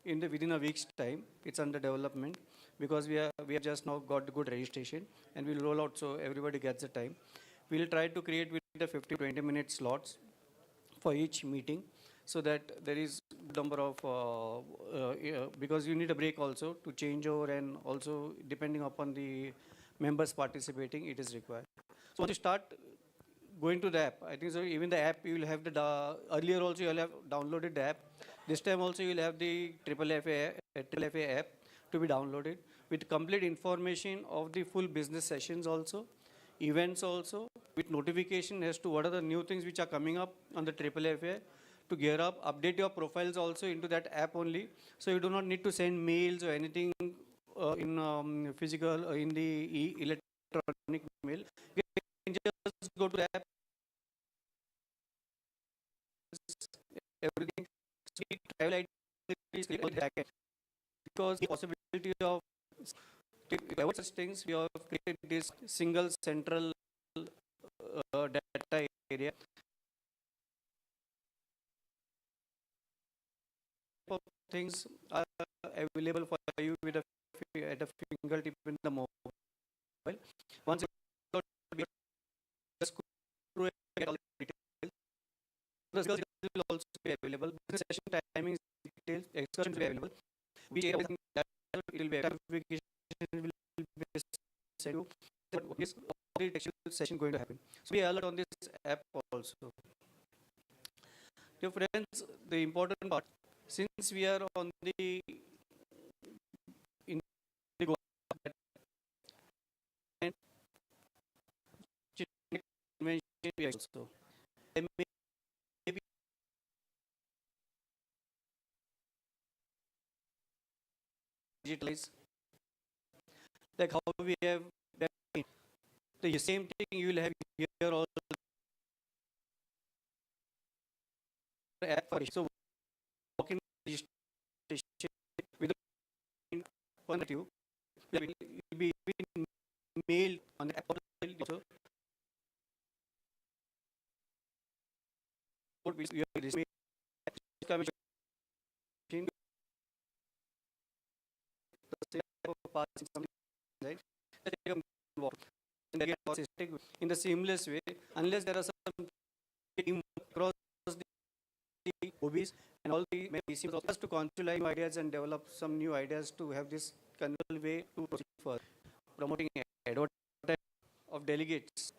Speaker 20: within a week's time. It's under development because we have just now got good registration, and we'll roll out so everybody gets the time. We'll try to create with the 50-20 minute slots for each meeting, so that there is number of because you need a break also to change over, and also depending upon the members participating, it is required. So once you start going to the app, I think so even the app you will have earlier also you will have downloaded the app. This time also you will have the triple FA app to be downloaded, with complete information of the full business sessions also, events also, with notification as to what are the new things which are coming up on the AAA to gear up, update your profiles also into that app only. So you do not need to send mails or anything in physical or in the electronic mail. You can just go to the app, everything. So travel ID is backend because the possibility of whatever such things we have created this single central data area of things are available for you with at a fingertip in the mobile. Once you just go through and get all the details, the results will also be available. Business session timings details, excursions will be available. We share everything that it will be notification will be sent you. What is the actual session going to happen? So be alert on this app also. Dear friends, the important part, since we are on the Indigo and convention also, there may be digitalize like how we have done the same thing you will have here also app for so walk-in registration with one of you will be mailed on the app also. What we are receiving passing something right in the seamless way unless there are some team across the hobbies and all the PCs also to consolidate new ideas and develop some new ideas to have this conventional way to proceed for promoting advertising of delegates.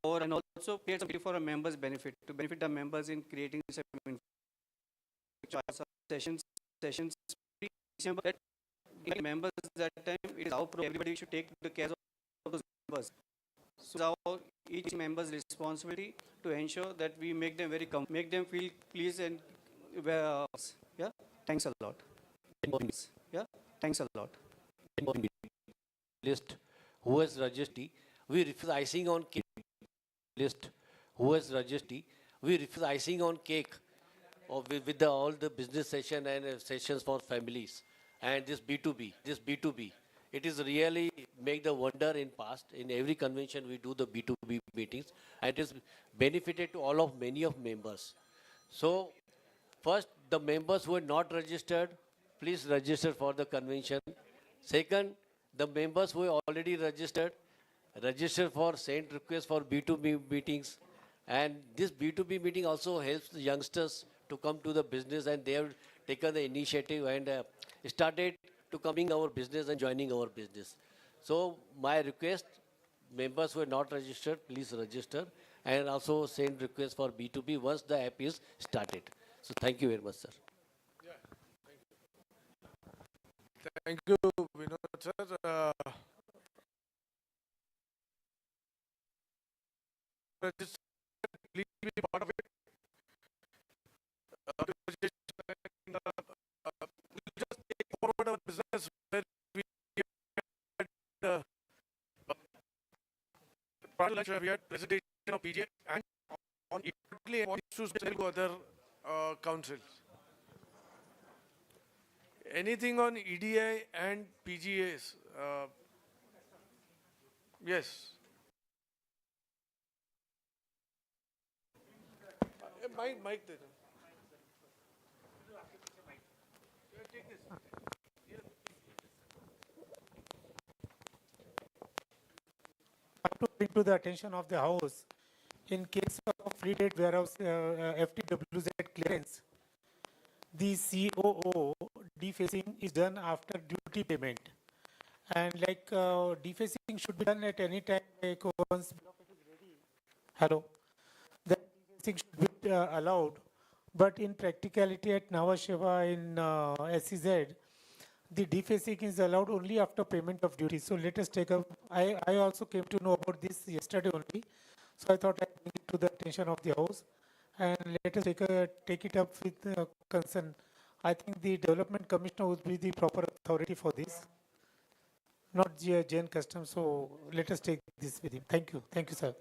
Speaker 20: So and also create something for a members benefit to benefit the members in creating some sessions that members that time it is how everybody should take the care of those members. So how each member's responsibility to ensure that we make them very make them feel pleased and yeah. Thanks a lot. Yeah. Thanks a lot.
Speaker 11: List who has registered. We refuse icing on cake. List who has registered. We refuse icing on cake with all the business session and sessions for families. And this B2B, it is really make the wonder in past. In every convention we do the B2B meetings and it is benefited to all of many of members. So first, the members who are not registered, please register for the convention. Second, the members who are already register for send request for B2B meetings. And this B2B meeting also helps the youngsters to come to the business and they have taken the initiative and started to coming our business and joining our business. So my request, members who are not registered, please register and also send request for B2B once the app is started. So thank you very much, sir.
Speaker 4: Yeah, thank you, Vinod sir. Just please be part of it. Just take forward our business where we had we had presentation of PGA and on equally on issues to other councils. Anything on EDI and PGAs? Yes. Mike there.
Speaker 18: To bring to the attention of the House, in case of free trade warehouse FTWZ clearance, the COO defacing is done after duty payment. And like defacing should be done at any time, like once hello, the defacing should be allowed But in practicality at Navasheva in SEZ, the defacing is allowed only after payment of duty. So let us take up, I also came to know about this yesterday only. So I thought I'd bring it to the attention of the House. And let us take it up with concern. I think the Development Commissioner would be the proper authority for this, not Jain Customs. So let us take this with him. Thank you. Thank you, sir.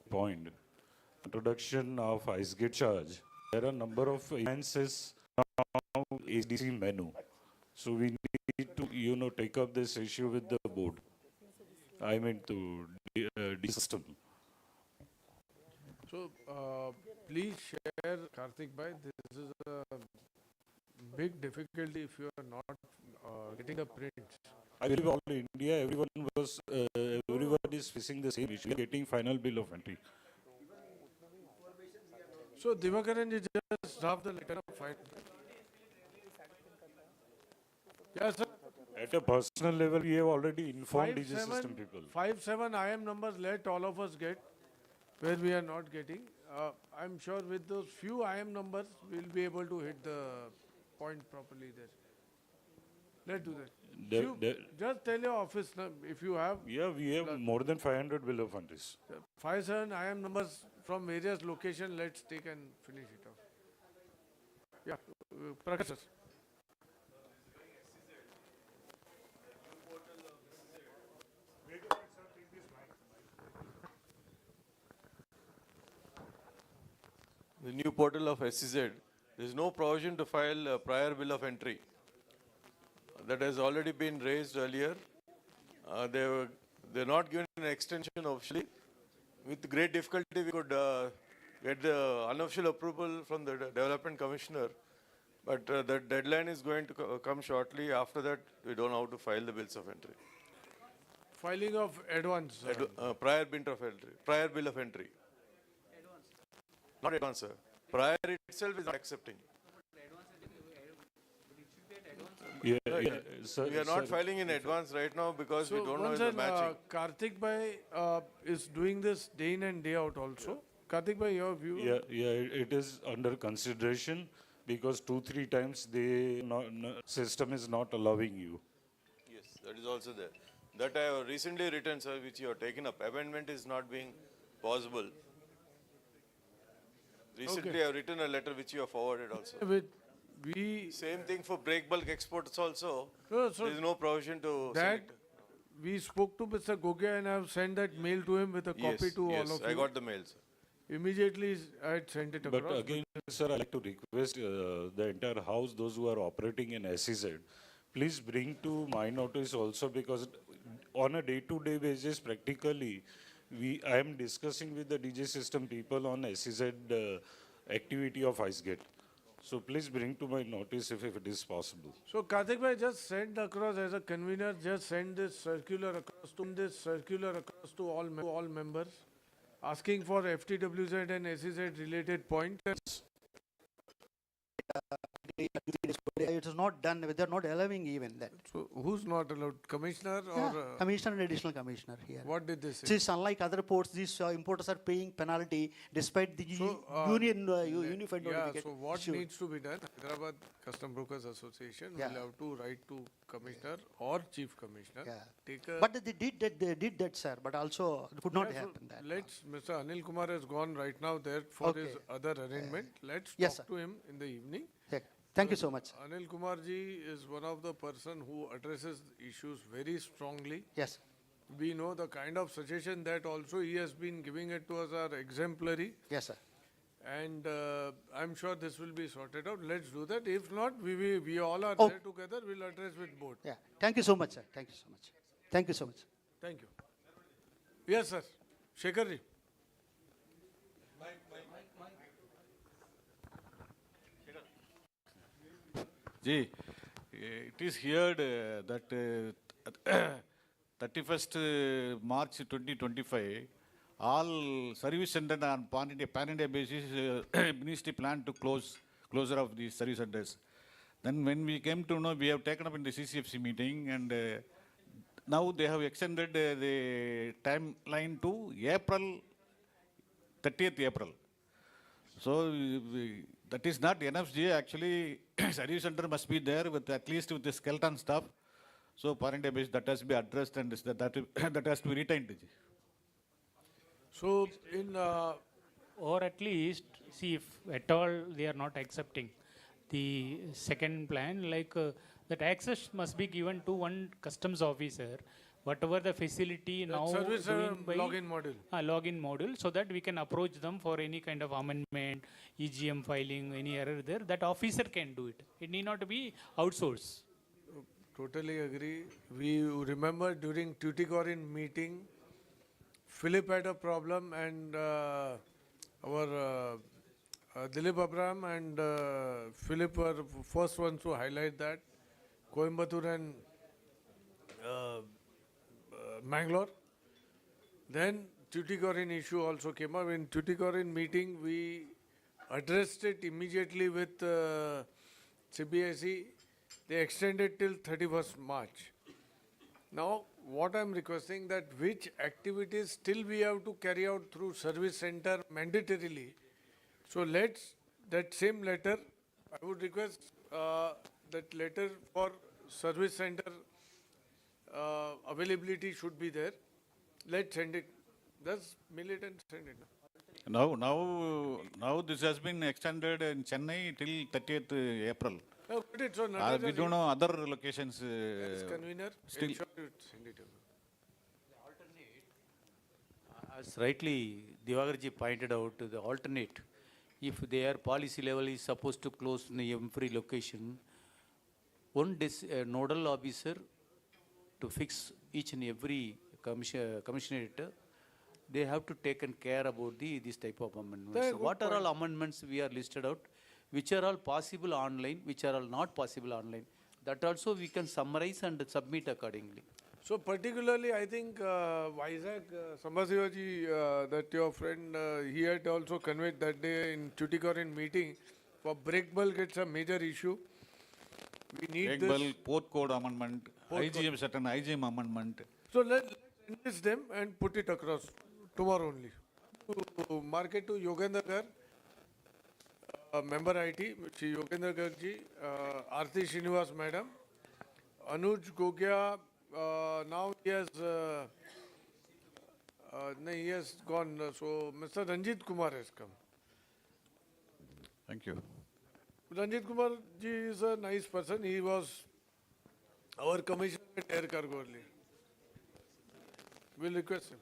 Speaker 6: Point. Introduction of ice gate charge. There are a number of events now ADC menu. So we need to, take up this issue with the board. I mean to de-system.
Speaker 4: So, please share, Karthik bhai, this is a big difficulty if you are not getting the prints.
Speaker 6: I believe all India, everyone is facing the same issue, getting final bill of entry.
Speaker 4: So, Divakaran ji just draft the letter of fine. Yes, sir.
Speaker 6: At a personal level, we have already informed DG system people.
Speaker 4: 5-7 IM numbers let all of us get, where we are not getting. I'm sure with those few IM numbers, we'll be able to hit the point properly there. Let's do that. Just tell your office if you have.
Speaker 6: Yeah, we have more than 500 bill of entries.
Speaker 4: 5-7 IM numbers from various locations, let's take and finish it off. Yeah, Prakash sir.
Speaker 2: The new portal of SEZ, there is no provision to file a prior bill of entry. That has already been raised earlier. They're not given an extension officially. With great difficulty, we could get the unofficial approval from the Development Commissioner. But the deadline is going to come shortly. After that, we don't know how to file the bills of entry.
Speaker 4: Filing of advance.
Speaker 2: Prior bill of entry. Not advance, sir. Prior itself is not accepting.
Speaker 6: Yeah,
Speaker 2: sir, we are not filing in advance right now because we don't know the matching.
Speaker 4: Karthik bhai is doing this day in and day out also. Karthik bhai, your view?
Speaker 6: Yeah, it is under consideration because 2-3 times the system is not allowing you.
Speaker 2: Yes, that is also there. That I have recently written, sir, which you have taken up. Amendment is not being possible. Recently, I have written a letter which you have forwarded also. Same thing for break bulk exports also. There is no provision to
Speaker 4: that. We spoke to Mr. Gogia and I have sent that mail to him with a copy to all of you.
Speaker 2: I got the mail, sir.
Speaker 4: Immediately, I had sent it across.
Speaker 6: But again, sir, I'd like to request the entire house, those who are operating in SEZ, please bring to my notice also because on a day-to-day basis, practically, I am discussing with the DJ system people on SEZ activity of IceGate. So please bring to my notice if it is possible.
Speaker 4: So Karthik bhai, just send across as a convener, just send this circular across to all members, asking for FTWZ and SEZ related points.
Speaker 5: It is not done. They are not allowing even that.
Speaker 4: So who's not allowed? Commissioner or
Speaker 5: commissioner and additional commissioner here.
Speaker 4: What did they say?
Speaker 5: Since unlike other ports, these importers are paying penalty despite the unified notification.
Speaker 4: So what needs to be done? Hyderabad Custom Brokers Association will have to write to commissioner or chief commissioner.
Speaker 5: But they did that, sir. But also it could not happen. That.
Speaker 4: Mr. Anil Kumar has gone right now there for his other arrangement. Let's talk to him in the evening.
Speaker 5: Thank you so much.
Speaker 4: Anil Kumar ji is one of the person who addresses issues very strongly.
Speaker 5: Yes.
Speaker 4: We know the kind of suggestion that also he has been giving it to us are exemplary.
Speaker 5: Yes, sir.
Speaker 4: And I'm sure this will be sorted out. Let's do that. If not, we all are there together. We'll address with both.
Speaker 5: Yeah. Thank you so much, sir. Thank you so much. Thank you so much.
Speaker 4: Thank you. Yes, sir. Shekhar ji.
Speaker 21: Ji, it is heard that 31st March 2025, all service centers on pan-India basis, ministry plan to closure of the service centers. Then when we came to know, we have taken up in the CCFC meeting and now they have extended the timeline to April 30th April. So that is not enough. Actually, service center must be there with at least with the skeleton stuff. So parent base that has to be addressed and that has to be retained.
Speaker 4: So in
Speaker 12: or at least see if at all they are not accepting the second plan, like that access must be given to one customs officer, whatever the facility now
Speaker 4: service
Speaker 12: doing by
Speaker 4: login module.
Speaker 12: Login module, so that we can approach them for any kind of amendment, EGM filing, any error there, that officer can do it. It need not be outsourced.
Speaker 4: Totally agree. We remember during Tuticorin meeting, Philip had a problem, and our Dilip Abram and Philip were first ones to highlight that. Coimbatore and Mangalore. Then Tuticorin issue also came up. In Tuticorin meeting, we addressed it immediately with CBAH. They extended till 31st March. Now, what I'm requesting, that which activities still we have to carry out through service center mandatorily. So let's, that same letter, I would request that letter for service center availability should be there. Let's send it. Just mail it and send it.
Speaker 21: Now this has been extended in Chennai till 30th April.
Speaker 4: Oh, but it's on
Speaker 21: We don't know other locations.
Speaker 4: as convener,
Speaker 21: still.
Speaker 4: ensure you send it.
Speaker 13: As rightly Divagarji pointed out, the alternate, if their policy level is supposed to close in every location, one nodal officer to fix each and every commissioner, they have to take care about this type of amendments. What are all amendments we are listed out, which are all possible online, which are all not possible online? That also we can summarize and submit accordingly.
Speaker 4: So particularly, I think Vizag, Sambasivaji, that your friend, he had also conveyed that day in Tuticorin meeting, for break bulk it's a major issue. We need
Speaker 21: Break
Speaker 4: this.
Speaker 21: bulk, port code amendment,
Speaker 4: Port
Speaker 21: IGM, certain IGM amendment.
Speaker 4: So let's enlist them and put it across tomorrow only. To market to Yogendra Gar, member IT, Shri Yogendra Garji, Aarti Srinivas madam, Anuj Gogya, now he has, he has gone, so Mr. Ranjit Kumar has come.
Speaker 21: Thank you.
Speaker 4: Ranjit Kumar ji is a nice person. He was our commissioner at Air Cargo earlier. We'll request him.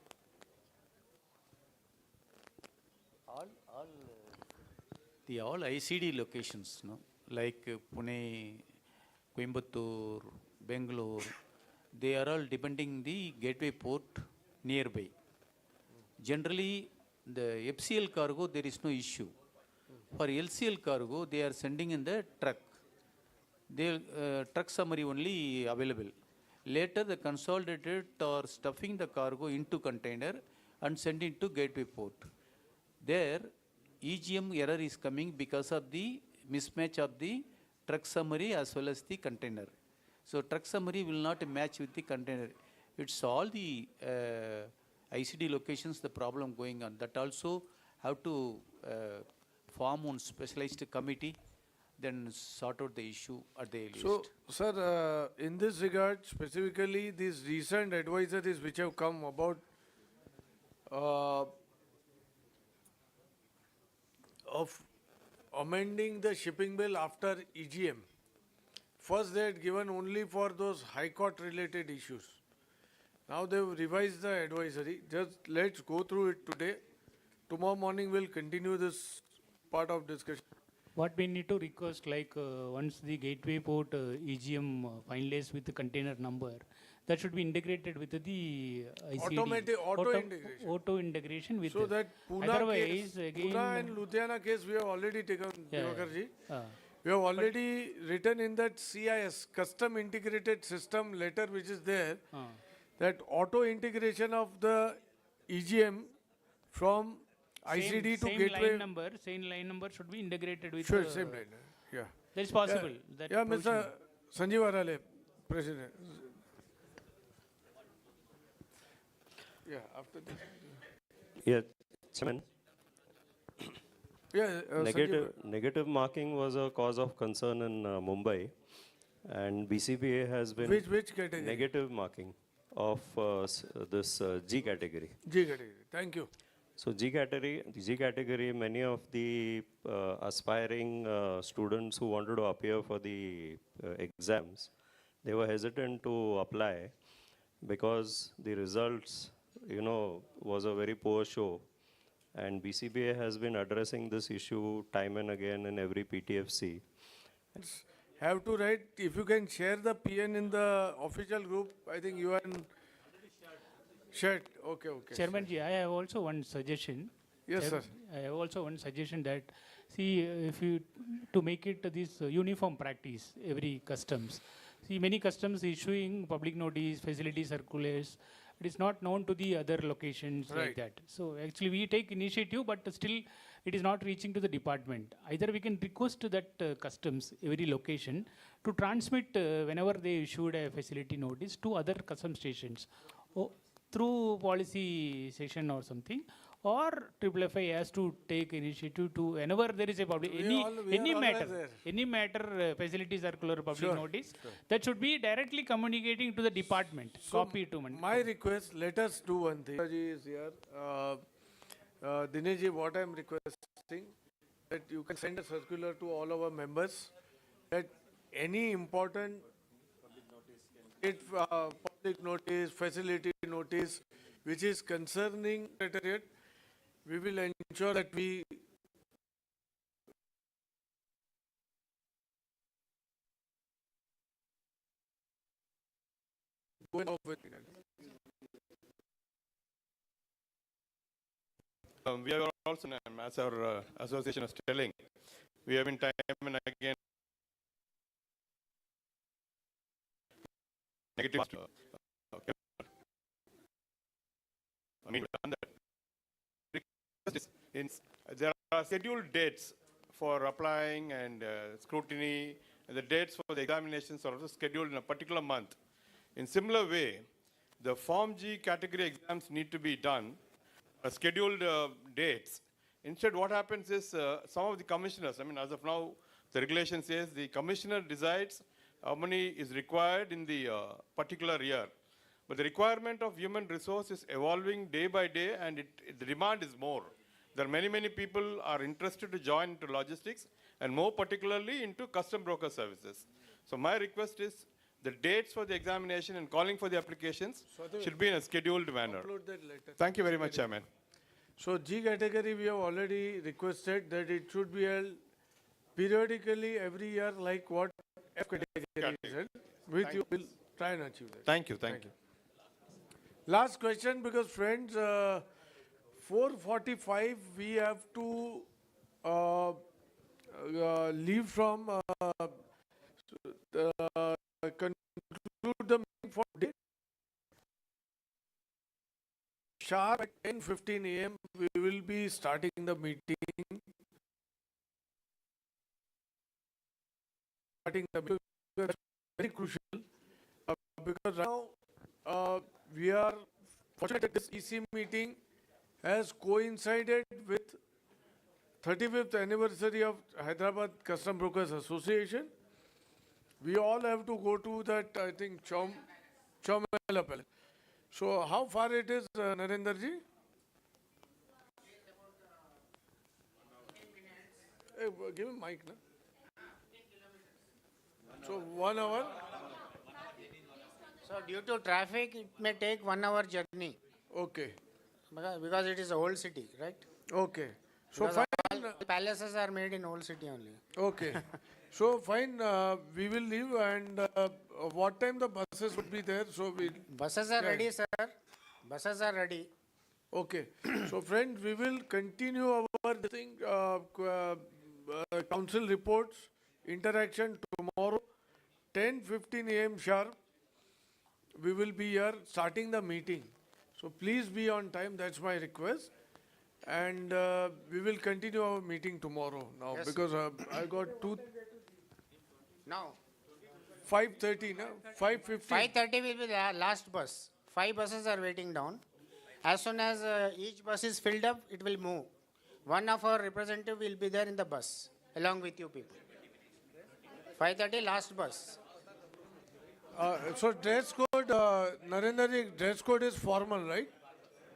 Speaker 13: All ICD locations, no, like Pune, Coimbatore, Bangalore, they are all depending the gateway port nearby. Generally, the FCL cargo, there is no issue. For LCL cargo, they are sending in the truck. Truck summary only available. Later, the consolidated or stuffing the cargo into container and sending to gateway port. There, EGM error is coming because of the mismatch of the truck summary as well as the container. So truck summary will not match with the container. It's all the ICD locations, the problem going on. That also have to form one specialized committee, then sort out the issue at the earliest.
Speaker 4: So, sir, in this regard, specifically these recent advisories which have come about of amending the shipping bill after EGM. First they had given only for those high court related issues. Now they've revised the advisory. Just let's go through it today. Tomorrow morning we'll continue this part of discussion.
Speaker 12: What we need to request, like once the gateway port EGM finalized with the container number, that should be integrated with the ICD. Auto integration with.
Speaker 4: So that Pune
Speaker 12: otherwise,
Speaker 4: case,
Speaker 12: again,
Speaker 4: Pune and Ludhiana case we have already taken,
Speaker 12: Yeah,
Speaker 4: Divakarji.
Speaker 12: yeah.
Speaker 4: We have already written in that CIS, Custom Integrated System letter which is there, that auto integration of the EGM from ICD to
Speaker 12: same
Speaker 4: gateway.
Speaker 12: Same line number should be integrated with.
Speaker 4: Sure, same line. Yeah.
Speaker 12: That is possible.
Speaker 4: Yeah, Mr. Sanjeev Arale, President. Yeah, after this.
Speaker 15: Yeah, Chairman.
Speaker 4: Yeah,
Speaker 15: Negative marking was a cause of concern in Mumbai, and BCBA has been
Speaker 4: Which category?
Speaker 15: negative marking of this G category.
Speaker 4: G category. Thank you.
Speaker 15: So G category, many of the aspiring students who wanted to appear for the exams, they were hesitant to apply because the results, was a very poor show. And BCBA has been addressing this issue time and again in every PTFC.
Speaker 4: Have to write, if you can share the PN in the official group, I think you are in shared. Okay.
Speaker 12: Chairman ji, I have also one suggestion.
Speaker 4: Yes, sir.
Speaker 12: I have also one suggestion that, see, if you, to make it this uniform practice, every customs. See, many customs issuing public notice, facility circulars, it is not known to the other locations like that. So actually we take initiative, but still it is not reaching to the department. Either we can request to that customs, every location, to transmit whenever they issued a facility notice to other custom stations. Through policy session or something, or FFI has to take initiative to whenever there is a public any matter facility circular public notice that should be directly communicating to the department.
Speaker 4: So
Speaker 12: copy to
Speaker 4: my request, let us do one thing. Dinesh is here. Dinesh ji, what I am requesting that you can send a circular to all our members that any important public notice, facility notice, which is concerning Secretariat, we will ensure that we go off with it.
Speaker 2: We are also, as our association is telling, we have been time and again negative. I mean, there are scheduled dates for applying and scrutiny, and the dates for the examinations are also scheduled in a particular month. In similar way, the Form G category exams need to be done, scheduled dates. Instead, what happens is some of the commissioners, I mean, as of now, the regulation says the commissioner decides how many is required in the particular year. But the requirement of human resource is evolving day by day, and the demand is more. There are many people are interested to join into logistics, and more particularly into custom broker services. So my request is the dates for the examination and calling for the applications should be in a scheduled manner. Thank you very much, Chairman.
Speaker 4: So G category, we have already requested that it should be held periodically every year, like what F category is held. With you, will try and achieve that.
Speaker 2: Thank you.
Speaker 4: Last question, because friends, 4:45 we have to leave from conclude the meeting for day. Sharp at 10:15 a.m. we will be starting the meeting. Very crucial because now we are fortunate that this EC meeting has coincided with 35th anniversary of Hyderabad Custom Brokers Association. We all have to go to that, I think, Chowmela Palace. So how far it is, Narendra ji? Hey, give him mic, na? So 1 hour.
Speaker 17: So due to traffic, it may take 1 hour journey.
Speaker 4: Okay.
Speaker 17: Because it is a old city, right?
Speaker 4: Okay. So
Speaker 17: Because
Speaker 4: fine.
Speaker 17: all palaces are made in old city only.
Speaker 4: Okay. So fine, we will leave, and what time the buses would be there? So we
Speaker 17: Buses are ready, sir. Buses are ready.
Speaker 4: Okay. So friends, we will continue our council reports, interaction tomorrow, 10:15 a.m. sharp. We will be here starting the meeting. So please be on time, that's my request. And we will continue our meeting tomorrow now,
Speaker 17: Yes,
Speaker 4: because I got
Speaker 17: Now,
Speaker 4: 5:30, no? 5:15.
Speaker 17: 5:30 will be the last bus. 5 buses are waiting down. As soon as each bus is filled up, it will move. One of our representative will be there in the bus along with you people. 5:30 last bus.
Speaker 4: So dress code, Narendra, dress code is formal, right?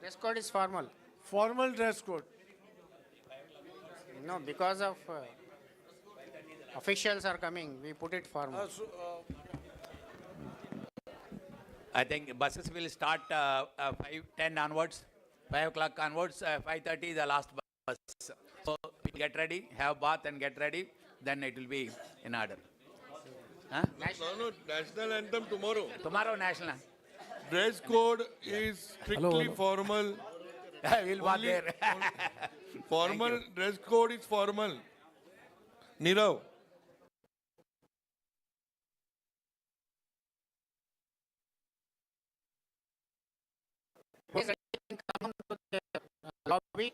Speaker 17: Dress code is formal.
Speaker 4: Formal dress code.
Speaker 17: No, because of officials are coming, we put it formal.
Speaker 9: I think buses will start 5:10 onwards, 5 o'clock onwards, 5:30 the last bus. So we get ready, have bath and get ready, then it will be in order. Huh?
Speaker 2: No, national anthem tomorrow.
Speaker 9: Tomorrow national.
Speaker 2: Dress code is strictly formal.
Speaker 9: We'll walk there.
Speaker 2: Formal dress code is formal. Nirav.
Speaker 17: Lobby,